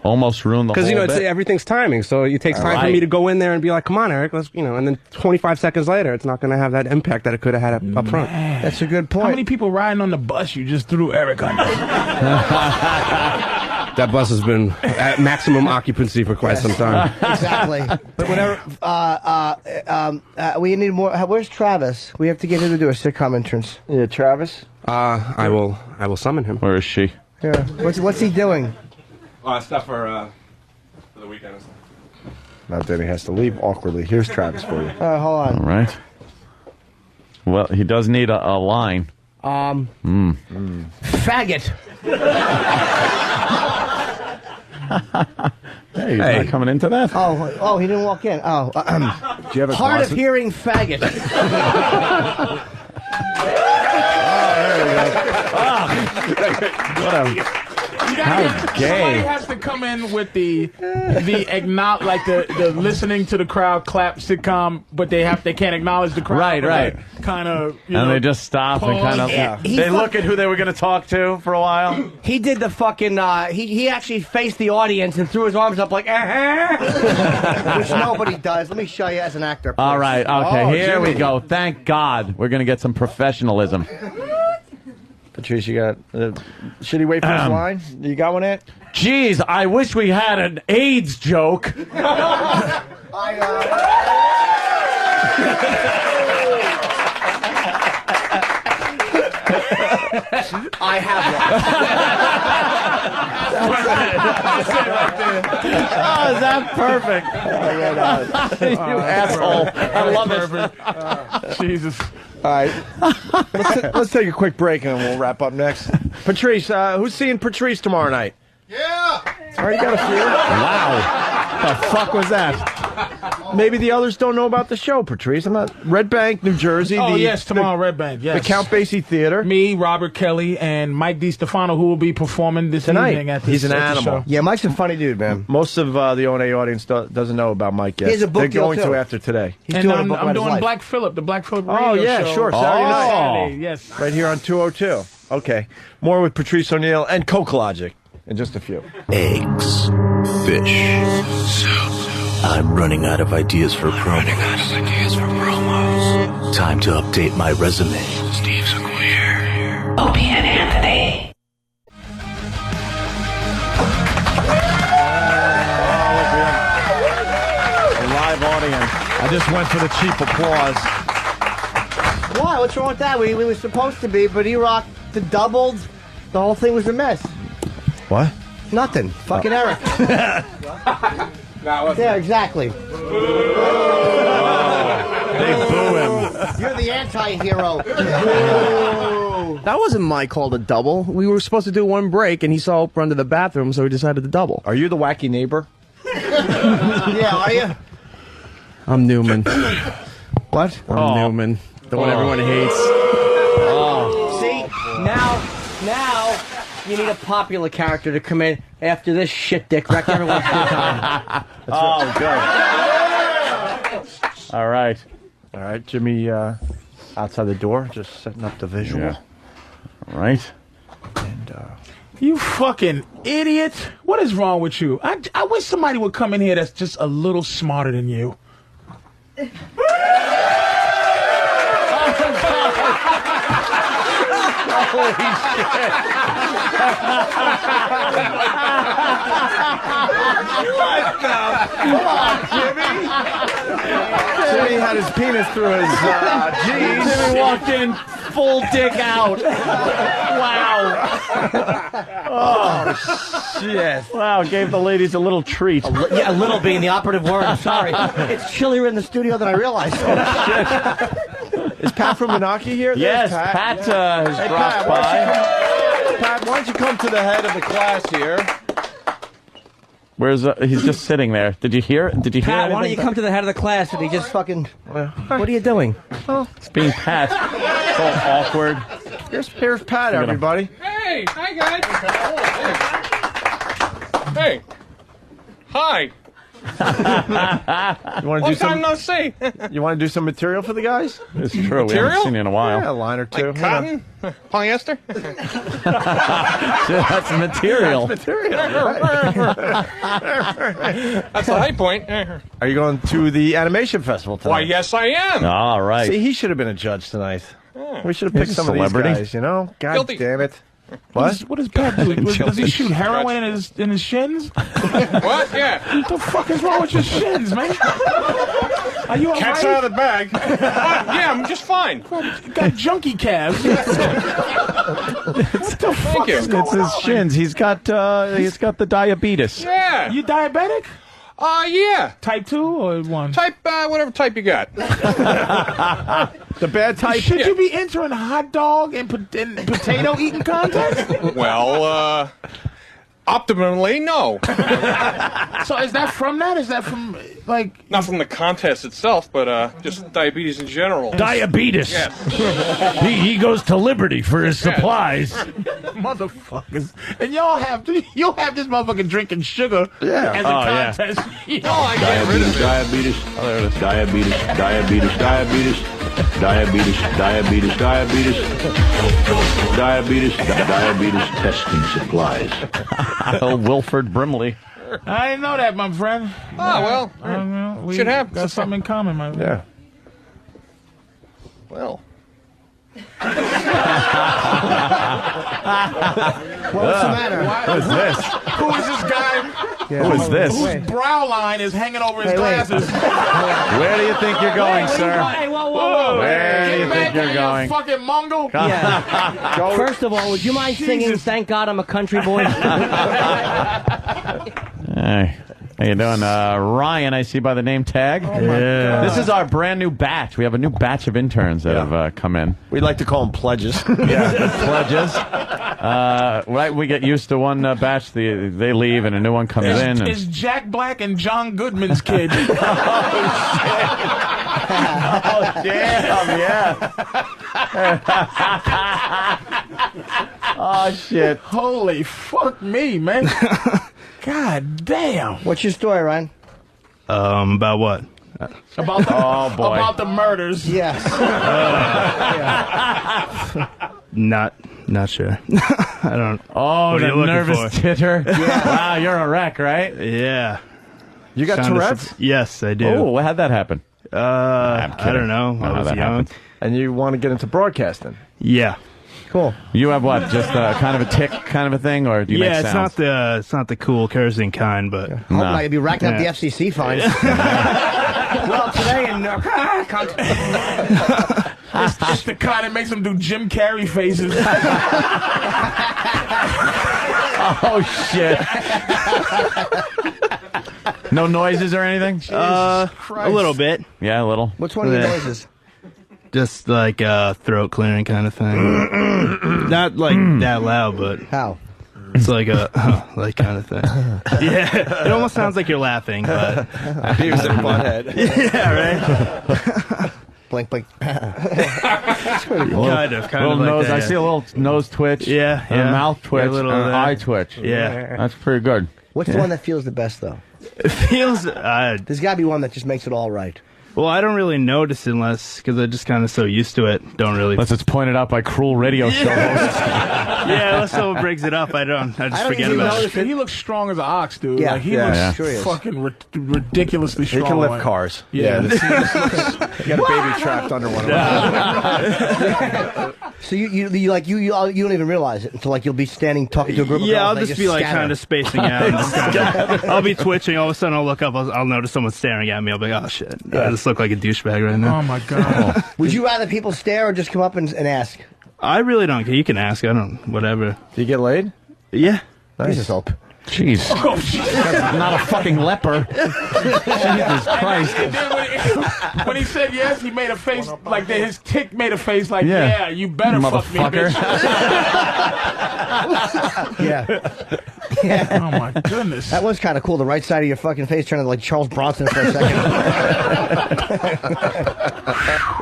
Almost ruined the whole Because, bit. everything's timing. So it takes time for Right. me to go in there and be like, come on, Eric, let's, and then 25 seconds later, it's not going to have that impact that it could have had up front. That's a good point. How many people riding on the bus you just threw Eric under? That bus has been at maximum occupancy for quite some time. Exactly. But whenever we need more. Where's Travis? We have to get him to do a sitcom entrance. Yeah, Travis. I will summon him. Where is she? Yeah. What's he doing? Stuff for the weekend. Now Danny has to leave awkwardly. Here's Travis for you. Hold on. All right. Well, he does need a line. Faggot. Hey, he's not coming into that. Oh, he didn't walk in. Do you have a hard closet? of hearing faggot. What a how Somebody gay. has to come in with the acknowledge, like the listening to the crowd clap sitcom, but they can't acknowledge the crowd. Right. Kind of, And they just stop and kind of they look at who they were going to talk to for a while. He did the fucking. He actually faced the audience and threw his arms up like, which nobody does. Let me show you as an actor. All right. Okay. Here we Jimmy. go. Thank God we're going to get some professionalism. Patrice, you got. Should he wait for his line? You got one, Ant? Jeez, I wish we had an AIDS joke. I have Oh, is that perfect? You asshole. I love it. Jesus. All right. Let's take a quick break and we'll wrap up next. Patrice, who's seeing Patrice tomorrow night? Yeah. All right, you got a few. Wow. The fuck was that? Maybe the others don't know about the show, Patrice. I'm not. Red Bank, New Jersey. Oh, yes, tomorrow, Red Bank, yes. The Count Basie Theater. Me, Robert Kelly, and Mike DiStefano, who will be performing this Tonight. evening at this He's an at the animal. show. Yeah, Mike's a funny dude, man. Most of the O&A audience doesn't know about Mike yet. He has a book They're deal, going too. to after today. He's And doing a I'm book about his doing life. Black Phillip, the Black Phillip Oh, radio yeah, show. sure. Saturday night. Saturday, yes. Right here on 202. Okay. More with Patrice O'Neill and Coke Logic in just a few. Eggs, fish, soup. I'm running out of ideas for promos. Time to update my resume. Steve's queer. Opie and Anthony. A live audience. I just went for the cheap applause. Why? What's wrong with that? We were supposed to be, but E-Rock doubled. The whole thing was a mess. What? Nothing. Fucking Eric. Yeah, exactly. They boo him. You're the anti-hero. That wasn't my call to double. We were supposed to do one break, and he saw Oprah under the bathroom, so he decided to double. Are you the wacky neighbor? Yeah, are you? I'm Newman. What? I'm Newman. The one everyone hates. See, now you need a popular character to come in after this shit dick wreck everyone's good time. Oh, good. All right. All right, Jimmy, outside the door, just setting up the visual. Yeah. All right. And, You fucking idiot. What is wrong with you? I wish somebody would come in here that's just a little smarter than you. Holy shit. Come on, Jimmy. Jimmy had his penis through his jeans. Jimmy walked in full dick out. Wow. Oh, shit. Wow, gave the ladies a little treat. Yeah, a little being the operative word. I'm sorry. It's chillier in the studio than I realized. Is Pat from Menaki here? Yes, There's Pat has Hey, dropped Pat, why don't you come to the head of the class here? Where's he's just sitting there. Did you hear it? Did you hear Pat, why don't you anything? come to the head of the class and he just fucking... What are you doing? It's being Pat. It's all awkward. Here's Pat, Look at him. everybody. Hey, hi guys. Hey, hi. You want to do Long time some? no see. You want to do some material for the guys? It's true. We haven't Material? seen you in a while. Yeah, a line or two. Like cotton, polyester. That's material. That's material. That's the high point. Are you going to the animation festival tonight? Why, yes, I am. All right. See, he should have been a judge tonight. We should have picked He's a some of these celebrity. guys, you know? God Guilty. damn it. What? What does Pat do? Does he shoot heroin in his shins? What? Yeah. What the fuck is wrong with your shins, man? Are you all Cat's right? out of the bag. Yeah, I'm just fine. You got junkie calves. What the fuck is going It's his on? shins. He's got the diabetes. Yeah. You diabetic? Yeah. Type 2 or 1? Type, whatever type you got. The bad type. Should you be entering hot dog and potato eating contest? Well, optimally, no. So is that from that? Is that from, like... Not from the contest itself, but just diabetes in general. Diabetes. Yes. He goes to Liberty for his supplies. Motherfuckers. And you'll have this motherfucker drinking sugar as a contest. No, I get rid of it. Diabetes. Oh, there it is. Diabetes. Diabetes. Diabetes. Diabetes. Diabetes. Diabetes. Diabetes. Diabetes testing supplies. Oh, Wilford Brimley. I didn't know that, my friend. Oh, well. We should have. got something in common, my friend. Yeah. Well. What's the matter? What is this? Who is this guy? Who is this? Whose brow line is hanging over his glasses? Where do you think you're going, sir? Hey, whoa. Where do you Get think back you're here, going? you fucking Mongol. Yeah. First of all, would you mind singing "Thank God I'm a Country Boy"? Hey, how you doing? Ryan, I see by the name tag. Yeah. This is our brand new batch. We have a new batch of interns that have come in. We like to call them pledges. Yeah, the pledges. Right, we get used to one batch, they leave, and a new one comes in. And... It's Jack Black and John Goodman's kid. Oh, damn, yeah. Oh, shit. Holy fuck me, man. God damn. What's your story, Ryan? About what? About the, Oh, boy. About the murders. Yes. Not sure. I don't. Oh, What are the you looking nervous for? titter. Wow, you're a wreck, right? Yeah. You got Kinda Tourette's? Yes, I do. Oh, how'd that happen? I don't know. I was that young. happened. And you want to get into broadcasting? Yeah. Cool. You have what? Just kind of a tick kind of a thing, or do you make sounds? it's not the cool cursing kind, but Hope not. You'll be racking up the FCC fines. Well, today in It's the kind that makes them do Jim Carrey faces. Oh, shit. No noises or anything? a little bit. Yeah, a little. What's one of your Yeah. noises? Just like throat clearing kind of thing. Not like that loud, but How? it's like a like kind of thing. Yeah, it almost sounds like you're laughing, but Beavis and Butthead. yeah, right. Blink, blink. Kind of Little like nose. that. I see a little nose twitch. Yeah, a yeah. mouth twitch. Yeah, a little and of an that. eye twitch. Yeah. That's pretty good. What's the one that feels the best, though? It feels. There's got to be one that just makes it all right. Well, I don't really notice unless because I'm just kind of so used to it. Don't really. Unless it's pointed out by cruel radio show hosts. Yeah, unless someone brings it up, I just forget about it. He looks strong as an ox, dude. Yeah, like, he yeah. looks Sure he is. fucking ridiculously strong. He can lift like- cars. Yeah. He got a baby trapped under one of them. So you don't even realize it until like you'll be standing talking to a group of girls. Yeah, I'll and they just be like scatter. kind of spacing out. And just I'll be twitching. All of a sudden, I'll look up. I'll notice someone staring at me. I'll be like, oh shit, I just look like a douchebag right now. Oh my god. Would you rather people stare or just come up and ask? I really don't care. You can ask. I don't. Whatever. Do you get laid? Yeah. Jesus help. Jeez. Oh, shit. That's not a fucking leper. Jesus Christ. And then when he said yes, he made a face like that. His tick made a face like, yeah, you better fuck me, Motherfucker. bitch. Yeah. Oh my goodness. That was kind of cool. The right side of your fucking face turned like Charles Bronson for a second.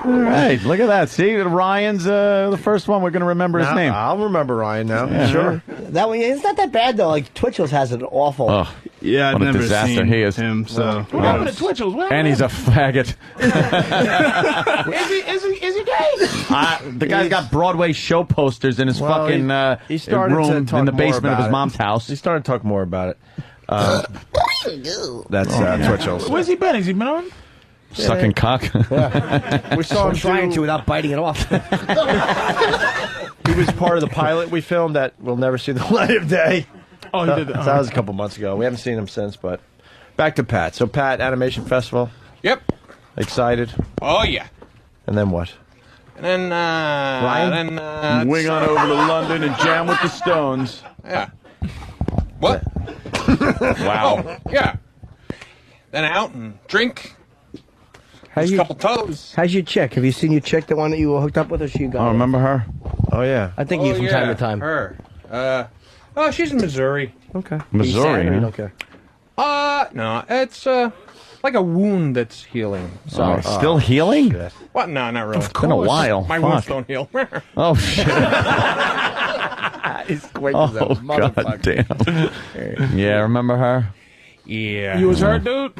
All right, look at that. See, Ryan's the first one. We're going to remember his name. I'll remember Ryan now. Yeah. Sure. That one, it's not that bad though. Like Twitchell's has an awful. Oh, Yeah, I've what a never disaster seen he is. him. So What happened to Twitchell's? What And he's a faggot. Is he gay? The guy's got Broadway show posters in his fucking he started to room talk in the more basement of about his it. mom's house. He started to talk more about it. That's Twitchell. Where's he been? Has he been on? Sucking cock. We saw him trying to without biting it off. He was part of the pilot we filmed that will never see the light of day. Oh, he did that. That was a couple months ago. We haven't seen him since, but back to Pat. So, Pat, Animation Festival. Yep. Excited? Oh, yeah. And then what? And then, Ryan? Wing on over to London and jam with the Stones. Yeah. What? Wow. Oh, yeah. Then out and drink. How's a couple toes. How's your chick? Have you seen your chick, the one that you were hooked up with, or she got? Oh, remember her? Oh, yeah. I think you from time to time. Her. Oh, she's in Missouri. Okay. Missouri, You huh? don't care. No, it's like a wound that's healing. So, Oh, still healing? what? No, not really. It's been a while. My Fuck. wounds don't heal. Oh, shit. He's quick Oh, as a motherfucker. goddamn. Yeah, remember her? Yeah. You was hurt, dude?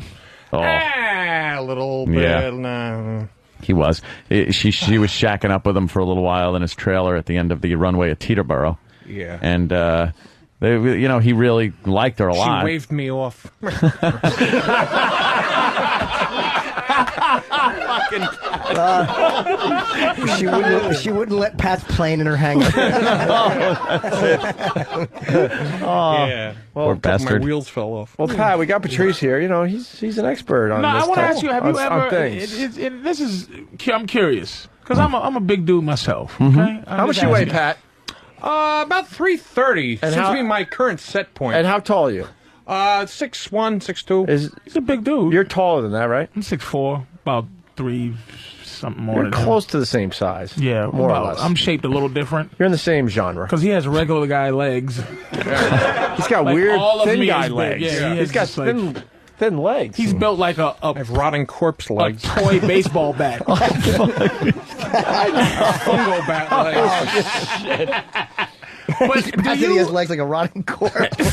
Oh, A little bit. Yeah. No. he was. She was shacking up with him for a little while in his trailer at the end of the runway at Teterboro. Yeah. And, he really liked her a lot. She waved me off. She wouldn't let Pat's plane in her hangar. Yeah. Well, Poor My bastard. wheels fell off. Well, Pat, we got Patrice here. You know, he's an expert on No, this I want to type- ask you: have you on ever? things. This is. I'm curious because I'm a big dude myself. Okay. How much you weigh, Pat? About 330 And seems how- to be my current set point. And how tall are you? 6'1", 6'2". He's a big dude. You're taller than that, right? I'm 6'4", about 3 something more. You're than close to the same size. Yeah, more or about- less. I'm shaped a little different You're in the same genre. because he has regular guy legs. He's got Like, weird all of thin me guy is big. legs. Yeah, he He's has got just, like- thin legs. He's built like a I have rotting corpse legs. toy baseball bat. Fungo bat legs. But do He you, has legs like a rotting corpse. Pat,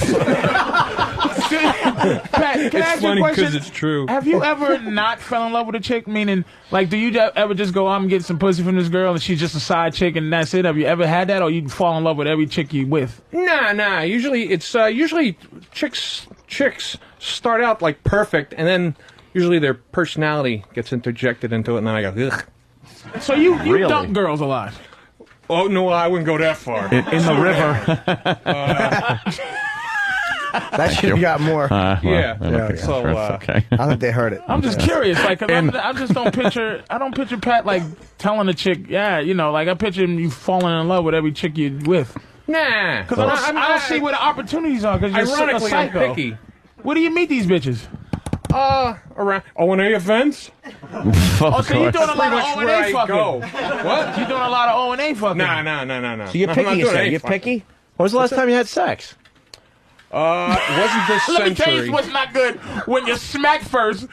can I It's ask you a funny question? because it's true. Have you ever not fell in love with a chick? Meaning, like, do you ever just go, I'm getting some pussy from this girl and she's just a side chick and that's it? Have you ever had that, or you fall in love with every chick you with? Nah. Usually it's usually chicks start out like perfect, and then usually their personality gets interjected into it, and then I go, ugh. So you Really? dump girls a lot. Oh no, I wouldn't go that far. In the river. That should have got more. Yeah. I don't think So, that's okay. I think they heard it. I'm just curious, like, 'cause I just don't picture. I don't picture Pat like telling a chick, yeah, like I picture you falling in love with every chick you with. Nah. Because I don't see where the opportunities are. Because you're Ironically, a I'm psycho. picky. Where do you meet these bitches? Around O&A events. Oh, so you're doing a lot Pretty of much where O&A I fucking. go. What? You're doing a lot of O&A fucking. No. So you're I'm picky, not you doing say. any You're fucking- picky? When was the last time you had sex? It wasn't this Let me tell century. you what's not good. When you smack first.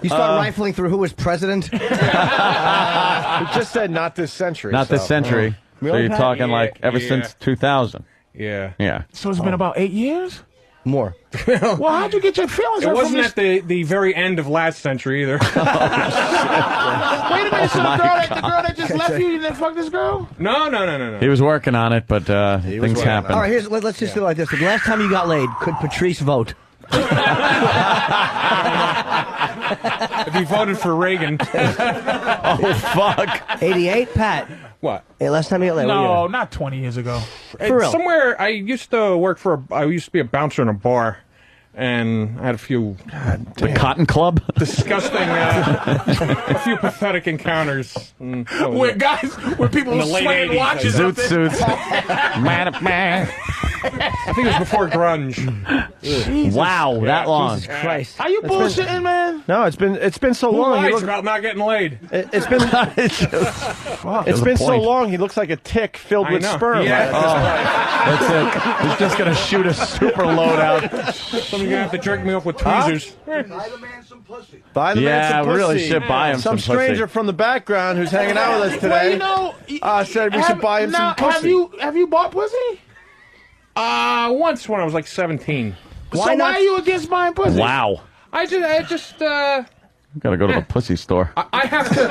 You start rifling through who was president? We just said not this century. Not this so- century. So Really, you're Pat? talking Yeah, like ever yeah. since 2000. Yeah. Yeah. So it's been about 8 years? More. Well, how'd you get your feelings It hurt wasn't from at the very end of last century either. Wait a minute, so my the girl that just left you didn't fuck this girl? No. He was working on it, but things working on happen. All right, let's just do it like this. The last time you got laid, could Patrice vote? If he voted for Reagan. Oh, fuck. 88, Pat. What? Hey, last time you got laid. what No, year? not 20 years ago. For real? Somewhere I used to work I used to be a bouncer in a bar, and I had a few The Cotton Club? disgusting, a few pathetic encounters. And that was Where it. where people In were the late swinging 80s, watches Zoot out there. suits. Man. I think it was before grunge. Wow, that long. Jesus Christ. Are you bullshitting, man? No, it's been so Who long. He lies looks- about not getting laid? it's been it's been so long. He looks like a tick filled I with know. sperm. Yeah. That's it. He's just going to shoot a super load out. Somebody's gonna have to jerk me off with tweezers. Buy the man Yeah, some pussy. really should buy him some stranger pussy. from the background who's hanging out with us today. Well, said we should buy him some pussy. Have you bought pussy? Once when I was like 17. Why are you against buying pussy? Wow. I just Gotta go to the pussy store. I have to.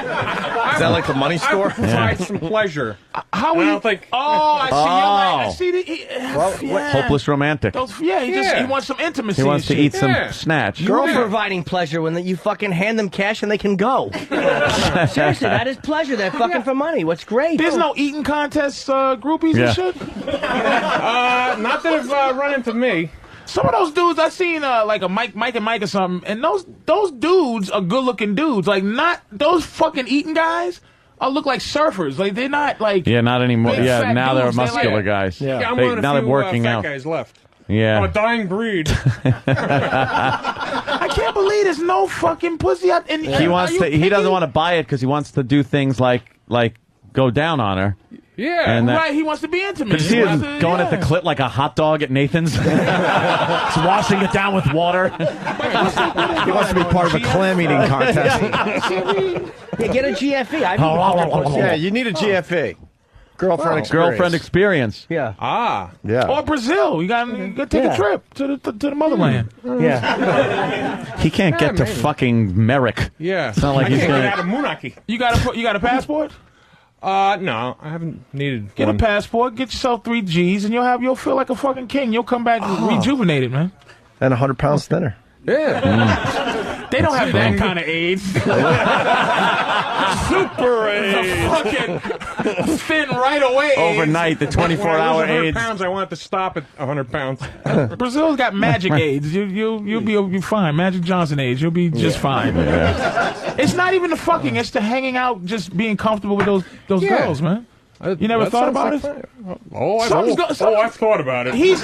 Is that like the money store? I have to provide some pleasure. How I don't think. Oh, I see. I see. Hopeless romantic. He wants some intimacy. He wants to and shit. eat some snatch. Girl providing pleasure when you fucking hand them cash and they can go. Seriously, that is pleasure. They're fucking for money. What's great? There's no eating contests, groupies Yeah. and shit. Not that have run into me. Some of those dudes I seen, like a Mike and Mike or something, and those dudes are good looking dudes. Like not those fucking eating guys. Look like surfers. Like they're not like. Yeah, not anymore. big, Yeah, fat now they're dudes. They're muscular like- guys. Yeah, I'm They- one of now the they're few working fat out. guys left. Yeah. I'm a dying breed. I can't believe there's no fucking pussy out. And He wants to. He doesn't want to buy it because he wants to do things like go down on her. Yeah, And that- right. He wants to be intimate. Did you see He him wants to- going at the yeah. clit like a hot dog at Nathan's? He's washing it down with water. He wants to be part of a clam eating contest. Yeah, get a GFE. I'd be Yeah, you need a GFE. Girlfriend experience. Girlfriend experience. Yeah. Yeah. Or Brazil. You got to take a trip to the motherland. Yeah. He can't get to fucking Merrick. Yeah. It's not like I he's can't gonna. get out of Moonaki. You got a passport? No, I haven't needed Get one. a passport. Get yourself 3 G's, and you'll feel like a fucking king. You'll come back rejuvenated, man. And 100 pounds thinner. Yeah. They don't have that kind of AIDS. Super AIDS. Fucking thin right away. Overnight, the 24-hour When I lose 100 AIDS. pounds, I want to stop at 100 pounds. Brazil's got magic AIDS. You'll be fine. Magic Johnson AIDS. You'll be just fine. It's not even the fucking. It's the hanging out, just being comfortable with those girls, man. You never That thought sounds about like it? fun. I thought about it. He's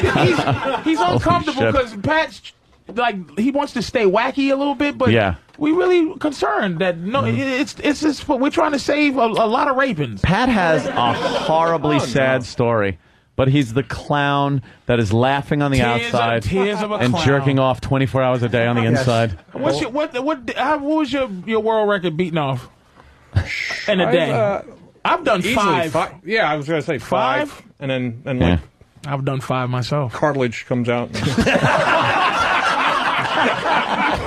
uncomfortable shit. because Pat's like he wants to stay wacky a little bit, but Yeah. we really concerned that it's just we're trying to save a lot of rapings. Pat has a horribly sad story, but he's the clown that is laughing on the outside tears of a and clown. jerking off 24 hours a day on the inside. What's your what was your world record beating off in a day? I've done Easily 5. Yeah, I was going to say 5. And then like I've done 5 myself. cartilage comes out.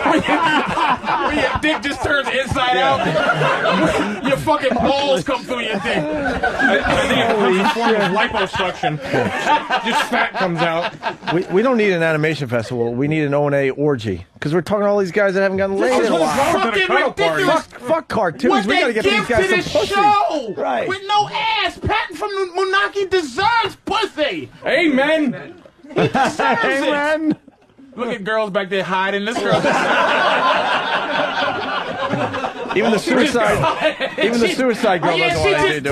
When your dick just turns inside out, your fucking balls come through your dick. I think it's a form of liposuction. Just fat comes out. We don't need an animation festival. We need an O&A orgy. Because we're talking to all these guys that haven't gotten laid in a while. Fucking ridiculous. Fuck cartoons. What We they gotta get give these guys to some this pussy. show Right. with no ass. Patton from Moonaki deserves pussy. Amen. He deserves it. Amen. Look at girls back there hiding. This girl. Even the suicide girl Yeah, doesn't she want anything to do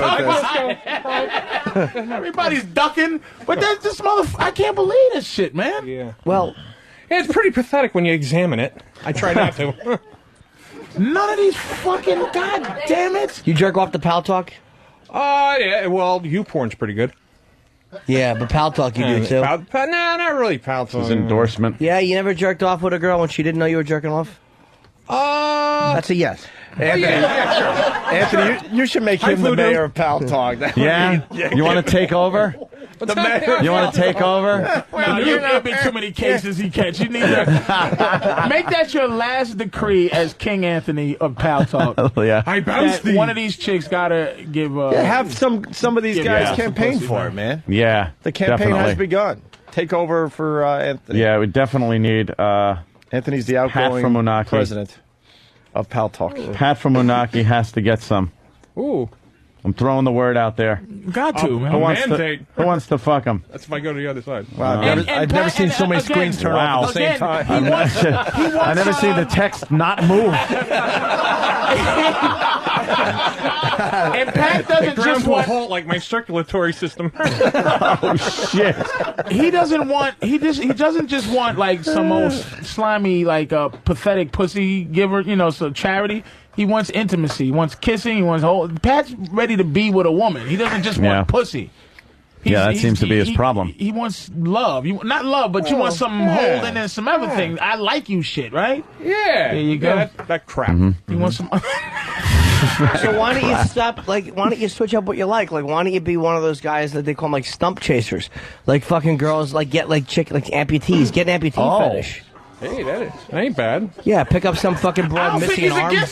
with this. Everybody's ducking, but that's this motherfucker. I can't believe this shit, man. Yeah. Well, it's pretty pathetic when you examine it. I try not to. None of these fucking god damn it. you jerk off the Pal Talk? Yeah, well, YouPorn's pretty good. Yeah, but Pal Talk you do too. No, not really Pal Talk. His endorsement. Yeah, you never jerked off with a girl when she didn't know you were jerking off? That's a yes. Anthony, Anthony, you should make him the mayor of Pal Talk. That would Yeah? be- You want to take over? The mayor. You want to take over? No, there'll be too many cases he catch. You need to make that your last decree as King Anthony of Pal Talk. Yeah. I bounced That one of these chicks gotta give. Yeah, have some of these Give guys some campaign pussy, for man. it, man. Yeah. The campaign definitely. has begun. Take over for Anthony. Yeah, we definitely need Anthony's the Pat outgoing from Moonaki. president of Pal Talk. Pat from Moonaki has to get some. Ooh. I'm throwing the word out there. Got to, man. Who wants to, mandate. who wants to fuck him? That's if I go to the other side. Wow, I've never seen so many screens turn off at the same time. I've never seen the text not move. And Pat doesn't Ground just to a want. halt like my circulatory system. Oh shit! He doesn't want. He doesn't just want like some old slimy like pathetic pussy giver. You know, so charity. He wants intimacy. He wants kissing. He wants whole. Pat's ready to be with a woman. He doesn't just want pussy. Yeah, that seems to be his problem. He wants love. Not love, but you want some holding and some everything. I like you shit, right? Yeah. There you go. Yeah, that crap. Mm-hmm. You want some. So why don't you stop? Like, why don't you switch up what you like? Like, why don't you be one of those guys that they call like stump chasers? Like fucking girls, like get like amputees, get an amputee fetish. Hey, that ain't bad. Yeah, pick up some fucking broad missing an arm. You're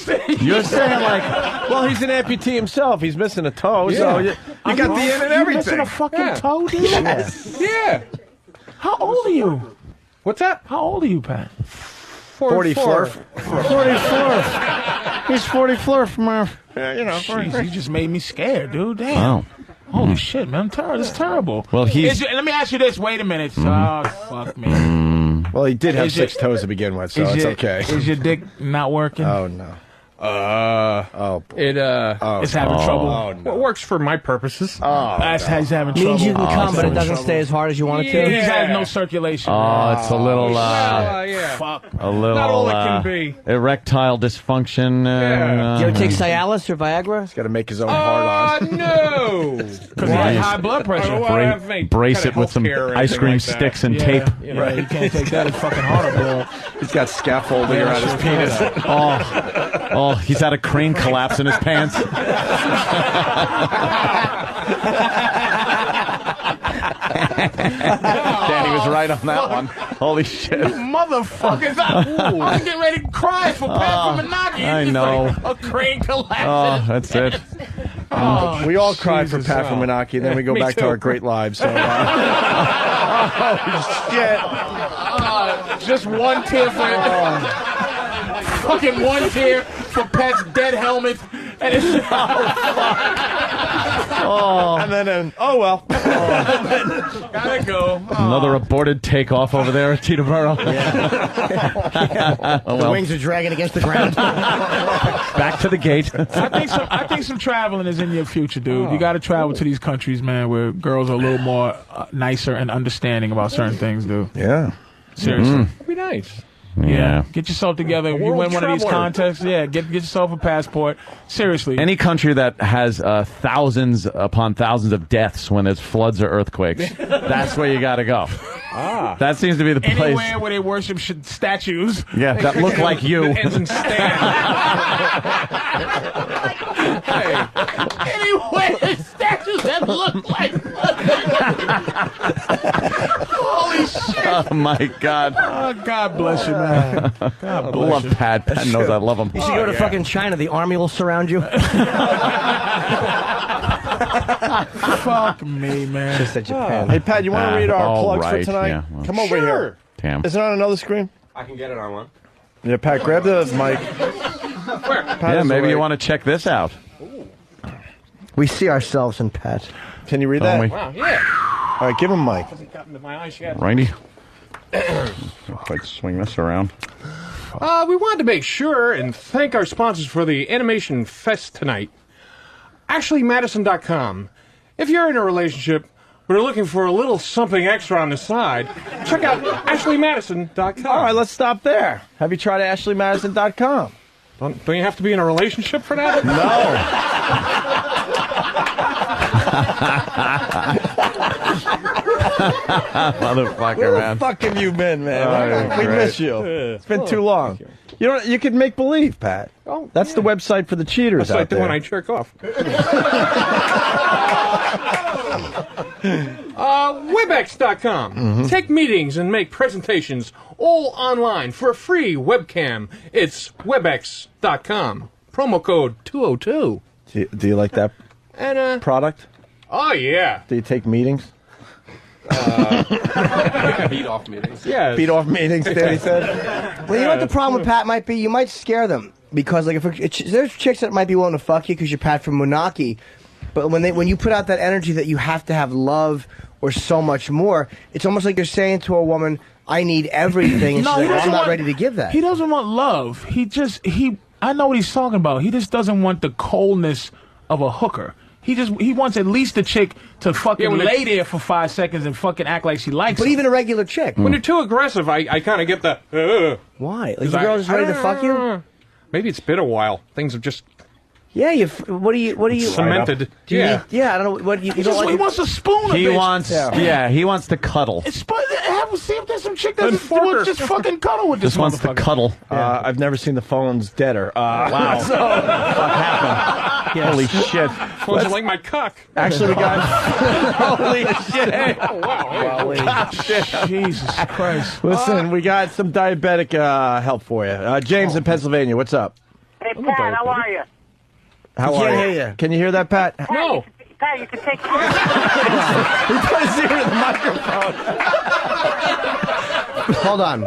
saying like, well, he's an amputee himself. He's missing a toe, so you got the in and everything. Missing a fucking toe, dude? Yes. Yeah. How old are you? What's that? How old are you, Pat? 40 flurf. 40 flurf. He's 40 flurf, Murph. Jeez, you just made me scared, dude. Damn. Wow. Holy shit, man. That's terrible. Well, let me ask you this. Wait a minute. Oh, fuck me. Well, he did have Is 6 it- toes to begin with, so it's okay. Is your dick not working? Oh, no. It's having trouble. Oh, no. Well, it works for my purposes. That's how he's having trouble. Means you can come, but it doesn't stay as hard as you want it to. He has no circulation. Oh, it's a little, yeah. Fuck. a little, Not all it can be. erectile dysfunction. Do you ever take Cialis or Viagra? He's got to make his own hard on. No. Because he has high blood pressure. Brace it with some ice cream sticks and tape. Yeah, you can't take that. It's fucking hard to blow. He's got scaffolding around his penis. Oh, he's had a crane collapse in his pants. Danny was right on that one. Holy shit. Motherfuckers. I'm getting ready to cry for Pat from Menage. I know. A crane collapse. Oh, that's it. We all cry for Jesus. Pat from Menaki, and then we go Me back to too. our great lives. So, Just one tear for fucking one tear for Pat's dead helmet. And it's and then, oh well. gotta go. Another aborted takeoff over there at Teterboro. Oh, The well. wings are dragging against the ground. Back to the gate. I think some traveling is in your future, dude. You got to travel to these countries, man, where girls are a little more nicer and understanding about certain things, dude. Yeah. Seriously. That'd be nice. Yeah. Get yourself together. If you world win one of these traveler. contests, get yourself a passport. Seriously. Any country that has thousands upon thousands of deaths when there's floods or earthquakes, that's where you got to go. That seems to be the place. Anywhere where they worship statues. Yeah, that look like you. Ends in stand. Anywhere there's statues that look like. Holy shit. Oh, my God. Oh, God bless you, man. God I bless love you. Pat. Pat knows I love him. You should go to fucking China. The army will surround you. Fuck me, man. Just at Japan. Hey, Pat, you want to read our all plugs right, for tonight? yeah, well. Come over here. Damn. Is it on another screen? I can get it on one. Yeah, Pat, grab the mic. Where? Yeah, maybe you want to check this out. We see ourselves in Pat. Can you read Don't that? we? Wow, yeah. All right, give him mic. Hasn't gotten to my eyes yet. Righty. Like swing this around. We wanted to make sure and thank our sponsors for the Animation Fest tonight. AshleyMadison.com. If you're in a relationship but are looking for a little something extra on the side, check out AshleyMadison.com. All right, let's stop there. Have you tried AshleyMadison.com? Don't you have to be in a relationship for that? Motherfucker, Where man. the fuck have you been, man? Oh, We great. miss you. It's been too long. You could make believe, Pat. Oh, That's the website for the cheaters That's like out the there. one I jerk off. Webex.com. Take meetings and make presentations all online for a free webcam. It's Webex.com. Promo code 202. Do you like that And, product? oh, yeah. Do you take meetings? Beat off meetings. Yeah. Beat off meetings, Danny said. Well, you know what the problem with Pat might be? You might scare them. Because like there's chicks that might be willing to fuck you because you're Pat from Munaki, but when you put out that energy that you have to have love or so much more, it's almost like you're saying to a woman, "I need everything," and No, she's he like, doesn't "I'm not want- ready to give that." He doesn't want love. I know what he's talking about. He just doesn't want the coldness of a hooker. He wants at least a chick to fucking when lay there for 5 seconds and fucking act like she likes But him. even a regular chick. When you're too aggressive, I kind of get the. Why? Like the girl is ready to fuck you? Maybe it's been a while. Things have just Yeah, what do you Cemented. Do you Yeah. need, I don't know what you don't like. He wants to spoon a He bitch. wants, he wants to cuddle. See if there's some chick that just fucking cuddle with this Just wants to motherfucker. cuddle. I've never seen the phones deader. Wow. So, What happened? Holy shit. Phones are like my cuck. Actually, we got. Holy shit. Oh, wow. Jesus Christ. Listen, we got some diabetic help for you. James in Pennsylvania, what's up? Hey, Pat, how are you? How are you? Hear you. Can you hear that, Pat? No. Pat, you can take. He put his ear in the microphone. Hold on.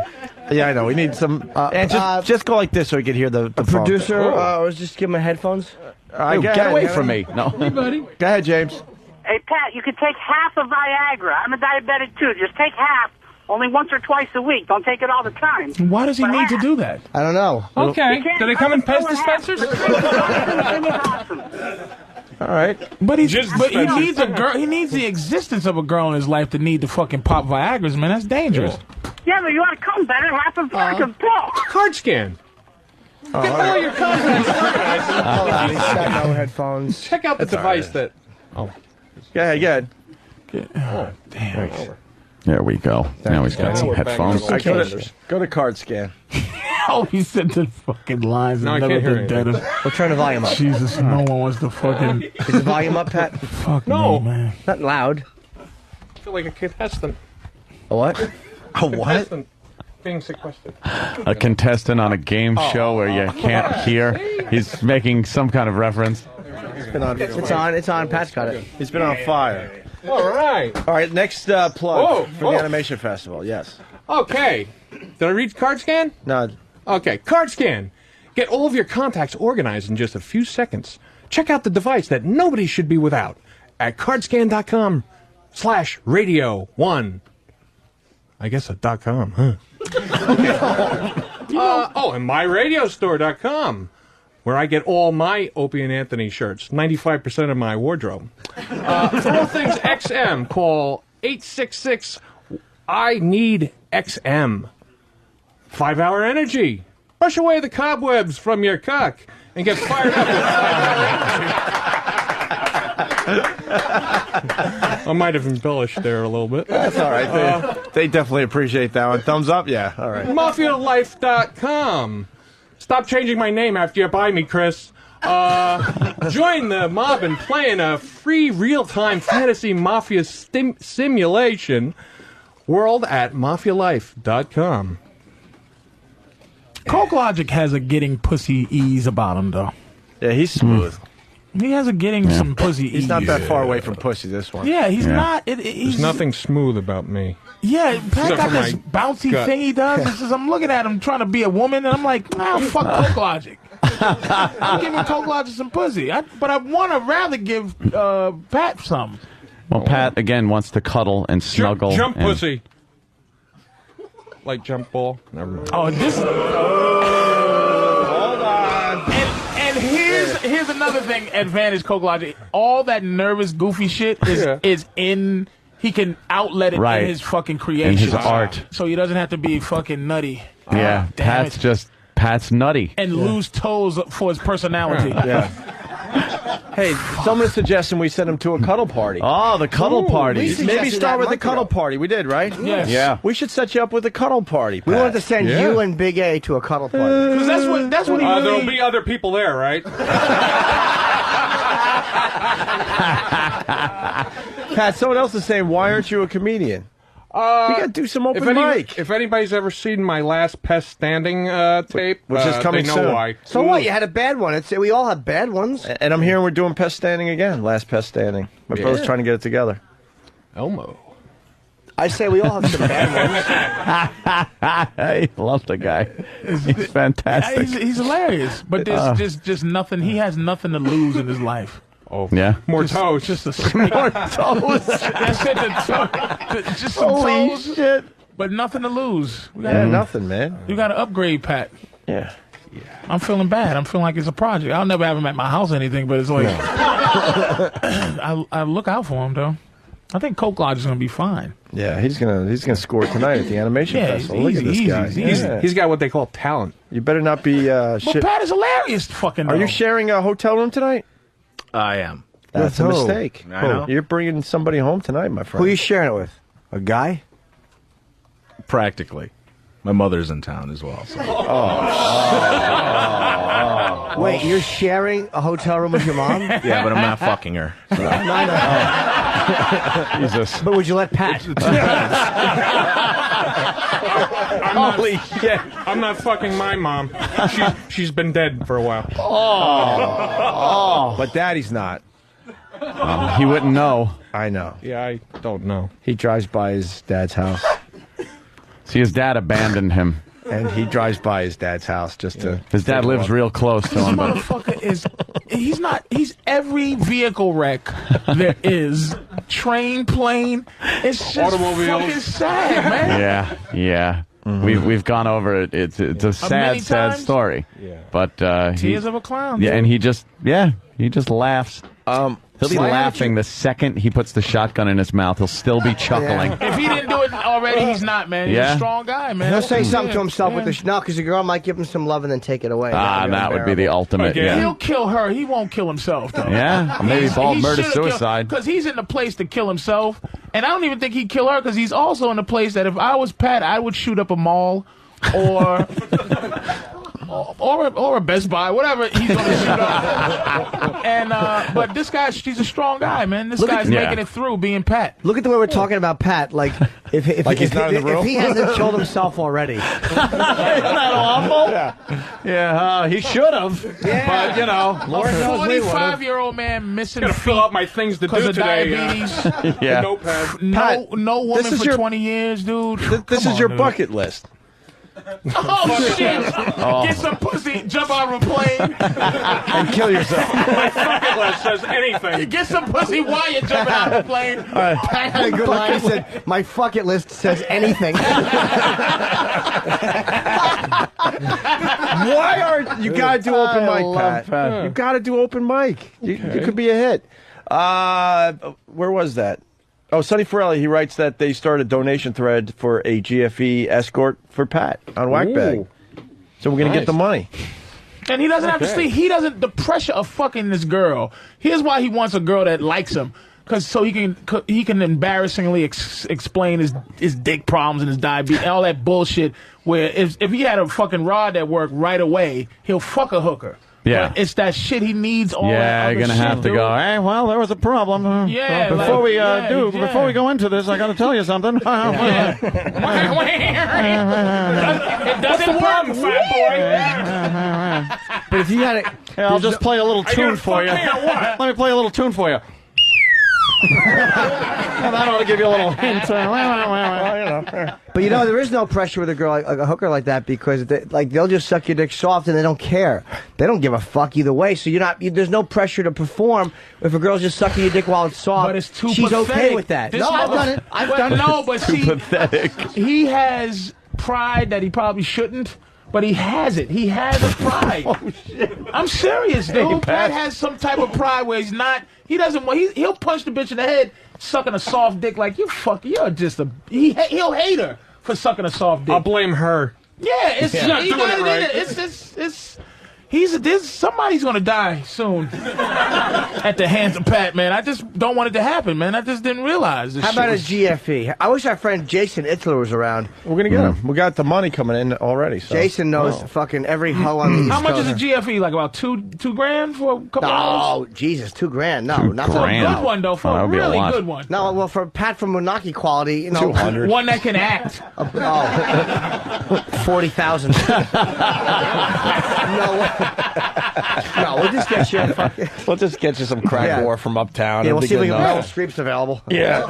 Yeah, I know. We need some. And just go like this so we can hear the phone. Producer, was just give my headphones. Get away from me. No. Hey, buddy. Go ahead, James. Hey, Pat, you can take half of Viagra. I'm a diabetic too. Just take half. Only once or twice a week. Don't take it all the time. Why does he need to do that? I don't know. Okay. Do they come in Pez dispensers? All right. But he needs a girl. He needs the existence of a girl in his life to need to fucking pop Viagra's, man. That's dangerous. Yeah, but you want to come better, half of fucking pill. Card scan. Get all your contacts organized. He's got no headphones. Check out the device that. Oh. Go ahead. Oh, damn. There we go. Now he's got some headphones. Go to card scan. Oh, he said the fucking lines. No, I never can't hear been deader. We'll turn the volume up. Jesus, no one wants to fucking. Is the volume up, Pat? Fuck No. me, man. Not loud. I feel like a contestant. A what? A what? Contestant being sequestered. A contestant on a game show where you can't hear. He's making some kind of reference. It's on. Pat's got it. He's been on fire. All right. All right, next plug for the Animation Festival. Yes. Okay. Did I read card scan? No. Okay, card scan. Get all of your contacts organized in just a few seconds. Check out the device that nobody should be without at cardscan.com/radio1. I guess a .com, huh? And myradiostore.com, where I get all my Opie and Anthony shirts, 95% of my wardrobe. For all things XM, call 866-I-NEED-XM. 5-hour energy. Brush away the cobwebs from your cock and get fired up with 5-hour energy. I might have embellished there a little bit. That's all right. They definitely appreciate that one. Thumbs up? Yeah. All right. MafiaLife.com. Stop changing my name after you buy me, Chris. Join the mob and play in a free real-time fantasy mafia simulation world at MafiaLife.com. Coke Logic has a getting pussy ease about him, though. Yeah, he's smooth. He has a getting some pussy ease. He's not that far away from pussy, this one. Yeah, he's not. There's nothing smooth about me. Yeah, Pat Except got for this my bouncy gut. thing he does. It's just, I'm looking at him trying to be a woman, and I'm like, fuck Coke Logic. I'm giving Coke Logic some pussy. But I want to rather give Pat some. Well, Pat, again, wants to cuddle and snuggle. Jump and- pussy. Like jump ball. Never mind. Oh, this. Hold on. And here's another thing. Advantage Coke Logic. All that nervous, goofy shit is in. He can outlet it Right. in his fucking creation, In his art. So he doesn't have to be fucking nutty. Yeah, damn Pat's nutty. And lose toes for his personality. Yeah. Hey, someone's suggesting we send him to a cuddle party. Oh, the cuddle party. Maybe start with the cuddle party. We did, right? Yes. Yeah. We should set you up with a cuddle party. We Pat. wanted to send you and Big A to a cuddle party. Because that's what he really... There'll be other people there, right? Pat, someone else is saying, why aren't you a comedian? You got to do some open mic. If anybody's ever seen my last Pest Standing tape, Which is coming they know soon. why. So what? You had a bad one. We all have bad ones. And I'm hearing we're doing Pest Standing again. Last Pest Standing. My brother's trying to get it together. Elmo. I say we all have some bad ones. I love the guy. He's fantastic. He's hilarious. But there's just nothing. He has nothing to lose in his life. Oh, yeah. More toes. Just a More toes. That's it. Just some Holy toes. shit. But nothing to lose. Yeah, nothing, man. You got to upgrade, Pat. Yeah. I'm feeling bad. I'm feeling like it's a project. I'll never have him at my house or anything, but it's like I look out for him though. I think Coke Lodge is going to be fine. Yeah, he's gonna score tonight at the Animation Yeah, Festival. Look at easy, this guy. easy. He's got what they call talent. You better not be. But Pat is hilarious. Fucking. Are you though. sharing a hotel room tonight? I am. That's a With who? mistake. I know. You're bringing somebody home tonight, my friend. Who are you sharing it with? A guy? Practically. My mother's in town as well. So. Wait, you're sharing a hotel room with your mom? Yeah, but I'm not fucking her. So. Jesus. But would you let Pat? Holy shit! I'm not fucking my mom. She's been dead for a while. But Daddy's not. He wouldn't know. I know. Yeah, I don't know. He drives by his dad's house. See, his dad abandoned him. And he drives by his dad's house just to. His dad lives real close to This him, but motherfucker is. He's every vehicle wreck there is. Train, plane. It's just Automobiles. fucking sad, man. yeah. Mm-hmm. We've gone over it. It's a many sad times? story. Yeah. But Tears of a clown. Yeah, and he just laughs. He'll be Why haven't laughing the second he puts the shotgun in his mouth. He'll still be chuckling. If he didn't do it already, he's not, man. He's Yeah? a strong guy, man. He'll say something to himself Yeah. with the no, because the girl might give him some love and then take it away. That would be the ultimate. Okay. Yeah. He'll kill her. He won't kill himself, though. Yeah, maybe bald murder suicide. Because he's in the place to kill himself, and I don't even think he'd kill her because he's also in the place that if I was Pat, I would shoot up a mall or or a Best Buy, whatever he's going to shoot up. And but this guy, she's a strong guy, man. This guy's making it through being Pat. Look at the way we're talking about Pat. Like if He's not in the room. if he hasn't killed himself already. Isn't that awful? Yeah, he should have. Yeah. But, you know. A 45-year-old man missing Gotta fill out my things to do because of today. diabetes. Yeah. Notepad. No woman this is for your- 20 years, dude. This Come is your on, dude. bucket list. Oh, shit. Get some pussy, jump out of a plane. And kill yourself. My bucket list says anything. Get some pussy while you're jumping out of a plane. Pat had a good line. He said, "My fucking list says anything." Why are you gotta do open mic, Pat? You gotta do open mic. You could be a hit. Where was that? Oh, Sonny Forelli, he writes that they started a donation thread for a GFE escort for Pat on Whackbag. Ooh. So we're gonna get the money. And he doesn't have to sleep. He doesn't. The pressure of fucking this girl. Here's why he wants a girl that likes him. Because so he can embarrassingly explain his dick problems and his diabetes and all that bullshit. Where if he had a fucking rod at work right away, he'll fuck a hooker. Yeah. But it's that shit he needs. All that Yeah, other you're gonna shit, have to dude. go. Hey, well, there was a problem. Yeah, Before like- we yeah. before we go into this, I got to tell you something. It doesn't work, fat boy. But if you had it, I'll just play a little tune for you. Let me play a little tune for you. And that ought to give you a little hint. But you know, there is no pressure with a girl like a hooker like that because they'll just suck your dick soft and they don't care. They don't give a fuck either way. So there's no pressure to perform if a girl's just sucking your dick while it's soft. But it's too She's pathetic. okay with that. This No, I've mother- done it. I've But done it. No, but see, pathetic. he has pride that he probably shouldn't. But he has it. He has a pride. Oh, shit. I'm serious, dude. Hey, Pat has some type of pride where he's not. He doesn't want. He'll punch the bitch in the head, sucking a soft dick like you. You're just a. He'll hate her for sucking a soft dick. I'll blame her. Yeah, it's She's not he doing got it in right. It's somebody's gonna die soon at the hands of Pat, man. I just don't want it to happen, man. I just didn't realize this How about a shit GFE? I wish our friend Jason Itzler was around. we're gonna get him. We got the money coming in already. So. Jason knows fucking every hoe on the East How much is Coast. a GFE? Like about $2 grand for a couple hours? Oh, Jesus, $2,000. No, not for For a good one, though. For Oh, that a would be a really lot. good one. No, well, for Pat from Monarchy quality, you know, 200. One that can act. 40,000. No, we'll just get you. We'll just get you some crack Yeah. war from uptown. Yeah, It'll we'll be see if we good can enough. Meryl Streep's available. Yeah.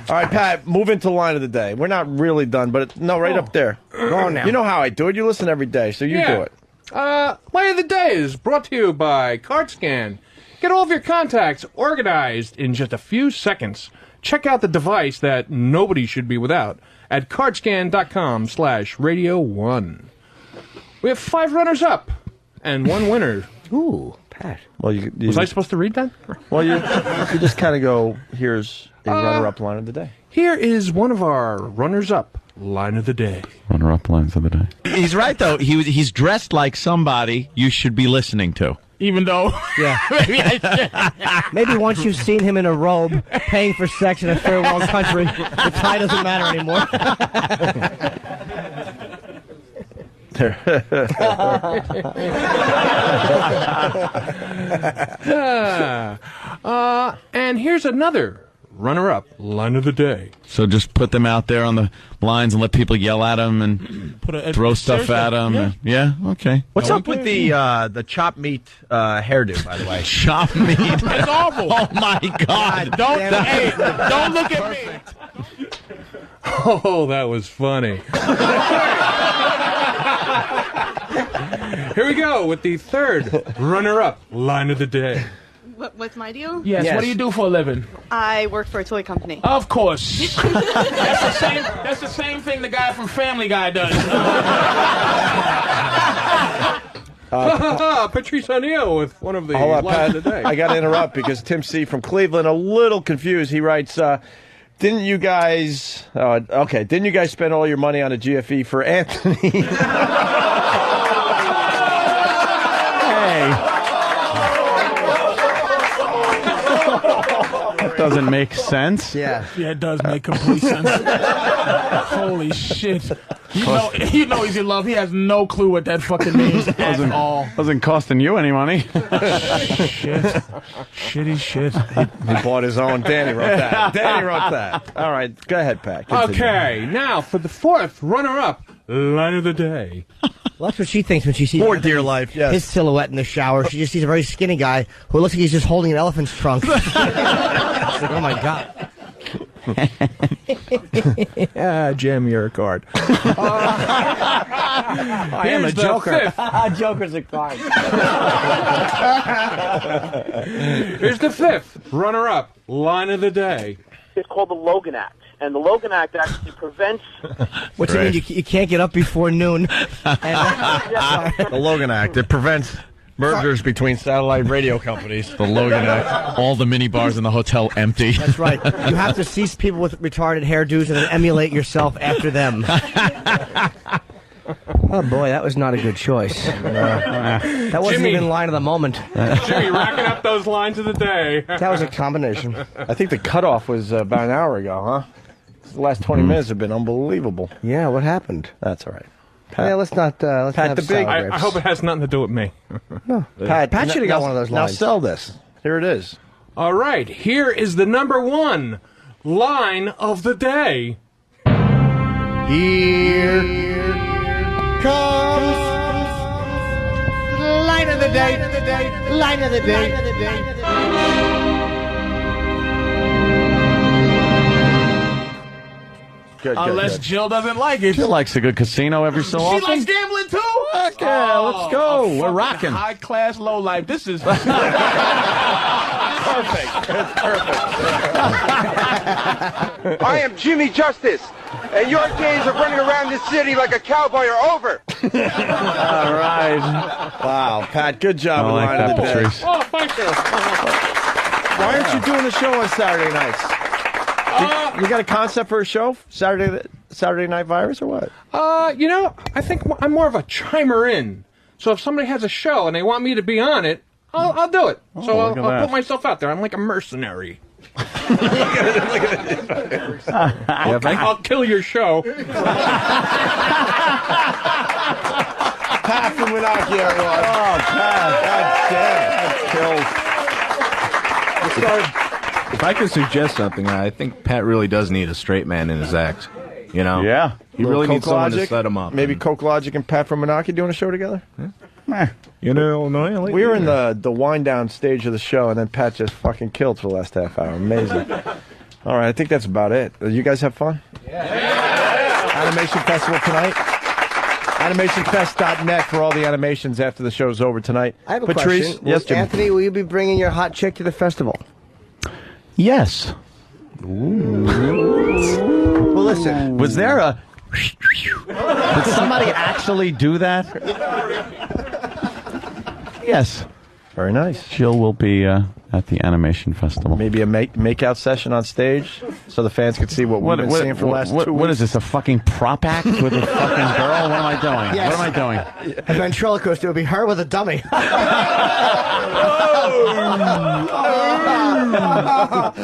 All right, Pat, move into line of the day. We're not really done, but right up there. Go on now. You know how I do it. You listen every day, so you Yeah. do it. Line of the Day is brought to you by CardScan. Get all of your contacts organized in just a few seconds. Check out the device that nobody should be without at cardscan.com/radio1. We have 5 runners-up and 1 winner. Ooh, Pat. Well, you Was I supposed to read that? Well, you just kind of go, here's a runner-up line of the day. Here is one of our runners-up line of the day. Runner-up lines of the day. He's right, though. He's dressed like somebody you should be listening to. Even though, Maybe once you've seen him in a robe, paying for sex in a third world country, the tie doesn't matter anymore. And here's another runner-up line of the day. So just put them out there on the lines and let people yell at them and throw stuff at them. Yeah, okay. What's up with the chopped meat hairdo, by the way? Chopped meat? It's awful. Oh, my God. Don't look at me. Oh, that was funny. Here we go with the third runner-up line of the day. What's my deal? Yes. What do you do for a living? I work for a toy company. Of course. That's the same thing the guy from Family Guy does. Patrice O'Neill with one of the Hold on, lines Pat. of the day. I got to interrupt because Tim C. from Cleveland, a little confused. He writes, didn't you guys spend all your money on a GFE for Anthony? Doesn't make sense. Yeah, it does make complete sense. Holy shit! You know he's in love. He has no clue what that fucking means at all. Wasn't costing you any money. Shitty shit. He bought his own. Danny wrote that. All right, go ahead, Pat. Continue. Okay, now for the fourth runner-up line of the day. Well, that's what she thinks when she sees For dear life, yes. his silhouette in the shower. She just sees a very skinny guy who looks like he's just holding an elephant's trunk. She's like, oh, my God. Jim, you're a card. I am a Joker. Joker's a card. Here's the fifth runner-up line of the day. It's called the Logan Act. And the Logan Act actually prevents... What's it mean? You can't get up before noon. The Logan Act. It prevents mergers between satellite radio companies. The Logan Act. All the mini bars in the hotel empty. That's right. You have to seize people with retarded hairdos and then emulate yourself after them. Oh, boy, that was not a good choice. That wasn't Jimmy. even line of the moment. Jimmy, racking up those lines of the day. That was a combination. I think the cutoff was about an hour ago, huh? The last 20 minutes have been unbelievable. Yeah, what happened? That's all right. Yeah, let's not Pat have the Big. I hope it has nothing to do with me. No. Pat should have got one of those Now lines. sell this. Here it is. All right, here is the number one line of the day. Here comes line of the day. Line of the day. Good, Unless Jill doesn't like it. Jill likes a good casino every so She often. likes gambling too? Heck yeah, let's go. We're rocking. High class, low life. This is Perfect. It's perfect. I am Jimmy Justice, and your days of running around this city like a cowboy are over. All right. Wow, Pat, good job with line of the day. Oh, thank you. Why aren't you doing the show on Saturday nights? You got a concept for a show? Saturday Night Virus or what? I think I'm more of a chimer in. So if somebody has a show and they want me to be on it, I'll do it. So I'll put myself out there. I'm like a mercenary. I'll kill your show. Pat from Menachie, everyone. Oh, Pat, that's kills. If I could suggest something, I think Pat really does need a straight man in his act. You know? Yeah. He really needs someone to set him up. Maybe Coke Logic and Pat from Menachie doing a show together? You know, we were in the wind down stage of the show, and then Pat just fucking killed for the last half hour. Amazing. All right, I think that's about it. You guys have fun? Yeah. Animation Festival tonight. AnimationFest.net for all the animations after the show's over tonight. I have a Patrice, question. yes, Jim. Anthony, will you be bringing your hot chick to the festival? Yes. Well, listen. Was there a... Did somebody actually do that? Yes. Very nice. Jill will be at the animation festival. Maybe a make-out session on stage so the fans could see what we've been seeing for the last 2 weeks. What is this, a fucking prop act with a fucking girl? What am I doing? Yes. What am I doing? A ventriloquist, it would be her with a dummy.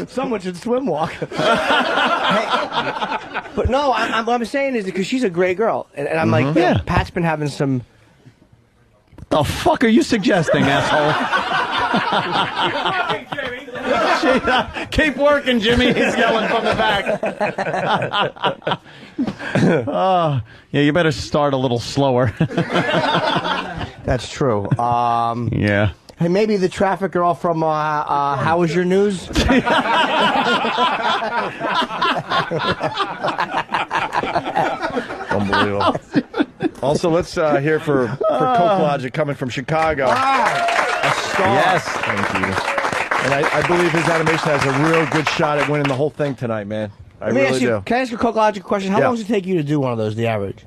Someone should swim walk. But no, what I'm saying is because she's a great girl. And I'm like, yeah, Pat's been having some... The fuck are you suggesting, asshole? Keep working, Jimmy. He's yelling from the back. Yeah, you better start a little slower. That's true. Yeah. Hey, maybe the traffic girl from How Was Your News? Unbelievable. Also, let's hear for Coke Logic coming from Chicago. A star. Yes. Thank you. And I believe his animation has a real good shot at winning the whole thing tonight, man. I really do. Can I ask a Coke Logic question? How long does it take you to do one of those, the average?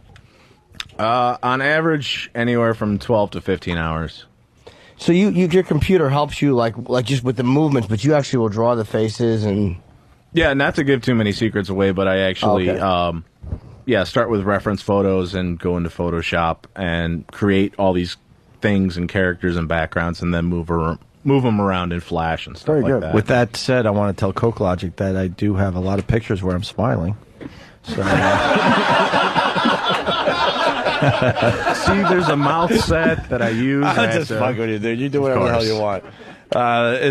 On average, anywhere from 12 to 15 hours. So your computer helps you like just with the movements, but you actually will draw the faces and... Yeah, not to give too many secrets away, but I actually... start with reference photos and go into Photoshop and create all these things and characters and backgrounds and then move them around in Flash and stuff Very like good. that. With that said, I want to tell Coke Logic that I do have a lot of pictures where I'm smiling. So, see, there's a mouth set that I use. I'll just fuck with you, dude. You do whatever the hell you want.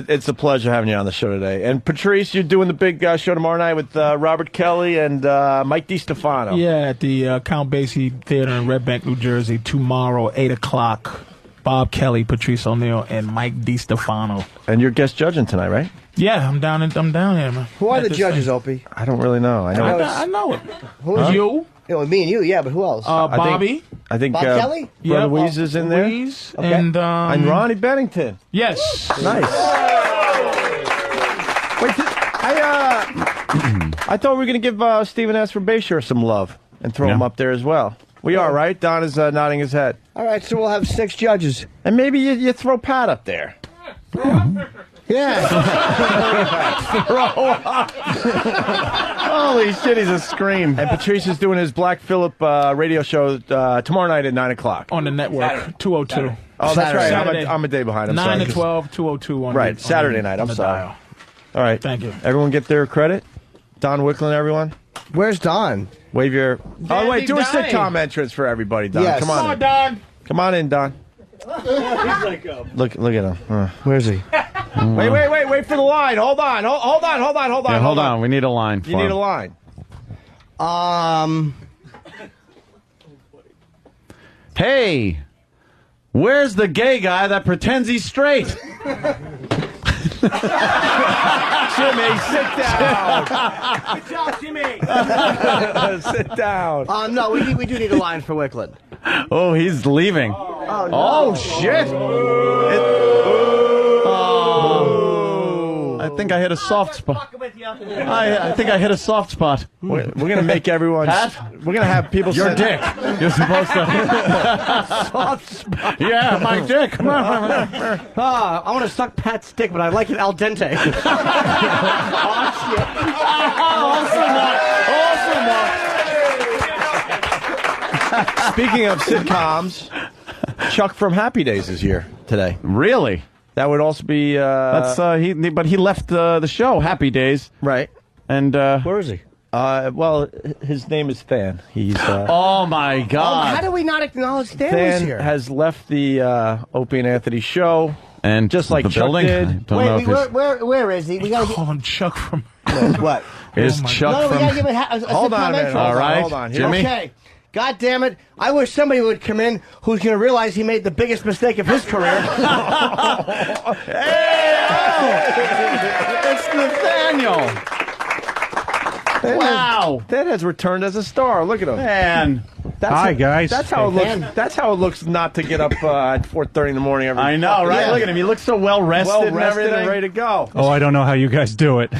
It's a pleasure having you on the show today. And Patrice, you're doing the big show tomorrow night with Robert Kelly and Mike DiStefano. Yeah, at the Count Basie Theater in Red Bank, New Jersey, tomorrow, 8 o'clock. Bob Kelly, Patrice O'Neill, and Mike DiStefano. And you're guest judging tonight, right? Yeah, I'm down here, man. Who are the judges, Opie? I don't really know. I know it. Who is you? Me and you, yeah, but who else? Bobby. I think Bob Kelly? Brother Weeze is in there. Weeze, Okay. and Ronnie Bennington. Yes. Nice. Wait, I thought we were going to give Stephen S. from Bayshore some love and throw him up there as well. We are, right? Don is nodding his head. All right, so we'll have 6 judges. And maybe you throw Pat up there. Yeah. Holy shit, he's a scream. And Patrice is doing his Black Phillip radio show tomorrow night at 9 o'clock. On the network, 202. Oh, that's right. Saturday. I'm a day behind. I'm 9 sorry. to 12, 202 on Right, the, Saturday on night. the, I'm on the sorry. dial. All right. Thank you. Everyone get their credit. Don Wicklund, everyone. Where's Don? Wave your... Oh, wait, do a Donnie. sitcom entrance for everybody, Don. Yes. Come on in. Don. Come on in, Don. Look at him. Where is he? Wait for the line. Hold on. Yeah, hold on. We need a line for You need him. a line. Hey, where's the gay guy that pretends he's straight? Jimmy, sit down. Good job, Jimmy. Sit down. No, we do need a line for Wicklund. Oh, he's leaving. Oh, no. Oh, shit. I think I hit a soft spot. I think I hit a soft spot. We're going to make everyone... Pat? We're going to have people... Your send- dick. You're supposed to... Soft spot. Yeah, my dick. Come on. I want to suck Pat's dick, but I like it al dente. Speaking of sitcoms, Chuck from Happy Days is here today. Really? That would also be... That's but he left the show, Happy Days. Right. And Where is he? Well, his name is Than. He's... oh, my God. How do we not acknowledge Stan was Than here? has left the Opie and Anthony show. And just like the Chuck building? did. I don't know if he's- Where is he? We gotta Call him Chuck from... what? Is Chuck No, we from... gotta give a Hold on a minute. All right, Hold on. Jimmy. Okay. God damn it. I wish somebody would come in who's going to realize he made the biggest mistake of his career. It's Nathaniel. Wow. Than has returned as a star. Look at him. Man. Hi, guys. That's how it looks. That's how it looks not to get up at 4:30 in the morning every I know, right? Yeah. Look at him. He looks so well rested, well and rested everything. and ready to go. Oh, I don't know how you guys do it.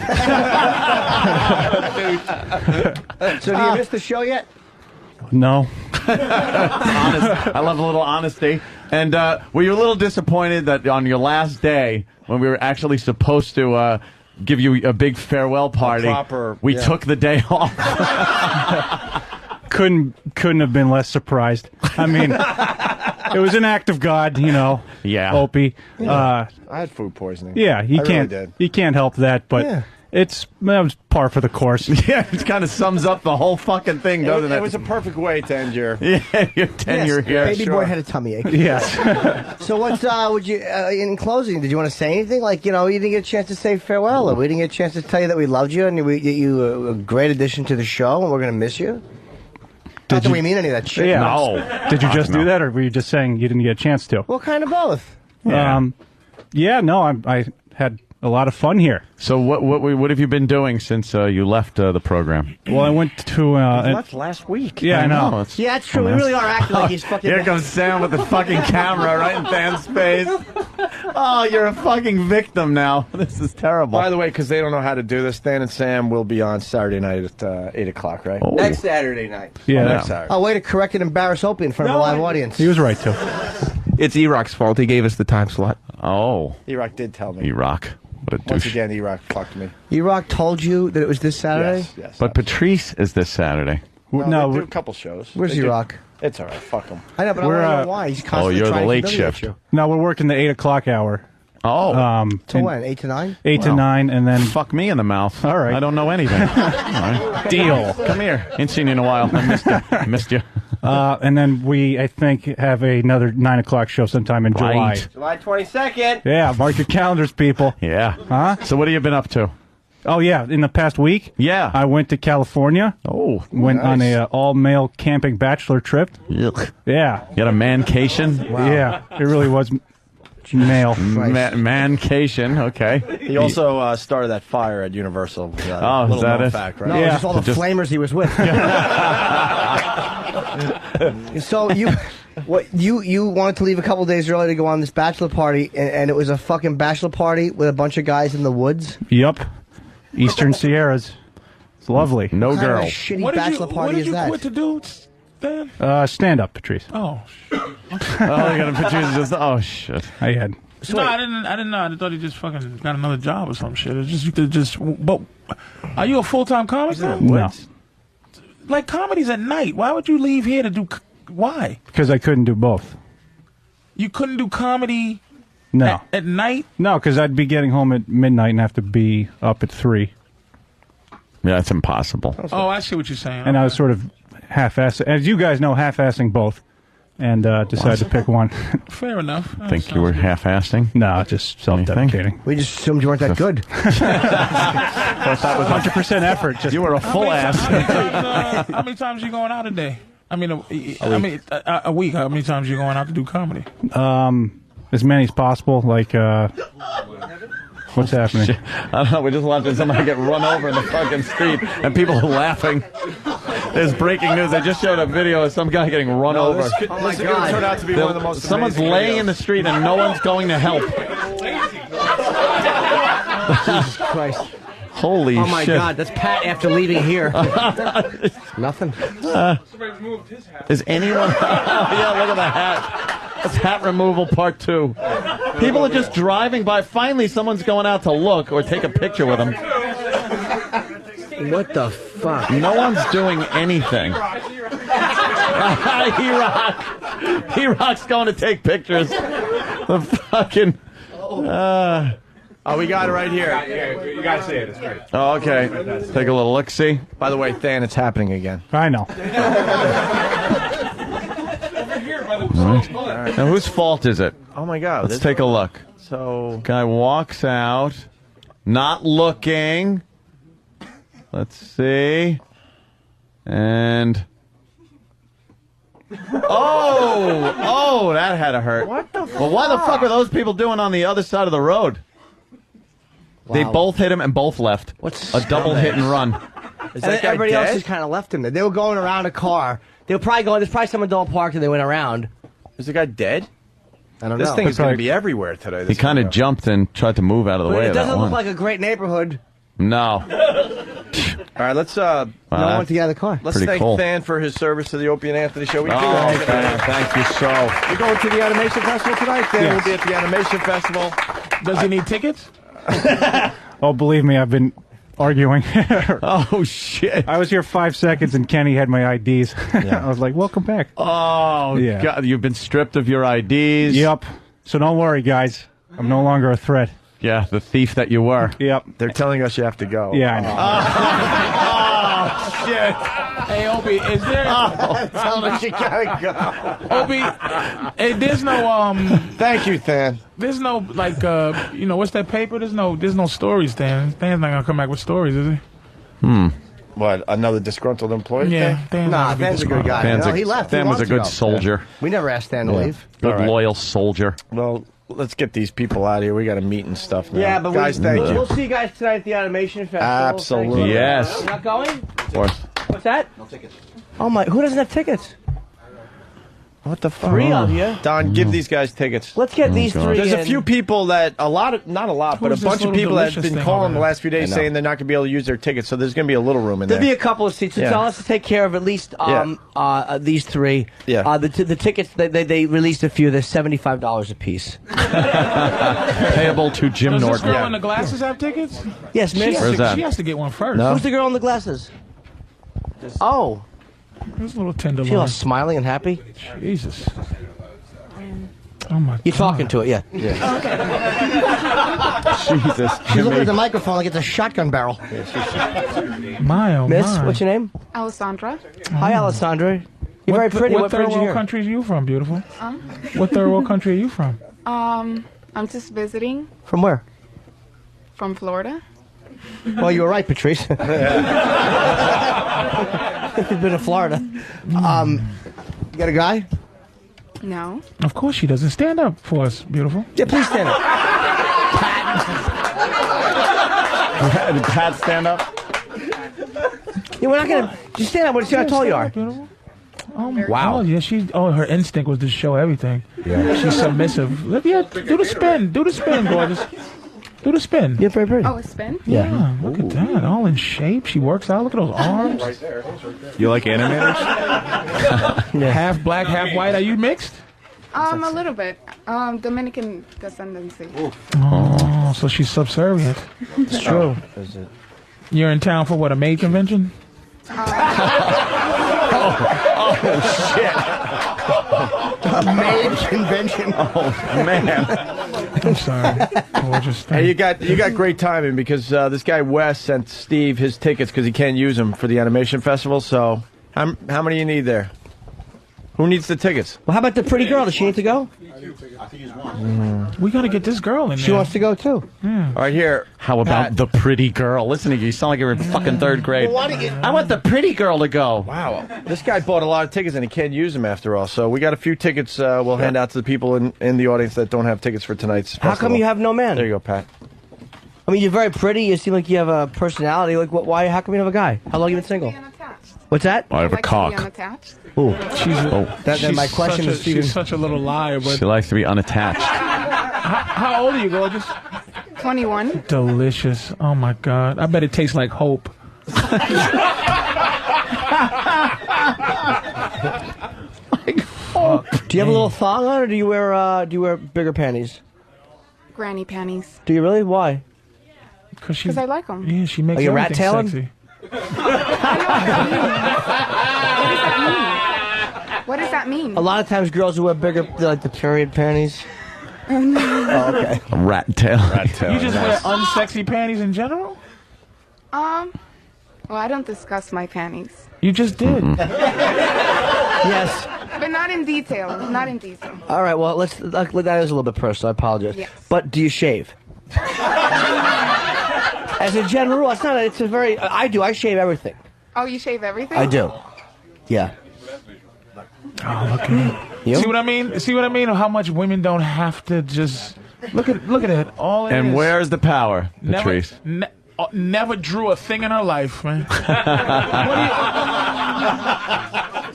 So do you miss the show yet? No. I love a little honesty. And were you a little disappointed that on your last day, when we were actually supposed to give you a big farewell party, we took the day off? Couldn't have been less surprised. I mean, it was an act of God, you know. Yeah. Opie. I had food poisoning. Yeah, he I can't. Really did. He can't help that, but. Yeah. That was par for the course. Yeah, it kind of sums up the whole fucking thing, doesn't it? It was a perfect way to end your your tenure here. Baby boy had a tummy ache. Yes. So what would you, in closing, did you want to say anything? Like, you know, you didn't get a chance to say farewell, or we didn't get a chance to tell you that we loved you and you a great addition to the show and we're going to miss you? Not that we mean any of that shit. Yeah. No. Did you just do that, or were you just saying you didn't get a chance to? Well, kind of both. I had a lot of fun here. So what have you been doing since you left the program? Well, I went to... you left last week. Yeah, I know. Yeah, that's true. We really are acting like he's fucking... Here comes Sam with the fucking camera right in Dan's face. Oh, you're a fucking victim now. This is terrible. By the way, because they don't know how to do this, Dan and Sam will be on Saturday night at 8 o'clock, right? Oh. Next Saturday night. Yeah. Next Saturday. Oh, way to correct and embarrass Opie in front of a live audience. He was right, too. It's E-Rock's fault. He gave us the time slot. Oh. E-Rock did tell me. E-Rock. What a Once douche. again, E-Rock fucked me. E-Rock told you that it was this Saturday? Yes. But Patrice is this Saturday. No, they do a couple shows. Where's They do- E-Rock? It's all right. Fuck him. I know, but I We're, want to know why. He's constantly you're the trying to late humiliate shift. you. No, we're working the 8 o'clock hour. Oh. To when? 8 to 9? 8 to 9, and then... Fuck me in the mouth. All right. I don't know anything. All right. Deal. Come here. Ain't seen you in a while. I missed you. And then we, I think, have another 9 o'clock show sometime in July. Right. July 22nd. Yeah, mark your calendars, people. Yeah. Huh? So what have you been up to? Oh, yeah, in the past week, Yeah. I went to California. Oh. Went on a all-male camping bachelor trip. Yuck. Yeah. You got a mancation? Yeah, it really was male. Mancation, okay. He also started that fire at Universal. Oh, is little that known it? fact, right? No, Yeah. just all the flamers he was with. So you wanted to leave a couple days early to go on this bachelor party, and it was a fucking bachelor party with a bunch of guys in the woods? Yep. Eastern Sierras. It's lovely. No What kind of girl. a shitty bachelor party is that? What did you quit to do, Dan? Stand up, Patrice. Oh, Oh, you got a Patrice just. Oh shit. I had. no, I didn't know. I thought he just fucking got another job or some shit. It's just, you could just. But are you a full-time comic? though? No. Like comedy's at night. Why would you leave here to do? Why? Because I couldn't do both. You couldn't do comedy No. at night? No, because I'd be getting home at midnight and have to be up at 3. Yeah, it's impossible. Oh, I see what you're saying. And I was sort of half-assing, as you guys know, half-assing both, and decided to pick one. Fair enough. I think you were half-assing. No, just self-deprecating. We just assumed you weren't that good. That was 100% effort. Just You were a full ass. How many times you going out a day? I mean, a week. How many times you going out to do comedy? as many as possible. Like, what's happening? I don't know. We're just watching somebody get run over in the fucking street, and people are laughing. There's breaking news. They just showed a video of some guy getting run over. This could turn out to be one of the most Someone's amazing laying videos. in the street, and no one's going to help. Jesus Christ. Holy shit. Oh my God, that's Pat after leaving here. Nothing. Somebody's moved his hat. Is anyone... yeah, look at the hat. That's hat removal part 2. People are just driving by. Finally, someone's going out to look or take a picture with them. What the fuck? No one's doing anything. E-Rock's going to take pictures. The fucking... Oh, we got it right here. You gotta see it. It's great. Oh, okay. Take a little look-see. By the way, Than, it's happening again. I know. Right. Now, whose fault is it? Oh, my God. Let's take a look. So... Guy walks out, not looking. Let's see. And... Oh, that had to hurt. What the fuck? Well, why the fuck are those people doing on the other side of the road? They Wow. both hit him and both left. What's a double hit and run. And Is that then guy everybody else dead? just kind of left him there. They were going around a car. They were probably going. There's probably some adult park and they went around. Is the guy dead? I don't This know. thing is going to be everywhere today. He this kind of video. jumped and tried to move out of the But way it of that doesn't one. look like a great neighborhood. No. All right, let's. No one went to get out of the car. Let's thank Than for his service to the Opie and Anthony show. Thank you so. You going to the Animation Festival tonight? Than Yes. will be at the Animation Festival. Does he need tickets? Oh, believe me, I've been arguing. Oh, shit. I was here 5 seconds and Kenny had my IDs. I was like, welcome back. Oh, Yeah. God. You've been stripped of your IDs. Yep. So don't worry, guys. I'm no longer a threat. Yeah, the thief that you were. Yep. They're telling us you have to go. Yeah, I know. Oh, shit. Hey, Opie, is there? Tell us you gotta go. Opie, hey, there's no Thank you, Than. there's no like what's that paper? There's no stories. Than's not gonna come back with stories, is he? What, another disgruntled employee? Yeah, Than? Nah, Than's a good guy. Than's No, a- he left. Than He was a wants to good go. soldier. We never asked Stan to leave. Good, All right. loyal soldier. Well, let's get these people out of here. We got a meet and stuff now. Yeah, but guys, thank you. We'll see you guys tonight at the Animation Festival. Absolutely. Thanks. Yes. You're not going? Of course. What's that? No tickets. Oh my! Who doesn't have tickets? What the fuck? 3 of you. Don, give these guys tickets. Let's get these God. 3. There's a in. few people that not a lot, but a Who's this bunch of little people that have delicious been thing calling over the last few days I know. saying they're not going to be able to use their tickets. So there's going to be a little room in there. There'll be a couple of seats. So Yeah. tell us to take care of at least these 3. Yeah. The tickets they released a few. They're $75 a piece. Payable to Jim Does this Norton. girl in the glasses have tickets? Yes, She miss. has, Where's to, that? she has to get one first. No. Who's the girl in the glasses? Oh, There's a little tenderloin. she was smiling and happy. Jesus. Oh my. You're talking to it, yeah. Jesus. She's looking at the microphone like it's a shotgun barrel. My oh Miss, my. what's your name? Alessandra. Hi, Alessandra. You're very pretty. What What third brings you world here? country are you from, beautiful? What third world country are you from? I'm just visiting From where? from Florida. Well, you were right, Patrice. You've been to Florida. You got a guy? No. Of course she doesn't. Stand up for us, beautiful. Yeah, please stand up. Did Pat stand up? Yeah, we're not gonna just stand up. See how tall you are. Beautiful. Oh my Wow. God, yeah, her instinct was to show everything. Yeah. She's submissive. Yeah, do the spin. Do the spin, gorgeous. Do the spin. You're very pretty. Oh, a spin? Yeah, look at that. All in shape. She works out. Look at those arms. You like animators? Half black, half white. Are you mixed? A little bit. Dominican descendancy. Oh, so she's subservient. It's true. You're in town for what, a maid convention? Maid convention. Oh man. I'm sorry. Gorgeous thing. Hey, you got great timing because this guy Wes sent Steve his tickets because he can't use them for the animation festival. So how many you need there? Who needs the tickets? Well, how about the pretty girl? Does she need to go? We got to get this girl in there. She wants to go too. All right, here. How about the pretty girl? Listen to you. You sound like you're in fucking third grade. Well, why do you- I want the pretty girl to go. Wow, this guy bought a lot of tickets and he can't use them after all. So we got a few tickets we'll hand out to the people in the audience that don't have tickets for tonight's festival. How come you have no man? There you go, Pat. I mean, you're very pretty. You seem like you have a personality. Like, why? How come you don't have a guy? How long you been single? What's that? I have a cock. Unattached. Ooh. She's my question such is, Steven. she's such a little liar, but She likes to be unattached. how old are you, gorgeous? 21. Delicious. Oh my God. I bet it tastes like hope. Do you have a little thong on, or do you wear bigger panties? Granny panties. Do you really? Why? Because I like them. Yeah, she makes Are you everything rat-tailing? sexy. What does that mean? A lot of times, girls who wear bigger, they like the period panties. Oh, okay. A rat tail. You just wear unsexy panties in general? Well, I don't discuss my panties. You just did. Yes. But not in detail. Not in detail. All right. Well, that is a little bit personal. I apologize. Yes. But do you shave? As a general rule, it's a very. I do. I shave everything. Oh, you shave everything? I do. Yeah. Oh, look at me. You? See what I mean? See what I mean? How much women don't have to just look at it. All it And is. where's the power, Never, Patrice? never drew a thing in her life, man.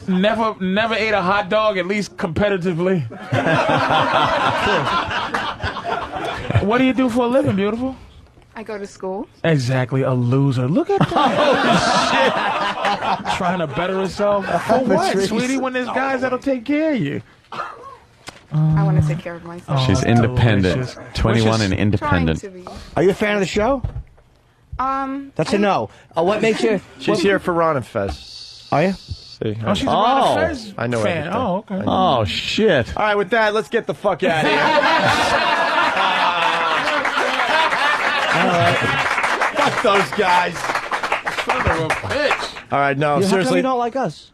Never ate a hot dog, at least competitively. What do you do for a living, beautiful? I go to school. Exactly, a loser. Look at that. Trying to better herself. For what, Patrice. sweetie, when there's guys that'll take care of you? I want to take care of myself. She's independent. delicious. 21 and Trying independent. to be. Are you a fan of the show? That's a no. What makes you? She's here for Ron and Fez. Are you? See, Oh, she's a Ron and Fez I know fan. everything. Oh, okay. Oh, shit. All right, with that, let's get the fuck out of here. Fuck those guys. All right, no, How come seriously. you don't like us?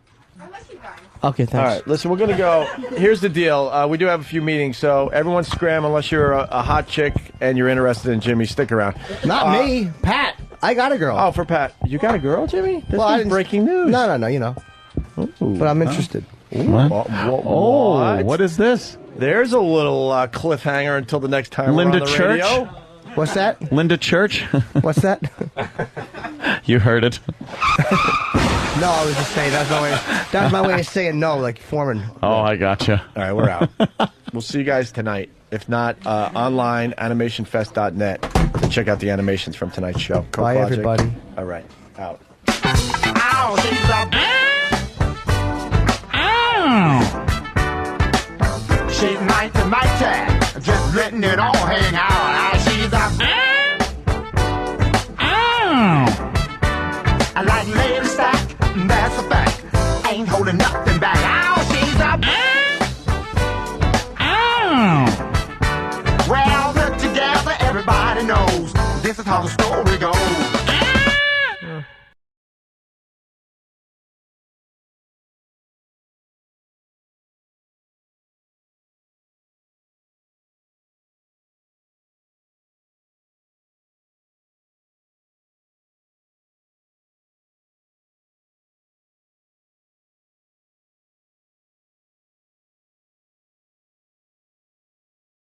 Okay, thanks. All right, listen, we're going to go. Here's the deal. We do have a few meetings, so everyone scram unless you're a hot chick and you're interested in Jimmy. Stick around. Not me, Pat. I got a girl. Oh, for Pat. You got a girl, Jimmy? This I is didn't- breaking news. No, you know. But I'm interested. What? Oh, what is this? There's a little cliffhanger until the next time Linda we're on the Church? radio. What's that? Linda Church? What's that? You heard it. No, I was just saying that's my way of saying no, like Foreman. Oh, I gotcha. All right, we're out. We'll see you guys tonight. If not, online, animationfest.net to check out the animations from tonight's show. Bye, Project. everybody. All right, out. She's mighty, just letting it all hang out. She's I like lady stack, that's a fact. Ain't holding nothing back. She's well, look together, everybody knows this is how the story goes.